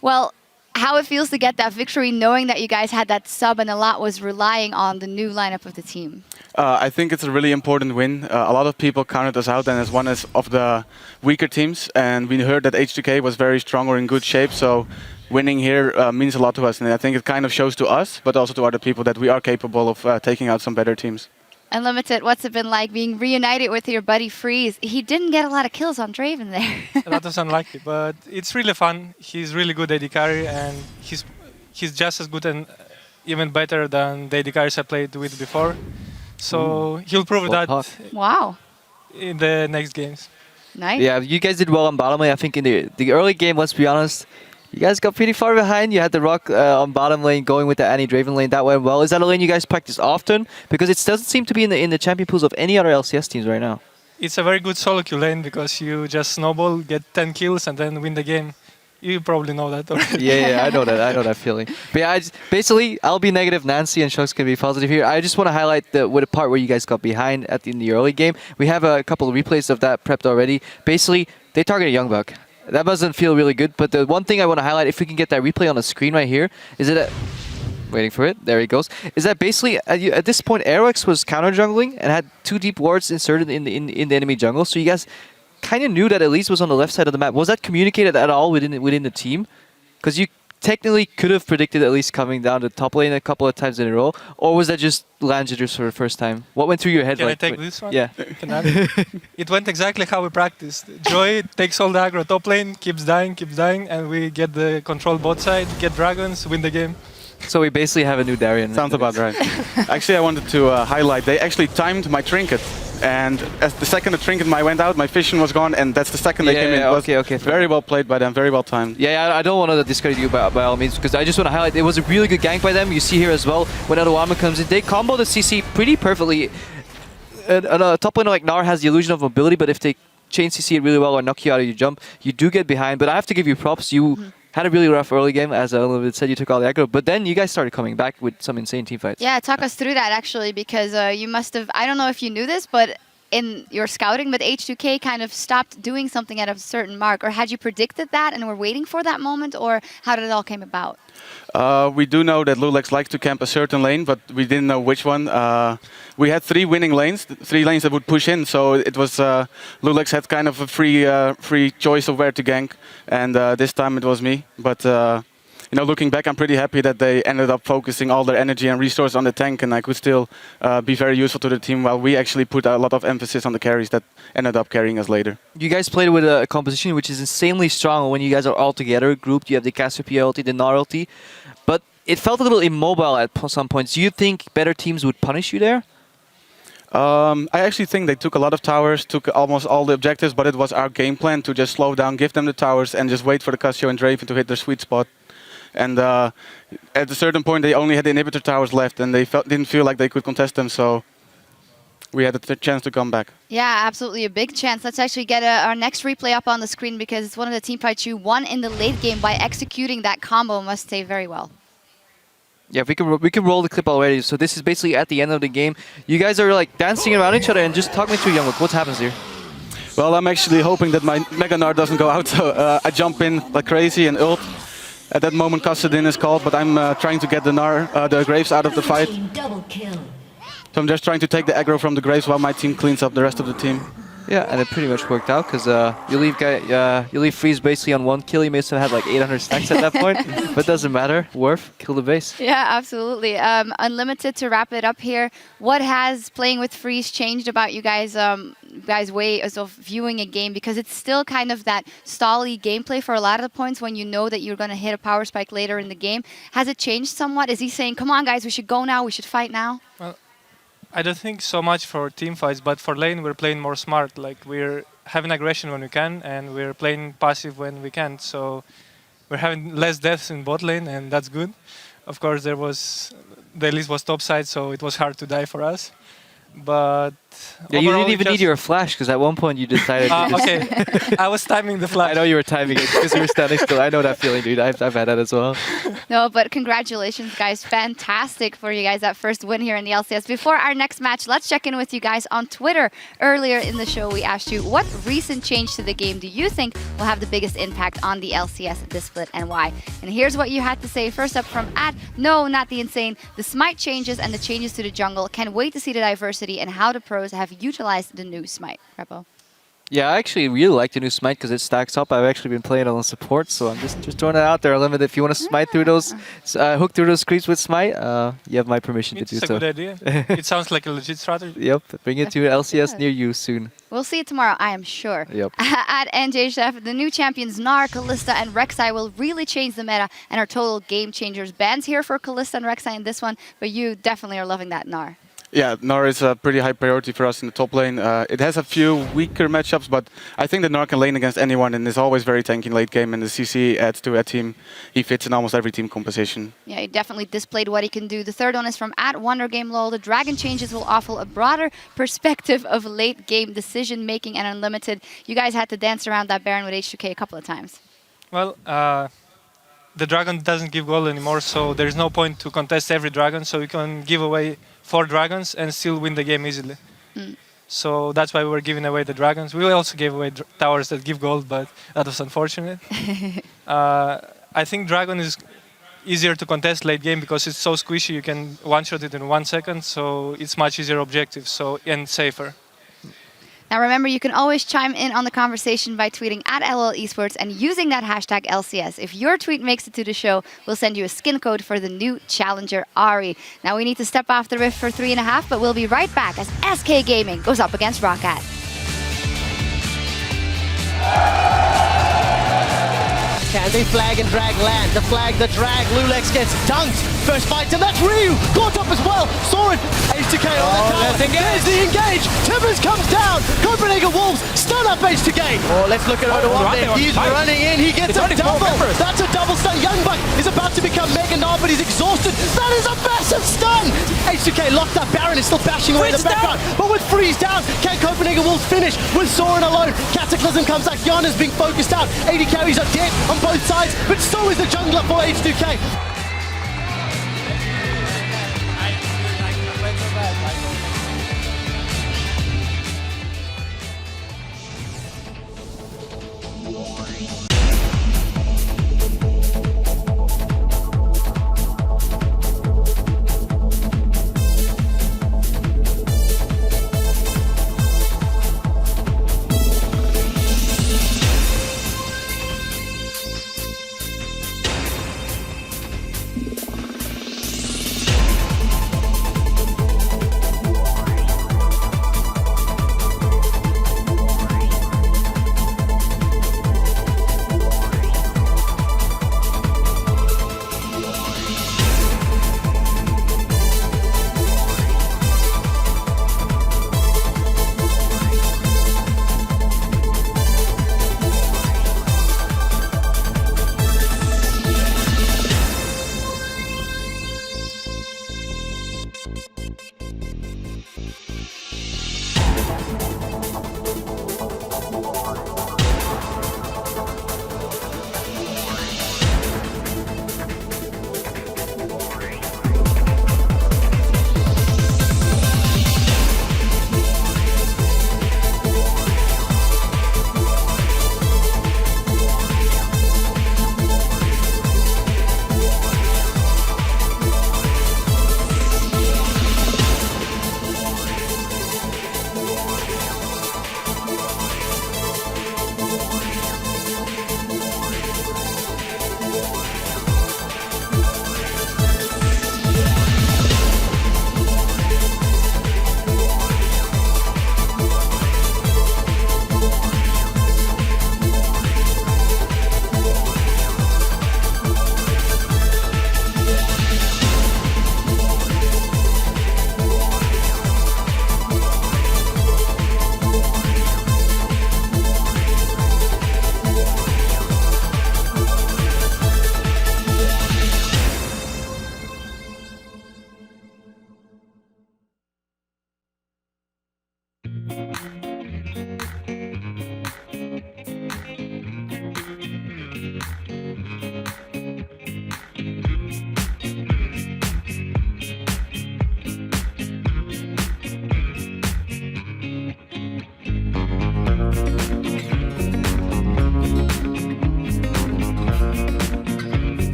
Speaker 7: well, how it feels to get that victory, knowing that you guys had that sub and a lot was relying on the new lineup of the team.
Speaker 4: I think it's a really important win. A lot of people counted us out and as one of the weaker teams. And we heard that H2K was very strong or in good shape. So winning here means a lot to us. And I think it kind of shows to us, but also to other people, that we are capable of taking out some better teams.
Speaker 7: Unlimited, what's it been like being reunited with your buddy Freeze? He didn't get a lot of kills on Draven there.
Speaker 5: That was unlucky, but it's really fun. He's really good AD carry, and he's just as good and even better than the AD carries I played with before. So he'll prove that
Speaker 7: Wow.
Speaker 5: in the next games.
Speaker 7: Nice.
Speaker 11: Yeah, you guys did well on bottom lane. I think in the early game, let's be honest, you guys got pretty far behind. You had the Rock on bottom lane going with the Annie Draven lane. That went well. Is that a lane you guys practice often? Because it doesn't seem to be in the champion pools of any other LCS teams right now.
Speaker 5: It's a very good solo queue lane because you just snowball, get 10 kills, and then win the game. You probably know that already.
Speaker 11: Yeah, I know that. I know that feeling. But yeah, basically, I'll be negative Nancy and Shucks can be positive here. I just want to highlight the part where you guys got behind in the early game. We have a couple of replays of that prepped already. Basically, they targeted Youngbuck. That doesn't feel really good, but the one thing I want to highlight, if we can get that replay on the screen right here, is that... Waiting for it. There he goes. Is that basically, at this point, Aerox was counter-jungling and had 2 deep wards inserted in the enemy jungle, so you guys kind of knew that Elise was on the left side of the map. Was that communicated at all within the team? Because you technically could have predicted Elise coming down the top lane a couple of times in a row, or was that just land jitters for the first time? What went through your head?
Speaker 5: Can I take this one?
Speaker 11: Yeah.
Speaker 5: It went exactly how we practiced. Joy takes all the aggro top lane, keeps dying, and we get the control bot side, get dragons, win the game.
Speaker 11: So we basically have a new Darien.
Speaker 4: Sounds about right. Actually, I wanted to highlight, they actually timed my trinket. And as the second the trinket went out, my vision was gone, and that's the second they came in.
Speaker 11: Okay.
Speaker 4: Very well played by them, very well timed.
Speaker 11: Yeah, I don't want to discredit you by all means, because I just want to highlight, it was a really good gank by them. You see here as well, when Adawama comes in, they combo the CC pretty perfectly. A top laner like Gnar has the illusion of mobility, but if they chain CC it really well or knock you out of your jump, you do get behind. But I have to give you props. You had a really rough early game, as Unlimited said, you took all the aggro, but then you guys started coming back with some insane teamfights.
Speaker 7: Yeah, talk us through that actually, because you must have, I don't know if you knew this, but in your scouting, but H2K kind of stopped doing something at a certain mark, or had you predicted that and were waiting for that moment, or how did it all came about?
Speaker 4: We do know that Lulex likes to camp a certain lane, but we didn't know which one. We had 3 winning lanes, 3 lanes that would push in, so it was Lulex had kind of a free choice of where to gank, and this time it was me. But you know, looking back, I'm pretty happy that they ended up focusing all their energy and resources on the tank, and I could still be very useful to the team, while we actually put a lot of emphasis on the carries that ended up carrying us later.
Speaker 11: You guys played with a composition which is insanely strong when you guys are all together grouped. You have the Cassiopeia ulti, the Gnar ulti, but it felt a little immobile at some points. Do you think better teams would punish you there?
Speaker 4: I actually think they took a lot of towers, took almost all the objectives, but it was our game plan to just slow down, give them the towers, and just wait for the Cassio and Draven to hit their sweet spot. And at a certain point, they only had the inhibitor towers left, and they didn't feel like they could contest them, so we had a chance to come back.
Speaker 7: Yeah, absolutely, a big chance. Let's actually get our next replay up on the screen, because it's one of the team fights you won in the late game by executing that combo, must say, very well.
Speaker 11: Yeah, we can roll the clip already. So this is basically at the end of the game. You guys are like dancing around each other, and just talk me through, Youngbuck. What happens here?
Speaker 4: Well, I'm actually hoping that my Mega Gnar doesn't go out, so I jump in like crazy and ult. At that moment, Kassadin is called, but I'm trying to get the Graves out of the fight. So I'm just trying to take the aggro from the Graves while my team cleans up the rest of the team.
Speaker 11: Yeah, and it pretty much worked out, because you leave Freeze basically on 1 kill. He may have had like 800 stacks at that point, but doesn't matter. Worth, kill the base.
Speaker 7: Yeah, absolutely. Unlimited, to wrap it up here, what has playing with Freeze changed about you guys' way of viewing a game? Because it's still kind of that stally gameplay for a lot of the points when you know that you're going to hit a power spike later in the game. Has it changed somewhat? Is he saying, come on guys, we should go now, we should fight now?
Speaker 5: Well, I don't think so much for team fights, but for lane we're playing more smart. Like we're having aggression when we can, and we're playing passive when we can't. So we're having less deaths in bot lane, and that's good. Of course, the Elise was topside, so it was hard to die for us. But
Speaker 11: yeah, you didn't even need your flash because at one point you decided.
Speaker 5: Okay, I was timing the flash.
Speaker 11: I know you were timing it because you were standing still. I know that feeling, dude. I've had that as well.
Speaker 7: No, but congratulations, guys. Fantastic for you guys, that first win here in the LCS. Before our next match, let's check in with you guys on Twitter. Earlier in the show, we asked you, what recent change to the game do you think will have the biggest impact on the LCS this split and why? And here's what you had to say. First up from No, Not the Insane. The Smite changes and the changes to the jungle. Can't wait to see the diversity and how the pros have utilized the new Smite. Repo.
Speaker 11: Yeah, I actually really like the new Smite because it stacks up. I've actually been playing it on support, so I'm just throwing it out there. Limit, if you want to smite through those, hook through those creeps with Smite, you have my permission to do so.
Speaker 5: It's a good idea. It sounds like a legit strategy.
Speaker 11: Yep, bring it to an LCS near you soon.
Speaker 7: We'll see it tomorrow, I am sure.
Speaker 11: Yep.
Speaker 7: At NJ Chef, the new champions Gnar, Kalista, and Rek'Sai will really change the meta and are total game changers. Bans here for Kalista and Rek'Sai in this one, but you definitely are loving that Gnar.
Speaker 4: Yeah, Gnar is a pretty high priority for us in the top lane. It has a few weaker matchups, but I think that Gnar can lane against anyone and is always very tanky in late game, and the CC adds to a team. He fits in almost every team composition.
Speaker 7: Yeah, he definitely displayed what he can do. The third one is from @WonderGameLol. The Dragon changes will offer a broader perspective of late game decision making and unlimited. You guys had to dance around that Baron with H2K a couple of times.
Speaker 5: Well, the Dragon doesn't give gold anymore, so there's no point to contest every Dragon, so we can give away 4 Dragons and still win the game easily. So that's why we were giving away the Dragons. We also gave away towers that give gold, but that was unfortunate. I think Dragon is easier to contest late game because it's so squishy, you can one-shot it in 1 second, so it's much easier objective and safer.
Speaker 7: Now remember, you can always chime in on the conversation by tweeting @LOLesports and using that hashtag LCS. If your tweet makes it to the show, we'll send you a skin code for the new challenger, Ahri. Now we need to step off the Rift for 3.5, but we'll be right back as SK Gaming goes up against Roccat.
Speaker 8: Can they flag and drag land? The flag, the drag, Lulex gets dunked. First fight, and that's Ryu. Caught up as well. Soren, H2K on the tower. There's the engage. Tibbers comes down. Copenhagen Wolves stun up H2K. Oh, let's look at Odoamne. He's running in. He gets a double. That's a double stun. Youngbuck is about to become Mega Gnar, but he's exhausted. That is a massive stun. H2K locked up. Baron is still bashing away in the background. But with Freeze down, can Copenhagen Wolves finish with Soren alone? Cataclysm comes back. Jan is being focused out. AD carries are dead on both sides, but so is the jungler for H2K.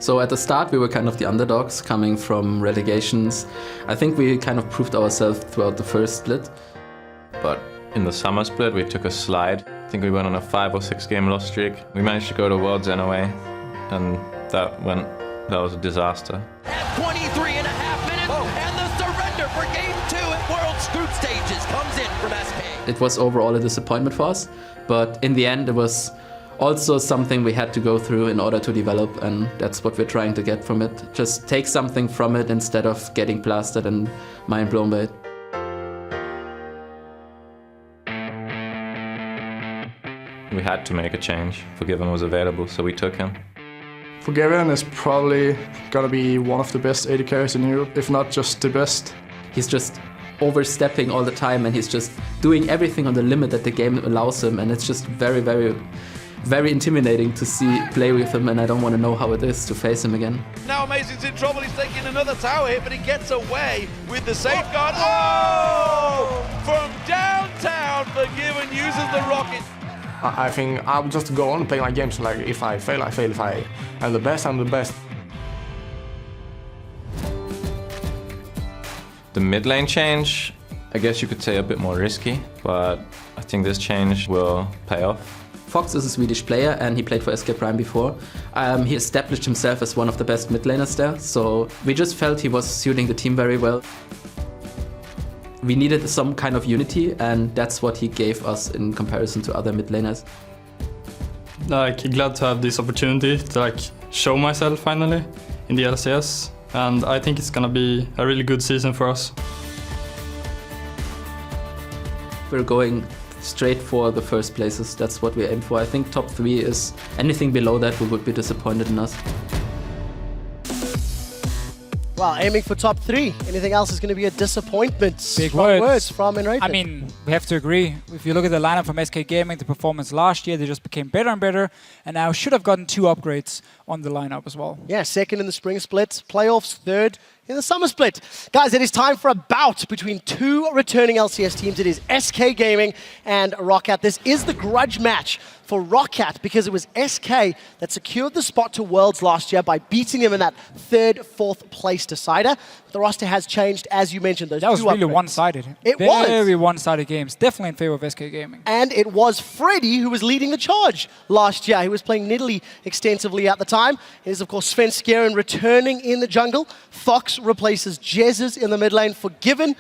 Speaker 10: So at the start, we were kind of the underdogs coming from relegations. I think we kind of proved ourselves throughout the first split.
Speaker 1: But in the summer split, we took a slide. I think we went on a 5 or 6 game loss streak. We managed to go to Worlds anyway, and that was a disaster.
Speaker 24: 23 and a half minutes, and the surrender for Game 2 at World's Group Stages comes in from SK.
Speaker 10: It was overall a disappointment for us, but in the end, it was also something we had to go through in order to develop, and that's what we're trying to get from it. Just take something from it instead of getting blasted and mind blown by it.
Speaker 1: We had to make a change. Forgiven was available, so we took him.
Speaker 12: Forgiven is probably gonna be one of the best AD carries in Europe, if not just the best.
Speaker 10: He's just overstepping all the time, and he's just doing everything on the limit that the game allows him, and it's just very, very, very intimidating to play with him, and I don't want to know how it is to face him again.
Speaker 13: Now Amazing's in trouble, he's taking another tower hit, but he gets away with the safeguard. Oh! From downtown, Forgiven uses the rocket.
Speaker 12: I think I'll just go on playing my games. Like, if I fail, I fail. If I am the best, I'm the best.
Speaker 1: The mid lane change, I guess you could say a bit more risky, but I think this change will pay off.
Speaker 10: Fox is a Swedish player, and he played for SK Prime before. He established himself as one of the best mid laners there, so we just felt he was suiting the team very well. We needed some kind of unity, and that's what he gave us in comparison to other mid laners.
Speaker 6: Glad to have this opportunity to show myself finally in the LCS, and I think it's gonna be a really good season for us.
Speaker 10: We're going straight for the first places. That's what we aim for. I think top 3 is anything below that, we would be disappointed in us.
Speaker 8: Well, aiming for top 3. Anything else is going to be a disappointment.
Speaker 9: Big
Speaker 8: Strong
Speaker 9: words
Speaker 8: from Enrated.
Speaker 9: I mean, we have to agree. If you look at the lineup from SK Gaming, the performance last year, they just became better and better, and now should have gotten 2 upgrades on the lineup as well.
Speaker 8: Yeah, 2nd in the spring split, playoffs, 3rd in the summer split. Guys, it is time for a bout between 2 returning LCS teams. It is SK Gaming and Roccat. This is the grudge match for Roccat because it was SK that secured the spot to Worlds last year by beating them in that 3rd, 4th place decider. The roster has changed, as you mentioned. That
Speaker 9: was really one-sided.
Speaker 8: It was.
Speaker 9: Very one-sided games. Definitely in favor of SK Gaming.
Speaker 8: And it was Freddy who was leading the charge last year. He was playing Nidalee extensively at the time. It is, of course, Sven Skjæren returning in the jungle. Fox replaces Jezz in the mid lane. Forgiven,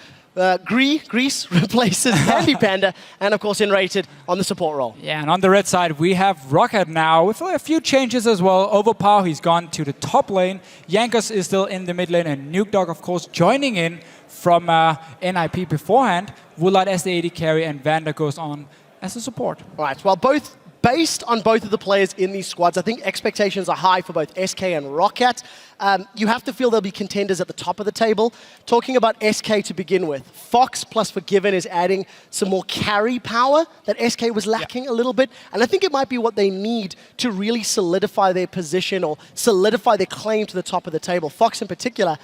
Speaker 8: Grease replaces Candy Panda. And, of course, Enrated on the support role.
Speaker 9: Yeah, and on the red side, we have Roccat now with a few changes as well. Overpower, he's gone to the top lane. Jankos is still in the mid lane, and Nukedog, of course, joining in from NIP beforehand. Woolite as the AD carry, and Vander goes on as a support.
Speaker 8: All right, well, based on both of the players in these squads, I think expectations are high for both SK and Roccat. You have to feel there'll be contenders at the top of the table. Talking about SK to begin with, Fox plus Forgiven is adding some more carry power that SK was lacking a little bit. And I think it might be what they need to really solidify their position or solidify their claim to the top of the table. Fox in particular,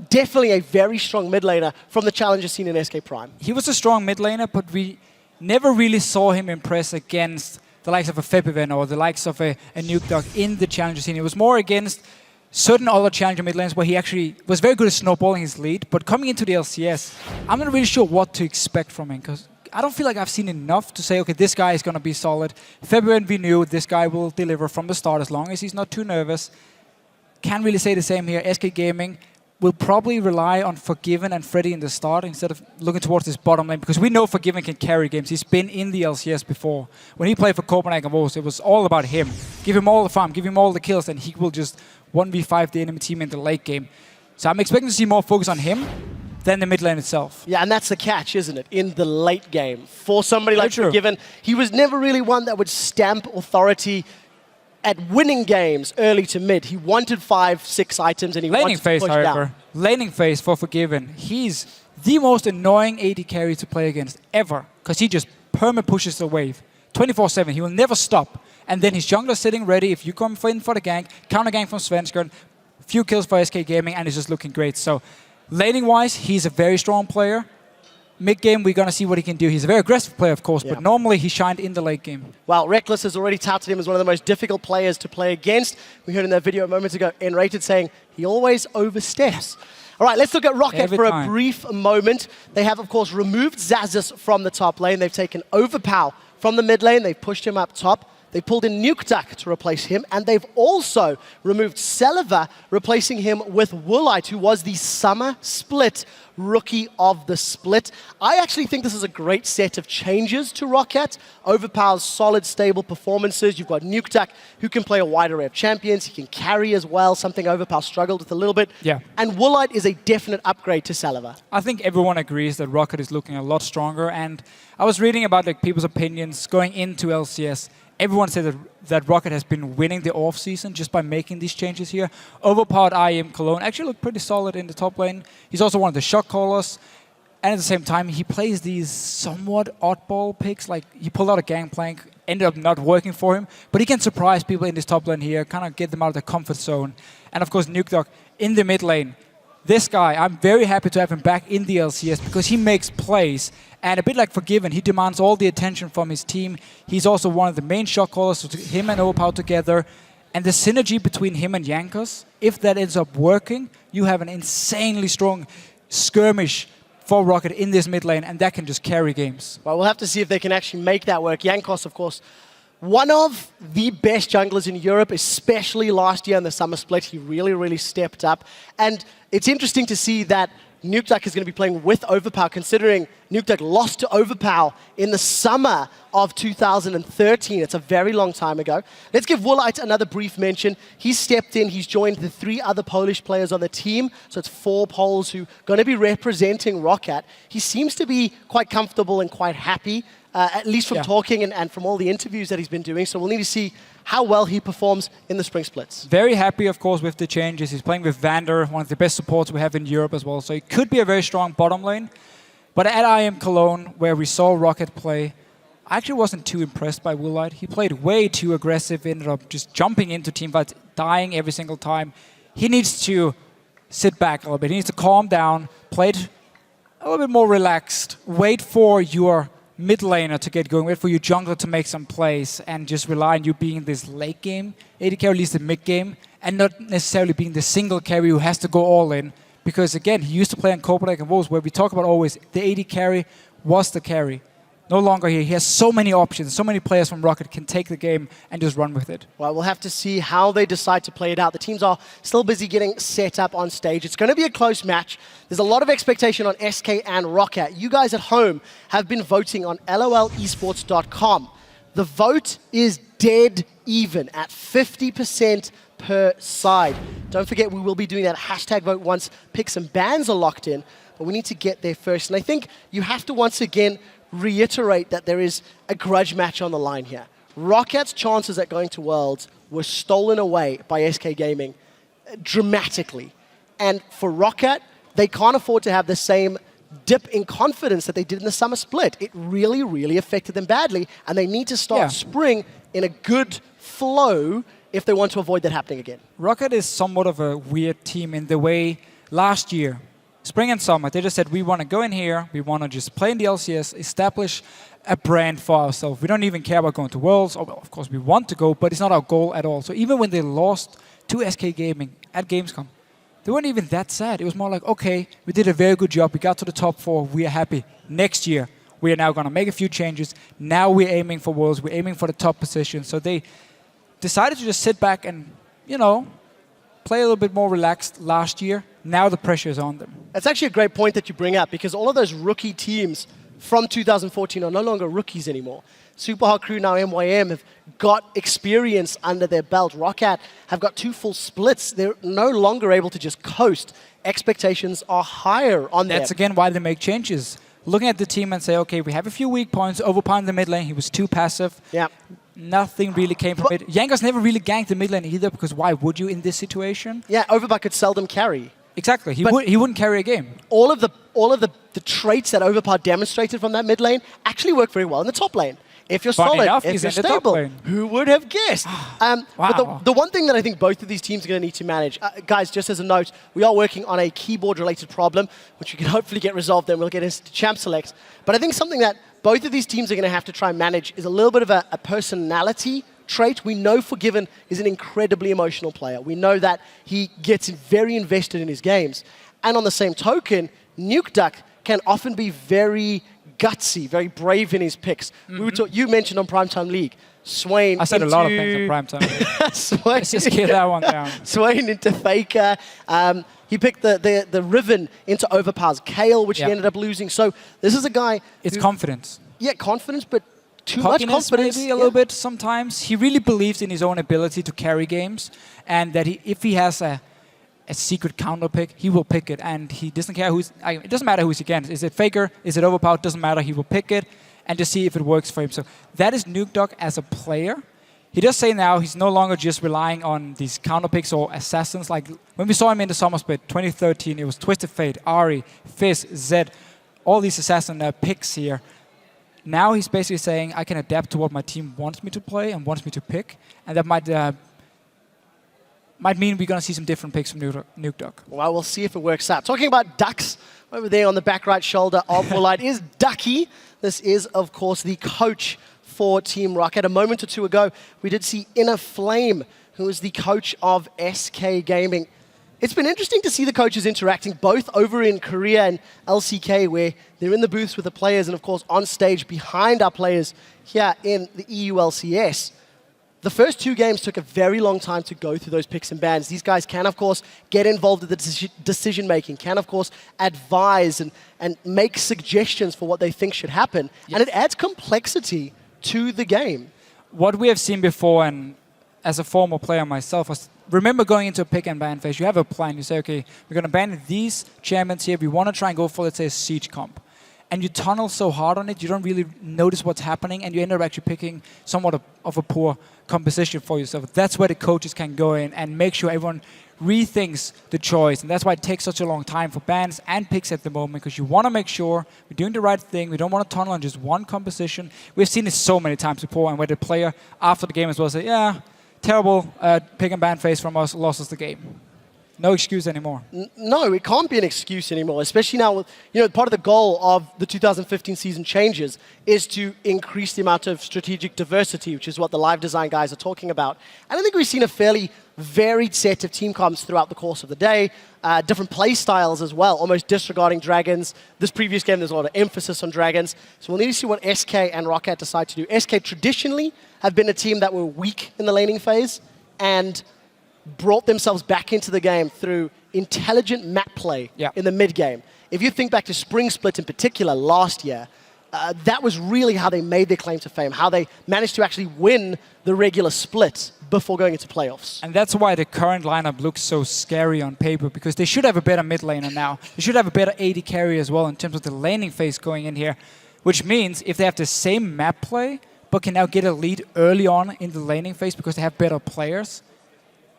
Speaker 8: definitely a very strong mid laner from the challenger scene in SK Prime.
Speaker 9: He was a strong mid laner, but we never really saw him impress against the likes of a Febiven or the likes of a Nukedog in the challenger scene. It was more against certain other challenger mid lanes where he actually was very good at snowballing his lead, but coming into the LCS, I'm not really sure what to expect from him, because I don't feel like I've seen enough to say, okay, this guy is going to be solid. Febiven, we knew this guy will deliver from the start as long as he's not too nervous. Can't really say the same here. SK Gaming will probably rely on Forgiven and Freddy in the start instead of looking towards this bottom lane, because we know Forgiven can carry games. He's been in the LCS before. When he played for Copenhagen Wolves, it was all about him. Give him all the farm, give him all the kills, and he will just 1v5 the enemy team in the late game. So I'm expecting to see more focus on him than the mid lane itself.
Speaker 8: Yeah, and that's the catch, isn't it? In the late game. For somebody like Forgiven, he was never really one that would stamp authority at winning games early to mid. He wanted 5, 6 items, and he wanted to push down.
Speaker 9: Laning phase for Forgiven. He's the most annoying AD carry to play against ever, because he just perma-pushes the wave 24/7. He will never stop. And then his jungler sitting ready. If you come in for the gank, counter gank from Sven Skjæren, few kills for SK Gaming, and it's just looking great. So laning-wise, he's a very strong player. Mid-game, we're going to see what he can do. He's a very aggressive player, of course, but normally he shined in the late game.
Speaker 8: Well, Reckless has already touted him as one of the most difficult players to play against. We heard in that video a moment ago, N-Rated saying he always oversteps. All right, let's look at Rocket
Speaker 9: Every
Speaker 8: for
Speaker 9: time.
Speaker 8: a brief moment. They have, of course, removed Zazis from the top lane. They've taken Overpow from the mid lane. They've pushed him up top. They pulled in Nukeduck to replace him, and they've also removed Celiva, replacing him with Woolite, who was the Summer Split Rookie of the Split. I actually think this is a great set of changes to Rocket. Overpower's solid, stable performances. You've got Nukeduck, who can play a wide array of champions. He can carry as well, something Overpower struggled with a little bit.
Speaker 9: Yeah.
Speaker 8: And Woolite is a definite upgrade to Celiva.
Speaker 9: I think everyone agrees that Rocket is looking a lot stronger, and I was reading about people's opinions going into LCS. Everyone said that Rocket has been winning the off-season just by making these changes here. Overpowered IEM Cologne actually looked pretty solid in the top lane. He's also one of the shot callers. And at the same time, he plays these somewhat oddball picks. Like, he pulled out a Gangplank, ended up not working for him. But he can surprise people in this top lane here, kind of get them out of their comfort zone. And of course, Nukeduck in the mid lane. This guy, I'm very happy to have him back in the LCS because he makes plays. And a bit like Forgiven, he demands all the attention from his team. He's also one of the main shot callers, so him and Overpower together. And the synergy between him and Jankos, if that ends up working, you have an insanely strong skirmish for Rocket in this mid lane, and that can just carry games.
Speaker 8: Well, we'll have to see if they can actually make that work. Jankos, of course, one of the best junglers in Europe, especially last year in the Summer Split. He really, really stepped up. And it's interesting to see that Nukeduck is going to be playing with Overpower, considering Nukeduck lost to Overpower in the summer of 2013. It's a very long time ago. Let's give Woolite another brief mention. He's stepped in. He's joined the 3 other Polish players on the team. So it's 4 Poles who are going to be representing Rocket. He seems to be quite comfortable and quite happy, at least from talking and from all the interviews that he's been doing. So we'll need to see how well he performs in the spring splits.
Speaker 9: Very happy, of course, with the changes. He's playing with Vander, one of the best supports we have in Europe as well. So he could be a very strong bottom lane. But at IEM Cologne, where we saw Rocket play, I actually wasn't too impressed by Woolite. He played way too aggressive, ended up just jumping into teamfights, dying every single time. He needs to sit back a little bit. He needs to calm down, play it a little bit more relaxed, wait for your mid laner to get going, wait for your jungler to make some plays, and just rely on you being this late game AD carry, at least the mid game, and not necessarily being the single carry who has to go all in. Because again, he used to play on Copenhagen Wolves, where we talk about always the AD carry was the carry. No longer here. He has so many options, so many players from Rocket can take the game and just run with it.
Speaker 8: Well, we'll have to see how they decide to play it out. The teams are still busy getting set up on stage. It's going to be a close match. There's a lot of expectation on SK and Rocket. You guys at home have been voting on lolesports.com. The vote is dead even at 50% per side. Don't forget, we will be doing that hashtag vote once picks and bans are locked in, but we need to get there first. And I think you have to once again reiterate that there is a grudge match on the line here. Rocket's chances at going to Worlds were stolen away by SK Gaming dramatically. And for Rocket, they can't afford to have the same dip in confidence that they did in the Summer Split. It really, really affected them badly, and they need to start spring in a good flow if they want to avoid that happening again.
Speaker 9: Rocket is somewhat of a weird team in the way last year, spring and summer, they just said, we want to go in here, we want to just play in the LCS, establish a brand for ourselves. We don't even care about going to Worlds. Of course, we want to go, but it's not our goal at all. So even when they lost to SK Gaming at Gamescom, they weren't even that sad. It was more like, okay, we did a very good job. We got to the top 4. We are happy. Next year, we are now going to make a few changes. Now we're aiming for Worlds. We're aiming for the top position. So they decided to just sit back and, you know, play a little bit more relaxed last year. Now the pressure is on them.
Speaker 8: That's actually a great point that you bring up, because all of those rookie teams from 2014 are no longer rookies anymore. Superhot Crew, now MYM, have got experience under their belt. Rocket have got 2 full splits. They're no longer able to just coast. Expectations are higher on them.
Speaker 9: That's again why they make changes. Looking at the team and say, okay, we have a few weak points. Overpower in the mid lane, he was too passive.
Speaker 8: Yeah.
Speaker 9: Nothing really came from it. Jankos never really ganked the mid lane either, because why would you in this situation?
Speaker 8: Yeah, Overpower could seldom carry.
Speaker 9: Exactly. He wouldn't carry a game.
Speaker 8: All of the traits that Overpower demonstrated from that mid lane actually work very well in the top lane. If you're
Speaker 9: Funny
Speaker 8: solid,
Speaker 9: enough,
Speaker 8: if
Speaker 9: he's
Speaker 8: you're
Speaker 9: in the top
Speaker 8: stable,
Speaker 9: lane.
Speaker 8: who would have guessed? But the one thing that I think both of these teams are going to need to manage, guys, just as a note, we are working on a keyboard-related problem, which we can hopefully get resolved, then we'll get into champ select. But I think something that both of these teams are going to have to try and manage is a little bit of a personality trait. We know Forgiven is an incredibly emotional player. We know that he gets very invested in his games. And on the same token, NukeDuck can often be very gutsy, very brave in his picks. You mentioned on Primetime League, Swain.
Speaker 9: I said a lot of things on Primetime.
Speaker 8: Swain,
Speaker 9: Let's just get that one down.
Speaker 8: Swain into Faker. He picked the Riven into Overpowers Kale, which he ended up losing. So this is a guy.
Speaker 9: It's confidence.
Speaker 8: Yeah, confidence, but too much confidence.
Speaker 9: Maybe a little bit sometimes. He really believes in his own ability to carry games, and that if he has a secret counter pick, he will pick it, and he doesn't care who's. It doesn't matter who's against. Is it Faker? Is it Overpowered? Doesn't matter. He will pick it and just see if it works for him. So that is NukeDuck as a player. He does say now he's no longer just relying on these counter picks or assassins. Like when we saw him in the Summer Split 2013, it was Twisted Fate, Ahri, Fizz, Zed, all these assassin picks here. Now he's basically saying I can adapt to what my team wants me to play and wants me to pick, and that might mean we're going to see some different picks from NukeDuck.
Speaker 8: Well, we'll see if it works out. Talking about ducks, over there on the back right shoulder of Woolite is Ducky. This is, of course, the coach for Team Rocket. A moment or two ago, we did see Inner Flame, who is the coach of SK Gaming. It's been interesting to see the coaches interacting both over in Korea and LCK, where they're in the booths with the players and, of course, on stage behind our players here in the EU LCS. The first two games took a very long time to go through those picks and bans. These guys can, of course, get involved in the decision-making, can, of course, advise and make suggestions for what they think should happen. Yes. And it adds complexity to the game.
Speaker 9: What we have seen before, and as a former player myself, was remember going into a pick and ban phase, you have a plan. You say, okay, we're going to ban these champions here. We want to try and go for, let's say, a siege comp. And you tunnel so hard on it, you don't really notice what's happening, and you end up actually picking somewhat of a poor composition for yourself. That's where the coaches can go in and make sure everyone rethinks the choice. And that's why it takes such a long time for bans and picks at the moment, because you want to make sure we're doing the right thing. We don't want to tunnel on just one composition. We've seen this so many times before, and where the player after the game as well say, yeah, terrible pick and ban phase from us, lost us the game. No excuse anymore.
Speaker 8: No, it can't be an excuse anymore, especially now, part of the goal of the 2015 season changes is to increase the amount of strategic diversity, which is what the live design guys are talking about. And I think we've seen a fairly varied set of team comps throughout the course of the day, different play styles as well, almost disregarding dragons. This previous game, there's a lot of emphasis on dragons. So we'll need to see what SK and Rocket decide to do. SK traditionally have been a team that were weak in the laning phase and brought themselves back into the game through intelligent map play in the mid game. If you think back to Spring Split in particular last year, that was really how they made their claim to fame, how they managed to actually win the regular split before going into playoffs.
Speaker 9: And that's why the current lineup looks so scary on paper, because they should have a better mid laner now. They should have a better AD carry as well in terms of the laning phase going in here, which means if they have the same map play, but can now get a lead early on in the laning phase because they have better players,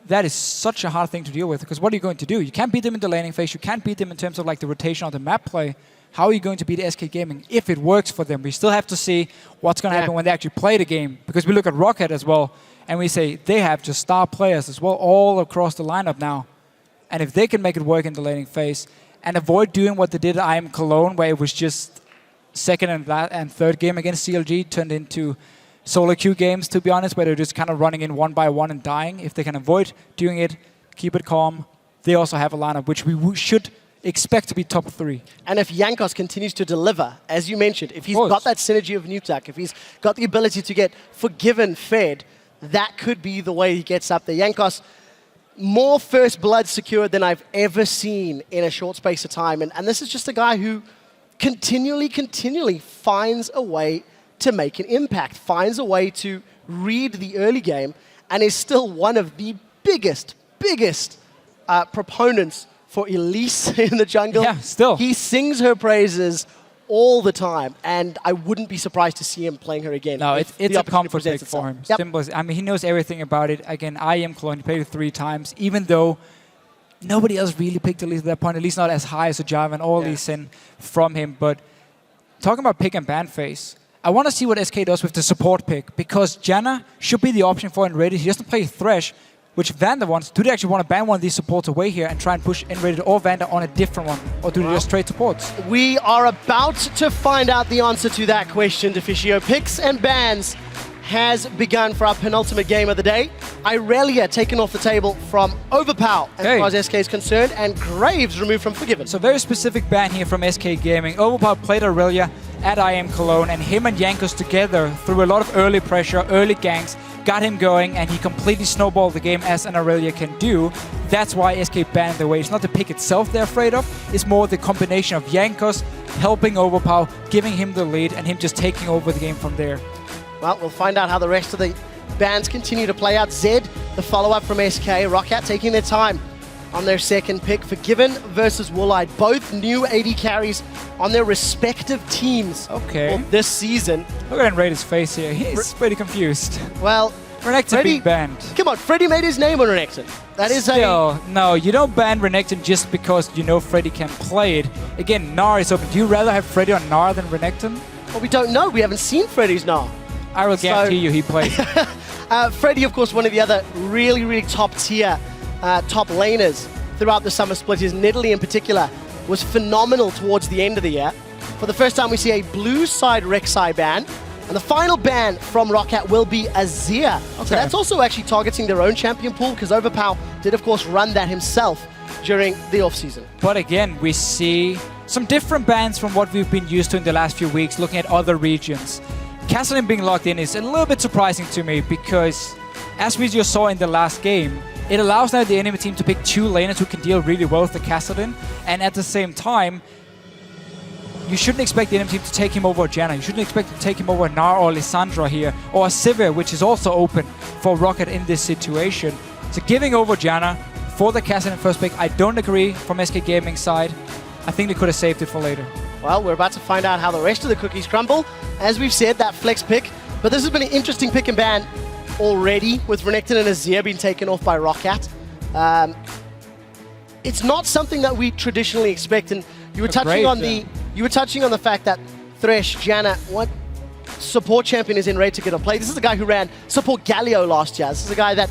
Speaker 9: that is such a hard thing to deal with, because what are you going to do? You can't beat them in the laning phase. You can't beat them in terms of like the rotation of the map play. How are you going to beat SK Gaming if it works for them? We still have to see what's going to happen when they actually play the game, because we look at Rocket as well, and we say they have just star players as well all across the lineup now. And if they can make it work in the laning phase and avoid doing what they did at IM Cologne, where it was just second and third game against CLG turned into solo queue games, to be honest, where they're just kind of running in one by one and dying. If they can avoid doing it, keep it calm, they also have a lineup which we should expect to be top 3.
Speaker 8: And if Jankos continues to deliver, as you mentioned, if he's got that synergy of NukeDuck, if he's got the ability to get Forgiven fed, that could be the way he gets up there. Jankos, more first blood secured than I've ever seen in a short space of time. And this is just a guy who continually finds a way to make an impact, finds a way to read the early game, and is still one of the biggest proponents for Elise in the jungle.
Speaker 9: Yeah, still.
Speaker 8: He sings her praises all the time, and I wouldn't be surprised to see him playing her again.
Speaker 9: No, it's a comfort pick for him.
Speaker 8: Yep.
Speaker 9: Simple as, I mean, he knows everything about it. Again, IM Cologne, he played it 3 times, even though nobody else really picked Elise at that point, at least not as high as a Jarvan or Lee Sin from him. But talking about pick and ban phase, I want to see what SK does with the support pick, because Janna should be the option for Enrated. He doesn't play Thresh, which Vander wants. Do they actually want to ban one of these supports away here and try and push Enrated or Vander on a different one? Or do they just trade supports?
Speaker 8: We are about to find out the answer to that question, Deficio. Picks and bans has begun for our penultimate game of the day. Irelia taken off the table from Overpower as far as SK is concerned, and Graves removed from Forgiven.
Speaker 9: So very specific ban here from SK Gaming. Overpower played Irelia at IM Cologne, and him and Jankos together through a lot of early pressure, early ganks, got him going, and he completely snowballed the game as an Irelia can do. That's why SK banned the way. It's not the pick itself they're afraid of, it's more the combination of Jankos helping Overpower, giving him the lead, and him just taking over the game from there.
Speaker 8: Well, we'll find out how the rest of the bans continue to play out. Zed, the follow-up from SK. Roccat taking their time on their second pick. Forgiven versus Woolite. Both new AD carries on their respective teams for this season.
Speaker 9: Look at Enrated's face here. He's pretty confused.
Speaker 8: Well,
Speaker 9: Renekton being banned.
Speaker 8: Come on, Freddy made his name on Renekton. That is
Speaker 9: No, you don't ban Renekton just because you know Freddy can play it. Again, Gnar is open. Do you rather have Freddy on Gnar than Renekton?
Speaker 8: Well, we don't know. We haven't seen Freddy's Gnar.
Speaker 9: I will guarantee you he plays.
Speaker 8: Freddy, of course, one of the other really, really top-tier top laners throughout the summer split. His Nidalee in particular was phenomenal towards the end of the year. For the first time, we see a blue side Rek'Sai ban. And the final ban from Roccat will be Azir. So that's also actually targeting their own champion pool, because Overpower did, of course, run that himself during the offseason.
Speaker 9: But again, we see some different bans from what we've been used to in the last few weeks, looking at other regions. Kassadin being locked in is a little bit surprising to me, because as we just saw in the last game, it allows now the enemy team to pick two laners who can deal really well with the Kassadin, and at the same time, you shouldn't expect the enemy team to take him over Janna. You shouldn't expect to take him over Gnar or Lissandra here, or Sivir, which is also open for Roccat in this situation. So giving over Janna for the Kassadin first pick, I don't agree from SK Gaming side. I think they could have saved it for later.
Speaker 8: Well, we're about to find out how the rest of the cookies crumble. As we've said, that flex pick. But this has been an interesting pick and ban already, with Renekton and Azir being taken off by Roccat. It's not something that we traditionally expect, and you were touching on the fact that Thresh, Janna, what support champion is Enrated to get on play. This is a guy who ran support Galio last year. This is a guy that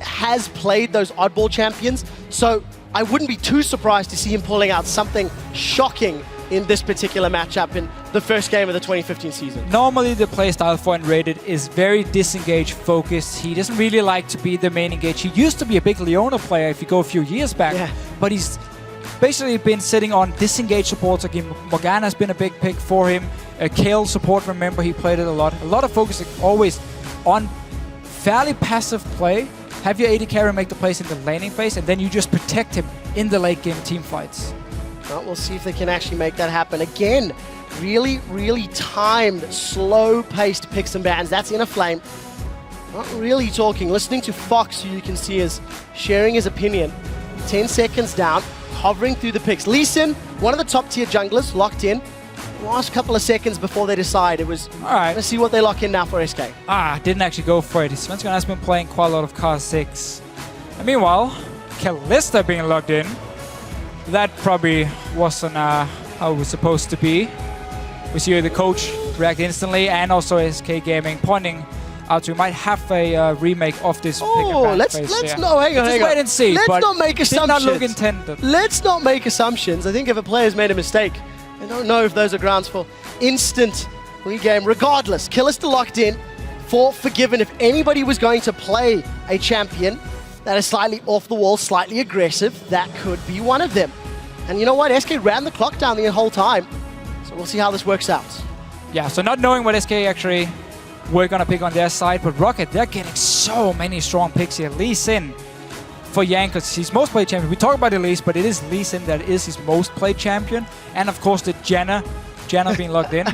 Speaker 8: has played those oddball champions. So I wouldn't be too surprised to see him pulling out something shocking in this particular matchup in the first game of the 2015 season.
Speaker 9: Normally the playstyle for Enrated is very disengaged focused. He doesn't really like to be the main engage. He used to be a big Leona player if you go a few years back, but he's basically been sitting on disengaged supports. Again, Morgana has been a big pick for him. Kayle support, remember, he played it a lot. A lot of focus always on fairly passive play. Have your AD carry make the plays in the laning phase, and then you just protect him in the late game team fights.
Speaker 8: Well, we'll see if they can actually make that happen. Again, really, really timed, slow-paced picks and bans. That's Inner Flame. Not really talking. Listening to Fox, who you can see is sharing his opinion. 10 seconds down, hovering through the picks. Lee Sin, one of the top-tier junglers, locked in. Last couple of seconds before they decide. It was, all right, let's see what they lock in now for SK.
Speaker 9: Didn't actually go for it. Svenskon has been playing quite a lot of Car 6. And meanwhile, Kalista being locked in. That probably wasn't how it was supposed to be. We see the coach react instantly, and also SK Gaming pointing out we might have a remake of this.
Speaker 8: Let's no, hang on.
Speaker 9: Just wait and see.
Speaker 8: Let's not make assumptions.
Speaker 9: Did not look intended.
Speaker 8: Let's not make assumptions. I think if a player's made a mistake, I don't know if those are grounds for instant regame. Regardless, Kalista locked in for Forgiven. If anybody was going to play a champion that is slightly off the wall, slightly aggressive, that could be one of them. And you know what? SK ran the clock down the whole time. So we'll see how this works out.
Speaker 9: Yeah, so not knowing what SK actually were going to pick on their side, but Roccat, they're getting so many strong picks here. Lee Sin for Jankos, he's most played champion. We talk about Elise, but it is Lee Sin that is his most played champion. And of course the Janna being logged in.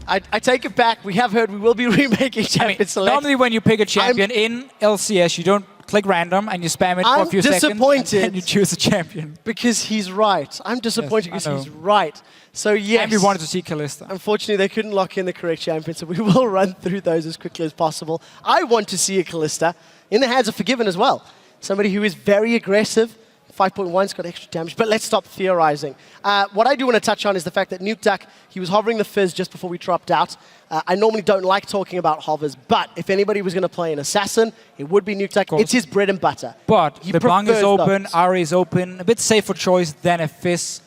Speaker 8: I take it back. We have heard we will be remaking Champion Select.
Speaker 9: Normally when you pick a champion in LCS, you don't click random and you spam it for a few seconds.
Speaker 8: I'm disappointed.
Speaker 9: And you choose a champion.
Speaker 8: Because he's right. I'm disappointed because he's right. So yes.
Speaker 9: And we wanted to see Kalista.
Speaker 8: Unfortunately, they couldn't lock in the correct champion, so we will run through those as quickly as possible. I want to see a Kalista in the hands of Forgiven as well. Somebody who is very aggressive, 5.1's got extra damage, but let's stop theorizing. What I do want to touch on is the fact that Nukeduck, he was hovering the Fizz just before we dropped out. I normally don't like talking about hovers, but if anybody was going to play an Assassin, it would be Nukeduck. It's his bread and butter.
Speaker 9: But
Speaker 8: He
Speaker 9: LeBlanc is
Speaker 8: prefers
Speaker 9: open,
Speaker 8: those.
Speaker 9: Ari is open, a bit safer choice than a Fizz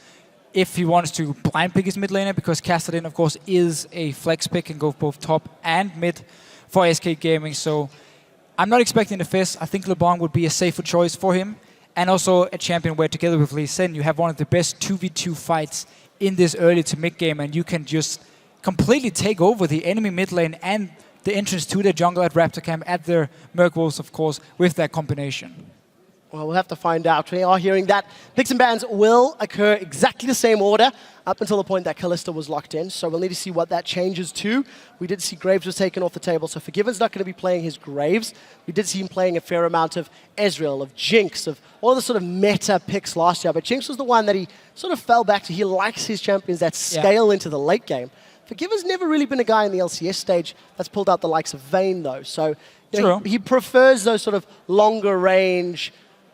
Speaker 9: if he wants to blind pick his mid laner, because Kassadin, of course, is a flex pick and go both top and mid for SK Gaming. So I'm not expecting a Fizz. I think LeBlanc would be a safer choice for him. And also a champion where together with Lee Sin, you have one of the best 2v2 fights in this early to mid game, and you can just completely take over the enemy mid lane and the entrance to the jungle at Raptor Camp, at their Merc Wolves, of course, with that combination.
Speaker 8: Well, we'll have to find out. We are hearing that picks and bans will occur exactly the same order up until the point that Kalista was locked in. So we'll need to see what that changes to. We did see Graves was taken off the table, so Forgiven's not going to be playing his Graves. We did see him playing a fair amount of Ezreal, of Jinx, of all the sort of meta picks last year. But Jinx was the one that he sort of fell back to. He likes his champions that scale into the late game. Forgiven's never really been a guy in the LCS stage that's pulled out the likes of Vayne, though. So you know, he prefers those sort of longer range,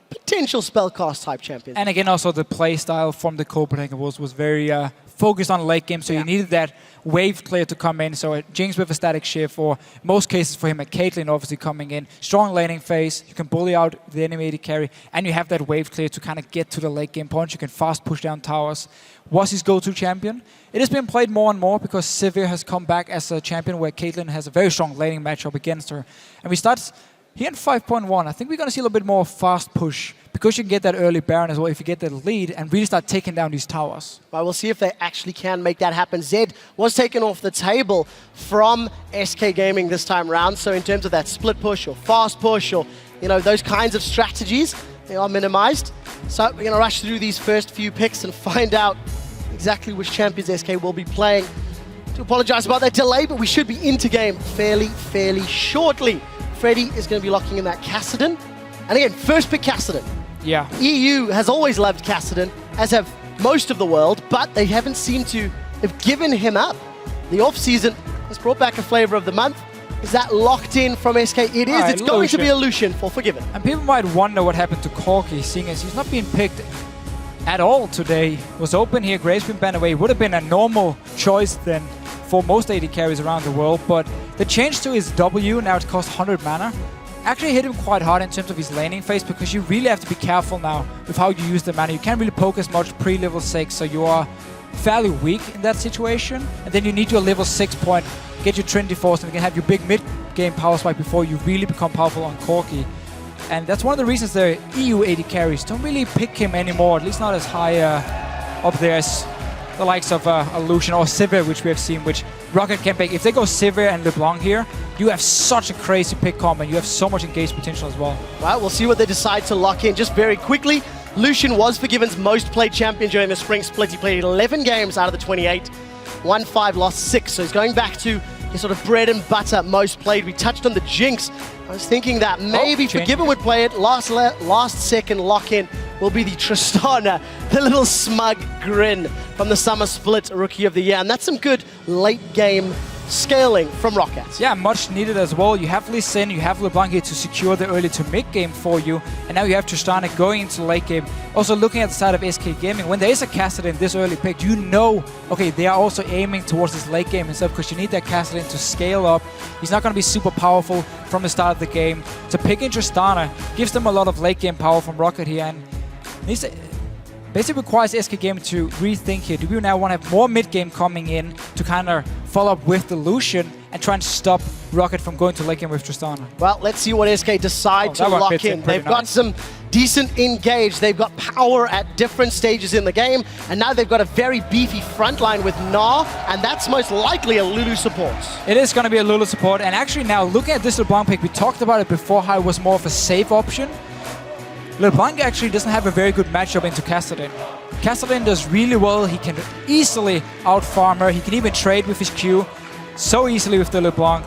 Speaker 8: potential spellcast type champions.
Speaker 9: And again, also the play style from the Copenhagen Wolves was very focused on late game, so you needed that wave clear to come in. So a Jinx with a static shift, or most cases for him a Caitlyn obviously coming in. Strong laning phase, you can bully out the enemy AD carry, and you have that wave clear to kind of get to the late game point. You can fast push down towers. Was his go-to champion. It has been played more and more because Sivir has come back as a champion where Caitlyn has a very strong laning matchup against her. And we start here in 5.1. I think we're going to see a little bit more fast push because you can get that early Baron as well if you get that lead and really start taking down these towers.
Speaker 8: Well, we'll see if they actually can make that happen. Zed was taken off the table from SK Gaming this time round. So in terms of that split push or fast push or those kinds of strategies, they are minimized. So we're going to rush through these first few picks and find out exactly which champions SK will be playing. To apologize about that delay, but we should be into game fairly shortly. Freddy is going to be locking in that Kassadin. And again, first pick Kassadin.
Speaker 9: Yeah.
Speaker 8: EU has always loved Kassadin, as have most of the world, but they haven't seemed to have given him up. The off-season has brought back a flavor of the month. Is that locked in from SK? It is. It's going to be a Lucian for Forgiven.
Speaker 9: And people might wonder what happened to Corki, seeing as he's not being picked at all today. Was open here, Graves been banned away. Would have been a normal choice then for most AD carries around the world, but the change to his W, now it costs 100 mana, actually hit him quite hard in terms of his laning phase, because you really have to be careful now with how you use the mana. You can't really poke as much pre-level 6, so you are fairly weak in that situation. And then you need your level 6 point, get your Trinity Force, and you can have your big mid-game power spike before you really become powerful on Corki. And that's one of the reasons the EU AD carries don't really pick him anymore, at least not as high up there as the likes of Lucian or Sivir, which we have seen, which Rocket can pick. If they go Sivir and LeBlanc here, you have such a crazy pick comp, and you have so much engaged potential as well.
Speaker 8: Well, we'll see what they decide to lock in. Just very quickly, Lucian was Forgiven's most played champion during the spring split. He played 11 games out of the 28, won 5, lost 6. So he's going back to his sort of bread and butter most played. We touched on the Jinx. I was thinking that maybe Forgiven would play it. Last second lock-in will be the Tristana, the little smug grin from the summer split Rookie of the Year. And that's some good late game scaling from Rockets.
Speaker 9: Yeah, much needed as well. You have Lee Sin, you have LeBlanc here to secure the early to mid game for you, and now you have Tristana going into late game. Also looking at the side of SK Gaming, when there is a Kassadin this early pick, you know, okay, they are also aiming towards this late game and stuff, because you need that Kassadin to scale up. He's not going to be super powerful from the start of the game. So picking Tristana gives them a lot of late game power from Rocket here, and basically requires SK Gaming to rethink here. Do we now want to have more mid-game coming in to kind of follow up with the Lucian and try and stop Rocket from going to late game with Tristana?
Speaker 8: Well, let's see what SK decide to lock in. They've got some decent engage. They've got power at different stages in the game, and now they've got a very beefy front line with Gnar, and that's most likely a Lulu support.
Speaker 9: It is going to be a Lulu support, and actually now looking at this LeBlanc pick, we talked about it before, how it was more of a safe option. LeBlanc actually doesn't have a very good matchup into Kassadin. Kassadin does really well. He can easily out-farm her. He can even trade with his Q so easily with the LeBlanc.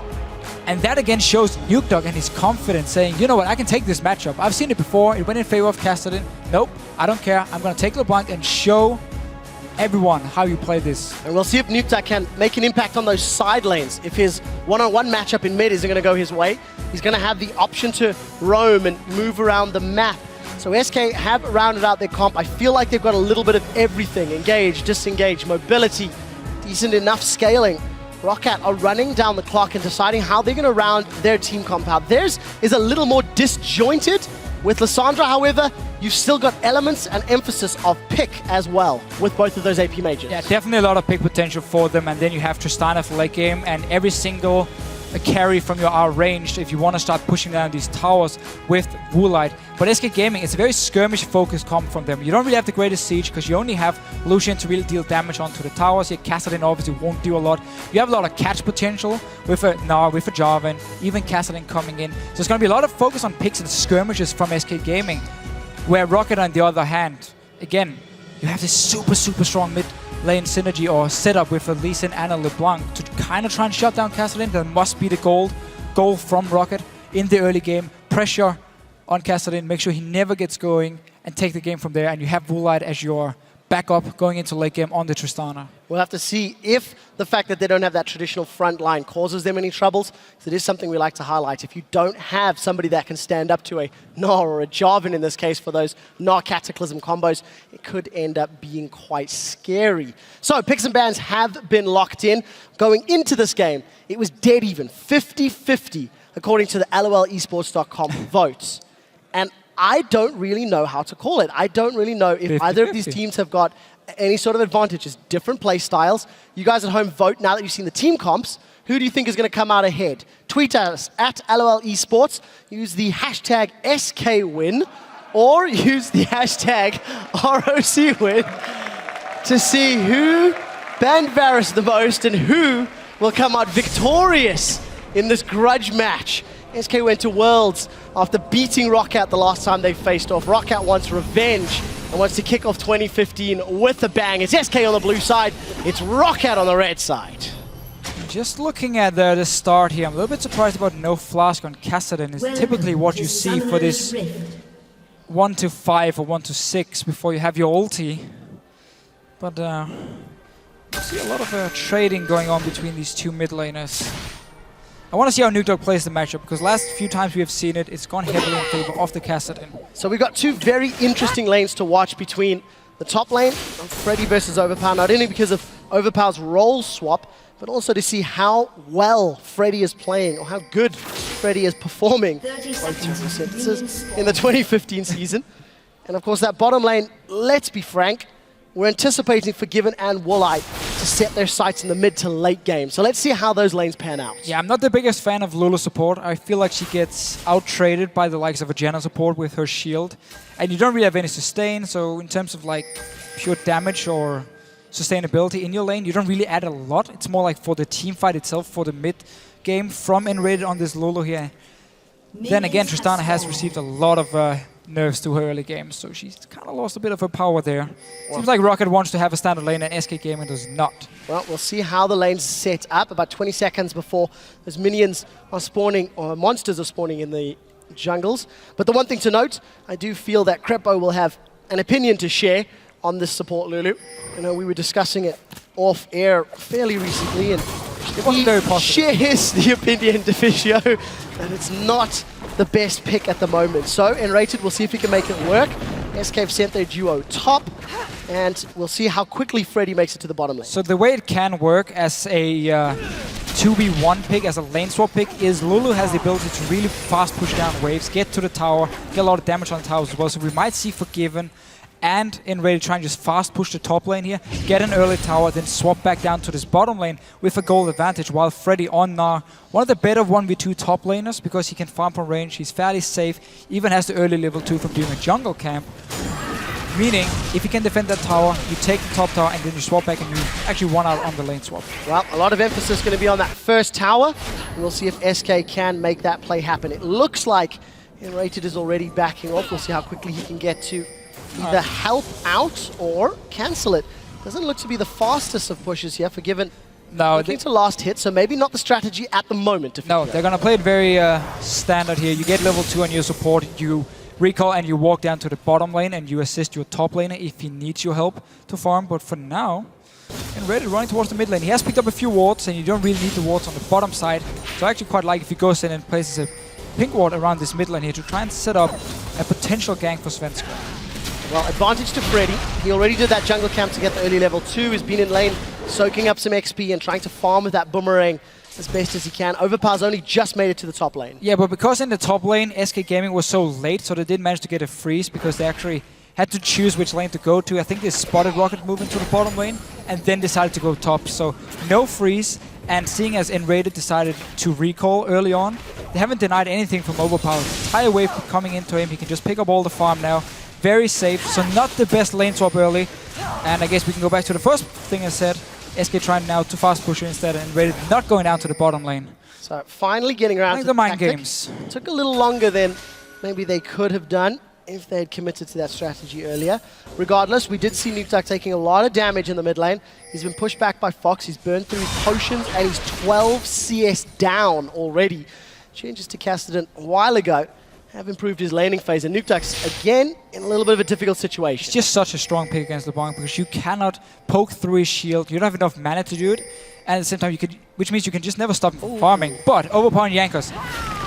Speaker 9: And that again shows Nukeduck and his confidence, saying, you know what, I can take this matchup. I've seen it before. It went in favor of Kassadin. Nope, I don't care. I'm going to take LeBlanc and show everyone how you play this.
Speaker 8: And we'll see if Nukeduck can make an impact on those side lanes. If his one-on-one matchup in mid isn't going to go his way, he's going to have the option to roam and move around the map. So SK have rounded out their comp. I feel like they've got a little bit of everything. Engage, disengage, mobility, decent enough scaling. Roccat are running down the clock and deciding how they're going to round their team comp out. Theirs is a little more disjointed. With Lissandra, however, you've still got elements and emphasis of pick as well with both of those AP majors.
Speaker 9: Yeah, definitely a lot of pick potential for them. And then you have Tristana for late game, and every single carry from your R range if you want to start pushing down these towers with Woolite. But SK Gaming, it's a very skirmish-focused comp from them. You don't really have the greatest siege because you only have Lucian to really deal damage onto the towers. Your Kassadin obviously won't do a lot. You have a lot of catch potential with a Gnar, with a Jarvan, even Kassadin coming in. So it's going to be a lot of focus on picks and skirmishes from SK Gaming. Where Roccat, on the other hand, again, you have this super strong mid lane synergy or setup with a Lee Sin and a LeBlanc to kind of try and shut down Kassadin. That must be the goal from Roccat in the early game. Pressure on Kassadin, make sure he never gets going and take the game from there. And you have Woolite as your backup going into late game on the Tristana.
Speaker 8: We'll have to see if the fact that they don't have that traditional front line causes them any troubles. So it is something we like to highlight. If you don't have somebody that can stand up to a Gnar or a Jarvan in this case for those Gnar Cataclysm combos, it could end up being quite scary. So picks and bans have been locked in. Going into this game, it was dead even, 50-50, according to the LOLesports.com votes. And I don't really know how to call it. I don't really know if either of these teams have got any sort of advantages, different play styles. You guys at home vote now that you've seen the team comps. Who do you think is going to come out ahead? Tweet us at LOL Esports. Use the hashtag SKWin or use the hashtag ROCWin to see who banned Varus the most and who will come out victorious in this grudge match. SK went to Worlds after beating Roccat the last time they faced off. Roccat wants revenge and wants to kick off 2015 with a bang. It's SK on the blue side, it's Roccat on the red side.
Speaker 9: Just looking at the start here, I'm a little bit surprised about no flask on Kassadin. It's typically what you see for this 1-5 or 1-6 before you have your ulti. But you see a lot of trading going on between these two mid laners. I want to see how Nukedog plays the matchup, because last few times we have seen it, it's gone heavily in favor of the Kassadin.
Speaker 8: So we've got two very interesting lanes to watch between the top lane of Freddy versus Overpower, not only because of Overpower's role swap, but also to see how well Freddy is playing, or how good Freddy is performing in the 2015 season. And of course that bottom lane, let's be frank, we're anticipating Forgiven and Woolite to set their sights in the mid to late game. So let's see how those lanes pan out.
Speaker 9: Yeah, I'm not the biggest fan of Lulu support. I feel like she gets out-traded by the likes of a Janna support with her shield. And you don't really have any sustain, so in terms of like pure damage or sustainability in your lane, you don't really add a lot. It's more like for the team fight itself, for the mid game from Enrated on this Lulu here. Then again, Tristana has received a lot of nerfs to her early game, so she's kind of lost a bit of her power there. Seems like Roccat wants to have a standard lane and SK Gaming does not.
Speaker 8: Well, we'll see how the lane's set up about 20 seconds before those minions are spawning, or monsters are spawning in the jungles. But the one thing to note, I do feel that Krepo will have an opinion to share on this support Lulu. You know, we were discussing it off air fairly recently, and
Speaker 9: it wasn't very positive.
Speaker 8: Shares the opinion, Deficio, that it's not the best pick at the moment. So, Enrated, we'll see if he can make it work. SK have sent their duo top, and we'll see how quickly Freddy makes it to the bottom lane.
Speaker 9: So the way it can work as a 2v1 pick, as a lane swap pick, is Lulu has the ability to really fast push down waves, get to the tower, get a lot of damage on the towers as well. So we might see Forgiven and Enrated try and just fast push the top lane here, get an early tower, then swap back down to this bottom lane with a gold advantage, while Freddy on Gnar, one of the better 1v2 top laners because he can farm from range, he's fairly safe, even has the early level 2 from doing a jungle camp. Meaning, if you can defend that tower, you take the top tower and then you swap back and you actually won out on the lane swap.
Speaker 8: Well, a lot of emphasis going to be on that first tower, and we'll see if SK can make that play happen. It looks like Enrated is already backing off. We'll see how quickly he can get to either help out or cancel it. Doesn't look to be the fastest of pushes here. Forgiven looking to last hit, so maybe not the strategy at the moment.
Speaker 9: No, they're going to play it very standard here. You get level 2 on your support, you recall and you walk down to the bottom lane and you assist your top laner if he needs your help to farm. But for now, Enrated running towards the mid lane. He has picked up a few wards and you don't really need the wards on the bottom side. So I actually quite like if he goes in and places a pink ward around this mid lane here to try and set up a potential gank for Svenska.
Speaker 8: Well, advantage to Freddy. He already did that jungle camp to get the early level 2. He's been in lane, soaking up some XP and trying to farm with that boomerang as best as he can. Overpower's only just made it to the top lane.
Speaker 9: Yeah, but because in the top lane, SK Gaming was so late, so they did manage to get a freeze because they actually had to choose which lane to go to. I think they spotted Rocket moving to the bottom lane and then decided to go top. So no freeze, and seeing as Enrated decided to recall early on, they haven't denied anything from Overpower. The entire wave coming into him, he can just pick up all the farm now. Very safe, so not the best lane swap early. And I guess we can go back to the first thing I said. SK trying now to fast push instead and Enrated not going down to the bottom lane.
Speaker 8: So finally getting around to
Speaker 9: the mind
Speaker 8: tactic.
Speaker 9: games.
Speaker 8: Took a little longer than maybe they could have done if they had committed to that strategy earlier. Regardless, we did see Nukeduck taking a lot of damage in the mid lane. He's been pushed back by Fox. He's burned through his potions and he's 12 CS down already. Changes to Cassidy a while ago have improved his laning phase, and Nukeduck's again in a little bit of a difficult situation.
Speaker 9: It's just such a strong pick against LeBlanc because you cannot poke through his shield. You don't have enough mana to do it, and at the same time, which means you can just never stop him from farming. But Overpower and Jankos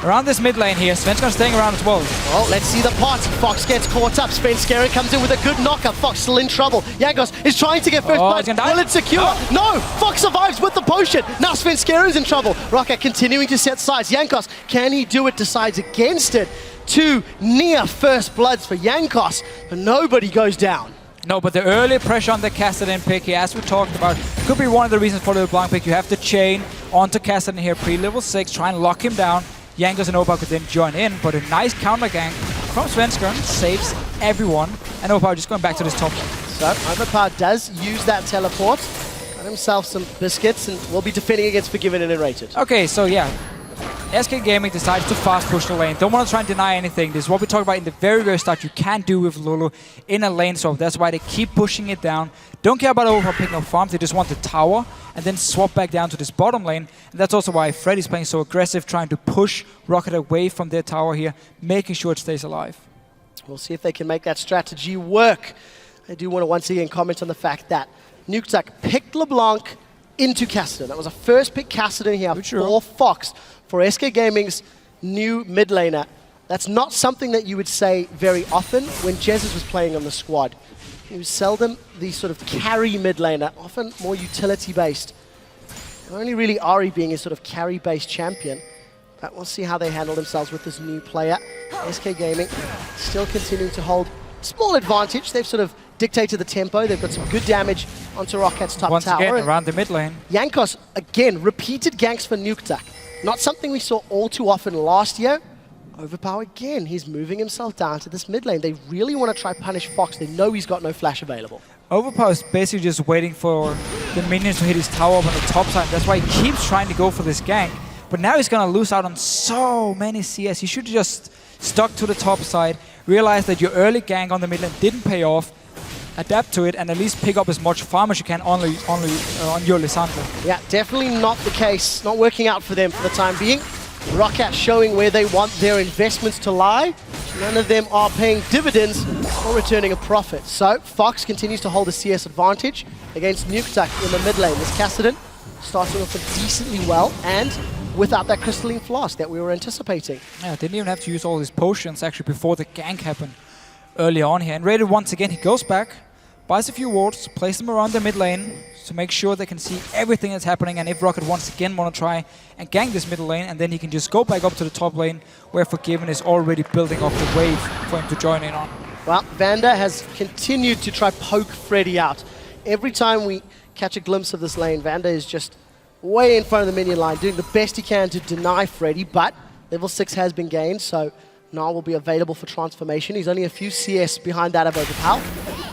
Speaker 9: around this mid lane here. Svenska staying around as well.
Speaker 8: Well, let's see the parts. Fox gets caught up. Svenskeren comes in with a good knocker. Fox still in trouble. Jankos is trying to get first blood. Will it secure? No! Fox survives with the potion. Now Svenskeren's in trouble. Rocket continuing to set sides. Jankos, can he do it? Decides against it. 2 near first bloods for Jankos, but nobody goes down.
Speaker 9: No, but the early pressure on the Kassadin pick here, as we talked about, could be one of the reasons for the LeBlanc pick. You have the chain onto Kassadin here, pre-level 6, try and lock him down. Jankos and Overpower could then join in, but a nice counter gank from Svenskeren saves everyone, and Overpower just going back to this top lane.
Speaker 8: So Overpower does use that teleport, got himself some biscuits, and will be defending against Forgiven and Enrated.
Speaker 9: Okay, so yeah. SK Gaming decides to fast push the lane. Don't want to try and deny anything. This is what we talked about in the very, very start. You can't do with Lulu in a lane swap. That's why they keep pushing it down. Don't care about Overpower picking up farms. They just want the tower and then swap back down to this bottom lane. And that's also why Freddy's playing so aggressive, trying to push Rocket away from their tower here, making sure it stays alive.
Speaker 8: We'll see if they can make that strategy work. I do want to once again comment on the fact that Nukeduck picked LeBlanc into Cassidy. That was a first pick Cassidy here for Fox, for SK Gaming's new mid laner. That's not something that you would say very often when Jesus was playing on the squad. He was seldom the sort of carry mid laner, often more utility based. Only really Ari being a sort of carry based champion. But we'll see how they handle themselves with this new player. SK Gaming still continuing to hold small advantage. They've sort of dictated the tempo. They've got some good damage onto Rocket's top
Speaker 9: Once
Speaker 8: tower.
Speaker 9: again, around the mid lane.
Speaker 8: Jankos, again, repeated ganks for Nukeduck. Not something we saw all too often last year. Overpower again. He's moving himself down to this mid lane. They really want to try punish Fox. They know he's got no flash available.
Speaker 9: Overpower is basically just waiting for the minions to hit his tower up on the top side. That's why he keeps trying to go for this gank. But now he's going to lose out on so many CS. He should have just stuck to the top side, realize that your early gank on the mid lane didn't pay off, adapt to it, and at least pick up as much farm as you can on your Lissandra.
Speaker 8: Yeah, definitely not the case. Not working out for them for the time being. Rocket showing where they want their investments to lie. None of them are paying dividends or returning a profit. So Fox continues to hold a CS advantage against Nukeduck in the mid lane. This Cassidy starting off decently well and without that crystalline flask that we were anticipating.
Speaker 9: Yeah, didn't even have to use all his potions actually before the gank happened early on here. And Rated once again, he goes back, buys a few wards, places them around the mid lane to make sure they can see everything that's happening. And if Rocket once again want to try and gank this middle lane, and then he can just go back up to the top lane where Forgiven is already building up the wave for him to join in on.
Speaker 8: Well, Vander has continued to try poke Freddy out. Every time we catch a glimpse of this lane, Vander is just way in front of the minion line, doing the best he can to deny Freddy, but level 6 has been gained, so Gnar will be available for transformation. He's only a few CS behind that of Overpower.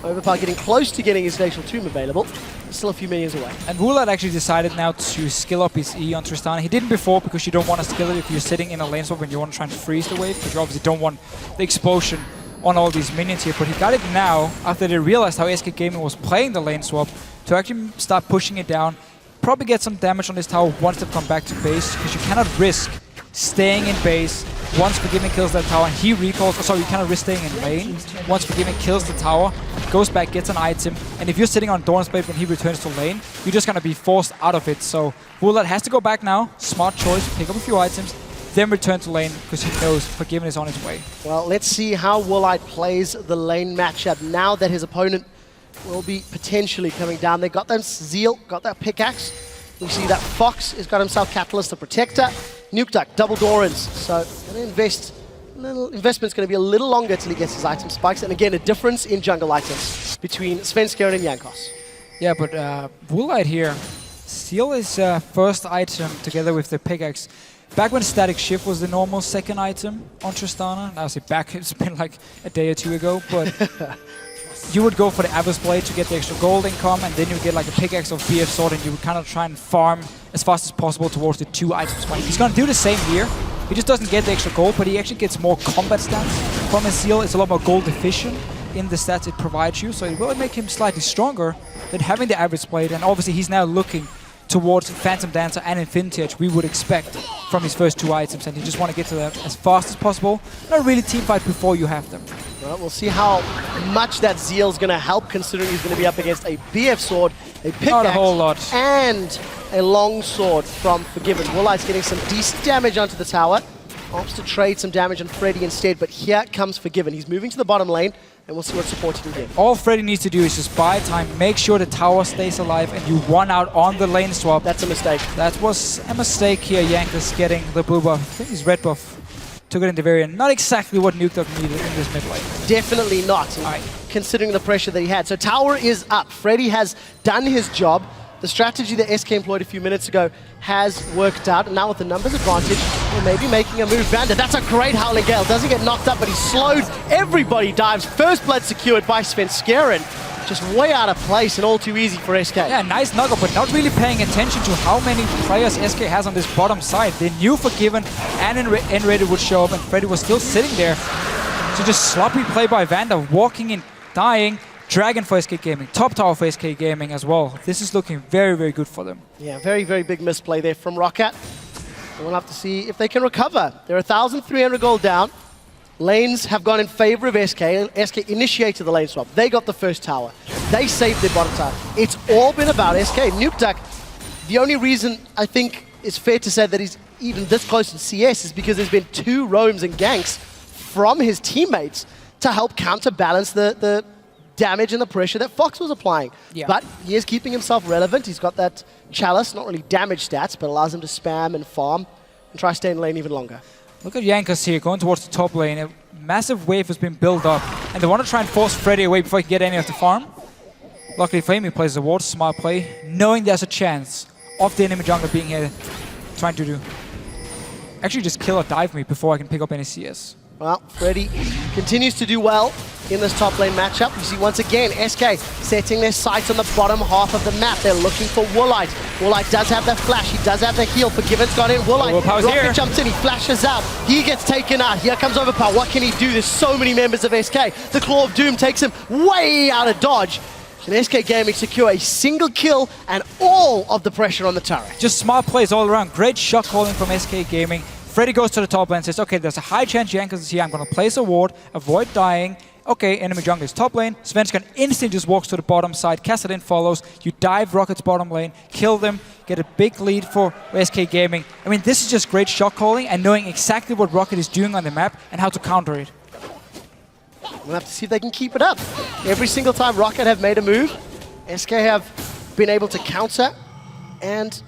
Speaker 8: Overpower getting close to getting his Glacial Tomb available. Still a few minions away.
Speaker 9: And Woolat actually decided now to skill up his E on Tristana. He didn't before because you don't want to skill it if you're sitting in a lane swap and you want to try and freeze the wave, because you obviously don't want the explosion on all these minions here. But he got it now after they realized how SK Gaming was playing the lane swap to actually start pushing it down. Probably get some damage on this tower once they've come back to base, because you cannot risk staying in base. Once Forgiven kills that tower and he recalls, you cannot risk staying in lane. Once Forgiven kills the tower, goes back, gets an item, and if you're sitting on Doran's Blade when he returns to lane, you're just gonna be forced out of it. So Woolat has to go back now. Smart choice, pick up a few items, then return to lane because he knows Forgiven is on its way.
Speaker 8: Well, let's see how Woolite plays the lane matchup now that his opponent will be potentially coming down. They got that Zeal, got that pickaxe. We see that Fox has got himself Catalyst, the Protector. Nukeduck, double Dorans. So gonna investment's going to be a little longer till he gets his item spikes. And again, a difference in jungle items between Svenskeren and Jankos.
Speaker 9: Yeah, but Woolite here, Seal is first item together with the pickaxe. Back when Static Shift was the normal second item on Tristana, now I say back, it's been like a day or two ago, but you would go for the Abyss Blade to get the extra gold income, and then you would get like a pickaxe of BF Sword, and you would kind of try and farm as fast as possible towards the 2 items. He's going to do the same here. He just doesn't get the extra gold, but he actually gets more combat stats from his Seal. It's a lot more gold efficient in the stats it provides you, so it will make him slightly stronger than having the Abyss Blade, and obviously he's now looking towards Phantom Dancer and Infinity Edge we would expect from his first 2 items, and you just want to get to them as fast as possible. Not really teamfight before you have them.
Speaker 8: Well, we'll see how much that Zeal is going to help, considering he's going to be up against a BF Sword, a pickaxe,
Speaker 9: not a whole lot,
Speaker 8: and a long sword from Forgiven. Woolite's getting some decent damage onto the tower. Opts to trade some damage on Freddy instead, but here comes Forgiven. He's moving to the bottom lane, and we'll see what support he can get.
Speaker 9: All Freddy needs to do is just buy time, make sure the tower stays alive, and you won out on the lane swap.
Speaker 8: That's a mistake.
Speaker 9: That was a mistake here. Jankos getting the blue buff. I think his red buff took it in the very end. Not exactly what Nukeduck needed in this mid lane.
Speaker 8: Definitely not, considering the pressure that he had. So tower is up. Freddy has done his job. The strategy that SK employed a few minutes ago has worked out, and now with the numbers advantage, we're maybe making a move. Vander, that's a great Howling Gale. Doesn't get knocked up, but he's slowed. Everybody dives. First blood secured by Svenskeren. Just way out of place and all too easy for SK.
Speaker 9: Yeah, nice knockup, but not really paying attention to how many players SK has on this bottom side. They knew Forgiven and Enrated would show up, and Freddy was still sitting there. So just sloppy play by Vander, walking in, dying. Dragon for SK Gaming, top tower for SK Gaming as well. This is looking very, very good for them.
Speaker 8: Yeah, very, very big misplay there from Roccat. We'll have to see if they can recover. They're 1,300 gold down. Lanes have gone in favor of SK. SK initiated the lane swap. They got the first tower. They saved their bottom tower. It's all been about SK. Nukeduck, the only reason I think it's fair to say that he's even this close in CS is because there's been 2 roams and ganks from his teammates to help counterbalance the damage and the pressure that Fox was applying.
Speaker 9: Yeah.
Speaker 8: But he is keeping himself relevant. He's got that Chalice, not really damage stats, but allows him to spam and farm and try to stay in lane even longer.
Speaker 9: Look at Jankos here, going towards the top lane. A massive wave has been built up, and they want to try and force Freddy away before he can get any of the farm. Luckily for him, he plays the ward, smart play, knowing there's a chance of the enemy jungler being here, trying to do actually just kill or dive me before I can pick up any CS.
Speaker 8: Well, Freddy continues to do well in this top lane matchup. You see once again SK setting their sights on the bottom half of the map. They're looking for Woolite. Woolite does have that flash. He does have the heal. Forgiven's got in. Woolite, Rocket jumps in. He flashes out. He gets taken out. Here comes Overpower. What can he do? There's so many members of SK. The Claw of Doom takes him way out of dodge. And SK Gaming secure a single kill and all of the pressure on the turret.
Speaker 9: Just smart plays all around. Great shot calling from SK Gaming. Freddy goes to the top lane and says, okay, there's a high chance Jankos is here. I'm going to place a ward, avoid dying. Okay, enemy jungle is top lane. Svenskeren instantly just walks to the bottom side. Kassadin follows. You dive Rocket's bottom lane, kill them, get a big lead for SK Gaming. I mean, this is just great shot calling and knowing exactly what Rocket is doing on the map and how to counter it.
Speaker 8: We'll have to see if they can keep it up. Every single time Rocket have made a move, SK have been able to counter and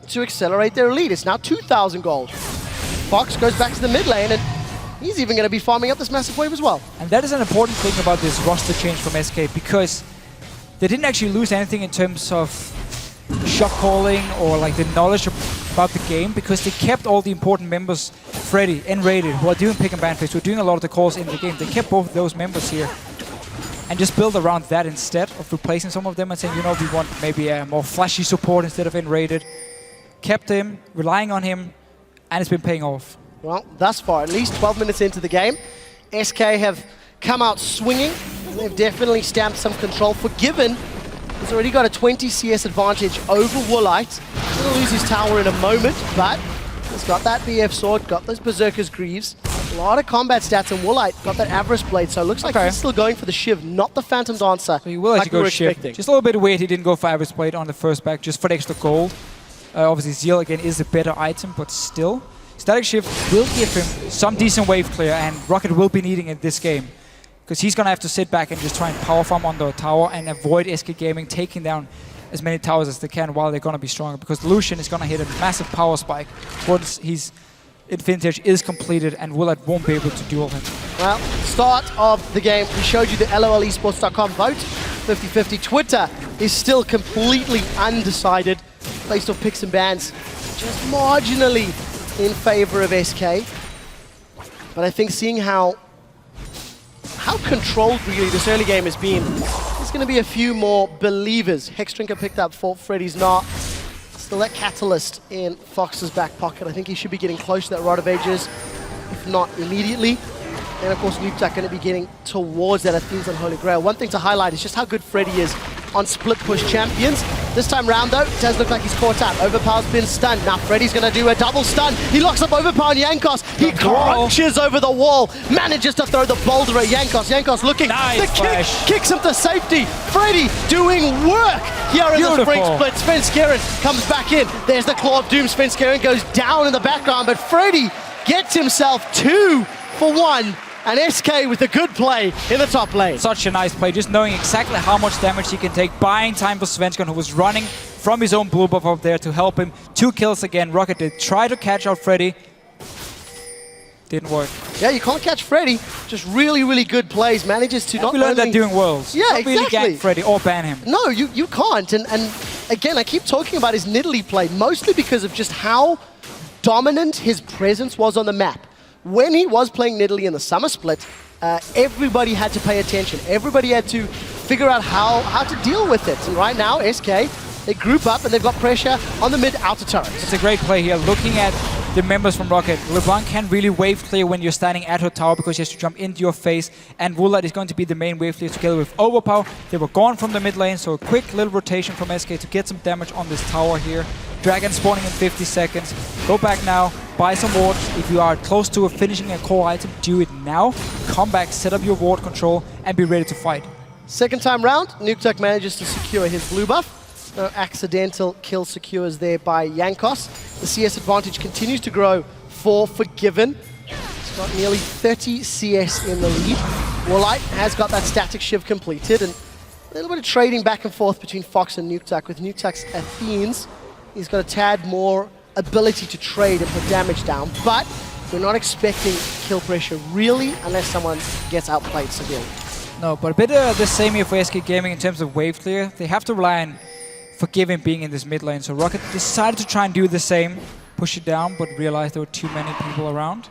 Speaker 8: to accelerate their lead. It's now 2,000 gold. Fox goes back to the mid lane, and he's even going to be farming up this massive wave as well.
Speaker 9: And that is an important thing about this roster change from SK, because they didn't actually lose anything in terms of shot calling or like the knowledge about the game, because they kept all the important members, Freddy and Rated, who are doing pick and ban phase, who are doing a lot of the calls in the game. They kept both of those members here and just build around that instead of replacing some of them and saying, you know, we want maybe a more flashy support instead of Enrated. Kept him, relying on him, and it's been paying off.
Speaker 8: Well, thus far, at least 12 minutes into the game, SK have come out swinging, and they've definitely stamped some control. Forgiven has already got a 20 CS advantage over Woolite. He's going to lose his tower in a moment, but he's got that BF sword, got those Berserker's Greaves, a lot of combat stats, and Woolite got that Avarice Blade, so it looks like he's still going for the Shiv, not the Phantom Dancer.
Speaker 9: So he will actually go Shiv. Just a little bit weird he didn't go for Avarice Blade on the first back, just for the extra gold. Obviously, Zeal again is a better item, but still. Static Shift will give him some decent wave clear, and Rocket will be needing it this game. Because he's going to have to sit back and just try and power farm on the tower and avoid SK Gaming taking down as many towers as they can while they're going to be stronger. Because Lucian is going to hit a massive power spike once his Infinity Edge is completed, and Willard won't be able to duel him.
Speaker 8: Well, start of the game, we showed you the LOLesports.com vote, 50-50. Twitter is still completely undecided, based off picks and bans, just marginally in favor of SK. But I think seeing how controlled really this early game has been, there's going to be a few more believers. Hexdrinker picked up for Freddy's not. Still that Catalyst in Fox's back pocket. I think he should be getting close to that Rod of Ages, if not immediately. And of course, Nukeduck going to be getting towards that Athene's and Holy Grail. One thing to highlight is just how good Freddy is on split push champions. This time round though, it does look like he's caught up. Overpower's been stunned. Now Freddy's going to do a double stun. He locks up Overpower and Jankos. He crunches over the wall. Manages to throw the boulder at Jankos. Jankos looking.
Speaker 9: Nice
Speaker 8: the kick
Speaker 9: flash.
Speaker 8: kicks him to safety. Freddy doing work here in the spring split. Svenskeren comes back in. There's the Claw of Doom. Svenskeren goes down in the background, but Freddy gets himself 2 for 1. And SK with a good play in the top lane.
Speaker 9: Such a nice play, just knowing exactly how much damage he can take, buying time for Svenskeren, who was running from his own blue buff up there to help him. 2 kills again. Rocket did try to catch out Freddy. Didn't work.
Speaker 8: Yeah, you can't catch Freddy. Just really, really good plays. Manages to not
Speaker 9: we learned
Speaker 8: only...
Speaker 9: that during Worlds.
Speaker 8: Yeah,
Speaker 9: not really
Speaker 8: exactly.
Speaker 9: gank Freddy or ban him.
Speaker 8: No, you can't. And again, I keep talking about his Nidalee play, mostly because of just how dominant his presence was on the map. When he was playing Nidalee in the summer split, everybody had to pay attention. Everybody had to figure out how to deal with it. And right now, SK, they group up and they've got pressure on the mid-outer turrets.
Speaker 9: It's a great play here. Looking at the members from Rocket, LeBlanc can really wave clear when you're standing at her tower because he has to jump into your face, and Woolard is going to be the main wave clear together with Overpower. They were gone from the mid lane, so a quick little rotation from SK to get some damage on this tower here. Dragon spawning in 50 seconds. Go back now, buy some wards. If you are close to finishing a core item, do it now. Come back, set up your ward control, and be ready to fight.
Speaker 8: Second time round, Nukeduck manages to secure his blue buff. No accidental kill secures there by Jankos. The CS advantage continues to grow for Forgiven. He's got nearly 30 CS in the lead. Warlight has got that static shiv completed, and a little bit of trading back and forth between Fox and Nukeduck. With Nukeduck's Athenes, he's got a tad more ability to trade and put damage down, but we're not expecting kill pressure really unless someone gets outplayed severely.
Speaker 9: No, but a bit the same here for SK Gaming in terms of wave clear. They have to rely on Forgiven being in this mid lane, so Rocket decided to try and do the same, push it down, but realized there were too many people around.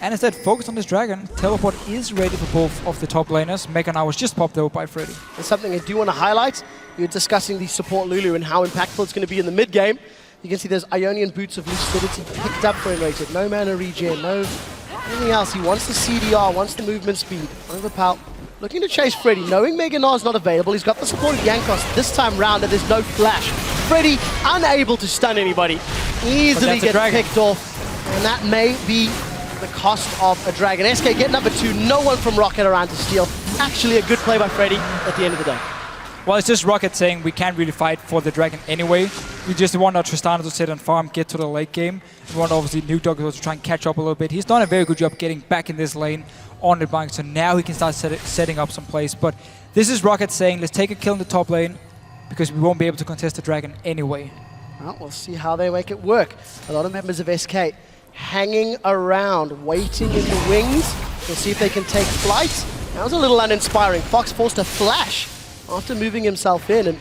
Speaker 9: And instead focused on this Dragon. Teleport is ready for both of the top laners. Mega now was just popped over by Freddy.
Speaker 8: There's something I do want to highlight. You're discussing the support Lulu and how impactful it's going to be in the mid game. You can see there's Ionian Boots of Lucidity picked up for him rated. No mana regen, no anything else. He wants the CDR, wants the movement speed. Overpower looking to chase Freddy, knowing Mega Nar's not available. He's got the support of Jankos this time round, and there's no flash. Freddy unable to stun anybody. Easily gets picked off, and that may be the cost of a Dragon. SK get number 2, no one from Rocket around to steal. Actually a good play by Freddy at the end of the day.
Speaker 9: Well, it's just Rocket saying we can't really fight for the Dragon anyway. We just want our Tristana to sit and farm, get to the late game. We want obviously Nukeduck to try and catch up a little bit. He's done a very good job getting back in this lane on the bank, so now he can start setting up some plays. But this is Rocket saying, let's take a kill in the top lane because we won't be able to contest the Dragon anyway.
Speaker 8: Well, we'll see how they make it work. A lot of members of SK hanging around, waiting in the wings. We'll see if they can take flight. That was a little uninspiring. Fox forced a flash after moving himself in, and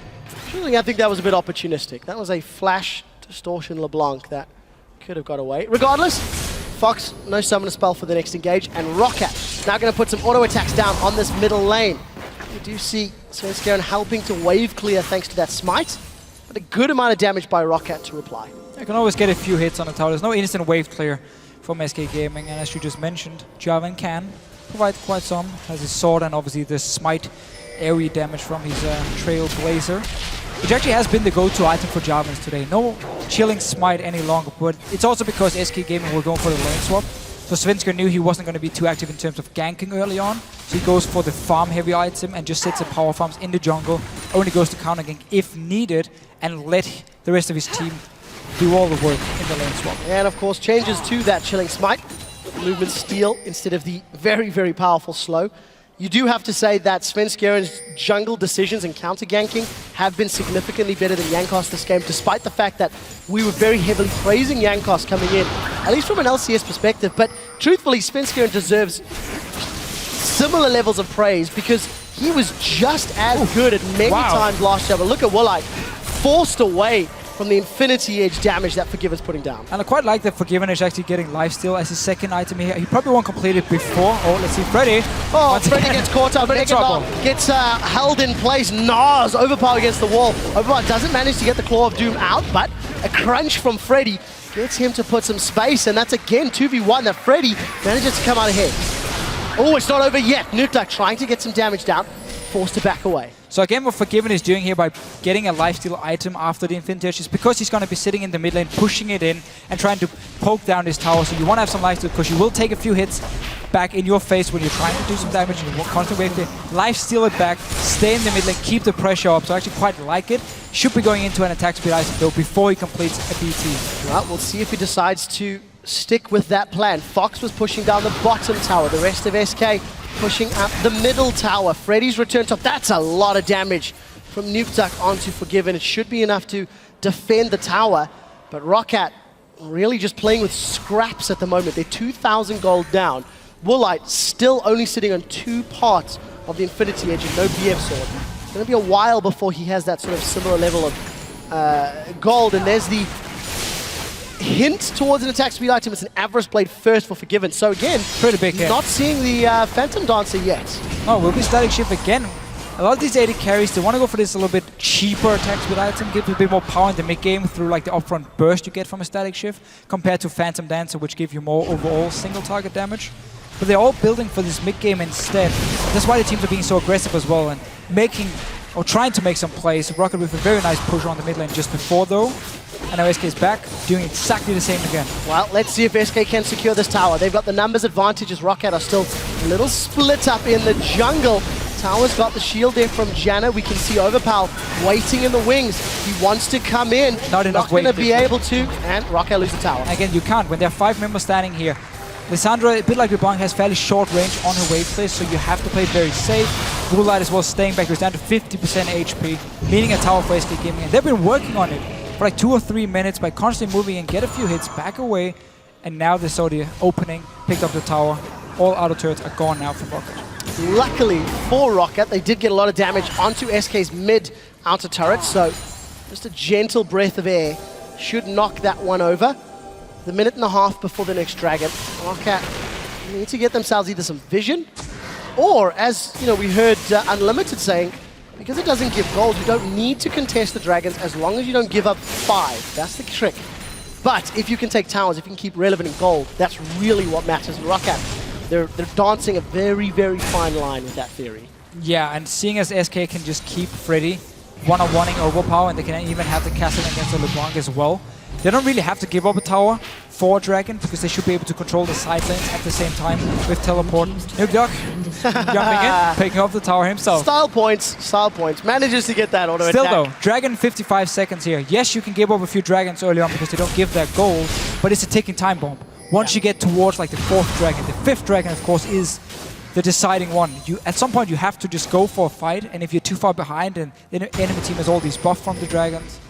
Speaker 8: truly I think that was a bit opportunistic. That was a flash distortion LeBlanc that could have got away. Regardless, Fox no summon a spell for the next engage, and Rocket now going to put some auto attacks down on this middle lane. You do see Svenskeren helping to wave clear thanks to that smite, but a good amount of damage by Rocket to reply.
Speaker 9: I can always get a few hits on the tower. There's no instant wave clear from SK Gaming, and as you just mentioned, Jarvan can provide quite some. Has his sword and obviously the smite area damage from his Trailblazer, which actually has been the go-to item for Jarvans today. No chilling smite any longer, but it's also because SK Gaming were going for the lane swap. So Svenskeren knew he wasn't going to be too active in terms of ganking early on, so he goes for the farm-heavy item and just sits and power farms in the jungle, only goes to counter gank if needed, and let the rest of his team do all the work in the lane swap.
Speaker 8: And of course, changes to that Chilling Smite. Movement steal instead of the very, very powerful slow. You do have to say that Svenskjæren's jungle decisions and counter-ganking have been significantly better than Jankos this game, despite the fact that we were very heavily praising Jankos coming in, at least from an LCS perspective. But truthfully, Svenskjæren deserves similar levels of praise because he was just as good at many times last year. But look at Woolite, forced away from the Infinity Edge damage that Forgiven's putting down.
Speaker 9: And I quite like that Forgiven is actually getting lifesteal as his second item here. He probably won't complete it before. Oh, let's see, Freddy.
Speaker 8: Oh, Freddy gets caught up. Gets held in place. Nas, Overpower against the wall. Overpower doesn't manage to get the Claw of Doom out, but a crunch from Freddy gets him to put some space, and that's again 2v1 that Freddy manages to come out ahead. Oh, it's not over yet. Nukeduck trying to get some damage down, forced to back away.
Speaker 9: So again, what Forgiven is doing here by getting a lifesteal item after the Infinity Edge is because he's going to be sitting in the mid lane, pushing it in, and trying to poke down his tower. So you want to have some lifesteal because you will take a few hits back in your face when you're trying to do some damage. You want constantly to lifesteal it back, stay in the mid lane, keep the pressure up. So I actually quite like it. Should be going into an attack speed item though before he completes a BT.
Speaker 8: Well, we'll see if he decides to stick with that plan. Fox was pushing down the bottom tower. The rest of SK pushing up the middle tower. Freddy's return top. That's a lot of damage from Nukeduck onto Forgiven. It should be enough to defend the tower, but Roccat really just playing with scraps at the moment. They're 2,000 gold down. Woolite still only sitting on 2 parts of the Infinity Edge and no BF sword. It's going to be a while before he has that sort of similar level of gold, and there's the hint towards an attack speed item. It's an Avarice Blade first for Forgiven. So again,
Speaker 9: pretty big hit.
Speaker 8: Not seeing the Phantom Dancer yet.
Speaker 9: Oh, will be Static Shift again. A lot of these AD carries, they want to go for this a little bit cheaper attack speed item, give a bit more power in the mid game through like the upfront burst you get from a Static Shift, compared to Phantom Dancer, which give you more overall single target damage. But they're all building for this mid game instead. That's why the teams are being so aggressive as well and making or trying to make some plays. Rocket with a very nice push on the mid lane just before though. And now SK is back, doing exactly the same again.
Speaker 8: Well, let's see if SK can secure this tower. They've got the numbers advantage as Roccat are still a little split up in the jungle. Tower's got the shield there from Janna. We can see Overpower waiting in the wings. He wants to come in.
Speaker 9: Not enough
Speaker 8: going to be able to, and Roccat loses the tower.
Speaker 9: Again, you can't. When there are 5 members standing here, Lissandra, a bit like Ribang, has fairly short range on her wave play, so you have to play very safe. Woolite as well staying back. He's down to 50% HP, meaning a tower for SK Gaming. And they've been working on it for like 2 or 3 minutes by constantly moving and get a few hits back away. And now they saw the opening, picked up the tower. All outer turrets are gone now from Rocket.
Speaker 8: Luckily for Roccat, they did get a lot of damage onto SK's mid outer turret, so just a gentle breath of air should knock that one over. The minute and a half before the next dragon, Roccat need to get themselves either some vision, or as you know, we heard Unlimited saying, because it doesn't give gold, you don't need to contest the dragons as long as you don't give up 5. That's the trick. But if you can take towers, if you can keep relevant in gold, that's really what matters. Roccat, they're dancing a very, very fine line with that theory.
Speaker 9: Yeah, and seeing as SK can just keep Freddy one-on-one-ing Overpower, and they can even have the castle against the LeBlanc as well. They don't really have to give up a tower for Dragon because they should be able to control the side lanes at the same time with teleport. Nukeduck jumping in, picking up the tower himself.
Speaker 8: Style points. Manages to get that auto
Speaker 9: Still
Speaker 8: attack.
Speaker 9: though, Dragon 55 seconds here. Yes, you can give up a few dragons early on because they don't give that gold, but it's a ticking time bomb. Once you get towards like the 4th dragon, the 5th dragon of course is the deciding one. At some point you have to just go for a fight, and if you're too far behind and the enemy team has all these buff from the dragons,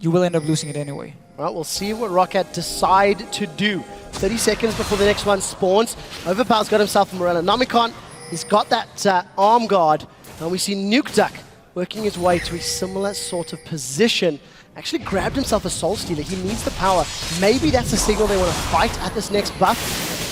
Speaker 9: you will end up losing it anyway.
Speaker 8: Well, we'll see what Roccat decide to do. 30 seconds before the next one spawns. Overpower's got himself a Morella Nomicon. He's got that arm guard. And we see Nukeduck working his way to a similar sort of position. Actually grabbed himself a Soul Stealer. He needs the power. Maybe that's a signal they want to fight at this next buff.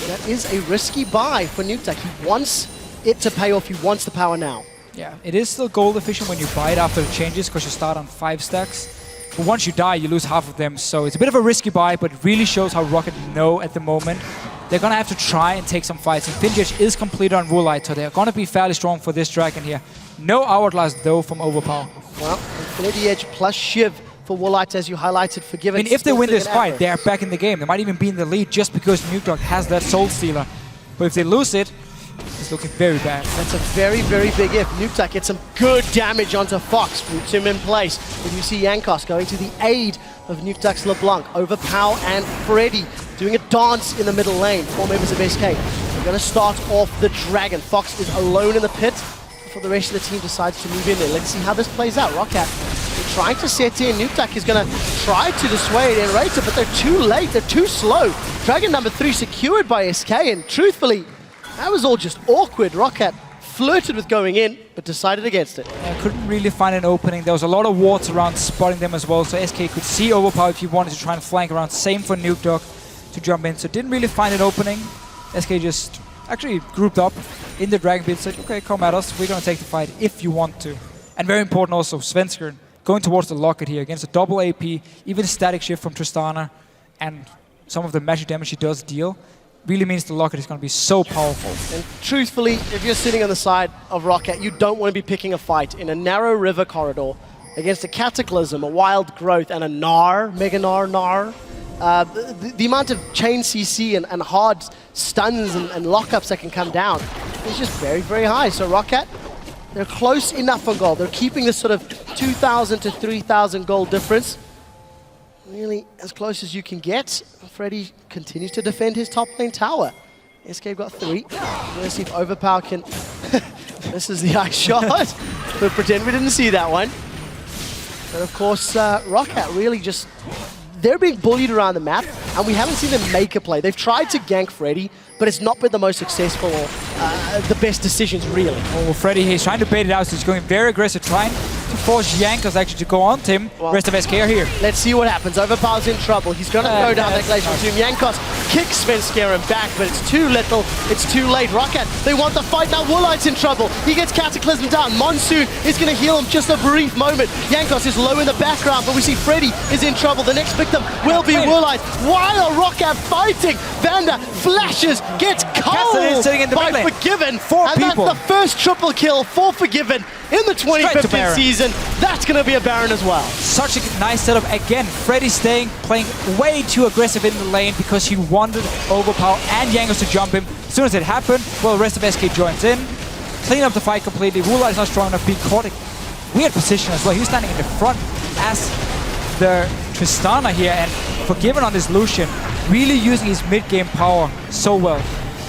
Speaker 8: That is a risky buy for Nukeduck. He wants it to pay off. He wants the power now.
Speaker 9: Yeah, it is still gold efficient when you buy it after the changes because you start on 5 stacks. But once you die, you lose half of them, so it's a bit of a risky buy, but it really shows how Rocket know at the moment. They're going to have to try and take some fights. Infinity Edge is completed on Woolite, so they're going to be fairly strong for this dragon here. No Hourglass, though, from Overpower.
Speaker 8: Well, Infinity Edge plus Shiv for Woolite, as you highlighted, Forgiven.
Speaker 9: I mean, if they win this fight, they're back in the game. They might even be in the lead just because Nukeduck has that Soul Stealer. But if they lose it, is looking very bad.
Speaker 8: That's a very, very big if. Nuktak gets some good damage onto Fox, roots him in place. But you see Jankos going to the aid of Nuktak's LeBlanc. Overpower and Freddy doing a dance in the middle lane. 4 members of SK. They're going to start off the Dragon. Fox is alone in the pit before the rest of the team decides to move in there. Let's see how this plays out. Roccat trying to set in. Nuktak is going to try to dissuade Enrater, but they're too late. They're too slow. Dragon number 3 secured by SK, and truthfully, that was all just awkward. Roccat flirted with going in, but decided against it.
Speaker 9: I couldn't really find an opening. There was a lot of wards around spotting them as well, so SK could see Overpower if he wanted to try and flank around. Same for Nukedog to jump in, so didn't really find an opening. SK just actually grouped up in the Dragon pit, said, okay, come at us. We're going to take the fight if you want to. And very important also, Svenskeren going towards the Locket here against a double AP, even a static shift from Tristana, and some of the magic damage he does deal, really means the Locket is going to be so powerful.
Speaker 8: And truthfully, if you're sitting on the side of Roccat, you don't want to be picking a fight in a narrow river corridor against a Cataclysm, a Wild Growth, and a Gnar, Mega Gnar. The amount of chain CC and hard stuns and lockups that can come down is just very, very high. So Roccat, they're close enough on gold. They're keeping this sort of 2,000 to 3,000 gold difference really as close as you can get. Freddy continues to defend his top lane tower. SK got 3. Let's see if Overpower can... This is the ice shot. But pretend we didn't see that one. But of course, Roccat really just... They're being bullied around the map, and we haven't seen them make a play. They've tried to gank Freddy, but it's not been the most successful or the best decisions, really.
Speaker 9: Oh, Freddy, he's trying to bait it out, so he's going very aggressive, trying to force Jankos actually to go on to him. Well, rest of SK are here.
Speaker 8: Let's see what happens. Overpower's in trouble. He's going to go down that glacial tomb. Jankos kicks Svenskeren back, but it's too little. It's too late. Roccat, they want the fight now. Woolite's in trouble. He gets Cataclysm down. Monsoon is going to heal him just a brief moment. Jankos is low in the background, but we see Freddy is in trouble. The next victim will be Woolite. While Roccat fighting, Vander flashes, gets cold by Forgiven.
Speaker 9: 4
Speaker 8: and
Speaker 9: people.
Speaker 8: That's the first triple kill for Forgiven in the 2015 season. That's going to be a Baron as well.
Speaker 9: Such a nice setup. Again, Freddy playing way too aggressive in the lane because he wanted Overpower and Jankos to jump him. As soon as it happened, well, the rest of SK joins in. Clean up the fight completely. Woolite is not strong enough. Being caught in weird position as well. He's standing in the front as the Tristana here, and Forgiven on this Lucian, really using his mid-game power so well.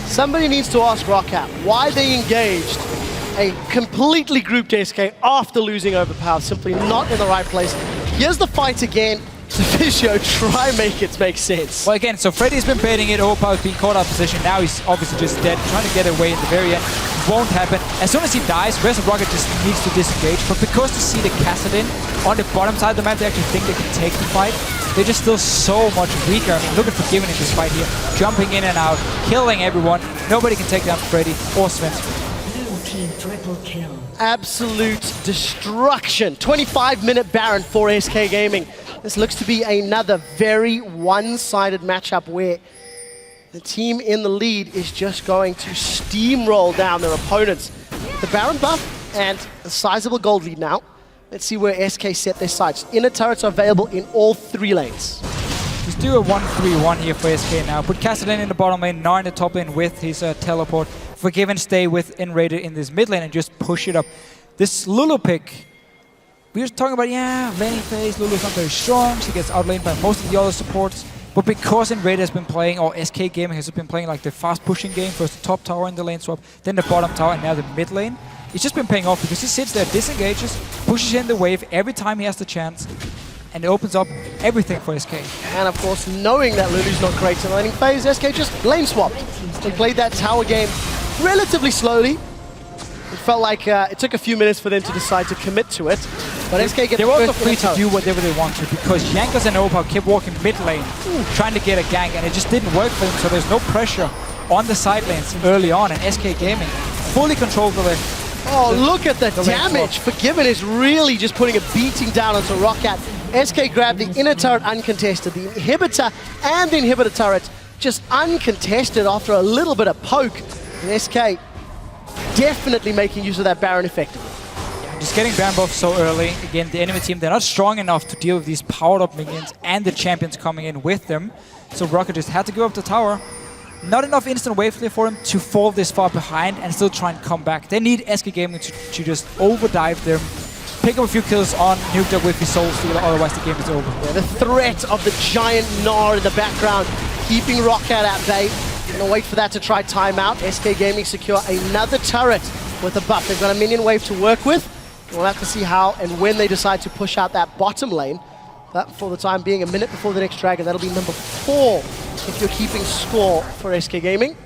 Speaker 8: Somebody needs to ask Roccat why they engaged a completely grouped SK after losing Overpower, simply not in the right place. Here's the fight again. Sufficio, try make it make sense.
Speaker 9: Well, again, so Freddy's been baiting it, Overpower's being caught out of position, now he's obviously just dead, trying to get away at the very end. Won't happen. As soon as he dies, rest of Roccat just needs to disengage, but because they see the Kassadin on the bottom side of the map, they actually think they can take the fight. They're just still so much weaker. I mean, look at Forgiven in this fight here. Jumping in and out, killing everyone. Nobody can take down Freddy or Svenskeren.
Speaker 8: Triple kill. Absolute destruction. 25-minute Baron for SK Gaming. This looks to be another very one-sided matchup where the team in the lead is just going to steamroll down their opponents. The Baron buff and a sizable gold lead now. Let's see where SK set their sights. Inner turrets are available in all 3 lanes.
Speaker 9: Just do a 1-3-1 here for SK now. Put Kassadin in the bottom lane, Gnar in the top lane with his teleport. Forgiven stay with Enrated in this mid lane and just push it up. This Lulu pick, we were talking about, yeah, laning phase, Lulu's not very strong, she gets outlaned by most of the other supports. But because Enrated has been playing, or SK Gaming has been playing like the fast pushing game, first the top tower in the lane swap, then the bottom tower, and now the mid lane, it's just been paying off because he sits there, disengages, pushes in the wave every time he has the chance, and it opens up everything for SK.
Speaker 8: And of course, knowing that Lulu's not great in the laning phase, SK just lane swapped. They played that tower game relatively slowly. It felt like it took a few minutes for them to decide to commit to it. But SK get
Speaker 9: they were also free to do whatever they want to because Jankos and Overpower kept walking mid lane, trying to get a gank, and it just didn't work for them, so there's no pressure on the side lanes early on, and SK Gaming fully controlled the lane.
Speaker 8: Oh, look at the damage. Forgiven is really just putting a beating down onto Roccat. SK grabbed the inner turret uncontested, the inhibitor and the inhibitor turret just uncontested after a little bit of poke. And SK definitely making use of that Baron effectively.
Speaker 9: Yeah, just getting Baron buff so early. Again, the enemy team, they're not strong enough to deal with these powered up minions and the champions coming in with them. So Roccat just had to give up the tower. Not enough instant wave clear for him to fall this far behind and still try and come back. They need SK Gaming to just overdive them, pick up a few kills on Nukeduck with his Soul Stealer, otherwise the game is over.
Speaker 8: Yeah, the threat of the giant Gnar in the background, keeping Roccat at bay. Gonna wait for that to try timeout. SK Gaming secure another turret with a buff. They've got a minion wave to work with. We'll have to see how and when they decide to push out that bottom lane. But for the time being, a minute before the next dragon, that'll be number 4 if you're keeping score for SK Gaming.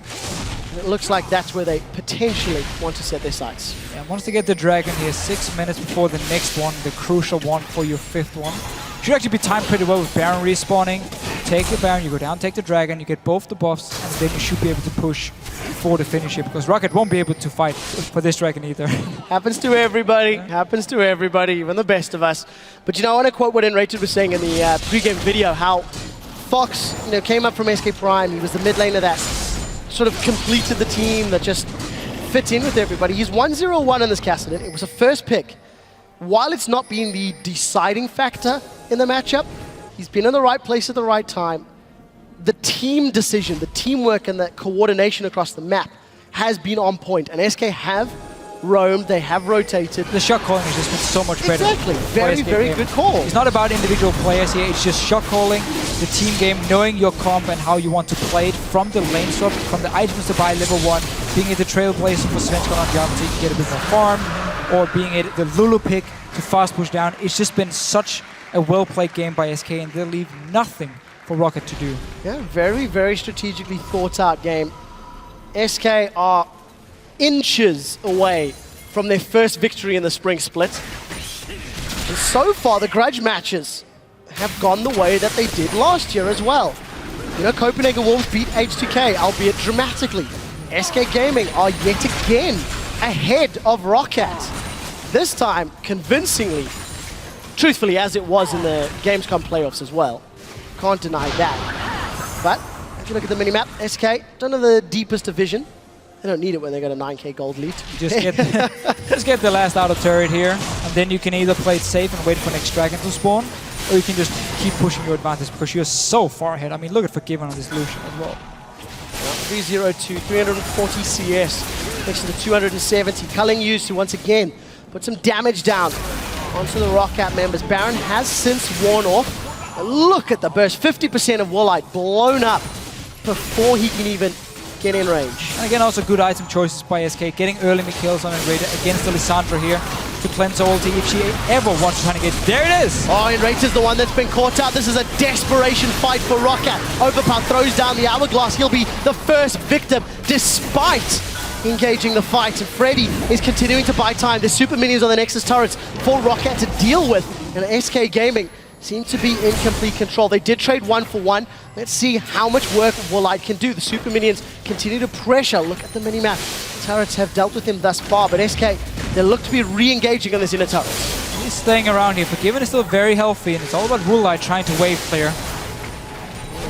Speaker 8: And it looks like that's where they potentially want to set their sights.
Speaker 9: Yeah, once they get the dragon here, 6 minutes before the next one, the crucial one for your 5th one. Should actually be timed pretty well with Baron respawning. Take the Baron, you go down, take the dragon, you get both the buffs, and then you should be able to push for the finish here, because Roccat won't be able to fight for this dragon either.
Speaker 8: Happens to everybody, happens to everybody, even the best of us. But you know, I want to quote what Enrated was saying in the pre-game video, how Fox, came up from SK Prime. He was the mid laner that sort of completed the team, that just fit in with everybody. He's 1-0-1 in this Kassadin. It was a first pick. While it's not been the deciding factor in the matchup, he's been in the right place at the right time. The team decision, the teamwork and the coordination across the map has been on point. And SK have roamed, they have rotated.
Speaker 9: The shot calling has just been so much better.
Speaker 8: Exactly, very, very good call.
Speaker 9: It's not about individual players here, it's just shot calling, the team game, knowing your comp and how you want to play it from the lane swap, from the items to buy level 1, being it the Trailblazer for Svenskar on Diamond so you can get a bit more farm, or being it the Lulu pick to fast push down. It's just been such a well-played game by SK, and they'll leave nothing for Roccat to do.
Speaker 8: Yeah, very, very strategically thought out game. SK are inches away from their first victory in the spring split. And so far, the grudge matches have gone the way that they did last year as well. Copenhagen Wolves beat H2K, albeit dramatically. SK Gaming are yet again ahead of Roccat. This time, convincingly, truthfully, as it was in the Gamescom playoffs as well. Can't deny that. But if you look at the minimap, SK don't have the deepest of vision. They don't need it when they got a 9k gold lead.
Speaker 9: Just get the last outer turret here, and then you can either play it safe and wait for next dragon to spawn, or you can just keep pushing your advantage because you're so far ahead. I mean, look at Forgiven on this Lucian as well.
Speaker 8: 302, 340 CS, next to the 270. Culling used to once again put some damage down onto the Roccat members. Baron has since worn off. And look at the burst, 50% of Woolite blown up before he can even get in range.
Speaker 9: And again, also good item choices by SK, getting early kills on Enraider against Alessandra here to cleanse her ulti if she ever wants to try to get. There it is!
Speaker 8: Oh, Enraider's the one that's been caught out. This is a desperation fight for Roccat. Overpower throws down the hourglass. He'll be the first victim despite engaging the fight. And Freddy is continuing to buy time. There's super minions on the Nexus turrets for Roccat to deal with. And SK Gaming seem to be in complete control. They did trade 1-for-1. Let's see how much work Woolite can do. The super minions continue to pressure. Look at the minimap. Turrets have dealt with him thus far, but SK, they look to be re-engaging on this inner turret.
Speaker 9: He's staying around here. Forgiven is still very healthy, and it's all about Woolite trying to wave clear.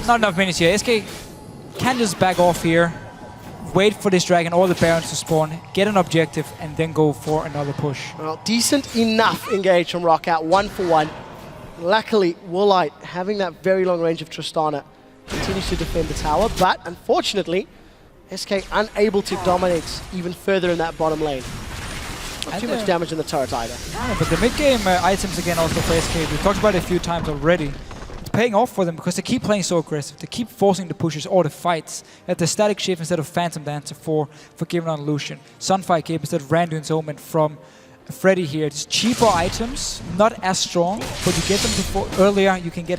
Speaker 9: Not enough minutes here. SK can just back off here, wait for this dragon or the Barons to spawn, get an objective, and then go for another push.
Speaker 8: Well, decent enough engage from Roccat, 1-for-1. Luckily, Woolite, having that very long range of Tristana, continues to defend the tower, but unfortunately, SK unable to dominate even further in that bottom lane. Not too much damage in the turret either.
Speaker 9: Yeah, but the mid-game items again also for SK, we've talked about it a few times already. It's paying off for them because they keep playing so aggressive. They keep forcing the pushes or the fights at the static shift instead of Phantom Dancer for Forgiven on Lucian. Sunfire Cape instead of Randuin's Omen from Freddy here. It's cheaper items, not as strong, but you get them before earlier. You can get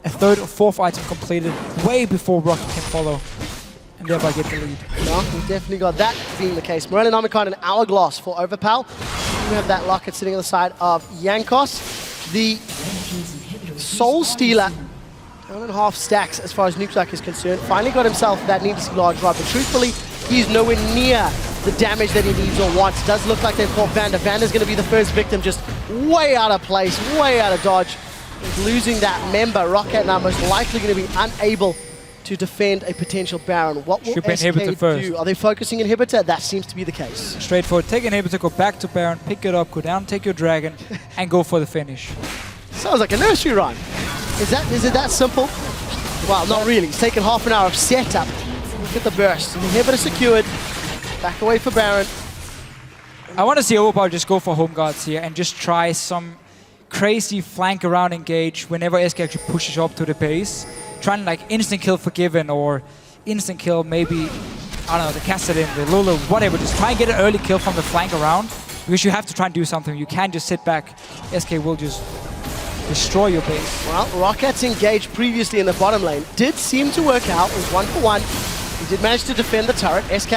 Speaker 9: a third or fourth item completed way before Roccat can follow, and thereby get the lead.
Speaker 8: No, we definitely got that being the case. Morelli Nomicon and Hourglass for Overpal. We have that Locket sitting on the side of Jankos. The Soul Stealer, 1.5 stacks as far as Nukeduck is concerned. Finally got himself that needlessly large rod, but truthfully, he's nowhere near the damage that he needs or wants. It does look like they've caught Vander. Vander's going to be the first victim, just way out of place, way out of dodge. He's losing that member. Roccat now most likely going to be unable to defend a potential Baron. What will SK do? Are they focusing Inhibitor? That seems to be the case.
Speaker 9: Straightforward. Take Inhibitor, go back to Baron, pick it up, go down, take your Dragon, and go for the finish.
Speaker 8: Sounds like a nursery rhyme. Is it that simple? Well, not really. It's taken half an hour of setup Look at the burst. Inhibitor secured. Back away for Baron.
Speaker 9: I want to see Overpower just go for home guards here and just try some crazy flank around engage whenever SK actually pushes up to the base. Trying like instant kill Forgiven or instant kill maybe, I don't know, the Kassadin, the Lulu, whatever. Just try and get an early kill from the flank around because you have to try and do something. You can't just sit back. SK will just destroy your base.
Speaker 8: Well, Rocket's engaged previously in the bottom lane. Did seem to work out. It was 1-for-1. He did manage to defend the turret. SK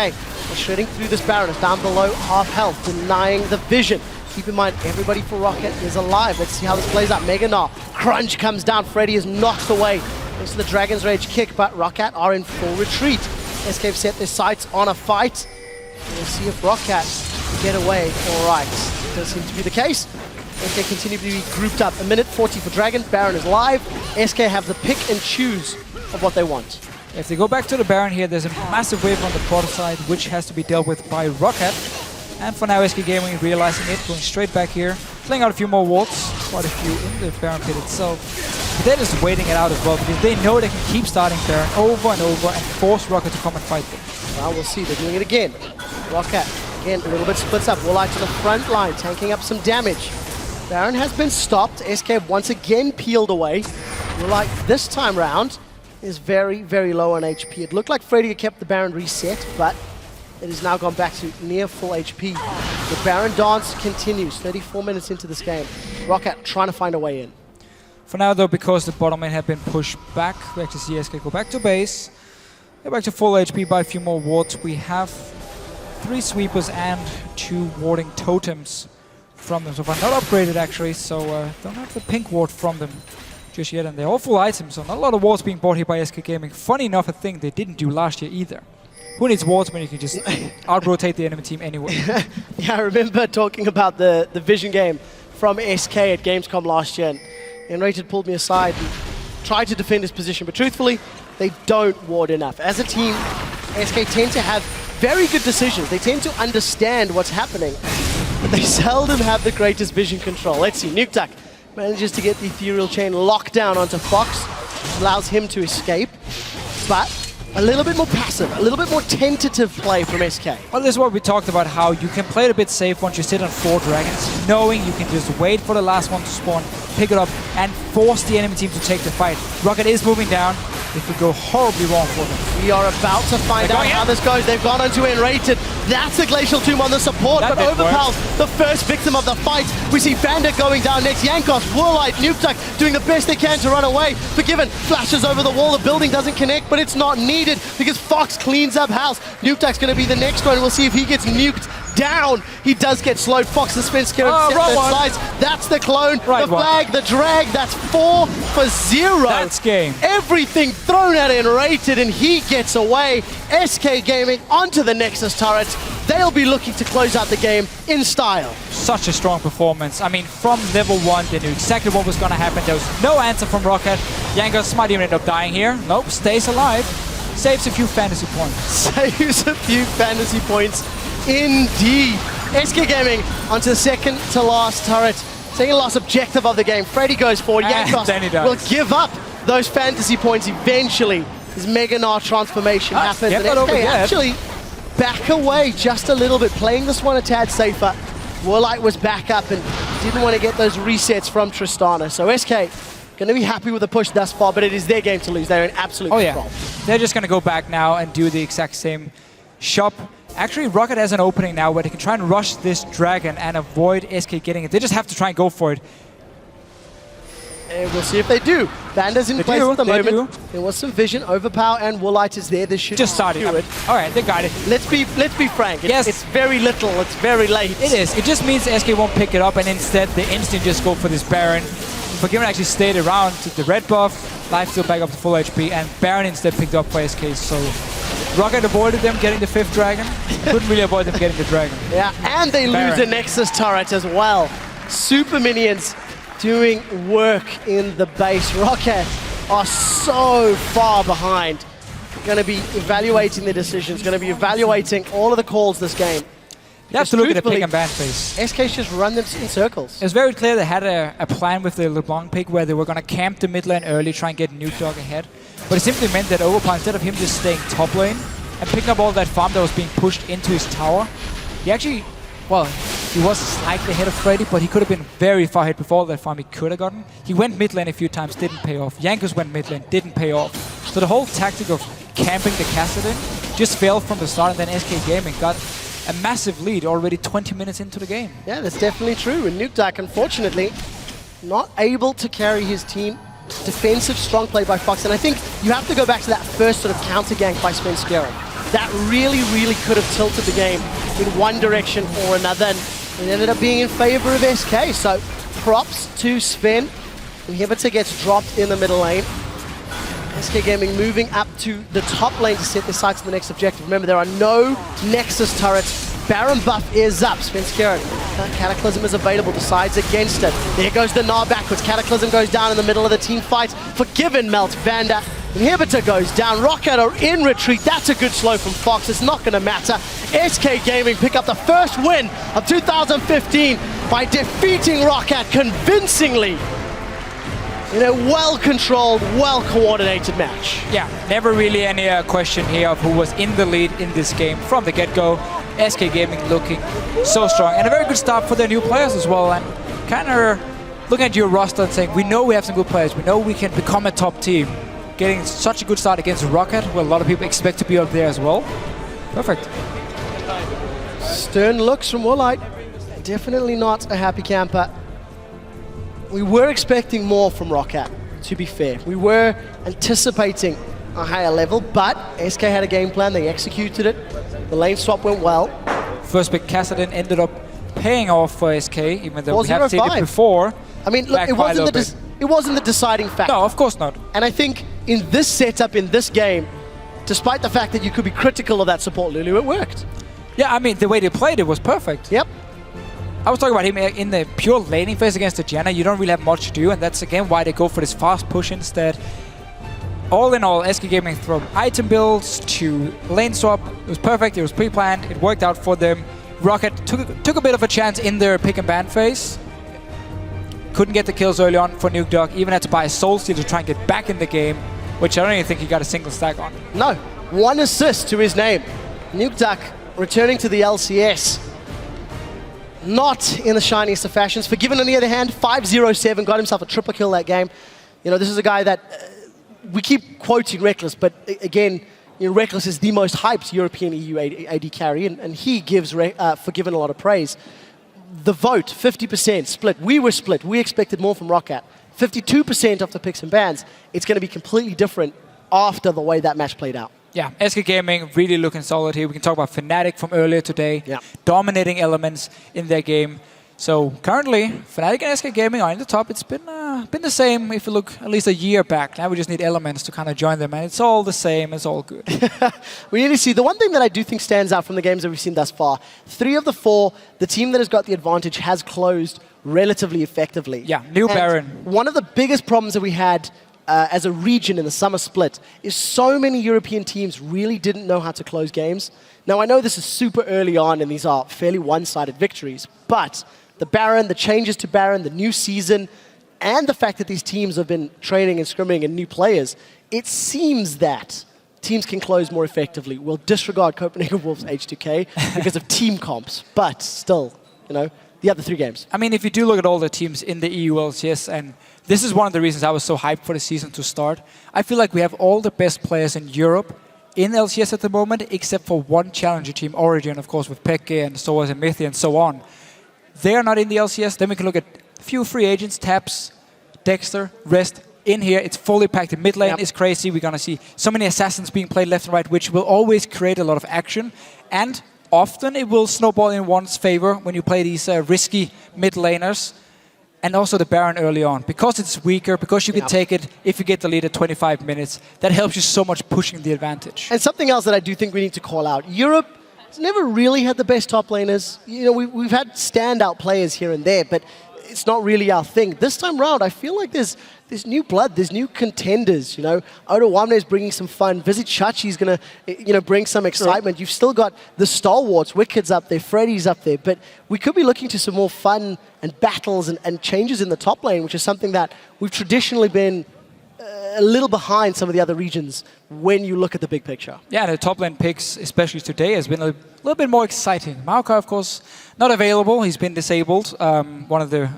Speaker 8: is shredding through this Baron. It's down below half health, denying the vision. Keep in mind, everybody for Rocket is alive. Let's see how this plays out. Mega Gnar. Crunch comes down. Freddy is knocked away. Thanks to the Dragon's Rage kick, but Rocket are in full retreat. SK have set their sights on a fight. We'll see if Rocket can get away all right. Does seem to be the case. SK continue to be grouped up. 1:40 for Dragon. Baron is live. SK have the pick and choose of what they want.
Speaker 9: If they go back to the Baron here, there's a massive wave on the Protoss side, which has to be dealt with by Rocket. And for now, SK Gaming realizing it, going straight back here, playing out a few more wards, quite a few in the Baron pit itself. But they're just waiting it out as well, because they know they can keep starting Baron over and over and force Rocket to come and fight them.
Speaker 8: Well, we'll see. They're doing it again. Rocket, again, a little bit splits up. Warlight to the front line, tanking up some damage. Baron has been stopped. SK once again peeled away. Warlight this time round is very, very low on HP. It looked like Freddy had kept the Baron reset, but it has now gone back to near full HP. The Baron dance continues, 34 minutes into this game. Rocket trying to find a way in.
Speaker 9: For now, though, because the bottom lane have been pushed back, we actually see SK go back to base. Go back to full HP by a few more wards. We have 3 sweepers and 2 warding totems from them. So far, not upgraded actually, so don't have the pink ward from them just yet. And they're all full items, so not a lot of wards being bought here by SK Gaming. Funny enough, a thing they didn't do last year either. Who needs wards when you can just out-rotate the enemy team anyway?
Speaker 8: Yeah, I remember talking about the Vision game from SK at Gamescom last year. And Rated pulled me aside and tried to defend his position, but truthfully, they don't ward enough. As a team, SK tend to have very good decisions. They tend to understand what's happening, but they seldom have the greatest vision control. Let's see, Nukeduck manages to get the Ethereal Chain locked down onto Fox, allows him to escape, but a little bit more passive, a little bit more tentative play from SK.
Speaker 9: Well, this is what we talked about, how you can play it a bit safe once you sit on 4 dragons, knowing you can just wait for the last one to spawn, pick it up, and force the enemy team to take the fight. Rocket is moving down. It could go horribly wrong for them.
Speaker 8: We are about to find out how this goes. They've gone onto Enrated. That's a Glacial Tomb on the support, but Overpow's the first victim of the fight. We see Bandit going down next. Jankos, Warlight, Nukeduck doing the best they can to run away. Forgiven flashes over the wall. The building doesn't connect, but it's not needed because Fox cleans up house. Nukeduck's going to be the next one. We'll see if he gets nuked down. He does get slowed. Fox and Spence get sides. That's the clone, the flag, the drag. That's 4 for 0.
Speaker 9: That's game.
Speaker 8: Everything thrown at Enrated, and he gets away. SK Gaming onto the Nexus turret. They'll be looking to close out the game in style.
Speaker 9: Such a strong performance. I mean, from level 1, they knew exactly what was going to happen. There was no answer from Rocket. Jankos might even end up dying here. Nope, stays alive. Saves a few fantasy points.
Speaker 8: Saves a few fantasy points. Indeed. SK Gaming onto the second to last turret. Second to last objective of the game. Freddy goes forward. Jankos will give up those fantasy points eventually. His Mega Gnar transformation happens. And SK actually back away just a little bit, playing this one a tad safer. Warlight was back up and didn't want to get those resets from Tristana. So SK going to be happy with the push thus far, but it is their game to lose. They're in absolute control.
Speaker 9: They're just going to go back now and do the exact same shop. Actually, Rocket has an opening now where they can try and rush this dragon and avoid SK getting it. They just have to try and go for it.
Speaker 8: And we'll see if they do. Banda's in place at the moment. There was some vision. Overpower and Warlight is there. This should
Speaker 9: just start it. All right, they got it.
Speaker 8: Let's be frank. It's very little. It's very late.
Speaker 9: It is. It just means SK won't pick it up, and instead they instantly just go for this Baron. Forgiven actually stayed around to the red buff. Life still back up to full HP, and Baron instead picked up for SK. So Rocket avoided them getting the 5th dragon. Couldn't really avoid them getting the dragon.
Speaker 8: Yeah, and they lose the Nexus turret as well. Super minions doing work in the base. Rocket are so far behind. Going to be evaluating the decisions, going to be evaluating all of the calls this game.
Speaker 9: You have to look at the pick and ban phase.
Speaker 8: SK's just run them in circles.
Speaker 9: It was very clear they had a plan with the LeBlanc pick where they were going to camp the mid lane early, try and get Nukeduck ahead. But it simply meant that Overpower, instead of him just staying top lane, and picking up all that farm that was being pushed into his tower. He actually, well, he was slightly ahead of Freddy, but he could have been very far ahead before that farm he could have gotten. He went mid lane a few times, didn't pay off. Jankos went mid lane, didn't pay off. So the whole tactic of camping the Kassadin just failed from the start, and then SK Gaming got a massive lead already 20 minutes into the game.
Speaker 8: Yeah, that's definitely true. And Nukeduck, unfortunately, not able to carry his team. Defensive, strong play by Fox. And I think you have to go back to that first sort of counter gank by Svenskeren. That really, really could have tilted the game in one direction or another. And it ended up being in favor of SK. So props to Sven. Inhibitor gets dropped in the middle lane. SK Gaming moving up to the top lane to set their sights on the next objective. Remember, there are no Nexus turrets. Baron buff is up. Svenskeren. Cataclysm is available, decides against it. There goes the Gnar backwards. Cataclysm goes down in the middle of the team fight. Forgiven melts Vander. Inhibitor goes down. Roccat are in retreat. That's a good slow from Fox. It's not going to matter. SK Gaming pick up the first win of 2015 by defeating Roccat convincingly in a well-controlled, well-coordinated match.
Speaker 9: Yeah, never really any question here of who was in the lead in this game from the get-go. SK Gaming looking so strong, and a very good start for their new players as well, and kind of looking at your roster and saying, we know we have some good players, we know we can become a top team. Getting such a good start against Roccat, where a lot of people expect to be up there as well. Perfect.
Speaker 8: Stern looks from Woolite. Definitely not a happy camper. We were expecting more from Roccat, to be fair. We were anticipating a higher level, but SK had a game plan, they executed it. The lane swap went well.
Speaker 9: First pick Kassadin ended up paying off for SK, even though we have seen it before.
Speaker 8: I mean, look, it wasn't the deciding factor.
Speaker 9: No, of course not.
Speaker 8: And I think in this setup, in this game, despite the fact that you could be critical of that support Lulu, it worked.
Speaker 9: Yeah, I mean, the way they played it was perfect.
Speaker 8: Yep.
Speaker 9: I was talking about him in the pure laning phase against the Janna. You don't really have much to do, and that's again why they go for this fast push instead. All in all, SK Gaming from item builds to lane swap, it was perfect, it was pre-planned, it worked out for them. Roccat took a bit of a chance in their pick and ban phase. Couldn't get the kills early on for Nukeduck, even had to buy a Soul Steal to try and get back in the game, which I don't even think he got a single stack on.
Speaker 8: No, 1 assist to his name. Nukeduck returning to the LCS. Not in the shiniest of fashions. Forgiven on the other hand, 5-0-7, got himself a triple kill that game. You know, this is a guy that we keep quoting Rekkles, but again, you know, Rekkles is the most hyped European EU AD carry, and he gives Forgiven a lot of praise. The vote, 50% split. We were split. We expected more from Roccat. 52% of the picks and bans. It's going to be completely different after the way that match played out.
Speaker 9: Yeah, SK Gaming really looking solid here. We can talk about Fnatic from earlier today.
Speaker 8: Yeah.
Speaker 9: Dominating elements in their game. So currently, Fnatic and SK Gaming are in the top. It's been the same if you look at least a year back. Now we just need elements to kind of join them, and it's all the same. It's all good.
Speaker 8: We need to see. The one thing that I do think stands out from the games that we've seen thus far, 3 of the 4, the team that has got the advantage has closed relatively effectively.
Speaker 9: Yeah, new Baron.
Speaker 8: One of the biggest problems that we had as a region in the summer split is so many European teams really didn't know how to close games. Now, I know this is super early on and these are fairly one-sided victories, but the Baron, the changes to Baron, the new season, and the fact that these teams have been training and scrimming and new players, it seems that teams can close more effectively. We'll disregard Copenhagen Wolves H2K because of team comps, but still, you know, the other 3 games.
Speaker 9: I mean, if you do look at all the teams in the EU LCS, and this is one of the reasons I was so hyped for the season to start, I feel like we have all the best players in Europe in LCS at the moment, except for one challenger team, Origin, of course, with Peke and Soaz and Mythi and so on. They are not in the LCS. Then we can look at a few free agents, Taps, Dexter, Rest. In here, it's fully packed. The mid lane is crazy. We're going to see so many assassins being played left and right, which will always create a lot of action. And often it will snowball in one's favor when you play these risky mid laners. And also the Baron early on. Because it's weaker, because you can take it if you get the lead at 25 minutes, that helps you so much pushing the advantage.
Speaker 8: And something else that I do think we need to call out. Europe has never really had the best top laners. You know, we've had standout players here and there, but it's not really our thing. This time round, I feel like there's new blood, there's new contenders, you know. Oda Wamne is bringing some fun. Visit Chachi's going to, you know, bring some excitement. You've still got the stalwarts, Wicked's up there, Freddy's up there, but we could be looking to some more fun and battles and changes in the top lane, which is something that we've traditionally been a little behind some of the other regions when you look at the big picture.
Speaker 9: Yeah, the top lane picks, especially today, has been a little bit more exciting. Maokai, of course, not available. He's been disabled. One of the...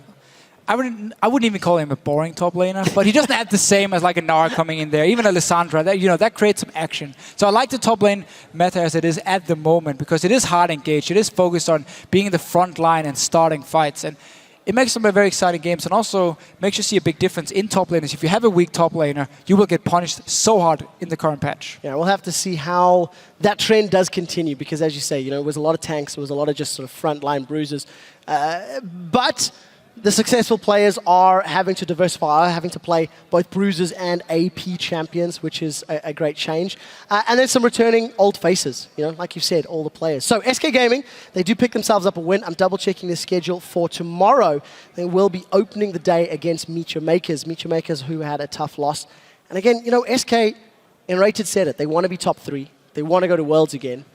Speaker 9: I wouldn't even call him a boring top laner, but he doesn't have the same as like a Nara coming in there. Even a Lissandra, that creates some action. So I like the top lane meta as it is at the moment because it is hard engaged. It is focused on being in the front line and starting fights. And it makes them a very exciting games and also makes you see a big difference in top laners. If you have a weak top laner, you will get punished so hard in the current patch.
Speaker 8: Yeah, we'll have to see how that trend does continue because as you say, it was a lot of tanks, it was a lot of just sort of front line bruisers. But the successful players are having to diversify, are having to play both bruisers and AP champions, which is a great change. And then some returning old faces, like you said, all the players. So SK Gaming, they do pick themselves up a win. I'm double-checking the schedule for tomorrow. They will be opening the day against Meet Your Makers. Meet Your Makers who had a tough loss. And again, SK, Enrated said it, they want to be top 3. They want to go to Worlds again.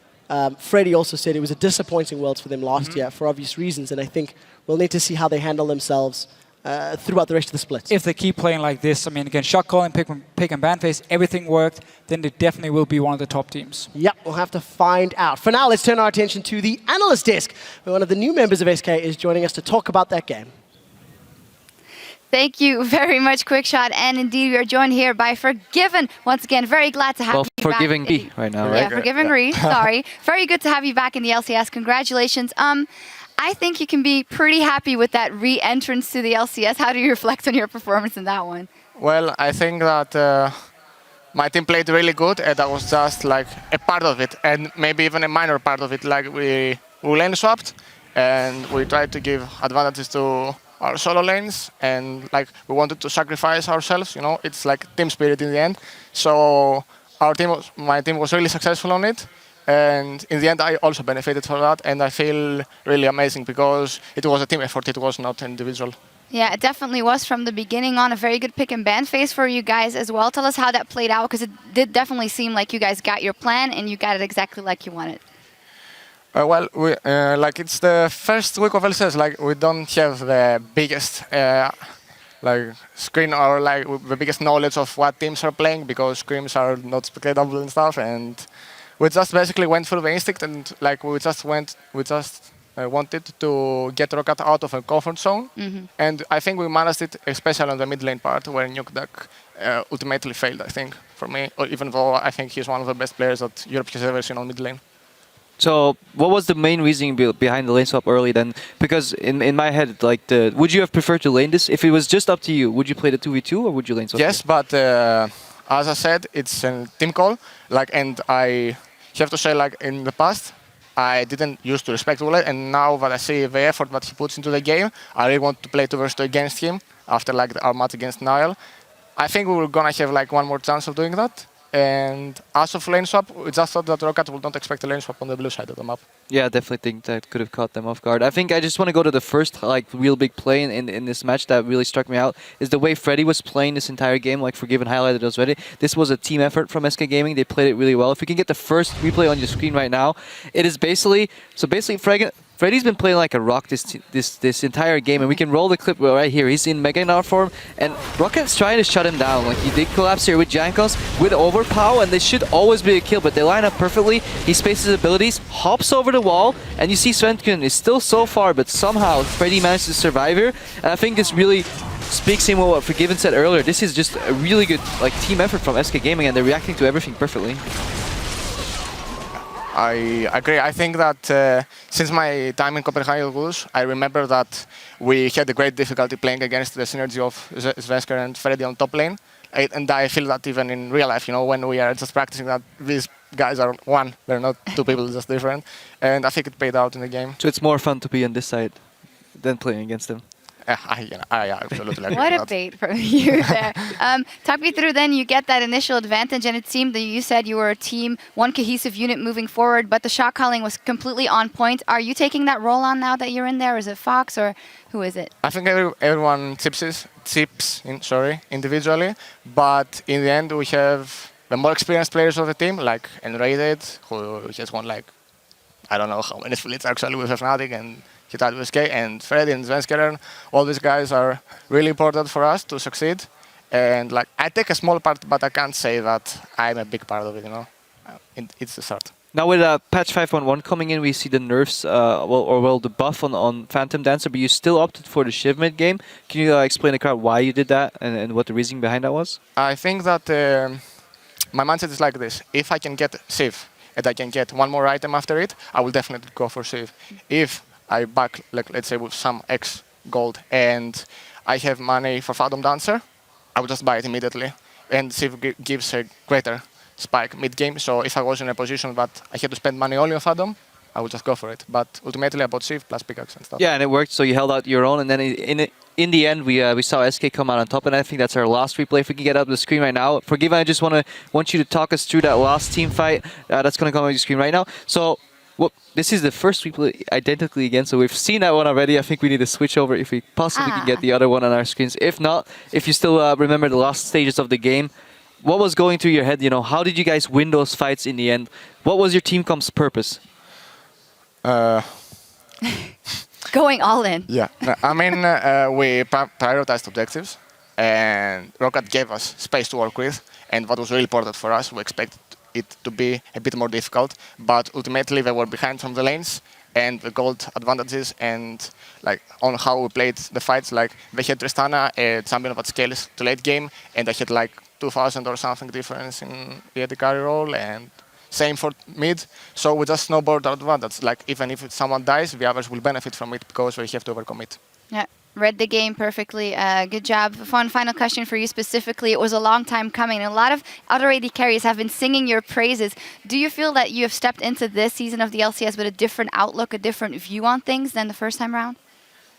Speaker 8: Freddie also said it was a disappointing Worlds for them last year for obvious reasons, and I think we'll need to see how they handle themselves throughout the rest of the splits.
Speaker 9: If they keep playing like this, again, shot calling, pick and ban phase, everything worked, then they definitely will be one of the top teams.
Speaker 8: Yep, we'll have to find out. For now, let's turn our attention to the analyst desk, where one of the new members of SK is joining us to talk about that game.
Speaker 7: Thank you very much, Quickshot. And indeed, we are joined here by Forgiven. Once again, very glad to have you back.
Speaker 11: Forgiving me right now, right?
Speaker 7: Yeah, Forgiving Reed, sorry. Very good to have you back in the LCS. Congratulations. I think you can be pretty happy with that re-entrance to the LCS. How do you reflect on your performance in that one?
Speaker 15: Well, I think that my team played really good, and that was just like a part of it, and maybe even a minor part of it. Like we lane swapped, and we tried to give advantages to our solo lanes, and like we wanted to sacrifice ourselves. It's like team spirit in the end. So my team was really successful on it. And in the end, I also benefited from that, and I feel really amazing because it was a team effort, it was not individual.
Speaker 7: Yeah, it definitely was from the beginning on. A very good pick and ban phase for you guys as well. Tell us how that played out, because it did definitely seem like you guys got your plan, and you got it exactly like you wanted.
Speaker 15: Well, like it's the first week of LCS, like we don't have the biggest screen or like the biggest knowledge of what teams are playing because scrims are not spectatable and stuff, and we just basically went through the instinct and like we just wanted to get Roccat out of a comfort zone, and I think we managed it, especially on the mid lane part where Nukeduck ultimately failed. I think for me, even though I think he's one of the best players that Europe has ever seen on mid lane.
Speaker 11: So, what was the main reasoning behind the lane swap early then? Because in my head, would you have preferred to lane this? If it was just up to you, would you play the 2v2 or would you lane swap?
Speaker 15: Yes, but as I said, it's a team call. And I have to say, in the past, I didn't used to respect Ule, and now that I see the effort that he puts into the game, I really want to play 2v2 against him after our match against Niall. I think we were gonna have one more chance of doing that. And as of lane swap, we just thought that Roccat would not expect a lane swap on the blue side of the map.
Speaker 11: Yeah, I definitely think that could have caught them off guard. I think I just want to go to the first real big play in this match that really struck me out is the way Freddy was playing this entire game, like Forgiven highlighted already. This was a team effort from SK Gaming. They played it really well. If we can get the first replay on your screen right now, it is basically Freddy's been playing like a rock this entire game, and we can roll the clip right here. He's in Mega Gnar form, and Rocket's trying to shut him down. He did collapse here with Jankos, with Overpower, and they should always be a kill, but they line up perfectly. He spaces his abilities, hops over the wall, and you see Svensken is still so far, but somehow Freddy managed to survive here, and I think this really speaks in what Forgiven said earlier. This is just a really good team effort from SK Gaming, and they're reacting to everything perfectly.
Speaker 15: I agree. I think that since my time in Copenhagen, I remember that we had a great difficulty playing against the synergy of Svenskar and Freddy on top lane. And I feel that even in real life, when we are just practicing that these guys are one, they're not two people, just different. And I think it paid out in the game.
Speaker 11: So it's more fun to be on this side than playing against them.
Speaker 15: I absolutely agree.
Speaker 7: What a bait from you there. Talk me through then, you get that initial advantage, and it seemed that you said you were a team, one cohesive unit moving forward, but the shot calling was completely on point. Are you taking that role on now that you're in there? Is it Fox or who is it?
Speaker 15: I think everyone chips individually, but in the end we have the more experienced players of the team, like Enrated, who just won I don't know how many splits actually with Fnatic, and and Freddy and Svenskeren. All these guys are really important for us to succeed. And like I take a small part, but I can't say that I'm a big part of it. You know, it's the start.
Speaker 11: Now with patch 5.1 coming in, we see the nerfs, the buff on Phantom Dancer, but you still opted for the Shiv mid game. Can you explain the crowd why you did that and what the reasoning behind that was?
Speaker 15: I think that my mindset is like this: if I can get Shiv and I can get one more item after it, I will definitely go for Shiv. If I back, like, let's say, with some X gold and I have money for Phantom Dancer, I will just buy it immediately. And Shiv gives a greater spike mid-game, so if I was in a position that I had to spend money only on Phantom, I would just go for it. But ultimately I bought Shiv plus pickaxe and stuff.
Speaker 11: Yeah, and it worked, so you held out your own, and then in the end we saw SK come out on top, and I think that's our last replay. If we can get up the screen right now. Forgiven, I just want you to talk us through that last team fight. That's going to come on the screen right now. So this is the first replay identically again, so we've seen that one already. I think we need to switch over if we possibly can get the other one on our screens. If not, if you still remember the last stages of the game, what was going through your head? You know, how did you guys win those fights in the end? What was your team comp's purpose?
Speaker 7: Going all in.
Speaker 15: Yeah, I mean, we prioritized objectives, and Rocket gave us space to work with, and what was really important for us, we expected it to be a bit more difficult, but ultimately they were behind from the lanes, and the gold advantages, and like on how we played the fights, like they had Tristana, a champion that scales to late game, and they had like 2,000 or something difference in the AD carry role, and same for mid. So we just snowboard our advantage. Like even if someone dies, the others will benefit from it because we have to overcommit.
Speaker 7: Yeah, read the game perfectly. Good job. One final question for you specifically. It was a long time coming. A lot of other AD carries have been singing your praises. Do you feel that you have stepped into this season of the LCS with a different outlook, a different view on things than the first time around?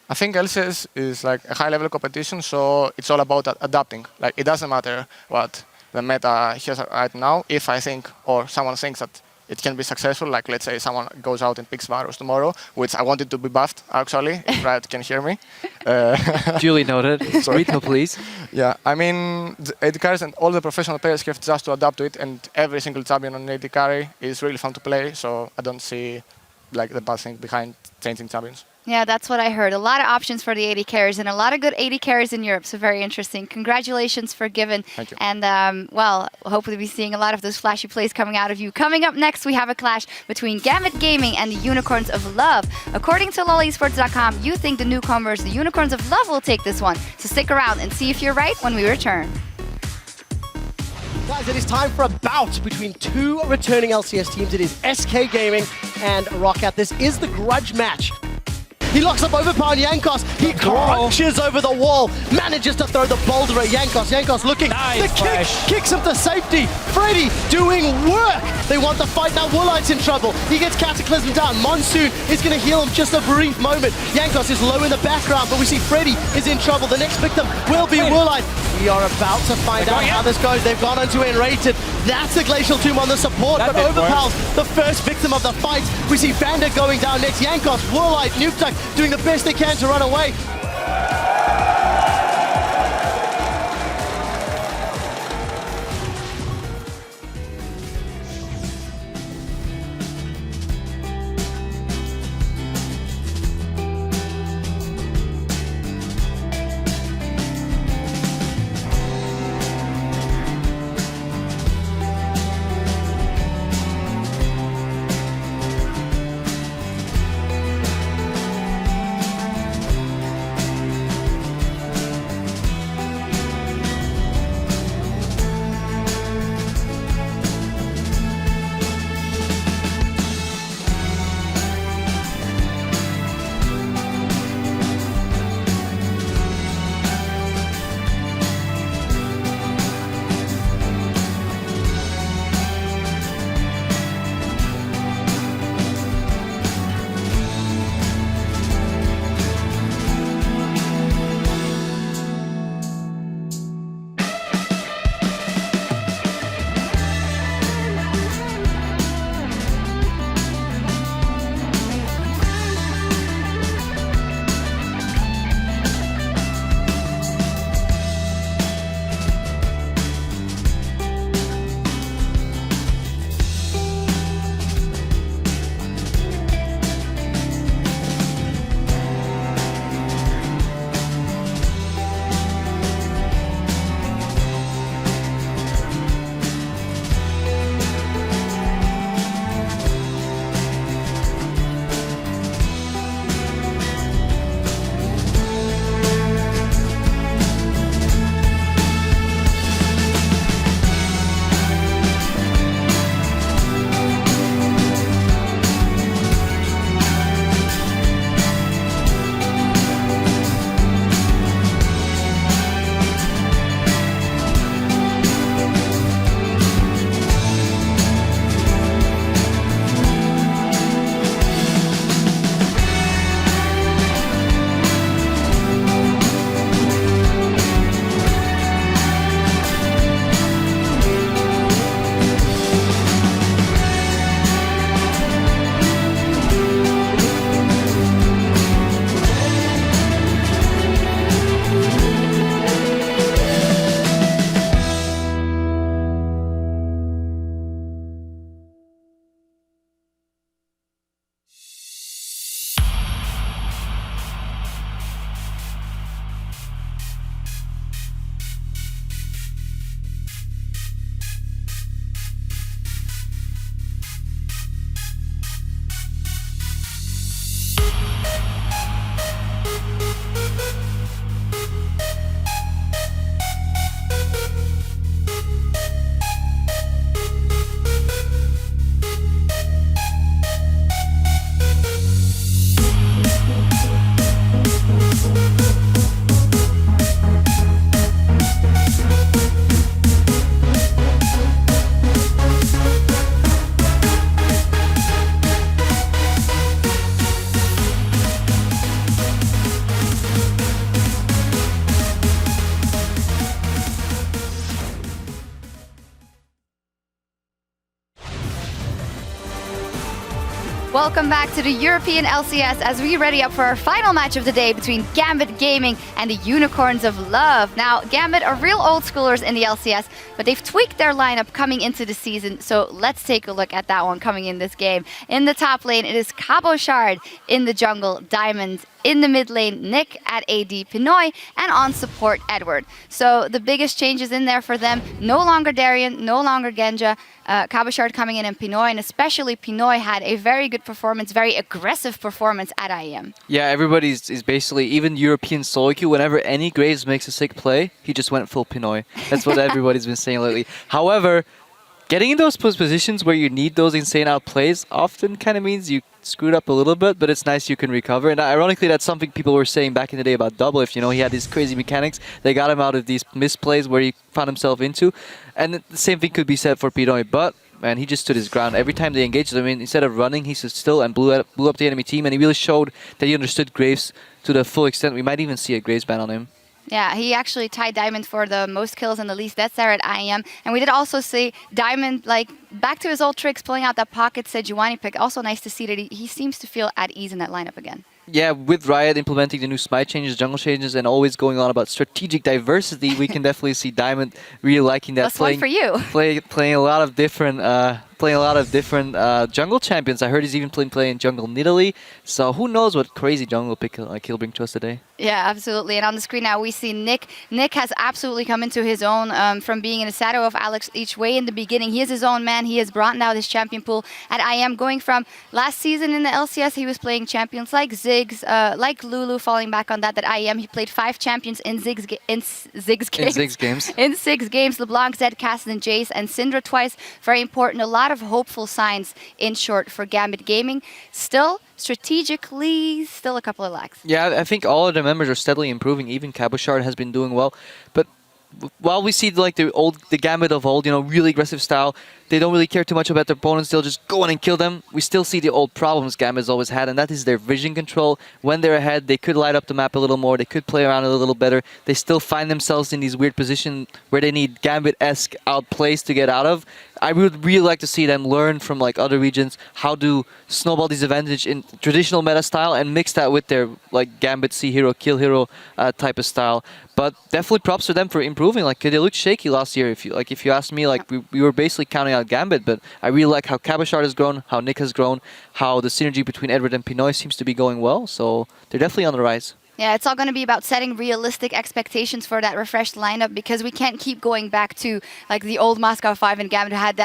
Speaker 15: I think LCS is like a high-level competition, so it's all about adapting. Like it doesn't matter what the meta has right now. If I think or someone thinks that it can be successful, like let's say someone goes out and picks Varus tomorrow, which I wanted to be buffed actually, if Riot can hear me.
Speaker 11: Duly noted. Rito, please.
Speaker 15: Yeah, I mean, the AD carries and all the professional players have just to adapt to it, and every single champion on AD carry is really fun to play, so I don't see like the bad thing behind changing champions.
Speaker 7: Yeah, that's what I heard. A lot of options for the AD carries and a lot of good AD carries in Europe, so very interesting. Congratulations for Given.
Speaker 15: Thank you.
Speaker 7: And, well, hopefully we'll be seeing a lot of those flashy plays coming out of you. Coming up next, we have a clash between Gambit Gaming and the Unicorns of Love. According to LoLesports.com, you think the newcomers, the Unicorns of Love, will take this one. So stick around and see if you're right when we return.
Speaker 8: Guys, it is time for a bout between two returning LCS teams. It is SK Gaming and Roccat. This is the grudge match. He locks up Overpower Jankos. He crunches over the wall, manages to throw the boulder at Jankos. Jankos looking, the kick, kicks him to safety. Freddy doing work. They want the fight now. Woolite's in trouble. He gets Cataclysm down. Monsoon is going to heal him just a brief moment. Jankos is low in the background, but we see Freddy is in trouble. The next victim will be Woolite. We are about to find out how this goes. They've gone onto Enrated. That's a Glacial Tomb on the support, but Overpower's the first victim of the fight. We see Vander going down next. Jankos, Woolite, Nukeduck doing the best they can to run away.
Speaker 7: Welcome back to the European LCS as we ready up for our final match of the day between Gambit Gaming and the Unicorns of Love. Now, Gambit are real old schoolers in the LCS, but they've tweaked their lineup coming into the season, so let's take a look at that one coming in this game. In the top lane, it is Cabochard. In the jungle, Diamond. In the mid lane, Nick at AD Pinoy, and on support, Edward. So the biggest changes in there for them, no longer Darien, no longer Genja, Cabochard coming in and Pinoy, and especially Pinoy had a very good performance, very aggressive performance at IEM.
Speaker 11: Yeah, everybody's is basically, even European solo queue, whenever any Graves makes a sick play, he just went full Pinoy. That's what everybody's been saying lately. However, getting in those positions where you need those insane outplays often kind of means you screwed up a little bit, but it's nice you can recover. And ironically, that's something people were saying back in the day about Doublelift. You know, he had these crazy mechanics. They got him out of these misplays where he found himself into. And the same thing could be said for Pinoy, but man, he just stood his ground. Every time they engaged him, instead of running, he stood still and blew up the enemy team. And he really showed that he understood Graves to the full extent. We might even see a Graves ban on him.
Speaker 7: Yeah, he actually tied Diamond for the most kills and the least deaths there at IEM. And we did also see Diamond, like, back to his old tricks, pulling out that pocket Sejuani pick. Also nice to see that he seems to feel at ease in that lineup again.
Speaker 11: Yeah, with Riot implementing the new smite changes, jungle changes, and always going on about strategic diversity, we can definitely see Diamond really liking that.
Speaker 7: That's one for you.
Speaker 11: Playing a lot of different jungle champions. I heard he's even playing jungle Nidalee. So who knows what crazy jungle pick he'll bring to us today.
Speaker 7: Yeah, absolutely. And on the screen now we see Nick. Nick has absolutely come into his own from being in the shadow of Alex each way in the beginning. He is his own man. He has broadened out his champion pool at IEM, going from last season in the LCS, he was playing champions like Ziggs, like Lulu, falling back on that. At IEM, he played 5 champions in Ziggs games. In 6 games, LeBlanc, Zed, Cassidy, and Jace, and Syndra twice. Very important. A lot of hopeful signs, in short, for Gambit Gaming. Still, strategically, still a couple of lacks.
Speaker 11: Yeah, I think all of the members are steadily improving. Even Cabochard has been doing well. But while we see like the Gambit of old, you know, really aggressive style, they don't really care too much about their opponents. They'll just go in and kill them. We still see the old problems Gambit's always had, and that is their vision control. When they're ahead, they could light up the map a little more. They could play around a little better. They still find themselves in these weird positions where they need Gambit-esque outplays to get out of. I would really like to see them learn from like other regions how to snowball these advantage in traditional meta style and mix that with their like Gambit see hero kill hero type of style. But definitely props to them for improving. Like they looked shaky last year. If you asked me, like we were basically counting out Gambit, but I really like how Cabochard has grown, how Nick has grown, how the synergy between Edward and Pinoy seems to be going well. So they're definitely on the rise.
Speaker 7: Yeah, it's all going to be about setting realistic expectations for that refreshed lineup, because we can't keep going back to like the old Moscow 5 and Gambit had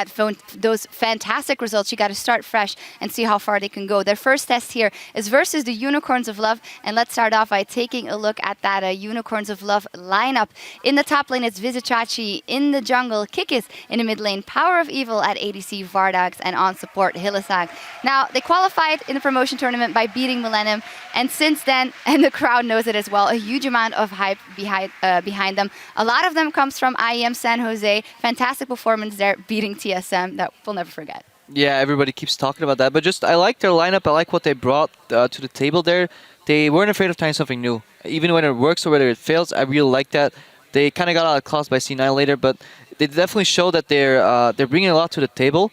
Speaker 7: those fantastic results. You got to start fresh and see how far they can go. Their first test here is versus the Unicorns of Love, and let's start off by taking a look at that Unicorns of Love lineup. In the top lane, it's Vizicsacsi. In the jungle, Kikis. In the mid lane, Power of Evil at ADC, Vardax, and on support, Hylissang. Now, they qualified in the promotion tournament by beating Millennium, and since then, and the crowd knows it as well, a huge amount of hype behind them. A lot of them comes from IEM San Jose. Fantastic performance there, beating TSM that we'll never forget.
Speaker 11: Yeah, everybody keeps talking about that, but just I like their lineup. I like what they brought to the table there. They weren't afraid of trying something new. Even when it works or whether it fails, I really like that. They kind of got out of class by C9 later, but they definitely show that they're bringing a lot to the table.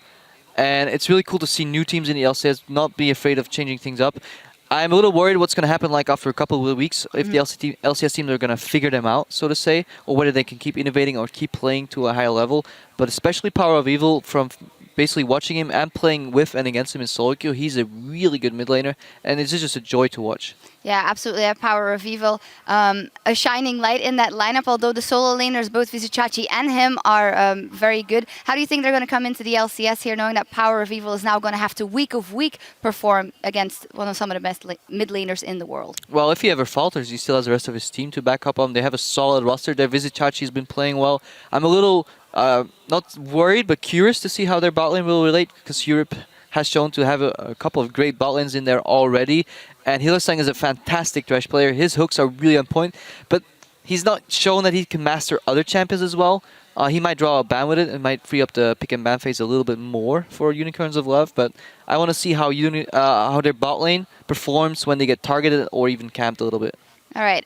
Speaker 11: And it's really cool to see new teams in the LCS not be afraid of changing things up. I'm a little worried what's going to happen like after a couple of weeks, if the LCS teams are going to figure them out, so to say, or whether they can keep innovating or keep playing to a higher level. But especially Power of Evil, from basically watching him and playing with and against him in solo queue, he's a really good mid laner, and it's just a joy to watch.
Speaker 7: Yeah, absolutely. That Power of Evil, a shining light in that lineup, although the solo laners, both Vizicsacsi and him, are very good. How do you think they're going to come into the LCS here, knowing that Power of Evil is now going to have to week of week perform against some of the best mid laners in the world?
Speaker 11: Well, if he ever falters, he still has the rest of his team to back up him. They have a solid roster there. Vizicsacsi has been playing well. I'm a little not worried, but curious to see how their bot lane will relate, because Europe has shown to have a couple of great bot lanes in there already. And Hylissang is a fantastic Thresh player. His hooks are really on point, but he's not shown that he can master other champions as well. He might draw a ban with it and might free up the pick and ban phase a little bit more for Unicorns of Love, but I want to see how their bot lane performs when they get targeted or even camped a little bit.
Speaker 7: All right.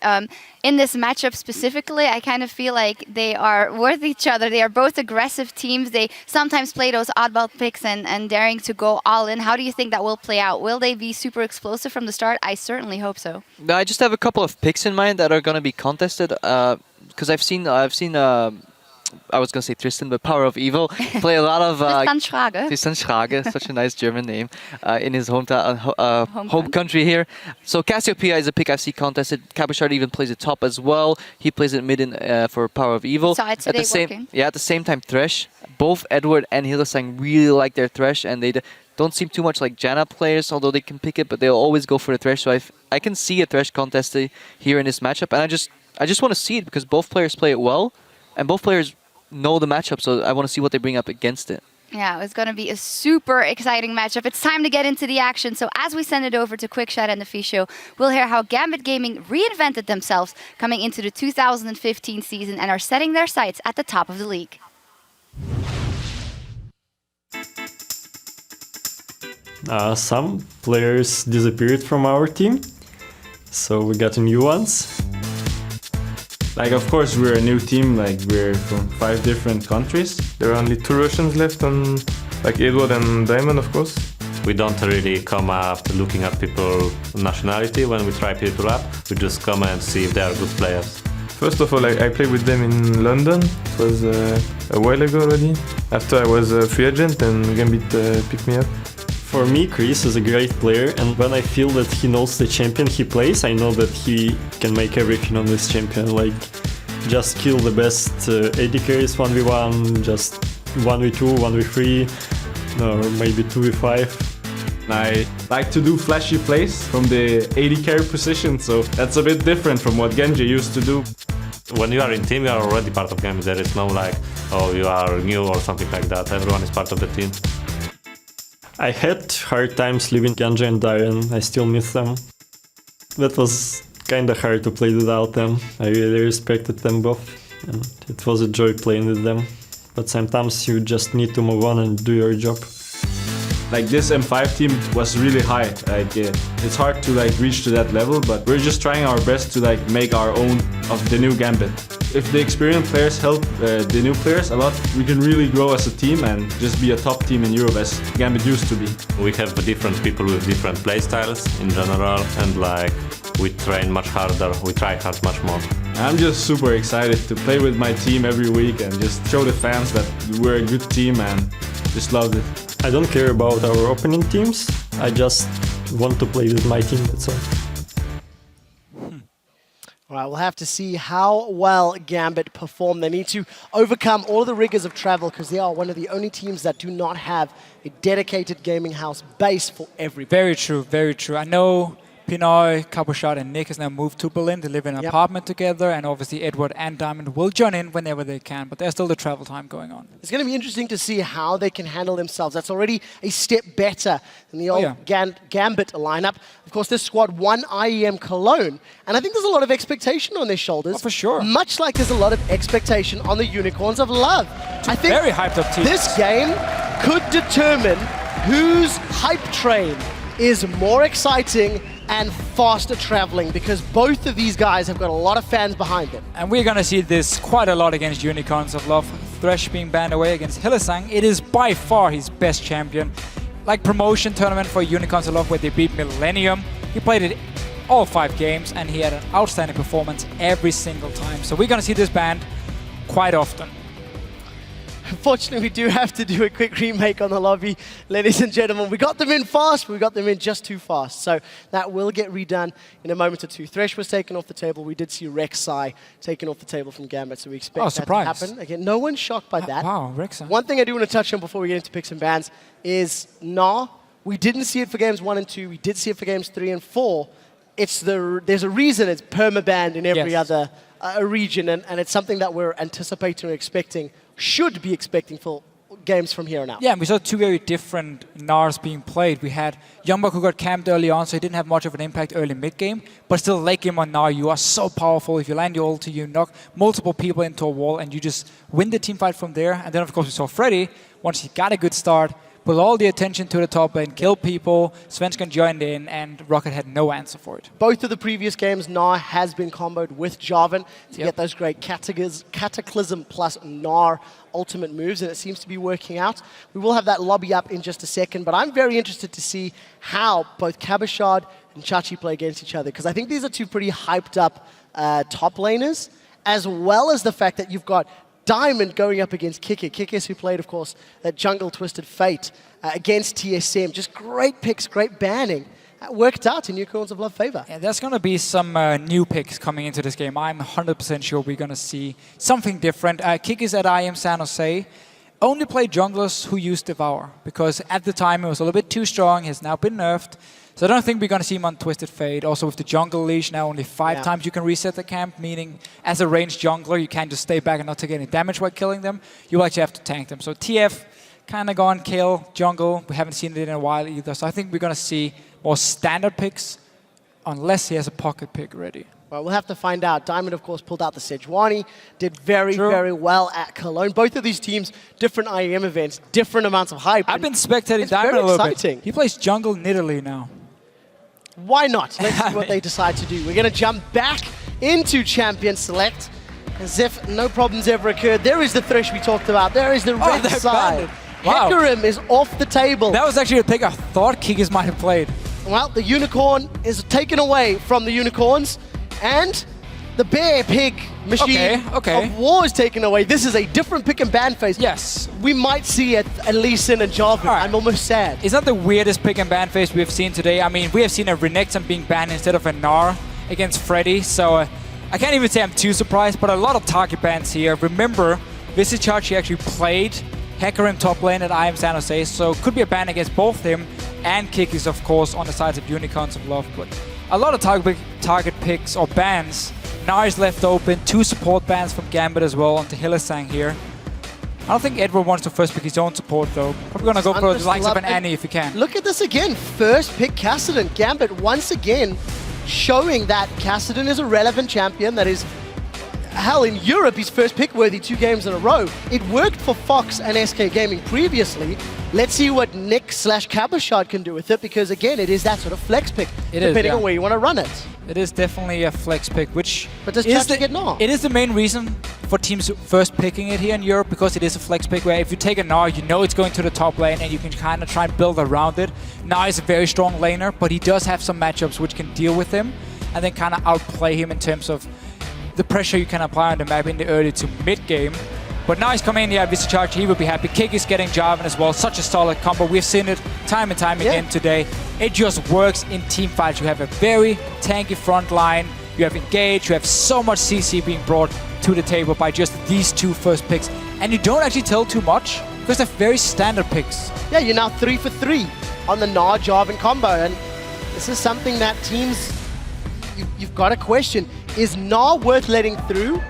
Speaker 7: In this matchup specifically, I kind of feel like they are worth each other. They are both aggressive teams. They sometimes play those oddball picks and daring to go all in. How do you think that will play out? Will they be super explosive from the start? I certainly hope so.
Speaker 11: No, I just have a couple of picks in mind that are going to be contested. Because I've seen I was going to say Tristan, but Power of Evil play a lot of... Tristan Schrage, such a nice German name, in his hometown, home country here. So Cassiopeia is a pick I've seen contested. Cabochard even plays it top as well. He plays it mid for Power of Evil.
Speaker 7: Saw it today working.
Speaker 11: Yeah, at the same time, Thresh. Both Edward and Hildesang really like their Thresh, and they don't seem too much like Janna players, although they can pick it, but they'll always go for the Thresh. So I can see a Thresh contest here in this matchup, and I just want to see it because both players play it well, and both players know the matchup, so I want to see what they bring up against it.
Speaker 7: Yeah, it's going to be a super exciting matchup. It's time to get into the action. So as we send it over to Quickshot and the Fish Show, we'll hear how Gambit Gaming reinvented themselves coming into the 2015 season and are setting their sights at the top of the league.
Speaker 16: Some players disappeared from our team, so we got new ones.
Speaker 23: Like, of course, we're a new team, like, we're from 5 different countries.
Speaker 12: There are only 2 Russians left, and like Edward and Diamond, of course.
Speaker 14: We don't really come up looking at people's nationality when we try people up. We just come and see if they are good players.
Speaker 12: First of all, I played with them in London. It was a while ago already. After I was a free agent and Gambit picked me up.
Speaker 16: For me, Chris is a great player, and when I feel that he knows the champion he plays, I know that he can make everything on this champion. Like, just kill the best AD carries 1v1, just 1v2, 1v3, or maybe 2v5.
Speaker 23: I like to do flashy plays from the AD carry position, so that's a bit different from what Genji used to do.
Speaker 14: When you are in team, you are already part of Gambit. There is no like, oh, you are new or something like that. Everyone is part of the team.
Speaker 16: I had hard times leaving Genji and Darren. I still miss them. That was kinda hard to play without them. I really respected them both, and it was a joy playing with them. But sometimes you just need to move on and do your job.
Speaker 23: Like, this M5 team was really high. Like, it's hard to like reach to that level, but we're just trying our best to like make our own of the new Gambit. If the experienced players help the new players a lot, we can really grow as a team and just be a top team in Europe as Gambit used to be.
Speaker 14: We have different people with different playstyles in general, and like we train much harder, we try hard much more.
Speaker 23: I'm just super excited to play with my team every week and just show the fans that we're a good team and just love it.
Speaker 16: I don't care about our opening teams, I just want to play with my team, that's all.
Speaker 8: All right, we'll have to see how well Gambit perform. They need to overcome all of the rigors of travel because they are one of the only teams that do not have a dedicated gaming house base for everybody.
Speaker 9: Very true, very true. I know Pinoy, Cabochard and Nick has now moved to Berlin. They live in an apartment together, and obviously Edward and Diamond will join in whenever they can, but there's still the travel time going on.
Speaker 8: It's going to be interesting to see how they can handle themselves. That's already a step better than the old Gambit lineup. Of course, this squad won IEM Cologne, and I think there's a lot of expectation on their shoulders.
Speaker 9: Oh, for sure.
Speaker 8: Much like there's a lot of expectation on the Unicorns of Love. I think
Speaker 9: very hyped up teams.
Speaker 8: This game could determine whose hype train is more exciting and faster traveling, because both of these guys have got a lot of fans behind them.
Speaker 9: And we're going to see this quite a lot against Unicorns of Love. Thresh being banned away against Hildesang. It is by far his best champion. Like promotion tournament for Unicorns of Love where they beat Millennium. He played it all 5 games and he had an outstanding performance every single time. So we're going to see this banned quite often.
Speaker 8: Unfortunately, we do have to do a quick remake on the lobby, ladies and gentlemen. We got them in fast, but we got them in just too fast. So that will get redone in a moment or two. Thresh was taken off the table. We did see Rek'Sai taken off the table from Gambit, so we expect that to happen. Again, no one's shocked by that.
Speaker 9: Wow, Rek'Sai.
Speaker 8: One thing I do want to touch on before we get into picks and bans is Nah. We didn't see it for games 1 and 2. We did see it for games 3 and 4. There's a reason it's perma-banned in every other region, and it's something that we're anticipating or expecting, should be expecting for games from here on out.
Speaker 9: Yeah, and we saw 2 very different Nars being played. We had Youngblood who got camped early on, so he didn't have much of an impact early mid-game, but still late game on Nar, you are so powerful. If you land your ulti, you knock multiple people into a wall, and you just win the team fight from there. And then, of course, we saw Freddy, once he got a good start, pull all the attention to the top lane, kill people. Svensson joined in, and Rocket had no answer for it.
Speaker 8: Both of the previous games, Gnar has been comboed with Jarvan to get those great Cataclysm plus Gnar ultimate moves, and it seems to be working out. We will have that lobby up in just a second, but I'm very interested to see how both Cabochard and Chachi play against each other, because I think these are two pretty hyped up top laners, as well as the fact that you've got Diamond going up against Kikis. Kikis, who played, of course, that Jungle Twisted Fate against TSM. Just great picks, great banning. That worked out in Unicorns of Love favor.
Speaker 9: Yeah, there's going to be some new picks coming into this game. I'm 100% sure we're going to see something different. Kikis at IM San Jose only played junglers who used Devour, because at the time it was a little bit too strong. He has now been nerfed. So I don't think we're going to see him on Twisted Fate. Also with the jungle leash, now only 5 times you can reset the camp, meaning as a ranged jungler, you can't just stay back and not take any damage while killing them. You actually have to tank them. So TF kind of gone kill jungle. We haven't seen it in a while either. So I think we're going to see more standard picks, unless he has a pocket pick ready.
Speaker 8: Well, we'll have to find out. Diamond, of course, pulled out the Sejuani, did very, very well at Cologne. Both of these teams, different IEM events, different amounts of hype.
Speaker 9: I've been spectating Diamond a little bit. He plays jungle in Italy now.
Speaker 8: Why not? Let's see what they decide to do. We're going to jump back into Champion Select, as if no problems ever occurred. There is the Thresh we talked about. There is the red side.
Speaker 9: Wow.
Speaker 8: Hecarim is off the table.
Speaker 9: That was actually a pick I thought Kikis might have played.
Speaker 8: Well, the Unicorn is taken away from the Unicorns, and the Bear Pig machine of war is taken away. This is a different pick and ban phase.
Speaker 9: Yes.
Speaker 8: We might see it at Lee Sin and Jarvan. Right. I'm almost sad.
Speaker 9: Is that the weirdest pick and ban phase we've seen today? I mean, we have seen a Renekton being banned instead of a Gnar against Freddy, so I can't even say I'm too surprised, but a lot of target bans here. Remember, Visicharchi actually played Hecarim top lane at IM San Jose, so could be a ban against both him and Kikis, of course, on the sides of Unicorns of Love. But a lot of target picks or bans. Gnar is left open. 2 support bans from Gambit as well onto Hylissang here. I don't think Edward wants to first pick his own support, though. Probably going to go for the likes of an Annie if he can.
Speaker 8: Look at this again. First pick Kassadin. Gambit once again showing that Kassadin is a relevant champion that is, hell, in Europe, he's first pick worthy 2 games in a row. It worked for Fox and SK Gaming previously. Let's see what Nick/Cabochard can do with it, because again, it is that sort of flex pick, depending on where you want to run it.
Speaker 9: It is definitely a flex pick, which
Speaker 8: but does Chachi get Gnar?
Speaker 9: It is the main reason for teams first picking it here in Europe, because it is a flex pick where if you take a Gnar, you know it's going to the top lane and you can kind of try and build around it. Gnar is a very strong laner, but he does have some matchups which can deal with him and then kind of outplay him in terms of the pressure you can apply on the map in the early to mid game. But now he's coming in here, Visicharchi, he will be happy. Kikis getting Jarvan as well. Such a solid combo. We've seen it time and time again today. It just works in team fights. You have a very tanky front line. You have engaged. You have so much CC being brought to the table by just these 2 first picks. And you don't actually tell too much, because they're very standard picks.
Speaker 8: Yeah, you're now 3 for 3 on the Gnar Jarvan combo. And this is something that teams, you've got to question. Is Gnar worth letting through?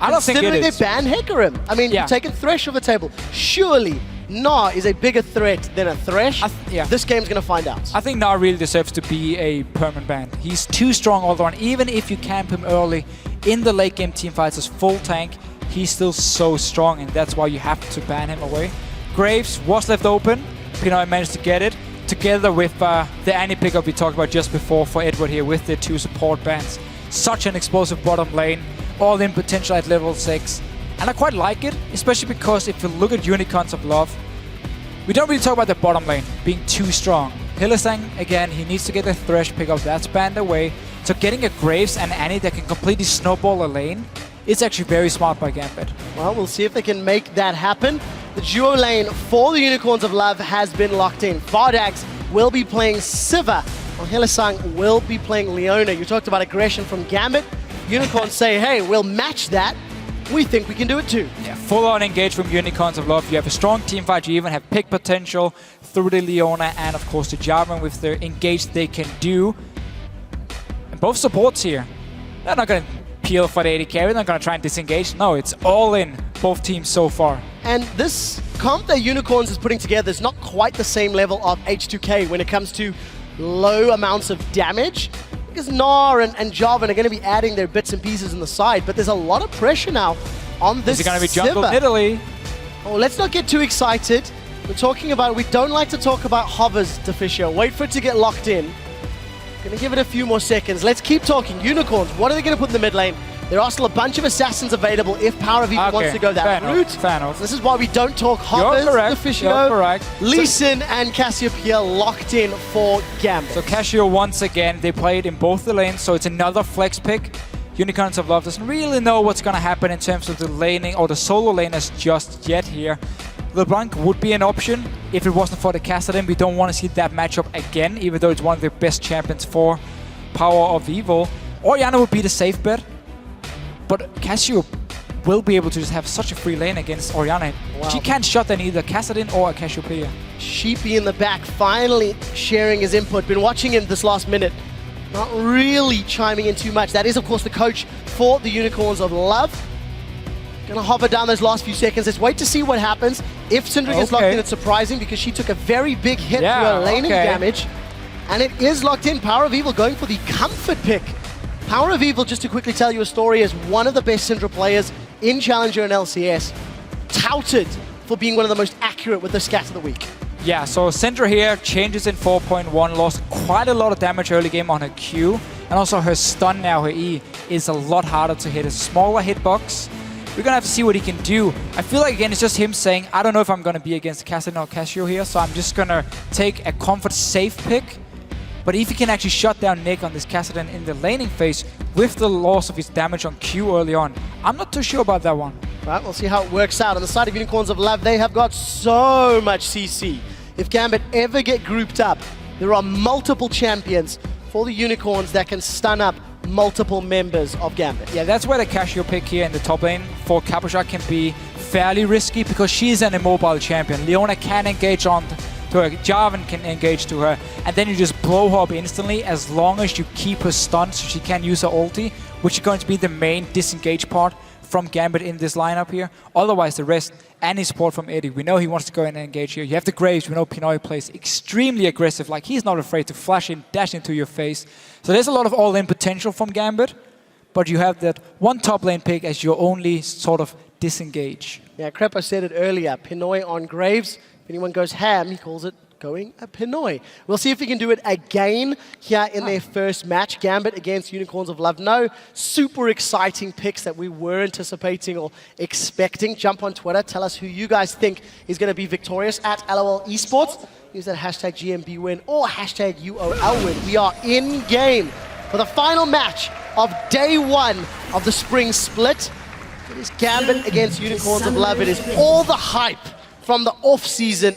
Speaker 9: I don't think it is.
Speaker 8: Considering they banned Hecarim. I mean, you've taken Thresh off the table. Surely Gnar is a bigger threat than a Thresh. This game's going to find out.
Speaker 9: I think Gnar really deserves to be a permanent ban. He's too strong all around. Even if you camp him early in the late game team fights as full tank, he's still so strong, and that's why you have to ban him away. Graves was left open. Pinoy managed to get it, together with the Annie pickup we talked about just before for Edward here with the 2 support bans. Such an explosive bottom lane. All-in potential at level 6. And I quite like it, especially because if you look at Unicorns of Love, we don't really talk about the bottom lane being too strong. Hylissang, again, he needs to get the Thresh pickup. That's banned away. So getting a Graves and Annie that can completely snowball a lane is actually very smart by Gambit.
Speaker 8: Well, we'll see if they can make that happen. The duo lane for the Unicorns of Love has been locked in. Vardags will be playing Sivir, while Hylissang will be playing Leona. You talked about aggression from Gambit. Unicorns say, hey, we'll match that. We think we can do it too.
Speaker 9: Yeah, full-on engage from Unicorns of Love. You have a strong team fight. You even have pick potential through the Leona and, of course, the Jarvan with their engage they can do. And both supports here. They're not going to peel for the AD carry. They're not going to try and disengage. No, it's all in, both teams so far.
Speaker 8: And this comp that Unicorns is putting together is not quite the same level of H2K when it comes to low amounts of damage. Because Gnar and Jarvan are going to be adding their bits and pieces on the side, but there's a lot of pressure now on this
Speaker 9: Is it going to be jungle
Speaker 8: Sivir.
Speaker 9: Italy?
Speaker 8: Oh, let's not get too excited. We're talking about, we don't like to talk about hovers, Deficio. Wait for it to get locked in. Gonna give it a few more seconds. Let's keep talking. Unicorns, what are they gonna put in the mid lane? There are still a bunch of assassins available if Power of Evil wants to go that route.
Speaker 9: Fair enough.
Speaker 8: This is why we don't talk hovers, Deficio.
Speaker 9: You're correct.
Speaker 8: Lee Sin and Cassiopeia locked in for Gambit.
Speaker 9: So Cassio, once again, they played in both the lanes, so it's another flex pick. Unicorns of Love doesn't really know what's going to happen in terms of the laning or the solo laners just yet here. LeBlanc would be an option if it wasn't for the Kassadin. We don't want to see that matchup again, even though it's one of the best champions for Power of Evil. Orianna would be the safe bet, but Cassio will be able to just have such a free lane against Orianna.
Speaker 8: Wow.
Speaker 9: She can't shut down either Kassadin or a Cassiopeia.
Speaker 8: Sheepy in the back, finally sharing his input. Been watching him this last minute. Not really chiming in too much. That is, of course, the coach for the Unicorns of Love. Gonna hover down those last few seconds. Let's wait to see what happens. If Syndra gets locked in, it's surprising because she took a very big hit to her laning damage. And it is locked in. Power of Evil going for the comfort pick. Power of Evil, just to quickly tell you a story, is one of the best Syndra players in Challenger and LCS. Touted for being one of the most accurate with the scat of the week.
Speaker 9: Yeah, so Syndra here changes in 4.1, lost quite a lot of damage early game on her Q. And also her stun now, her E, is a lot harder to hit. A smaller hitbox. We're going to have to see what he can do. I feel like, again, it's just him saying, I don't know if I'm going to be against Kassadin or Cassio here, so I'm just going to take a comfort safe pick. But if he can actually shut down Nick on this Kassadin in the laning phase with the loss of his damage on Q early on, I'm not too sure about that one.
Speaker 8: Right, we'll see how it works out. On the side of Unicorns of Love, they have got so much CC. If Gambit ever get grouped up, there are multiple champions for the Unicorns that can stun up multiple members of Gambit.
Speaker 9: Yeah, that's where the Cassio pick here in the top lane for Capuchat can be fairly risky because she's an immobile champion. Leona can engage on to her, Jarvan can engage to her, and then you just blow her up instantly as long as you keep her stunned so she can use her ulti, which is going to be the main disengage part from Gambit in this lineup here. Otherwise, the rest, any support from Eddie. We know he wants to go in and engage here. You have the Graves. We know Pinoy plays extremely aggressive. Like, he's not afraid to flash in, dash into your face. So there's a lot of all-in potential from Gambit, but you have that one top lane pick as your only sort of disengage.
Speaker 8: Yeah, Crepo said it earlier. Pinoy on Graves. If anyone goes ham, he calls it going a Pinoy. We'll see if we can do it again here in their first match. Gambit against Unicorns of Love. No super exciting picks that we were anticipating or expecting. Jump on Twitter. Tell us who you guys think is going to be victorious at LOL Esports. Use that hashtag GMBWin or hashtag UOLWin. We are in game for the final match of day one of the spring split. It is Gambit against Unicorns of Love. It is all the hype from the off-season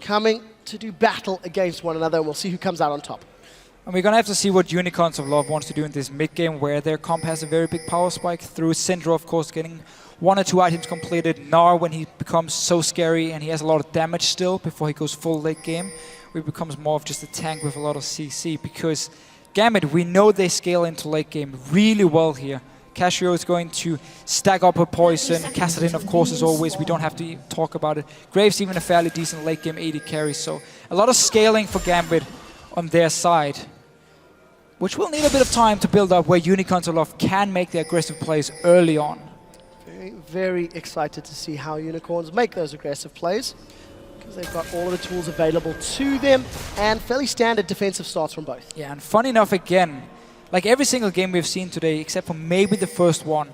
Speaker 8: coming to do battle against one another, and we'll see who comes out on top.
Speaker 9: And we're going to have to see what Unicorns of Love wants to do in this mid-game where their comp has a very big power spike through Syndra, of course, getting 1 or 2 items completed. Gnar, when he becomes so scary and he has a lot of damage still before he goes full late game, where he becomes more of just a tank with a lot of CC. Because Gambit, we know they scale into late game really well here. Cassio is going to stack up her poison. Kassadin, of course, as always. We don't have to talk about it. Graves even a fairly decent late game AD carry. So a lot of scaling for Gambit on their side, which will need a bit of time to build up where Unicorns of Love can make the aggressive plays early on.
Speaker 8: Very, very excited to see how Unicorns make those aggressive plays because they've got all of the tools available to them and fairly standard defensive starts from both.
Speaker 9: Yeah, and funny enough, again, like every single game we've seen today, except for maybe the first one,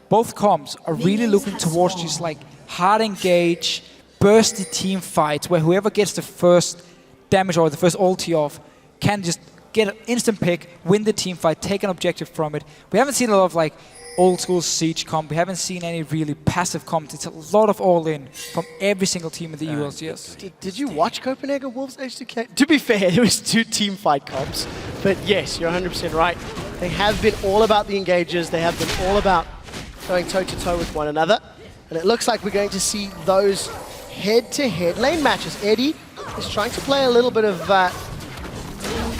Speaker 9: both comps are really looking towards just like hard engage, bursty team fights where whoever gets the first damage or the first ulti off can just get an instant pick, win the team fight, take an objective from it. We haven't seen a lot of like old school Siege comp. We haven't seen any really passive comps. It's a lot of all-in from every single team in the ULCS.
Speaker 8: Did you watch Copenhagen Wolves H2K? To be fair, it was 2 team fight comps. But yes, you're 100% right. They have been all about the engages. They have been all about going toe-to-toe with one another. And it looks like we're going to see those head-to-head lane matches. Eddie is trying to play a little bit of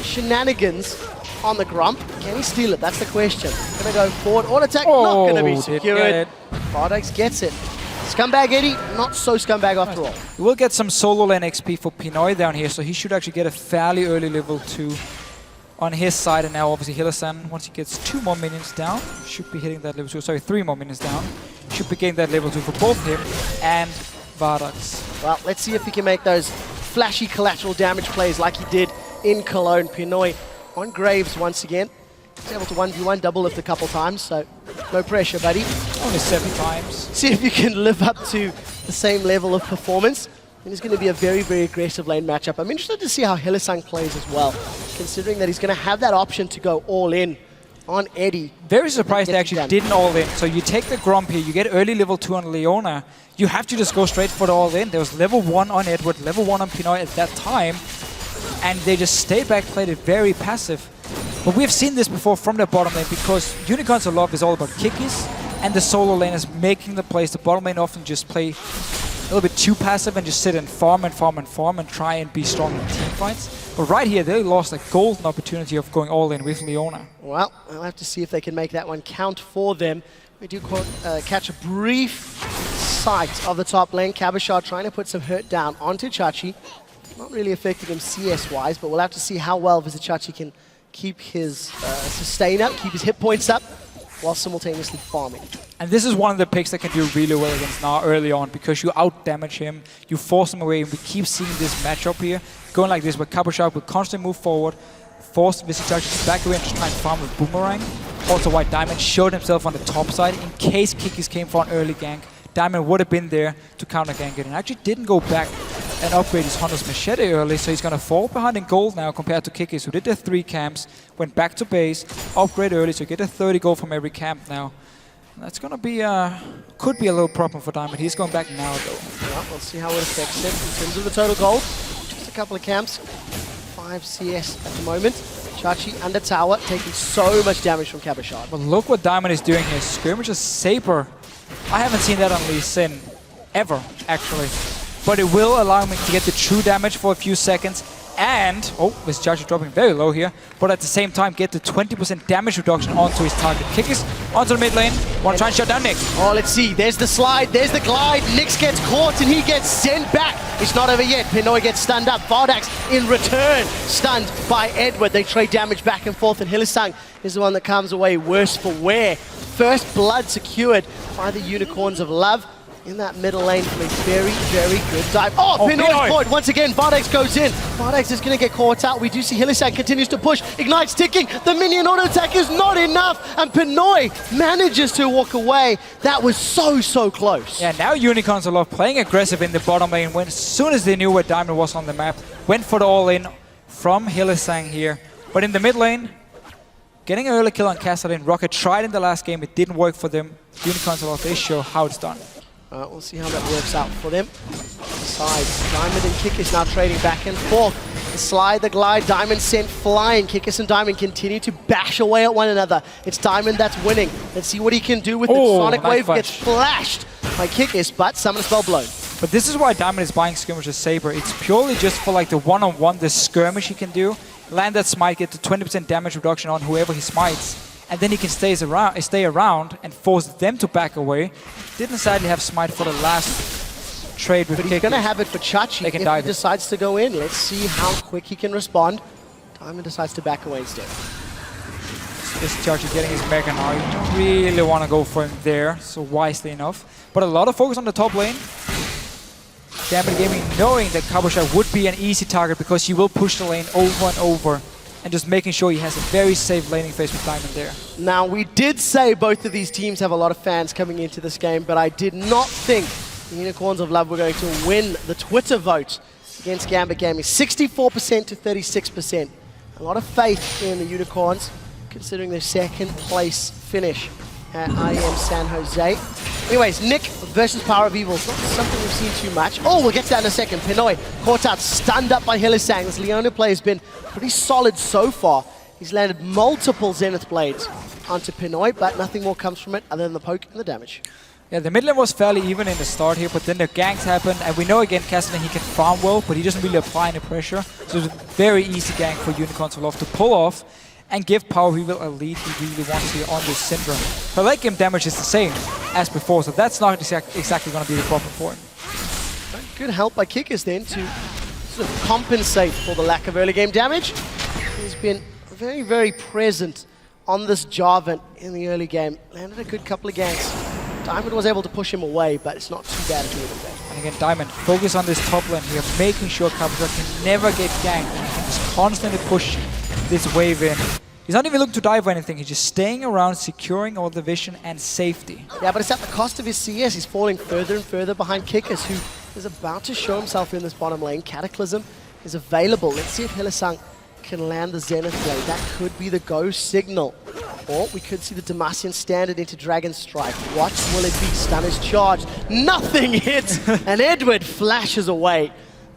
Speaker 8: shenanigans on the Grump. Can he steal it? That's the question. Gonna go forward. Auto attack, not gonna be secured. Bardex gets it. Scumbag Eddie, not so scumbag after all.
Speaker 9: We will get some solo lane XP for Pinoy down here, so he should actually get a fairly early level 2 on his side. And now obviously Hillersan, once he gets 2 more minions down, should be hitting that level 2. Sorry, 3 more minions down. Should be getting that level 2 for both him and Vardax.
Speaker 8: Well, let's see if he can make those flashy collateral damage plays like he did in Cologne. Pinoy on Graves once again. He's able to 1v1 double lift a couple times, so no pressure, buddy.
Speaker 9: Only 7 times.
Speaker 8: See if you can live up to the same level of performance. And it's going to be a very, very aggressive lane matchup. I'm interested to see how Hylissang plays as well, considering that he's going to have that option to go all in on Eddie.
Speaker 9: Very surprised they actually didn't all in. So you take the Gromp here, you get early level 2 on Leona. You have to just go straight for the all in. There was level 1 on Edward, level 1 on Pinoy at that time. And they just stayed back, played it very passive. But we've seen this before from the bottom lane because Unicorns of Love is all about kickies and the solo lane is making the plays. The bottom lane often just play a little bit too passive and just sit and farm and farm and farm and try and be strong in team fights. But right here, they lost a golden opportunity of going all in with Leona.
Speaker 8: Well, I'll have to see if they can make that one count for them. We do catch a brief sight of the top lane. Cabochard trying to put some hurt down onto Chachi. Not really affecting him CS-wise, but we'll have to see how well Vizicsacsi can keep his sustain up, keep his hit points up, while simultaneously farming.
Speaker 9: And this is one of the picks that can do really well against Gnar early on because you out-damage him, you force him away, and we keep seeing this matchup here going like this, where Cabochard will constantly move forward, force Vizicsacsi to back away and just try and farm with Boomerang. Also, White Diamond showed himself on the top side in case Kikis came for an early gank. Diamond would have been there to counter gank it and actually didn't go back and upgrade his Hunter's Machete early, so he's going to fall behind in gold now compared to Kikis, who did their 3 camps, went back to base, upgrade early, so get a 30 gold from every camp now. And that's going to be, could be a little problem for Diamond. He's going back now, though.
Speaker 8: Well, we'll see how it affects him in terms of the total gold. Just a couple of camps, 5 CS at the moment. Chachi under tower, taking so much damage from Cabochard.
Speaker 9: But look what Diamond is doing here. Skirmishes Saber. I haven't seen that on Lee Sin ever, actually. But it will allow me to get the true damage for a few seconds. And, oh, this Chachi dropping very low here. But at the same time, get the 20% damage reduction onto his target. Kikis onto the mid lane. Want to try and shut down Nyx.
Speaker 8: Oh, let's see. There's the slide. There's the glide. Nyx gets caught and he gets sent back. It's not over yet. Pinoy gets stunned up. Vardax in return stunned by Edward. They trade damage back and forth. And Hylissang is the one that comes away worse for wear. First blood secured by the Unicorns of Love. In that middle lane for a very, very good dive. Oh, Pinoy caught once again. Vardax goes in. Vardax is going to get caught out. We do see Hylissang continues to push. Ignite's ticking. The minion auto attack is not enough. And Pinoy manages to walk away. That was so, so close.
Speaker 9: Yeah, now Unicorns of Love playing aggressive in the bottom lane. When as soon as they knew where Diamond was on the map, went for the all-in from Hylissang here. But in the mid lane, getting an early kill on Kassadin. Rocket tried in the last game. It didn't work for them. Unicorns of Love, they show how it's done.
Speaker 8: We'll see how that works out for them. Sides, Diamond and Kikis now trading back and forth. The slide, the glide, Diamond sent flying. Kikis and Diamond continue to bash away at one another. It's Diamond that's winning. Let's see what he can do with the Sonic Wave. Gets flashed by Kikis, but Summon Spell blown.
Speaker 9: But this is why Diamond is buying Skirmishes Saber. It's purely just for like the one-on-one, the skirmish he can do. Land that smite, get the 20% damage reduction on whoever he smites. And then he can stay around and force them to back away. Didn't sadly have smite for the last trade with Kikis.
Speaker 8: But he's going to have it for Chachi if he decides to go in. Let's see how quick he can respond. Diamond decides to back away instead.
Speaker 9: This Chachi getting his Mega now. You don't really want to go for him there, so wisely enough. But a lot of focus on the top lane. Gambit Gaming knowing that Cabochard would be an easy target because he will push the lane over and over. And just making sure he has a very safe laning phase with Diamond there.
Speaker 8: Now, we did say both of these teams have a lot of fans coming into this game, but I did not think the Unicorns of Love were going to win the Twitter vote against Gambit Gaming. 64% to 36%. A lot of faith in the Unicorns, considering their second place finish at IEM San Jose. Anyways, Nick versus Power of Evil. It's not something we've seen too much. Oh, we'll get to that in a second. Pinoy caught out, stunned up by Hylissang. This Leona play has been pretty solid so far. He's landed multiple Zenith Blades onto Pinoy, but nothing more comes from it other than the poke and the damage.
Speaker 9: Yeah, the mid lane was fairly even in the start here, but then the ganks happened, and we know again Kassadin, he can farm well, but he doesn't really apply any pressure. So it's a very easy gank for Unicorns of Love to pull off and give Power Weevil a lead he really wants here on this Syndrome. Her late game damage is the same as before, so that's not exactly going to be the problem for him.
Speaker 8: Good help by Kikis then to sort of compensate for the lack of early game damage. He's been very, very present on this Jarvan in the early game. Landed a good couple of ganks. Diamond was able to push him away, but it's not too bad at the end of the day.
Speaker 9: again, Diamond, focus on this top lane here, making sure Capuchon can never get ganked, and he can just constantly push this wave in. He's not even looking to dive or anything, he's just staying around, securing all the vision and safety.
Speaker 8: Yeah, but it's at the cost of his CS. He's falling further and further behind Kikis, who is about to show himself in this bottom lane. Cataclysm is available. Let's see if Hylissang can land the Zenith Blade. That could be the go signal. Or we could see the Demacian standard into Dragon Strike. What will it be? Stun is charged. Nothing hits! And Edward flashes away.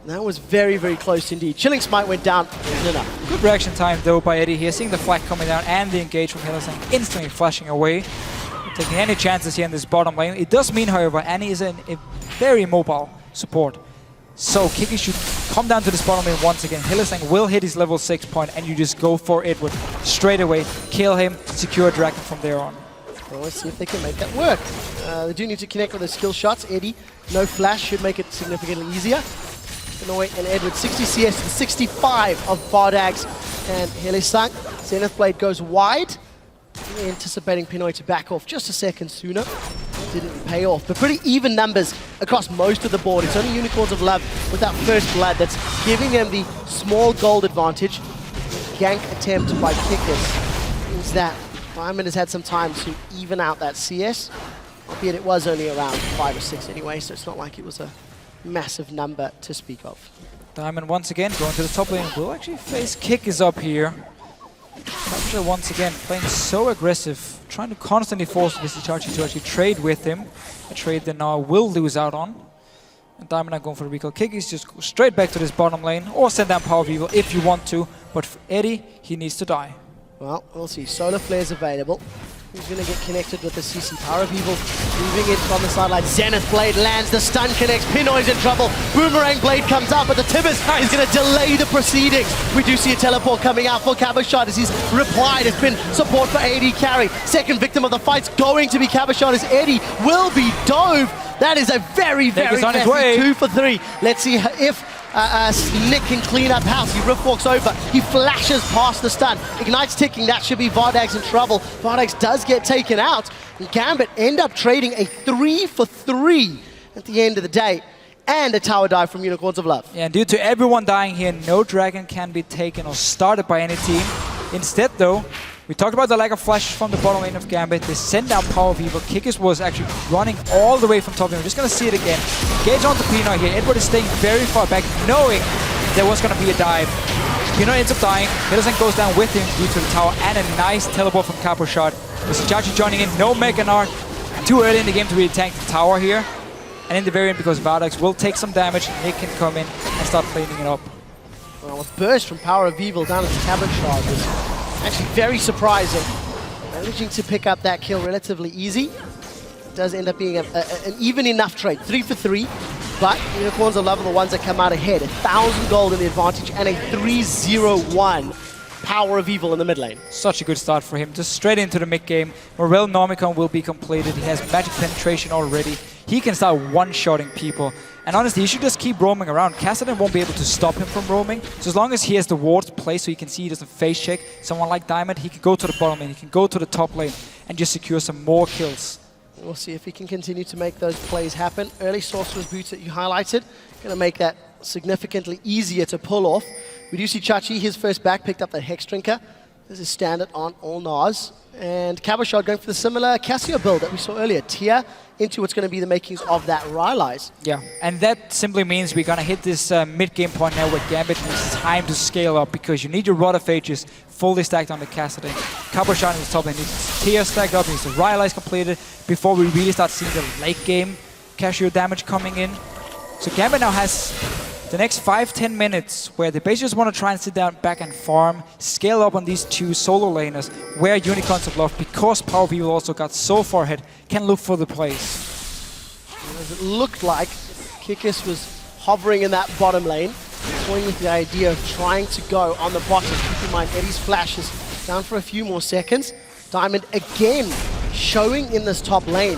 Speaker 8: That was very, very close indeed. Chilling Smite went down. Wasn't enough.
Speaker 9: Good reaction time though by Eddie here, seeing the flag coming down and the engage from Hylissang instantly flashing away. Not taking any chances here in this bottom lane. It does mean, however, Annie is a very mobile support. So Kiki should come down to this bottom lane once again. Hylissang will hit his level 6 point and you just go for Edward straight away. Kill him, secure Dragon from there on.
Speaker 8: Well, let's see if they can make that work. They do need to connect with their skill shots. Eddie, no flash, should make it significantly easier. Pinoy and Edward, 60 CS to 65 of Vardags and Hylissang. Zenith Blade goes wide. Anticipating Pinoy to back off just a second sooner. Didn't pay off, but pretty even numbers across most of the board. It's only Unicorns of Love with that first blood that's giving them the small gold advantage. Gank attempt by Kikis means that Diamond has had some time to even out that CS, albeit it was only around 5 or 6 anyway, so it's not like it was a massive number to speak of.
Speaker 9: Diamond once again going to the top lane. Will actually face Kikis up here. Capuchon once again playing so aggressive, trying to constantly force Vizicsacsi to actually trade with him. A trade that now will lose out on. And Diamond are going for the recall. Kikis just go straight back to this bottom lane, or send down Power of Evil if you want to, but for Eddie, he needs to die.
Speaker 8: Well, we'll see. Solar Flare's available. He's going to get connected with the CC. Power of Evil moving in from the sideline. Zenith Blade lands, the stun connects, Pinoy's in trouble. Boomerang Blade comes out, but the Tibbers is going to delay the proceedings. We do see a teleport coming out for Cabochon as he's replied. It's been support for AD carry. Second victim of the fight's going to be Cabochon as Eddie will be dove. That is a very, very messy 2 for 3. Let's see if Nick can clean up house. He rift walks over. He flashes past the stun. Ignites ticking. That should be Vardags in trouble. Vardags does get taken out. And Gambit end up trading a 3 for 3 at the end of the day. And a tower dive from Unicorns of Love.
Speaker 9: Yeah, and due to everyone dying here, no dragon can be taken or started by any team. Instead, though, we talked about the lack of flash from the bottom lane of Gambit. They send down Power of Evil. Kikis was actually running all the way from top lane. We're just going to see it again. Engage onto Pinoy here. Edward is staying very far back, knowing there was going to be a dive. Pinoy ends up dying. Hylissang goes down with him due to the tower, and a nice teleport from Capuchon. Vizicsacsi joining in. No Mega Gnar. Too early in the game to really tank the tower here. And in the very end, because Vardags will take some damage, Nick can come in and start cleaning it up.
Speaker 8: Well, a burst from Power of Evil down into Cabochon was actually very surprising. Managing to pick up that kill relatively easy. It does end up being an even enough trade. 3 for 3, but Unicorns of Love are the ones that come out ahead. 1,000 gold in the advantage and a 3-0-1 Power of Evil in the mid lane.
Speaker 9: Such a good start for him, just straight into the mid game. Morel Normicon will be completed. He has magic penetration already. He can start one-shotting people. And honestly, he should just keep roaming around. Kassadin won't be able to stop him from roaming. So as long as he has the wards placed so he can see he doesn't face check someone like Diamond, he can go to the bottom lane, he can go to the top lane and just secure some more kills.
Speaker 8: We'll see if he can continue to make those plays happen. Early Sorcerer's Boots that you highlighted, going to make that significantly easier to pull off. We do see Chachi, his first back, picked up the Hex Drinker. This is standard on all Nars. And Cabochon going for the similar Cassio build that we saw earlier. Tear into what's going to be the makings of that Rylai's.
Speaker 9: Yeah, and that simply means we're going to hit this mid-game point now where Gambit needs time to scale up because you need your Rod of Ages fully stacked on the Kassadin. Cabochon in the top lane needs Tear stacked up, needs the Rylai's completed before we really start seeing the late game Cassio damage coming in. So Gambit now has the next 5-10 minutes where they basically just want to try and sit down back and farm, scale up on these two solo laners where Unicorns of Love, because Power of Evil also got so far ahead, can look for the plays.
Speaker 8: As it looked like Kikis was hovering in that bottom lane, toying with the idea of trying to go on the bottom. Keep in mind, Eddie's flash is down for a few more seconds. Diamond again showing in this top lane,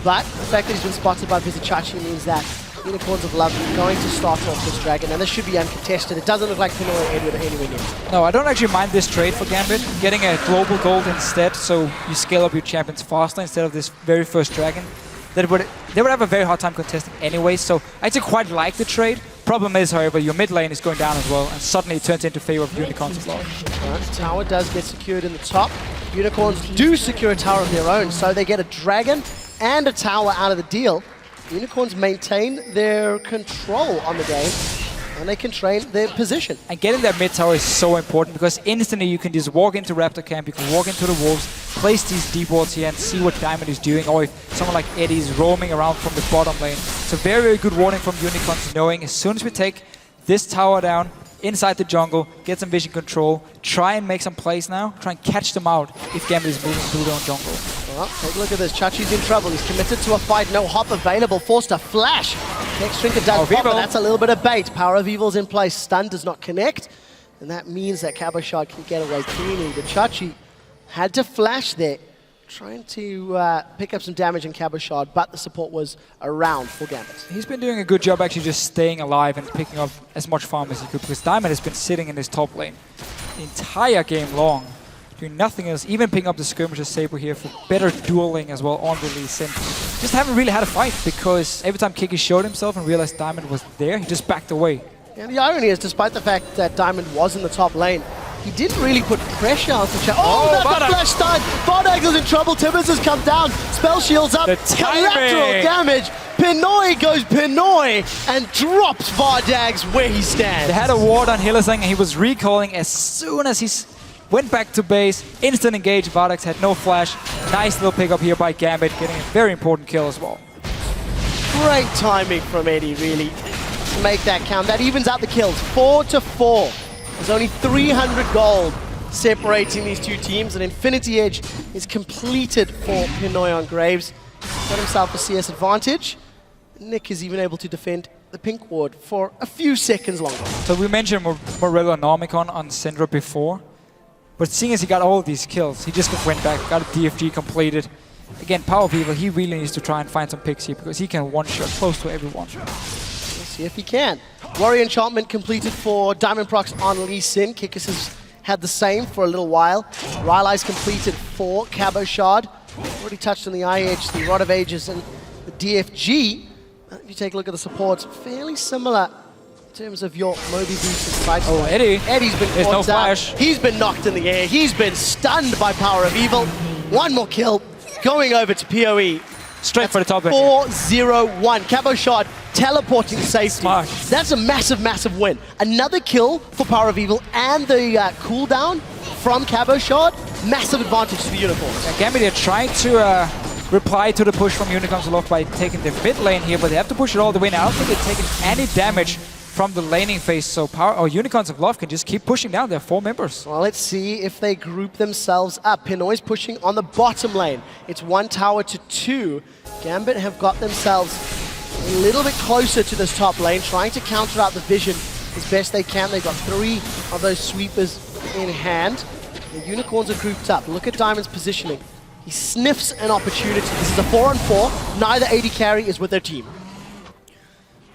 Speaker 8: but the fact that he's been spotted by Vizicsacsi means that Unicorns of Love are going to start off this dragon, and this should be uncontested. It doesn't look like Pinoy or Edward are anywhere near.
Speaker 9: No, I don't actually mind this trade for Gambit. Getting a global gold instead, so you scale up your champions faster instead of this very first dragon. they would have a very hard time contesting anyway. So I actually quite like the trade. Problem is, however, your mid lane is going down as well, and suddenly it turns into favor of Unicorns as well.
Speaker 8: Tower does get secured in the top. Unicorns do secure a tower of their own, so they get a dragon and a tower out of the deal. Unicorns maintain their control on the game, and they can train their position.
Speaker 9: And getting that mid tower is so important because instantly you can just walk into Raptor camp, you can walk into the wolves, place these deep wards here and see what Diamond is doing, or if someone like Eddie is roaming around from the bottom lane. So very, very good warning from Unicorns, knowing as soon as we take this tower down, inside the jungle, get some vision control, try and make some plays now, try and catch them out if Gambit is moving through their own jungle.
Speaker 8: Well, take a look at this. Chachi's in trouble. He's committed to a fight. No hop available. Forced to flash. Next Trinket does pop, but that's a little bit of bait. Power of Evil's in place. Stun does not connect. And that means that Cabochard can get away cleanly. But Chachi had to flash there, trying to pick up some damage in Cabochard, but the support was around for Gambit.
Speaker 9: He's been doing a good job actually just staying alive and picking up as much farm as he could, because Diamond has been sitting in his top lane the entire game long, doing nothing else, even picking up the skirmisher Saber here for better dueling as well on the Lee Sin. Just haven't really had a fight, because every time Kiki showed himself and realized Diamond was there, he just backed away.
Speaker 8: And the irony is, despite the fact that Diamond was in the top lane, he didn't really put pressure on Chachi. Oh, that's the flash stun! Vardags is in trouble, Tibbers has come down, spell shields up, collateral damage. Pinoy goes Pinoy and drops Vardags where he stands.
Speaker 9: They had a ward on Hylissang and he was recalling as soon as he went back to base, instant engage. Vardags had no flash. Nice little pickup here by Gambit, getting a very important kill as well.
Speaker 8: Great timing from Eddie, really, to make that count. That evens out the kills, 4-4. There's only 300 gold separating these two teams, and Infinity Edge is completed for Pinoy on Graves. Got himself a CS advantage. Nick is even able to defend the pink ward for a few seconds longer.
Speaker 9: So we mentioned Morello Nomicon on Syndra before, but seeing as he got all of these kills, he just went back, got a DFG completed. Again, Power of Evil, he really needs to try and find some picks here, because he can one-shot close to everyone.
Speaker 8: Let's see if he can. Warrior Enchantment completed for Diamond Prox on Lee Sin. Kikis has had the same for a little while. Rylai's completed for Cabochard. Already touched on the IH, the Rod of Ages, and the DFG. If you take a look at the supports, fairly similar in terms of your Moby Boost and Side.
Speaker 9: Oh, Eddie.
Speaker 8: Eddie's been
Speaker 9: There's
Speaker 8: caught
Speaker 9: no
Speaker 8: out.
Speaker 9: flash.
Speaker 8: He's been knocked in the air. He's been stunned by Power of Evil. One more kill, going over to PoE.
Speaker 9: Straight for the top lane.
Speaker 8: 4-0-1. Cabochard teleporting safety.
Speaker 9: Smart.
Speaker 8: That's a massive, massive win. Another kill for Power of Evil and the cooldown from Cabochard. Massive advantage to the Unicorns.
Speaker 9: Yeah, Gambit are trying to reply to the push from Unicorns Aloft by taking the mid lane here, but they have to push it all the way now. I don't think they're taking any damage from the laning phase, so Unicorns of Love can just keep pushing down. They're 4 members.
Speaker 8: Well, let's see if they group themselves up. Pinoy's pushing on the bottom lane. It's 1 tower to 2. Gambit have got themselves a little bit closer to this top lane, trying to counter out the vision as best they can. They've got 3 of those sweepers in hand. The Unicorns are grouped up. Look at Diamond's positioning. He sniffs an opportunity. This is a 4-on-4. Neither AD carry is with their team.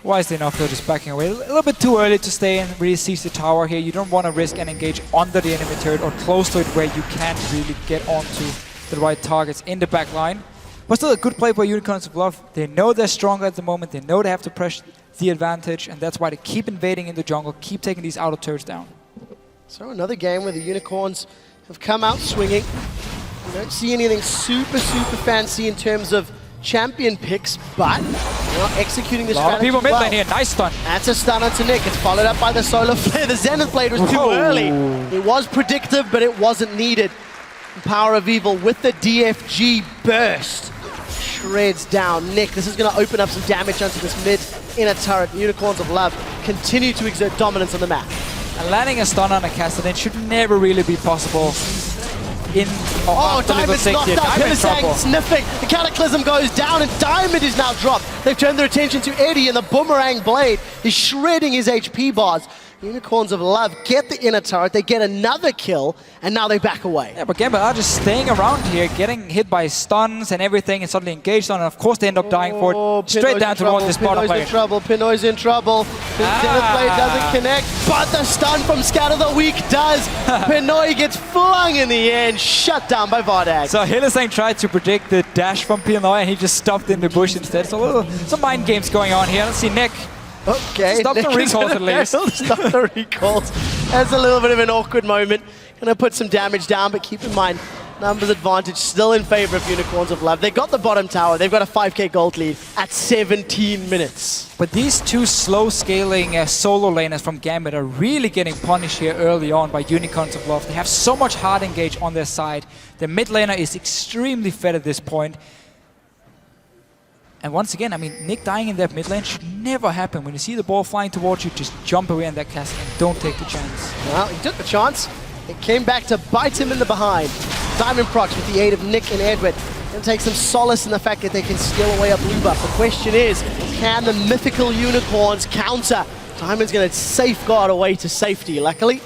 Speaker 9: Wisely enough, they're just backing away. A little bit too early to stay and really seize the tower here. You don't want to risk and engage under the enemy turret or close to it where you can't really get onto the right targets in the back line. But still a good play by Unicorns of Love. They know they're stronger at the moment. They know they have to press the advantage, and that's why they keep invading in the jungle, keep taking these outer turrets down.
Speaker 8: So another game where the Unicorns have come out swinging. You don't see anything super fancy in terms of champion picks, but they're not executing this strategy
Speaker 9: people mid
Speaker 8: well.
Speaker 9: lane here, nice stun.
Speaker 8: That's a stun onto Nick. It's followed up by the Solar Flare. The Zenith Blade was too early. It was predictive, but it wasn't needed. Power of Evil with the DFG burst. Shreds down Nick. This is going to open up some damage onto this mid inner turret. Unicorns of Love continue to exert dominance on the map.
Speaker 9: And landing a stun on a Castellan should never really be possible.
Speaker 8: Diamond's knocked out. Hylissang sniffing. The Cataclysm goes down and Diamond is now dropped. They've turned their attention to Eddie, and the Boomerang Blade is shredding his HP bars. Unicorns of Love get the inner turret, they get another kill, and now they back away.
Speaker 9: Yeah, but Gambit are just staying around here, getting hit by stuns and everything, and suddenly engaged on, and of course they end up dying for it. Straight down towards this bottom lane.
Speaker 8: Pinoy's in trouble. The Zenithblade doesn't connect, but the stun from Scatter the Weak does. Pinoy gets flung in the air and shut down by Vardag.
Speaker 9: So Hylissang tried to predict the dash from Pinoy, and he just stopped in the bush instead. So some mind games going on here. Let's see Nick.
Speaker 8: Okay,
Speaker 9: stop the recalls at least.
Speaker 8: Stop the recalls. That's a little bit of an awkward moment. Gonna put some damage down, but keep in mind, numbers advantage still in favor of Unicorns of Love. They've got the bottom tower. They've got a 5k gold lead at 17 minutes.
Speaker 9: But these two slow scaling solo laners from Gambit are really getting punished here early on by Unicorns of Love. They have so much hard engage on their side. The mid laner is extremely fed at this point. And once again, I mean, Nick dying in that mid lane should never happen. When you see the ball flying towards you, just jump away in that castle and don't take the chance.
Speaker 8: Well, he took the chance. It came back to bite him in the behind. Diamond Procs with the aid of Nick and Edward. And take some solace in the fact that they can steal away a blue buff. The question is, can the mythical Unicorns counter? Diamond's going to safeguard away to safety, luckily.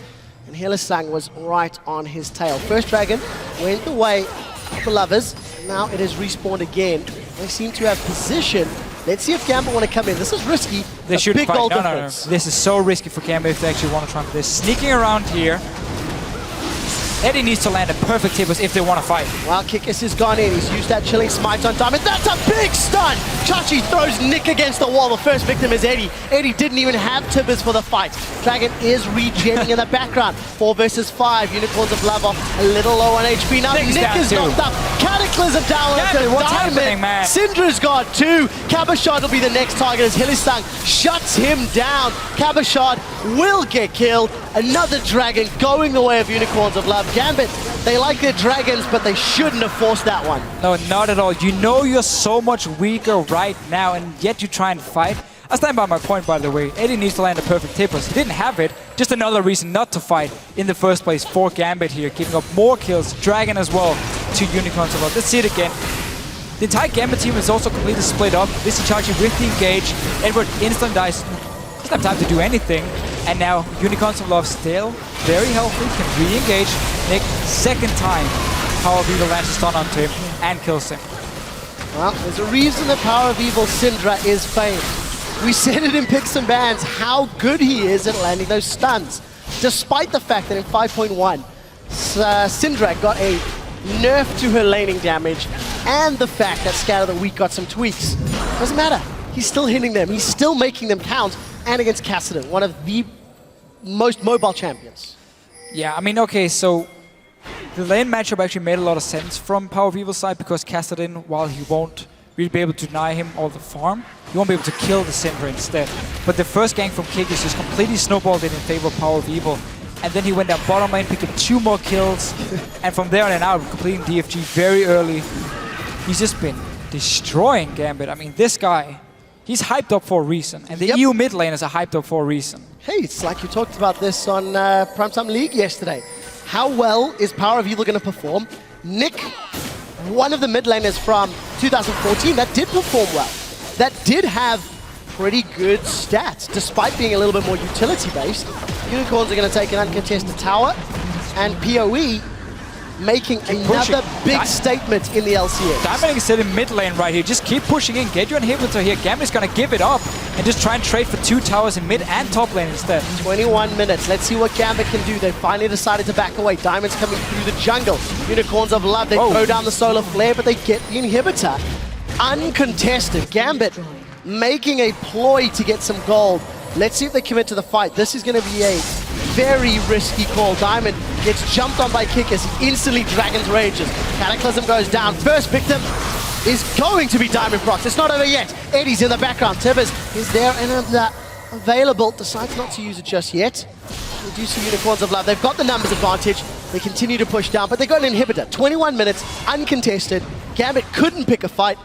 Speaker 8: And Hylissang was right on his tail. First Dragon went the way of the Lovers. Now it has respawned again. They seem to have position. Let's see if Gambit want to come in. This is risky.
Speaker 9: They should
Speaker 8: big
Speaker 9: fight.
Speaker 8: gold
Speaker 9: No.
Speaker 8: difference.
Speaker 9: This is so risky for Gambit if they actually want to try. They're sneaking around here. Eddie needs to land a perfect Tibbers if they want to fight.
Speaker 8: Well, Kikis has gone in. He's used that chilling smite on Diamond. That's a big stun! Chachi throws Nick against the wall. The first victim is Eddie. Eddie didn't even have Tibbers for the fight. Dragon is regenning in the background. 4 versus 5. Unicorns of Love off a little low on HP. Now
Speaker 9: Nick's
Speaker 8: Nick
Speaker 9: down
Speaker 8: is
Speaker 9: too.
Speaker 8: knocked up. Cataclysm down
Speaker 9: Gambit,
Speaker 8: to
Speaker 9: what's
Speaker 8: Diamond.
Speaker 9: happening, man?
Speaker 8: Syndra's got 2. Kabashad will be the next target as Hylissang shuts him down. Kabashad will get killed. Another Dragon going the way of Unicorns of Love. Gambit, they like their dragons, but they shouldn't have forced that one.
Speaker 9: No, not at all. You know you're so much weaker right now, and yet you try and fight. I stand by my point, by the way. Eddie needs to land a perfect Tippers. He didn't have it. Just another reason not to fight in the first place for Gambit here, giving up more kills. Dragon as well to Unicorns of Love. Let's see it again. The entire Gambit team is also completely split up. This is Chachi with the engage. Edward instant dies. Doesn't have time to do anything. And now Unicorns of Love still very healthy, can re-engage. Nick, second time, Power of Evil lands a stun onto him and kills him.
Speaker 8: Well, there's a reason that Power of Evil Syndra is famed. We said it in Picks and Bans how good he is at landing those stuns. Despite the fact that in 5.1, Syndra got a nerf to her laning damage and the fact that Scatter the Weak got some tweaks. Doesn't matter. He's still hitting them. He's still making them count. And against Kassadin, one of the most mobile champions.
Speaker 9: Yeah, I mean, okay, so the lane matchup actually made a lot of sense from Power of Evil's side because Kassadin, while he won't really be able to deny him all the farm, he won't be able to kill the Syndra instead. But the first gank from Kikis just completely snowballed it in favor of Power of Evil. And then he went down bottom lane, picked up 2 more kills. And from there on and out, completing DFG very early. He's just been destroying Gambit. I mean, this guy, he's hyped up for a reason. And the EU mid laners are hyped up for a reason.
Speaker 8: Hey, it's like you talked about this on Primetime League yesterday. How well is Power of Evil going to perform? Nick, one of the mid laners from 2014 that did perform well. That did have pretty good stats, despite being a little bit more utility-based. Unicorns are going to take an uncontested tower, and PoE making another big statement in the LCS.
Speaker 9: Diamond is sitting mid lane right here. Just keep pushing in. Get your inhibitor here. Gambit's going to give it up and just try and trade for 2 towers in mid and top lane instead.
Speaker 8: 21 minutes. Let's see what Gambit can do. They finally decided to back away. Diamond's coming through the jungle. Unicorns of Love. They throw down the solar flare, but they get the inhibitor. Uncontested. Gambit making a ploy to get some gold. Let's see if they commit to the fight. This is going to be a very risky call. Diamond gets jumped on by Kikis. He instantly Dragon's Rages. Cataclysm goes down. First victim is going to be Diamond Procs. It's not over yet. Eddie's in the background. Tibbers is there and available. Decides not to use it just yet. We do see Unicorns of Love. They've got the numbers advantage. They continue to push down, but they got an inhibitor. 21 minutes, uncontested. Gambit couldn't pick a fight.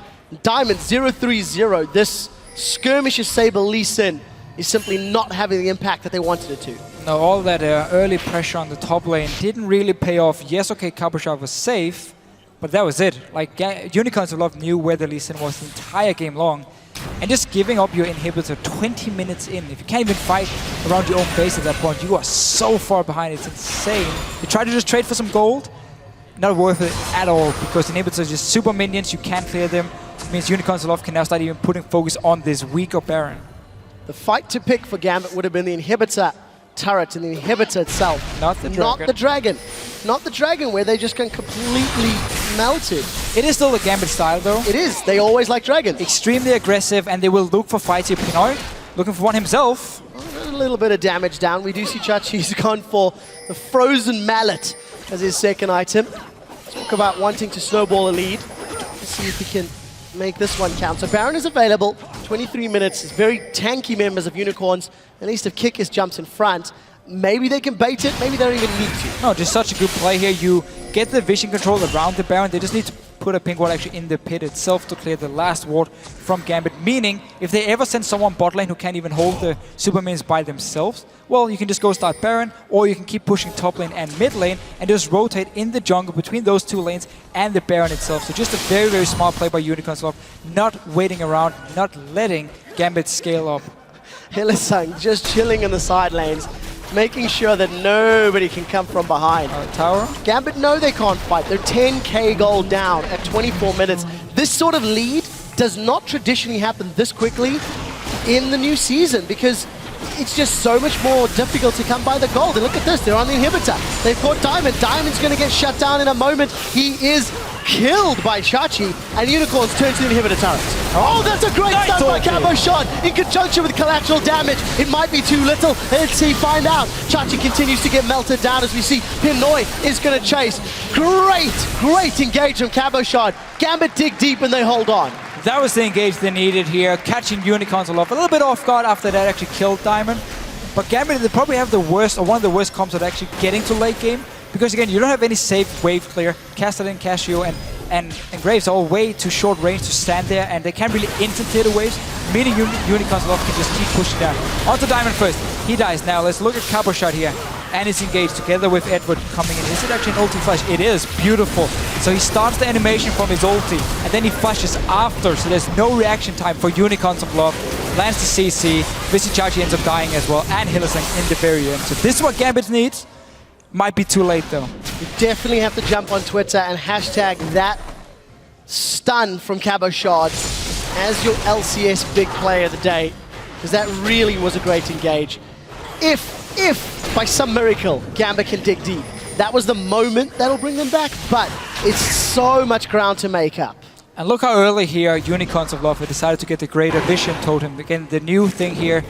Speaker 8: Diamond 0-3-0. This skirmishes Saber Lee Sin is simply not having the impact that they wanted it to.
Speaker 9: No, all that early pressure on the top lane didn't really pay off. Yes, okay, Kabashov was safe, but that was it. Like, Unicorns of Love knew where the Lee Sin was the entire game long. and just giving up your inhibitor 20 minutes in. If you can't even fight around your own base at that point, you are so far behind, it's insane. You try to just trade for some gold, not worth it at all, because inhibitors are just super minions, you can't clear them. It means Unicorns Aloft can now start even putting focus on this weaker Baron.
Speaker 8: The fight to pick for Gambit would have been the inhibitor turret and the inhibitor itself.
Speaker 9: Not the dragon.
Speaker 8: Not the dragon. Not the dragon, where they just get completely melted.
Speaker 9: It is still the Gambit style, though.
Speaker 8: It is. They always like dragons.
Speaker 9: Extremely aggressive, and they will look for fights here. Pinoy looking for one himself.
Speaker 8: A little bit of damage down. We do see Chachi's gone for the Frozen Mallet as his second item. Talk about wanting to snowball a lead. Let's see if he can make this one count. So Baron is available. 23 minutes. It's very tanky members of Unicorns. At least if Kikis jumps in front, maybe they can bait it. Maybe they don't even need to.
Speaker 9: No, just such a good play here. You get the vision control around the Baron. They just need to put a pink ward actually in the pit itself to clear the last ward from Gambit. Meaning, if they ever send someone bot lane who can't even hold the super minions by themselves, well, you can just go start Baron, or you can keep pushing top lane and mid lane and just rotate in the jungle between those two lanes and the Baron itself. So just a very, very smart play by Unicorns Aloft, not waiting around, not letting Gambit scale up.
Speaker 8: Hylissang just chilling in the side lanes, making sure that nobody can come from behind.
Speaker 9: Tower?
Speaker 8: Gambit know they can't fight. They're 10k gold down at 24 minutes. This sort of lead does not traditionally happen this quickly in the new season, because it's just so much more difficult to come by the gold. And look at this, they're on the inhibitor. They've caught Diamond. Diamond's going to get shut down in a moment. He is killed by Chachi, and Unicorns turn to the inhibitor turret. Oh, that's a great stun by Cabo Shot in conjunction with collateral damage. It might be too little. Let's see, find out. Chachi continues to get melted down as we see Pinoy is going to chase. Great engage from Cabo Shot. Gambit dig deep and they hold on.
Speaker 9: That was the engage they needed here, catching Unicorns Aloft a little bit off guard after that actually killed Diamond. But Gambit, they probably have the worst, or one of the worst comps at actually getting to late game. Because again, you don't have any safe wave clear. Castellan, Casio, and Graves are all way too short range to stand there, and they can't really instant clear the waves, meaning Unicorns Aloft can just keep pushing down. Onto Diamond first. He dies now. Let's look at Cabo Shot here. And it's engaged together with Edward coming in. Is it actually an ulti flash? It is. Beautiful. So he starts the animation from his ulti, and then he flashes after, so there's no reaction time for Unicorns Aloft. Lands the CC. Vizichachi ends up dying as well, and Hylissang in the very end. So this is what Gambit needs. Might be too late though.
Speaker 8: You definitely have to jump on Twitter and hashtag that stun from Cabo Shot as your LCS big play of the day, because that really was a great engage. If by some miracle Gambit can dig deep, that was the moment that'll bring them back, but it's so much ground to make up.
Speaker 9: And look how early here Unicorns Aloft have decided to get the Greater Vision Totem. Again, the new thing here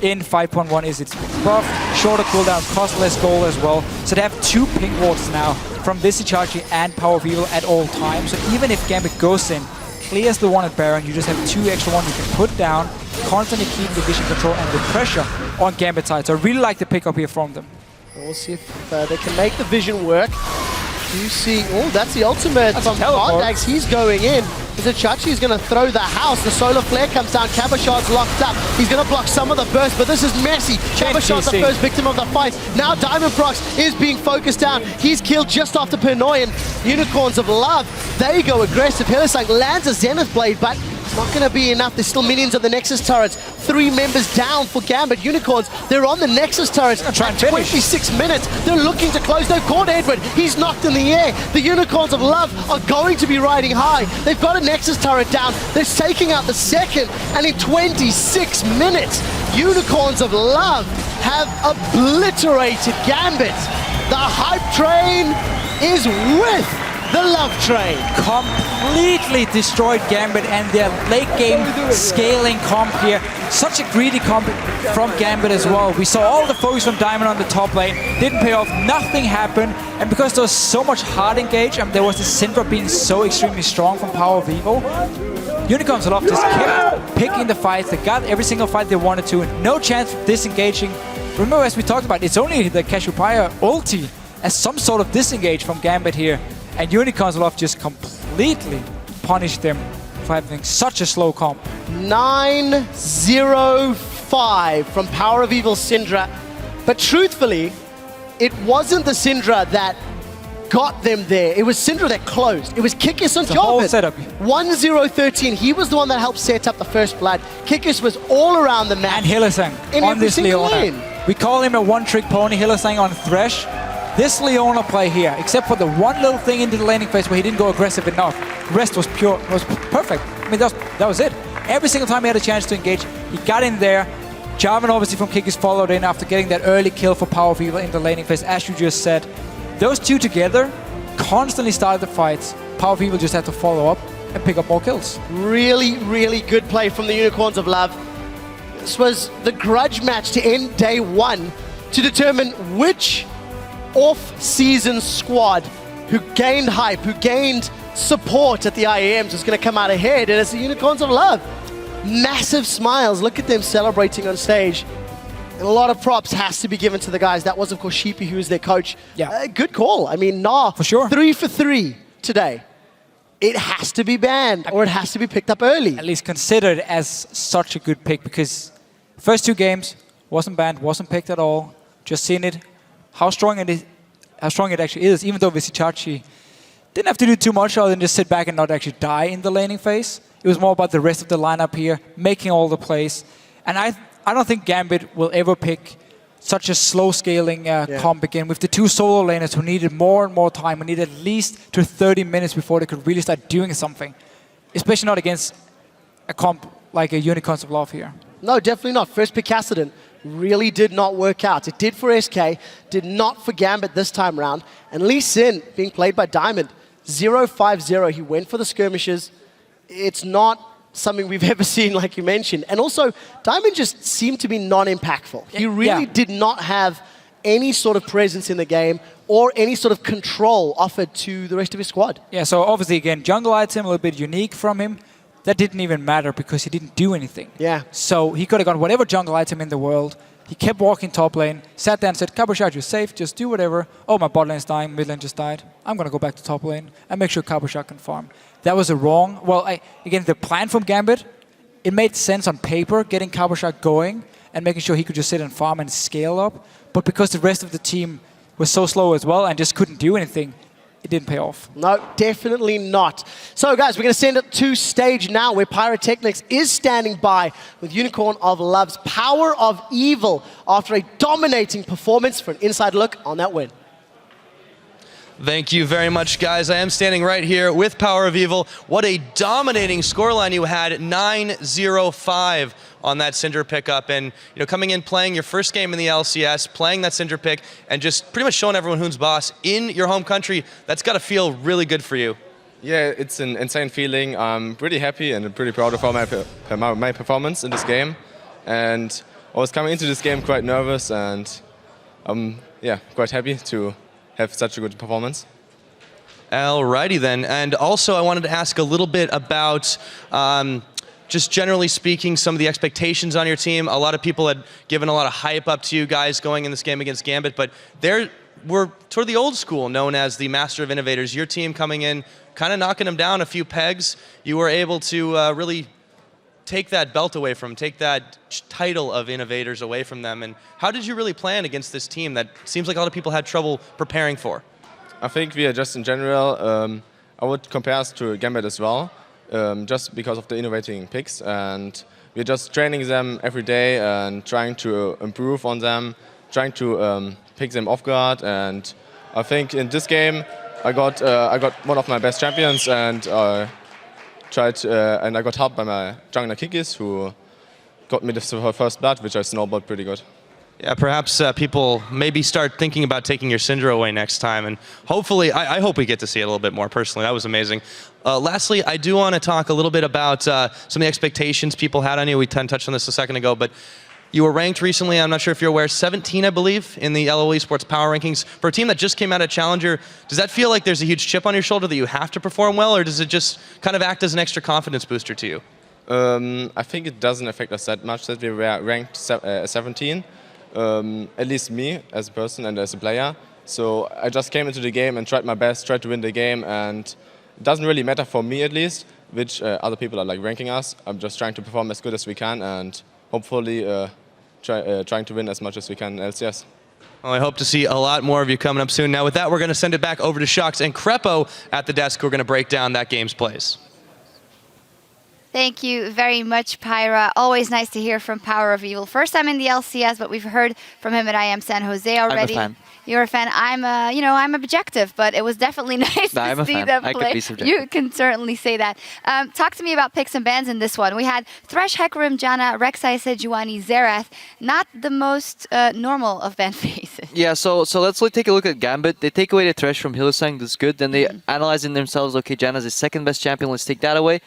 Speaker 9: in 5.1 is it's buff, shorter cooldown, cost less gold as well. So they have two ping wards now from Vizichachi and Power of Evil at all times. So even if Gambit goes in, clears the one at Baron, you just have two extra ones you can put down, constantly keep the vision control and the pressure on Gambit side. So I really like the pickup here from them.
Speaker 8: We'll see if they can make the vision work. You see, oh, that's the ultimate from Condax. He's going in. Vizichachi is going to throw the house. The solar flare comes down. Cabo Shot's locked up. He's going to block some of the burst, but this is messy. Cabo Shot's the first victim of the fight. Now Diamond Prox is being focused down. He's killed just after Pinoy, and Unicorns of Love, they go aggressive. Hylissang lands a Zenith Blade, but it's not going to be enough. There's still minions on the Nexus turrets. 3 members down for Gambit. Unicorns, they're on the Nexus turrets. At 26 minutes, they're looking to close. They've caught Edward. He's knocked in the air. The Unicorns of Love are going to be riding high. They've got a Nexus turret down. They're taking out the second. And in 26 minutes, Unicorns of Love have obliterated Gambit. The hype train is with the Love Train.
Speaker 9: Completely destroyed Gambit and their late game scaling comp here. Such a greedy comp from Gambit as well. We saw all the focus from Diamond on the top lane. Didn't pay off, nothing happened. And because there was so much hard engage, and there was the Syndra being so extremely strong from Power of Evil, Unicorns Aloft just kept picking the fights. They got every single fight they wanted to. No chance of disengaging. Remember, as we talked about, it's only the Cassiopeia ulti as some sort of disengage from Gambit here. And Unicorns Aloft just completely punished them for having such a slow comp.
Speaker 8: 9-0-5 from Power of Evil Syndra. But truthfully, it wasn't the Syndra that got them there. It was Syndra that closed. It was Kikis on
Speaker 9: The whole
Speaker 8: Jarvan.
Speaker 9: setup.
Speaker 8: 1-0-13. He was the one that helped set up the first blood. Kikis was all around the map.
Speaker 9: And Hylissang
Speaker 8: in
Speaker 9: on
Speaker 8: every
Speaker 9: this
Speaker 8: single
Speaker 9: Leona.
Speaker 8: lane.
Speaker 9: We call him a one-trick pony, Hylissang on Thresh. This Leona play here, except for the one little thing into the laning phase where he didn't go aggressive enough, the rest was pure, was perfect. I mean, that was it. Every single time he had a chance to engage, he got in there. Jarvan obviously from Kikis followed in after getting that early kill for Power of Evil in the laning phase, as you just said. Those two together constantly started the fights. Power of Evil just had to follow up and pick up more kills.
Speaker 8: Really, really good play from the Unicorns of Love. This was the grudge match to end day one to determine which off-season squad who gained hype, who gained support at the IEMs was going to come out ahead, and it's the Unicorns of Love. Massive smiles. Look at them celebrating on stage. And a lot of props has to be given to the guys. That was, of course, Sheepy, who was their coach.
Speaker 9: Yeah.
Speaker 8: Good call. I mean, for sure. 3 for 3 today. It has to be banned, or it has to be picked up early.
Speaker 9: At least considered as such a good pick, because first two games wasn't banned, wasn't picked at all. Just seen it, how strong it is, how strong it actually is. Even though Vizicsacsi didn't have to do too much other than just sit back and not actually die in the laning phase. It was more about the rest of the lineup here, making all the plays. And I don't think Gambit will ever pick such a slow scaling comp again with the two solo laners who needed more and more time, who needed at least to 30 minutes before they could really start doing something. Especially not against a comp like a Unicorns of Love here.
Speaker 8: No, definitely not. First pick Kassadin really did not work out. It did for SK, did not for Gambit this time round. And Lee Sin being played by Diamond, 0-5-0. He went for the skirmishes. It's not something we've ever seen, like you mentioned. And also, Diamond just seemed to be non-impactful. He really did not have any sort of presence in the game or any sort of control offered to the rest of his squad.
Speaker 9: Yeah, so obviously, again, jungle item, a little bit unique from him. That didn't even matter because he didn't do anything.
Speaker 8: Yeah.
Speaker 9: So he could have got whatever jungle item in the world. He kept walking top lane, sat there and said, Cabochard, you're safe, just do whatever. Oh, my bot lane's dying, mid lane just died. I'm going to go back to top lane and make sure Cabochard can farm. That was a wrong. Well, again, the plan from Gambit, it made sense on paper, getting Cabochard going and making sure he could just sit and farm and scale up. But because the rest of the team was so slow as well and just couldn't do anything, it didn't pay off.
Speaker 8: No, definitely not. So, guys, we're going to send it to stage now where Pyrotechnics is standing by with Unicorn of Love's Power of Evil after a dominating performance for an inside look on that win.
Speaker 2: Thank you very much, guys. I am standing right here with Power of Evil. What a dominating scoreline you had, 9-0-5 on that Syndra pickup. And coming in, playing your first game in the LCS, playing that Syndra pick, and just pretty much showing everyone who's boss in your home country, that's got to feel really good for you.
Speaker 17: Yeah, it's an insane feeling. I'm pretty happy and pretty proud of my performance in this game. And I was coming into this game quite nervous, and I'm quite happy to have such a good performance.
Speaker 2: Alrighty then, and also I wanted to ask a little bit about just generally speaking, some of the expectations on your team. A lot of people had given a lot of hype up to you guys going in this game against Gambit, but we're toward the old school, known as the Master of Innovators. Your team coming in, kind of knocking them down a few pegs. You were able to really take that belt away from, take that title of Innovators away from them. And how did you really plan against this team that seems like a lot of people had trouble preparing for?
Speaker 17: I think we are just in general, I would compare us to Gambit as well, just because of the innovating picks. And we're just training them every day and trying to improve on them, trying to pick them off guard. And I think in this game, I got one of my best champions, and and I got helped by my jungler Kikis, who got me the first blood, which I snowballed pretty good.
Speaker 2: Yeah, perhaps people maybe start thinking about taking your Syndra away next time, and hopefully, I hope we get to see it a little bit more personally. That was amazing. Lastly, I do want to talk a little bit about some of the expectations people had on you. We touched on this a second ago, but you were ranked recently, I'm not sure if you're aware, 17, I believe, in the LoL Esports Power Rankings. For a team that just came out of Challenger, does that feel like there's a huge chip on your shoulder that you have to perform well, or does it just kind of act as an extra confidence booster to you?
Speaker 17: I think it doesn't affect us that much that we were ranked 17, at least me as a person and as a player. So I just came into the game and tried my best, tried to win the game, and it doesn't really matter for me at least, which other people are ranking us. I'm just trying to perform as good as we can and hopefully trying to win as much as we can in LCS.
Speaker 2: Well, I hope to see a lot more of you coming up soon. Now, with that, we're going to send it back over to Shux and Krepo at the desk. We're going to break down that game's plays.
Speaker 7: Thank you very much, Pyra. Always nice to hear from Power of Evil. First time in the LCS, but we've heard from him at IM San Jose already.
Speaker 11: I'm a fan.
Speaker 7: You're a fan. I'm objective, but it was definitely nice to see them play.
Speaker 11: I could be subjective.
Speaker 7: You can certainly say that. Talk to me about picks and bans in this one. We had Thresh, Hecarim, Janna, Rek'Sai, Sejuani, Xerath. Not the most normal of ban faces.
Speaker 11: Yeah, so let's take a look at Gambit. They take away the Thresh from Hylissang, that's good. Then they analyze in themselves, okay, Janna's the second best champion, let's take that away.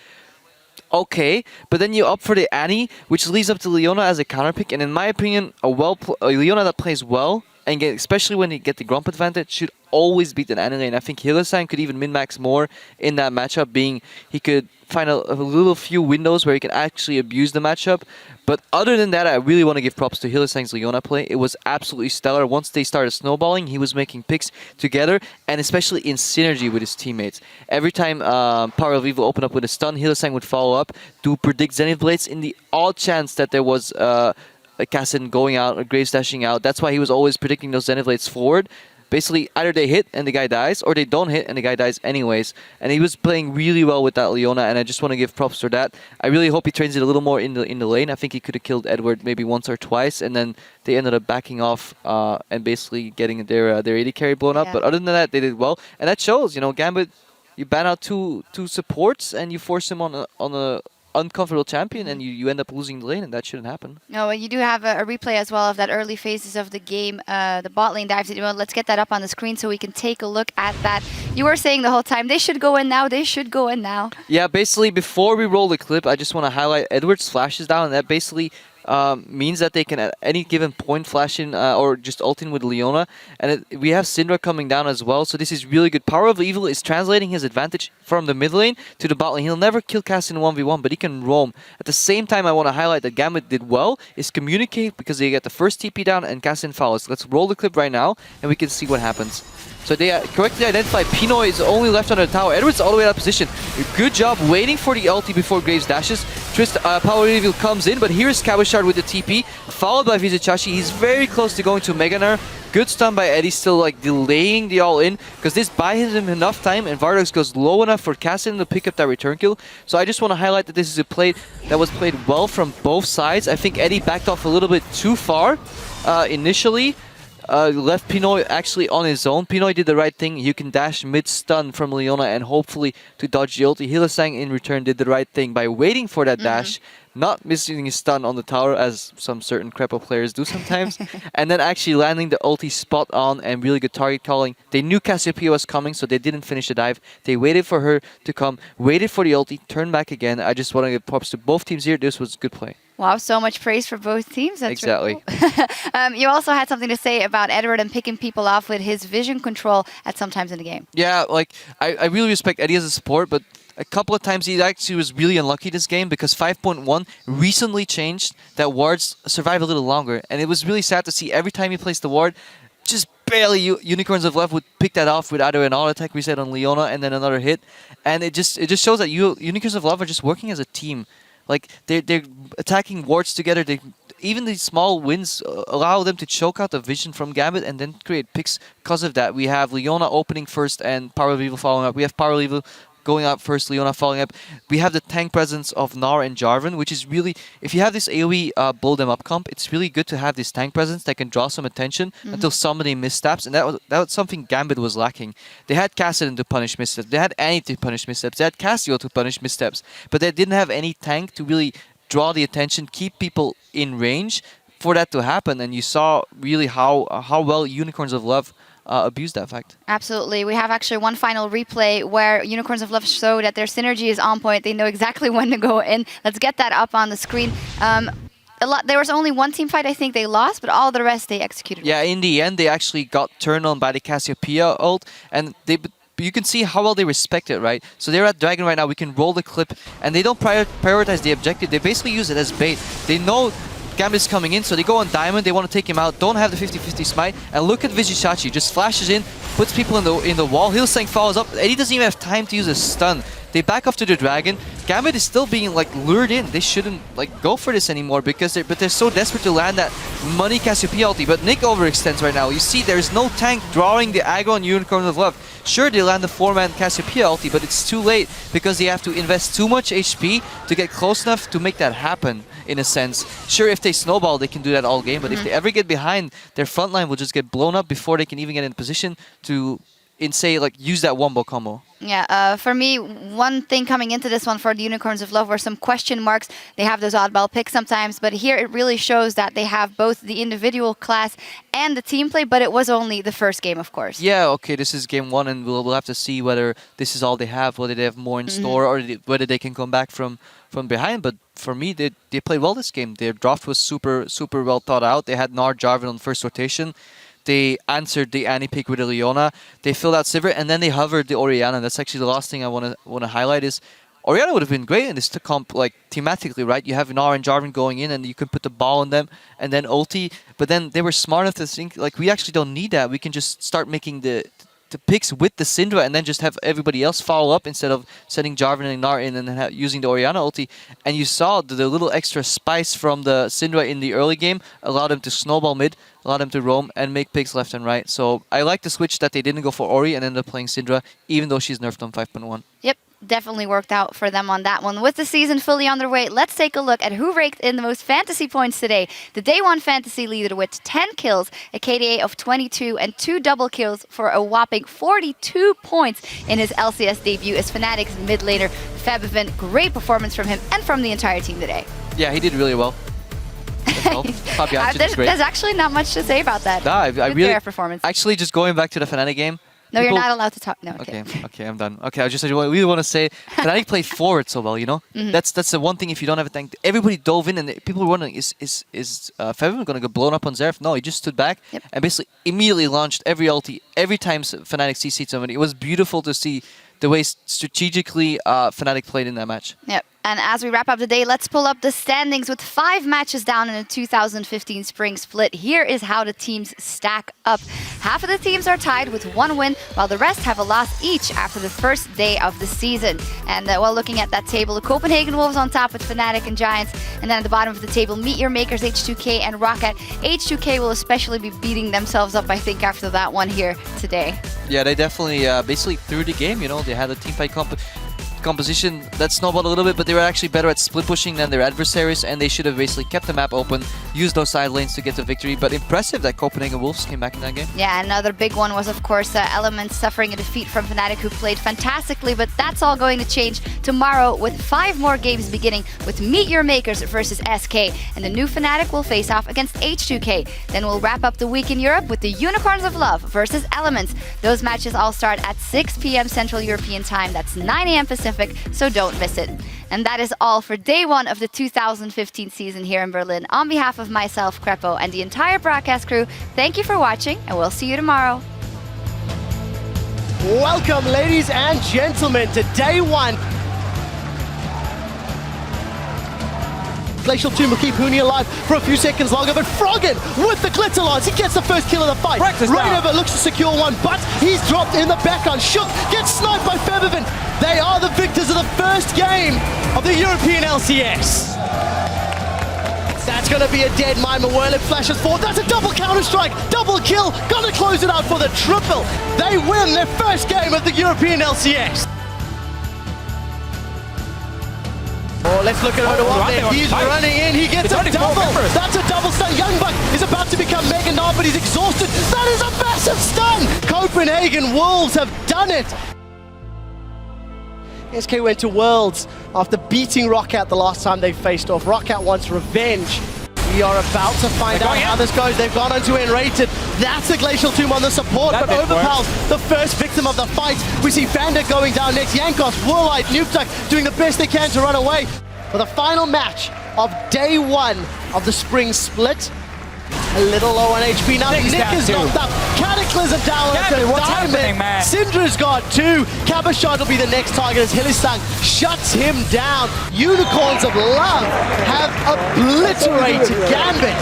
Speaker 11: Okay, but then you opt for the Annie, which leads up to Leona as a counter pick. And in my opinion, a Leona that plays well, and especially when you get the Gromp advantage, should always beat an Annie lane. I think Hylissang could even min-max more in that matchup, being he could find a little few windows where he can actually abuse the matchup. But other than that, I really want to give props to Hylissang's Leona play. It was absolutely stellar. Once they started snowballing, he was making picks together, and especially in synergy with his teammates. Every time Power of Evil opened up with a stun, Hylissang would follow up to predict Zenith Blades in the odd chance that there was a Kassadin going out or Graves dashing out. That's why he was always predicting those Zenith Blades forward. Basically, either they hit and the guy dies, or they don't hit and the guy dies anyways. And he was playing really well with that Leona, and I just want to give props for that. I really hope he trains it a little more in the lane. I think he could have killed Edward maybe once or twice, and then they ended up backing off and basically getting their AD carry blown up. But other than that, they did well, and that shows. You know, Gambit, you ban out two supports and you force him on a uncomfortable champion, and you end up losing the lane, and that shouldn't happen.
Speaker 7: No, you do have a replay as well of that early phases of the game, the bot lane dives. Let's get that up on the screen so we can take a look at that. You were saying the whole time, they should go in now, they should go in now.
Speaker 11: Yeah, basically, before we roll the clip, I just want to highlight Edward's flashes down, and that basically means that they can at any given point flash in or just ult in with Leona. And we have Syndra coming down as well, so this is really good. Power of Evil is translating his advantage from the mid lane to the bot lane. He'll never kill Kassadin 1v1, but he can roam. At the same time, I want to highlight that Gambit did well is communicate, because they get the first TP down and Kassadin follows. Let's roll the clip right now, and we can see what happens. So they correctly identified Pinoy is only left under the tower. Edward's all the way out of position. Good job waiting for the ulti before Graves dashes. Power of Evil comes in, but here's Cabochard with the TP, followed by Vizicsacsi. He's very close to going to Mega Gnar. Good stun by Eddie, still like delaying the all-in, because this buys him enough time, and Vardox goes low enough for Kassadin to pick up that return kill. So I just want to highlight that this is a play that was played well from both sides. I think Eddie backed off a little bit too far initially. Left Pinoy actually on his own. Pinoy did the right thing. You can dash mid-stun from Leona and hopefully to dodge the ulti. Hylissang in return did the right thing by waiting for that dash, not missing his stun on the tower as some certain Krepo players do sometimes, and then actually landing the ulti spot on and really good target calling. They knew Cassiopeia was coming, so they didn't finish the dive. They waited for her to come, waited for the ulti, turned back again. I just want to give props to both teams here. This was good play.
Speaker 7: Wow, so much praise for both teams. That's
Speaker 11: exactly.
Speaker 7: Really cool. You also had something to say about Edward and picking people off with his vision control at some times in the game.
Speaker 11: Yeah, like I really respect Eddie as a support, but a couple of times he actually was really unlucky this game, because 5.1 recently changed that wards survive a little longer, and it was really sad to see every time he placed the ward, just barely Unicorns of Love would pick that off with either an auto attack reset on Leona and then another hit, and it just shows that Unicorns of Love are just working as a team. Like they're attacking wards together. Even these small wins allow them to choke out the vision from Gambit and then create picks because of that. We have Leona opening first and Power of Evil following up. We have Power of Evil going out first, Leona following up. We have the tank presence of Gnar and Jarvan, which is really, if you have this AoE blow them up comp, it's really good to have this tank presence that can draw some attention until somebody missteps, and that was something Gambit was lacking. They had Kassadin to punish missteps, they had Annie to punish missteps, they had Cassio to punish missteps, but they didn't have any tank to really draw the attention, keep people in range for that to happen, and you saw really how well Unicorns of Love abuse that fact.
Speaker 7: Absolutely. We have actually one final replay where Unicorns of Love show that their synergy is on point. They know exactly when to go in. Let's get that up on the screen. There was only one team fight I think they lost, but all the rest they executed.
Speaker 11: Yeah, in the end they actually got turned on by the Cassiopeia ult, and you can see how well they respect it, right? So they're at Dragon right now. We can roll the clip, and they don't prioritize the objective. They basically use it as bait. They know Gambit is coming in, so they go on Diamond, they want to take him out, don't have the 50-50 smite, and look at Vizicsacsi, just flashes in, puts people in the wall, Hylissang follows up, and he doesn't even have time to use a stun. They back off to the Dragon. Gambit is still being like lured in. They shouldn't like go for this anymore because they're so desperate to land that money Cassiopeia ulti. But Nick overextends right now. You see there's no tank drawing the aggro on Unicorns of Love. Sure, they land the 4-man Cassiopeia ulti, but it's too late because they have to invest too much HP to get close enough to make that happen, in a sense. Sure, if they snowball, they can do that all game, but if they ever get behind, their front line will just get blown up before they can even get in position to, use that wombo combo.
Speaker 7: Yeah, for me, one thing coming into this one for the Unicorns of Love were some question marks. They have those oddball picks sometimes, but here it really shows that they have both the individual class and the team play, but it was only the first game, of course.
Speaker 11: Yeah, okay, this is game 1, and we'll have to see whether this is all they have, whether they have more in store, or whether they can come back from behind. But for me, they played well this game. Their draft was super well thought out. They had Gnar Jarvan on first rotation. They answered the Annie pick with a Leona. They filled out Sivir, and then they hovered the Orianna. That's actually the last thing I want to highlight is Orianna would have been great in this comp, like thematically, right? You have Gnar and Jarvan going in, and you can put the ball on them, and then ulti. But then they were smart enough to think, like, we actually don't need that. We can just start making the picks with the Syndra and then just have everybody else follow up instead of setting Jarvan and Gnar in and then using the Orianna ulti. And you saw the little extra spice from the Syndra in the early game allowed them to snowball mid, allowed them to roam and make picks left and right. So I like the switch that they didn't go for Ori and ended up playing Syndra, even though she's nerfed on 5.1.
Speaker 7: Yep. Definitely worked out for them on that one. With the season fully on their way, let's take a look at who raked in the most fantasy points today. The Day 1 fantasy leader with 10 kills, a KDA of 22, and 2 double kills for a whopping 42 points in his LCS debut is Fnatic's mid laner, Febiven. Great performance from him and from the entire team today.
Speaker 11: Yeah, he did really well.
Speaker 7: There's actually not much to say about that.
Speaker 11: Nah, I really
Speaker 7: performance.
Speaker 11: Actually, just going back to the Fnatic game.
Speaker 7: No, you're not allowed to talk. No,
Speaker 11: okay, I'm done. Okay, I really want to say Fnatic played forward so well, you know? That's the one thing if you don't have a tank. Everybody dove in and people were wondering, is Febiven going to get blown up on Zeref? No, he just stood back and basically immediately launched every ulti every time Fnatic CC'd somebody. It was beautiful to see the way strategically Fnatic played in that match.
Speaker 7: Yep. And as we wrap up the day, let's pull up the standings with 5 matches down in the 2015 spring split. Here is how the teams stack up. Half of the teams are tied with 1 win, while the rest have a loss each after the first day of the season. And while looking at that table, the Copenhagen Wolves on top with Fnatic and Giants. And then at the bottom of the table, Meteor Makers, H2K, and Roccat. H2K will especially be beating themselves up, I think, after that one here today.
Speaker 11: Yeah, they definitely basically threw the game, you know. They had a team fight composition that snowballed a little bit, but they were actually better at split pushing than their adversaries, and they should have basically kept the map open, used those side lanes to get the victory. But impressive that Copenhagen Wolves came back in that game.
Speaker 7: Yeah, another big one was, of course, Elements suffering a defeat from Fnatic, who played fantastically, but that's all going to change tomorrow with 5 more games beginning with Meteor Makers versus SK, and the new Fnatic will face off against H2K. Then we'll wrap up the week in Europe with the Unicorns of Love versus Elements. Those matches all start at 6 p.m. Central European Time. That's 9 a.m. Pacific, so don't miss it. And that is all for day 1 of the 2015 season here in Berlin. On behalf of myself, Krepo, and the entire broadcast crew, thank you for watching, and we'll see you tomorrow.
Speaker 8: Welcome, ladies and gentlemen, to day 1. Glacial Tomb will keep Huni alive for a few seconds longer, but Froggen with the glitter lance, he gets the first kill of the fight. Rainover looks to secure one, but he's dropped in the background. Shook gets sniped by Febiven. They are the victors of the first game of the European LCS. That's going to be a dead Mima Whirlip flashes forward. That's a double counter-strike, double kill. Gonna close it out for the triple. They win their first game of the European LCS. Oh, let's look at Odoamne. He's running in. He gets a double. That's a double stun. Youngbuck is about to become Mega Gnar, but he's exhausted. That is a massive stun. Copenhagen Wolves have done it. SK went to Worlds after beating Roccat the last time they faced off. Roccat wants revenge. We are about to find out how this goes. They've gone on to Enrated. That's a Glacial Tomb on the support, but Overpow's the first victim of the fight. We see Vander going down next. Jankos, Woolite, Noobtuck doing the best they can to run away for the final match of day 1 of the spring split. A little low on HP now. Nick is knocked up. Cataclysm down on the diamond. Syndra's got 2. Cabashot will be the next target as Hylissang shuts him down. Unicorns of Love have obliterated Gambit.